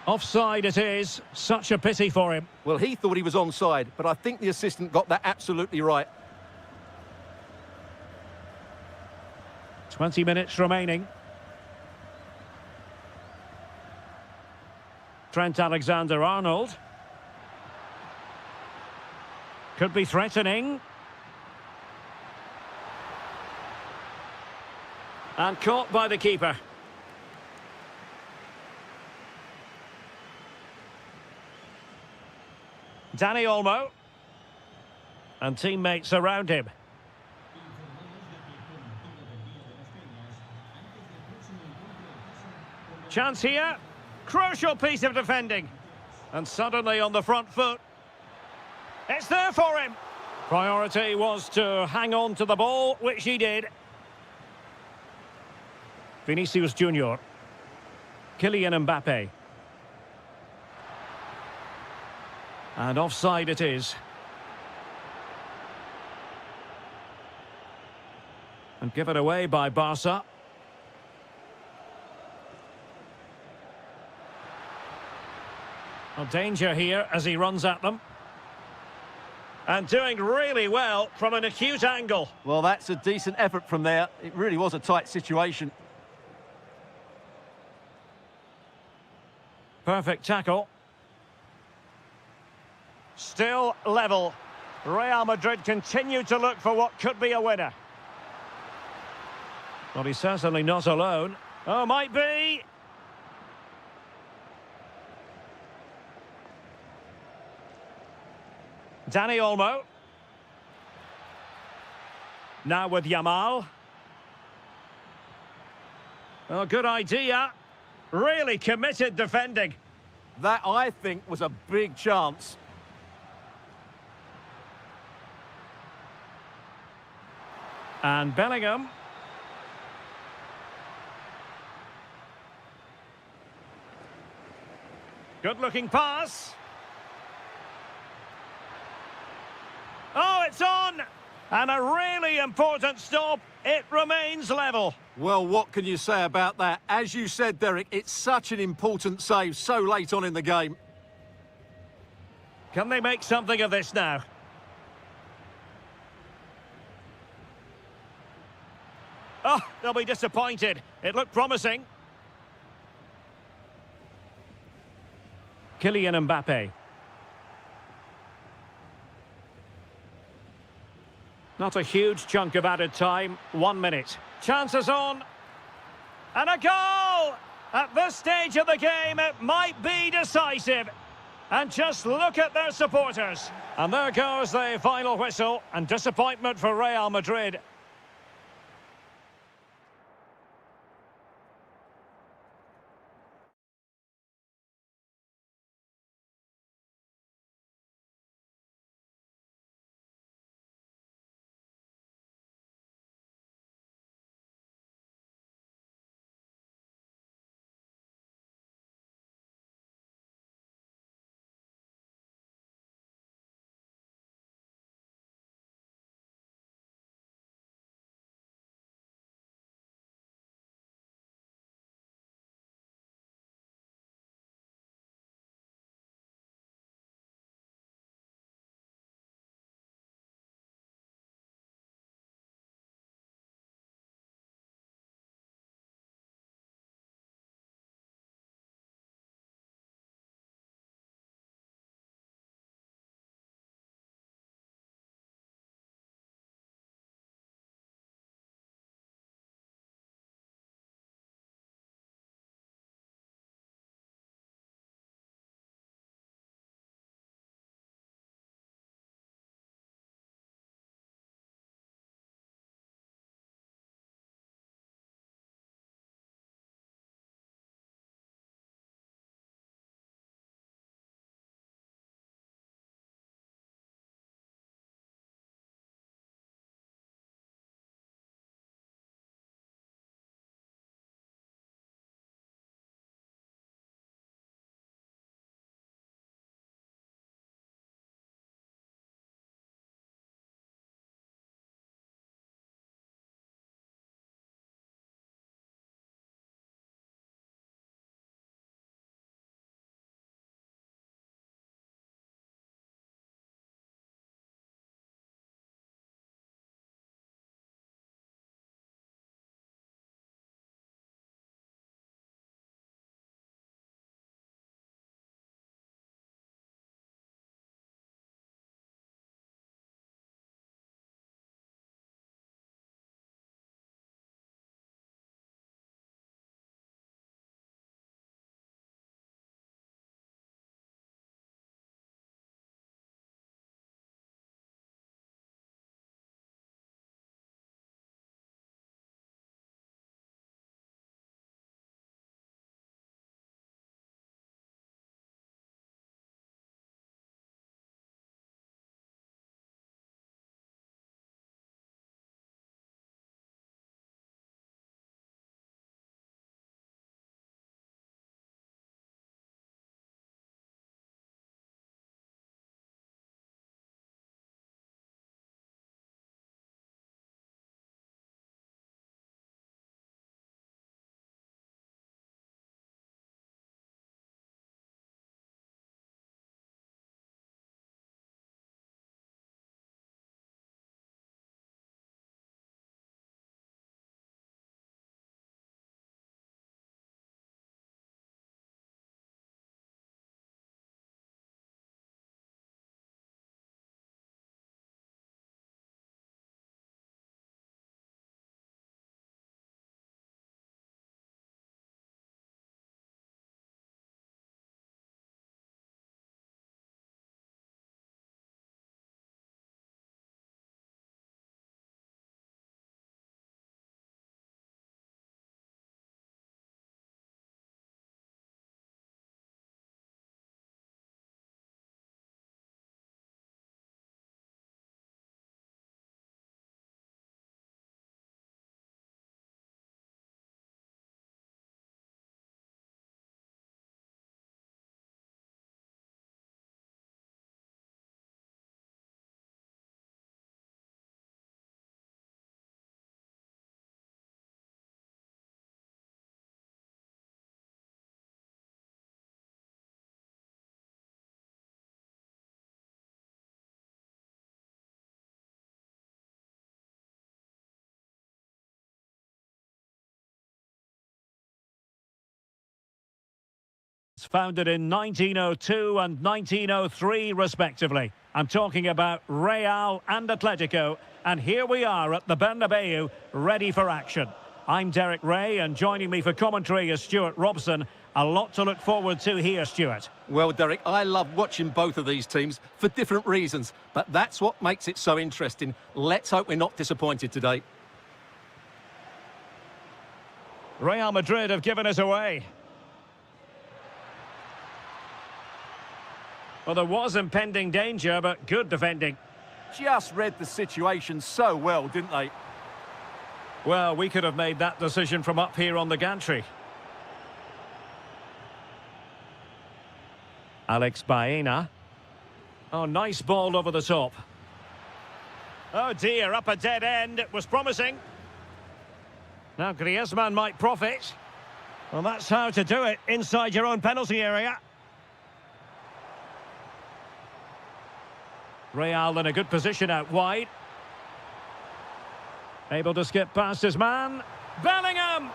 Offside it is. Such a pity for him. Well, he thought he was onside, but I think the assistant got that absolutely right. 20 minutes remaining. Trent Alexander-Arnold. Could be threatening. And caught by the keeper. Dani Olmo. And teammates around him. Chance here. Crucial piece of defending. And suddenly on the front foot. It's there for him. Priority was to hang on to the ball, which he did. Vinicius Junior. Kylian Mbappe. And offside it is. And given away by Barca. Well, danger here as he runs at them. And doing really well from an acute angle. Well, that's a decent effort from there. It really was a tight situation. Perfect tackle. Still level. Real Madrid continue to look for what could be a winner. Well, he's certainly not alone. Oh, might be. Dani Olmo. Now with Yamal. Oh, good idea. Really committed defending. That, I think, was a big chance. And Bellingham. Good-looking pass. Oh, it's on! And a really important stop. It remains level. Well, what can you say about that? As you said, Derek, it's such an important save so late on in the game. Can they make something of this now? Oh, they'll be disappointed. It looked promising. Kylian Mbappe. Not a huge chunk of added time. 1 minute. Chances on. And a goal! At this stage of the game, it might be decisive. And just look at their supporters. And there goes the final whistle. And disappointment for Real Madrid. It's founded in 1902 and 1903, respectively. I'm talking about Real and Atletico, and here we are at the Bernabeu, ready for action. I'm Derek Ray, and joining me for commentary is Stuart Robson. A lot to look forward to here, Stuart. Well, Derek, I love watching both of these teams for different reasons, but that's what makes it so interesting. Let's hope we're not disappointed today. Real Madrid have given us away. Well, there was impending danger, but good defending. Just read the situation so well, didn't they? Well, we could have made that decision from up here on the gantry. Alex Baena. Oh, nice ball over the top. Oh dear, up a dead end. It was promising. Now Griezmann might profit. Well, that's how to do it, inside your own penalty area. Real in a good position out wide. Able to skip past his man. Bellingham!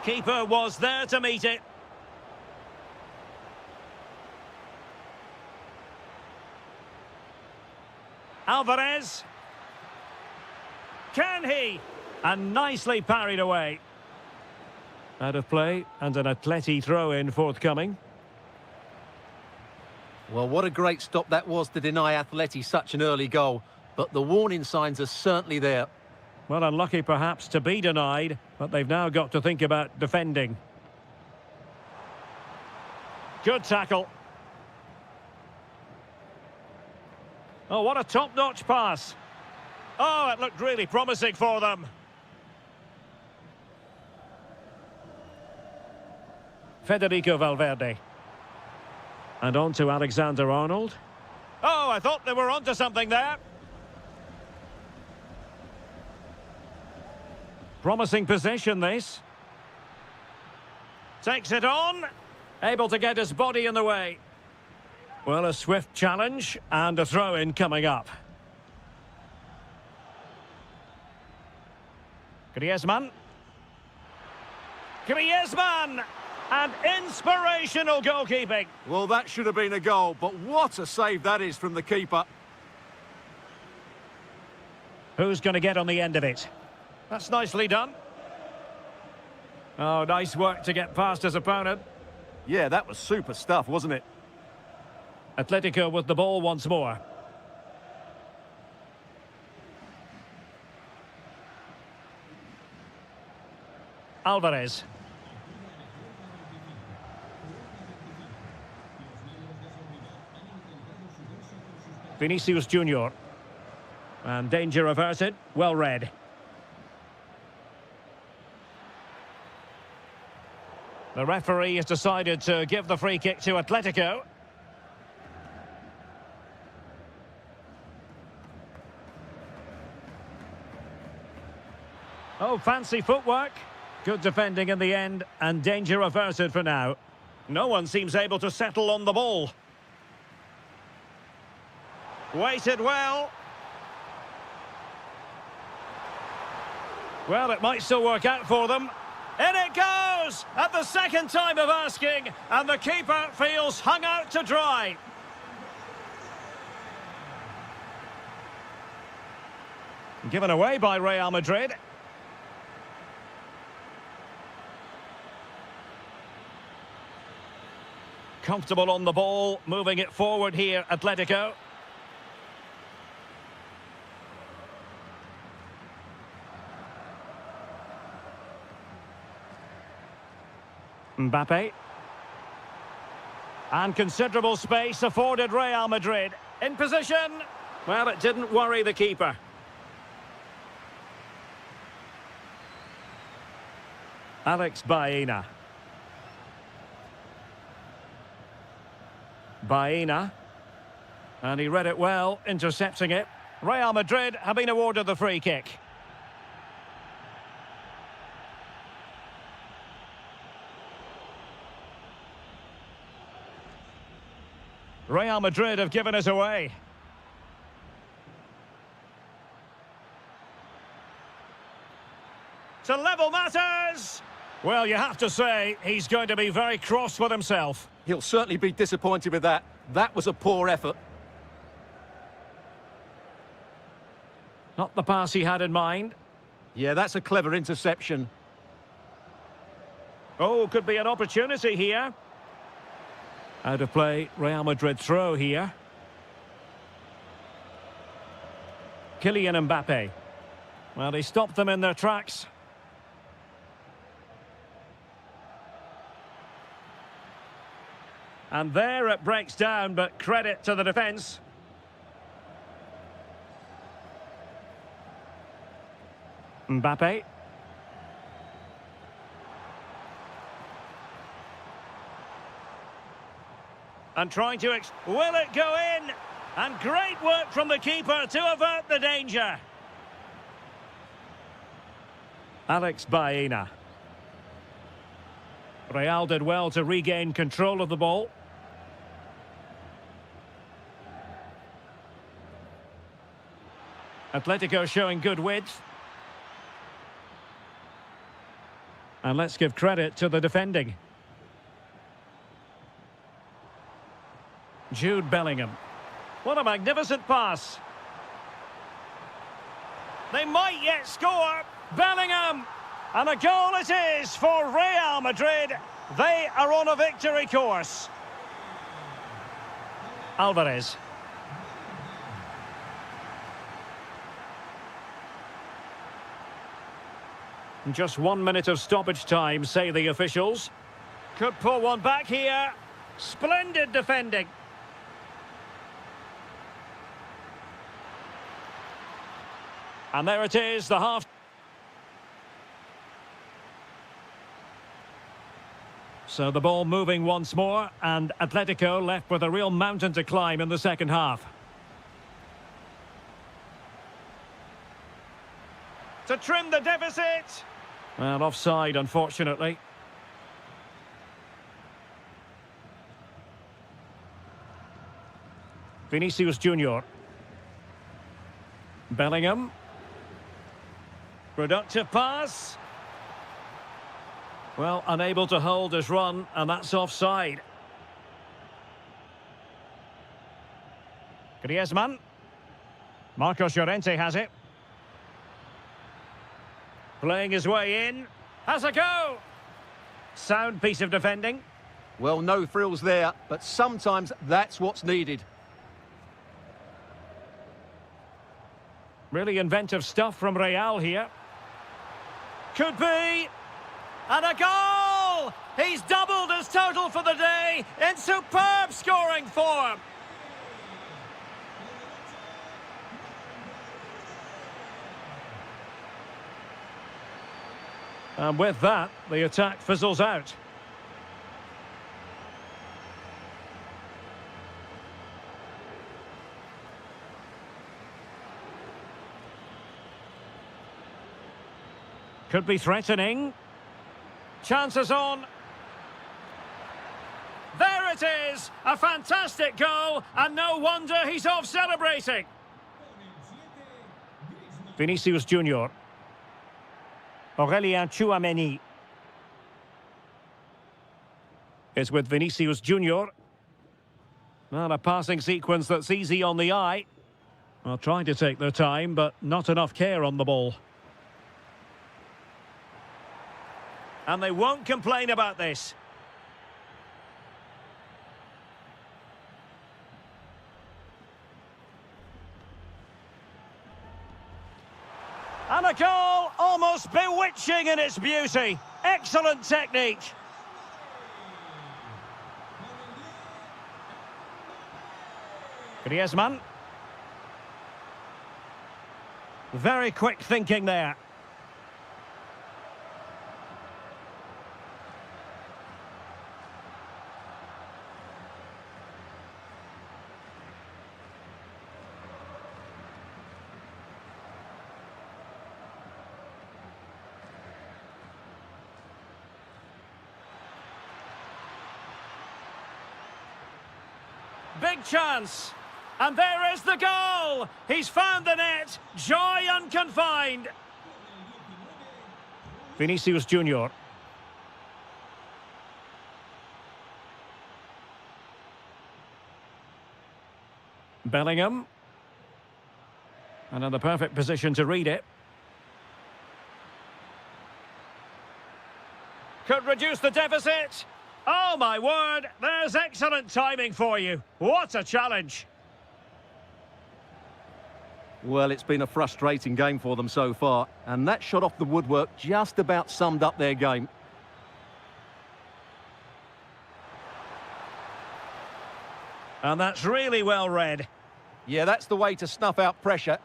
Keeper was there to meet it. Alvarez. Can he? And nicely parried away. Out of play, and an Atleti throw-in forthcoming. Well, what a great stop that was to deny Atleti such an early goal. But the warning signs are certainly there. Well, unlucky perhaps to be denied, but they've now got to think about defending. Good tackle. Oh, what a top-notch pass. Oh, it looked really promising for them. Federico Valverde. And on to Alexander-Arnold. Oh, I thought they were onto something there. Promising possession, this. Takes it on. Able to get his body in the way. Well, a swift challenge and a throw-in coming up. Griezmann. Griezmann! And inspirational goalkeeping. Well, that should have been a goal, but what a save that is from the keeper. Who's going to get on the end of it? That's nicely done. Oh, nice work to get past his opponent. Yeah, that was super stuff, wasn't it? Atletico with the ball once more. Alvarez. Vinicius Junior. And danger averted. Well read. The referee has decided to give the free kick to Atletico. Oh, fancy footwork. Good defending in the end, and danger averted for now. No one seems able to settle on the ball. Waited well. Well, it might still work out for them. In it goes! At the second time of asking, and the keeper feels hung out to dry. Given away by Real Madrid. Comfortable on the ball, moving it forward here, Atletico. Mbappe. And considerable space afforded Real Madrid. In position. Well, it didn't worry the keeper. Alex Baena. Baena. And he read it well, intercepting it. Real Madrid have been awarded the free kick. Real Madrid have given us away. To level matters! Well, you have to say, he's going to be very cross with himself. He'll certainly be disappointed with that. That was a poor effort. Not the pass he had in mind. Yeah, that's a clever interception. Oh, could be an opportunity here. Out of play, Real Madrid throw here. Kylian Mbappe. Well, he stopped them in their tracks. And there it breaks down, but credit to the defence. Mbappe. And trying to... Will it go in? And great work from the keeper to avert the danger. Alex Baena. Real did well to regain control of the ball. Atletico showing good width. And let's give credit to the defending. Jude Bellingham. What a magnificent pass. They might yet score. Bellingham. And a goal it is for Real Madrid. They are on a victory course. Alvarez. Just 1 minute of stoppage time, say the officials. Could pull one back here. Splendid defending. And there it is, the half. So the ball moving once more, and Atletico left with a real mountain to climb in the second half. To trim the deficit. Well, offside, unfortunately. Vinicius Junior. Bellingham. Productive pass. Well, unable to hold his run, and that's offside. Griezmann. Marcos Llorente has it. Playing his way in. Has a go. Sound piece of defending. Well, no frills there, but sometimes that's what's needed. Really inventive stuff from Real here. Could be. And a goal! He's doubled his total for the day in superb scoring form. And with that, the attack fizzles out. Could be threatening. Chances on. There it is! A fantastic goal, and no wonder he's off celebrating. Vinicius Junior. Aurélien Tchouameni is with Vinicius Junior. Not a passing sequence that's easy on the eye. Well, trying to take their time, but not enough care on the ball. And they won't complain about this. And a goal almost bewitching in its beauty. Excellent technique. Griezmann. Very quick thinking there. Big chance. And there is the goal. He's found the net. Joy unconfined. Vinicius Junior. Bellingham. And in the perfect position to read it. Could reduce the deficit. Oh, my word. There's excellent timing for you. What a challenge. Well, it's been a frustrating game for them so far, and that shot off the woodwork just about summed up their game. And that's really well read. Yeah, that's the way to snuff out pressure.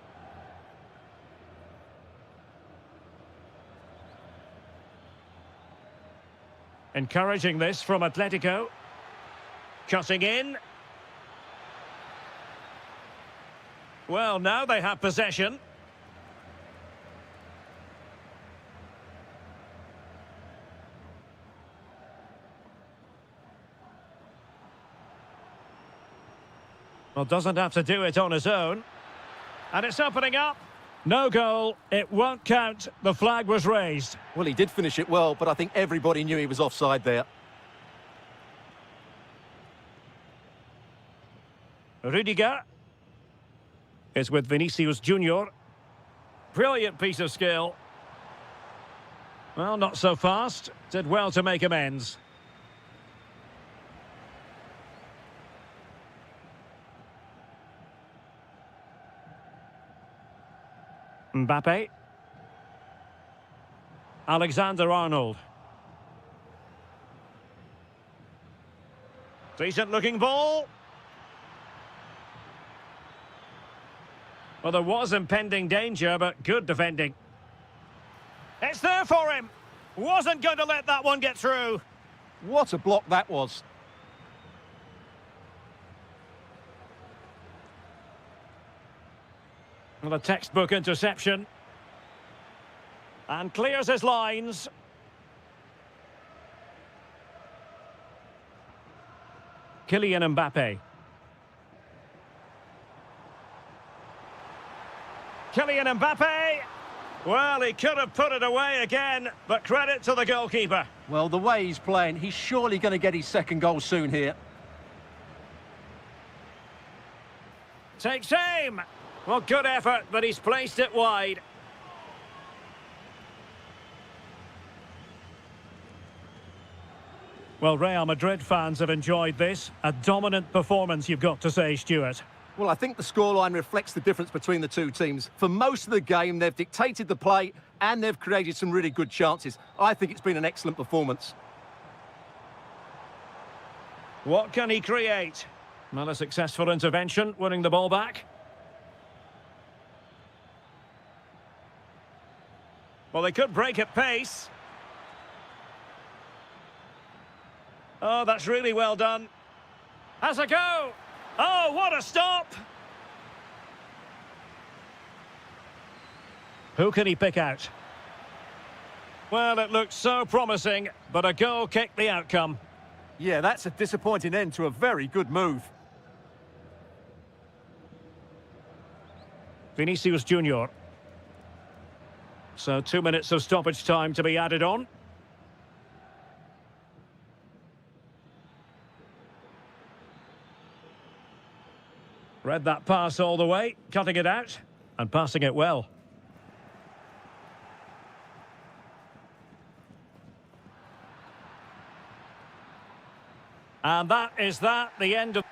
Encouraging this from Atletico. Cutting in. Well, now they have possession. Well, doesn't have to do it on his own. And it's opening up. No goal. It won't count. The flag was raised. Well, he did finish it well, but I think everybody knew he was offside there. Rudiger is with Vinicius Junior. Brilliant piece of skill. Well, not so fast. Did well to make amends. Mbappe. Alexander-Arnold. Decent looking ball. Well, there was impending danger, but good defending. It's there for him. Wasn't going to let that one get through. What a block that was. Well, a textbook interception. And clears his lines. Kylian Mbappe. Kylian Mbappe! Well, he could have put it away again, but credit to the goalkeeper. Well, the way he's playing, he's surely going to get his second goal soon here. Takes aim! Well, good effort, but he's placed it wide. Well, Real Madrid fans have enjoyed this. A dominant performance, you've got to say, Stuart. Well, I think the scoreline reflects the difference between the two teams. For most of the game, they've dictated the play and they've created some really good chances. I think it's been an excellent performance. What can he create? Well, a successful intervention, winning the ball back. Well, they could break at pace. Oh, that's really well done. Has a go. Oh, what a stop! Who can he pick out? Well, it looked so promising, but a goal kicked the outcome. Yeah, that's a disappointing end to a very good move. Vinicius Junior. So 2 minutes of stoppage time to be added on. Read that pass all the way, cutting it out and passing it well. And that is the end of...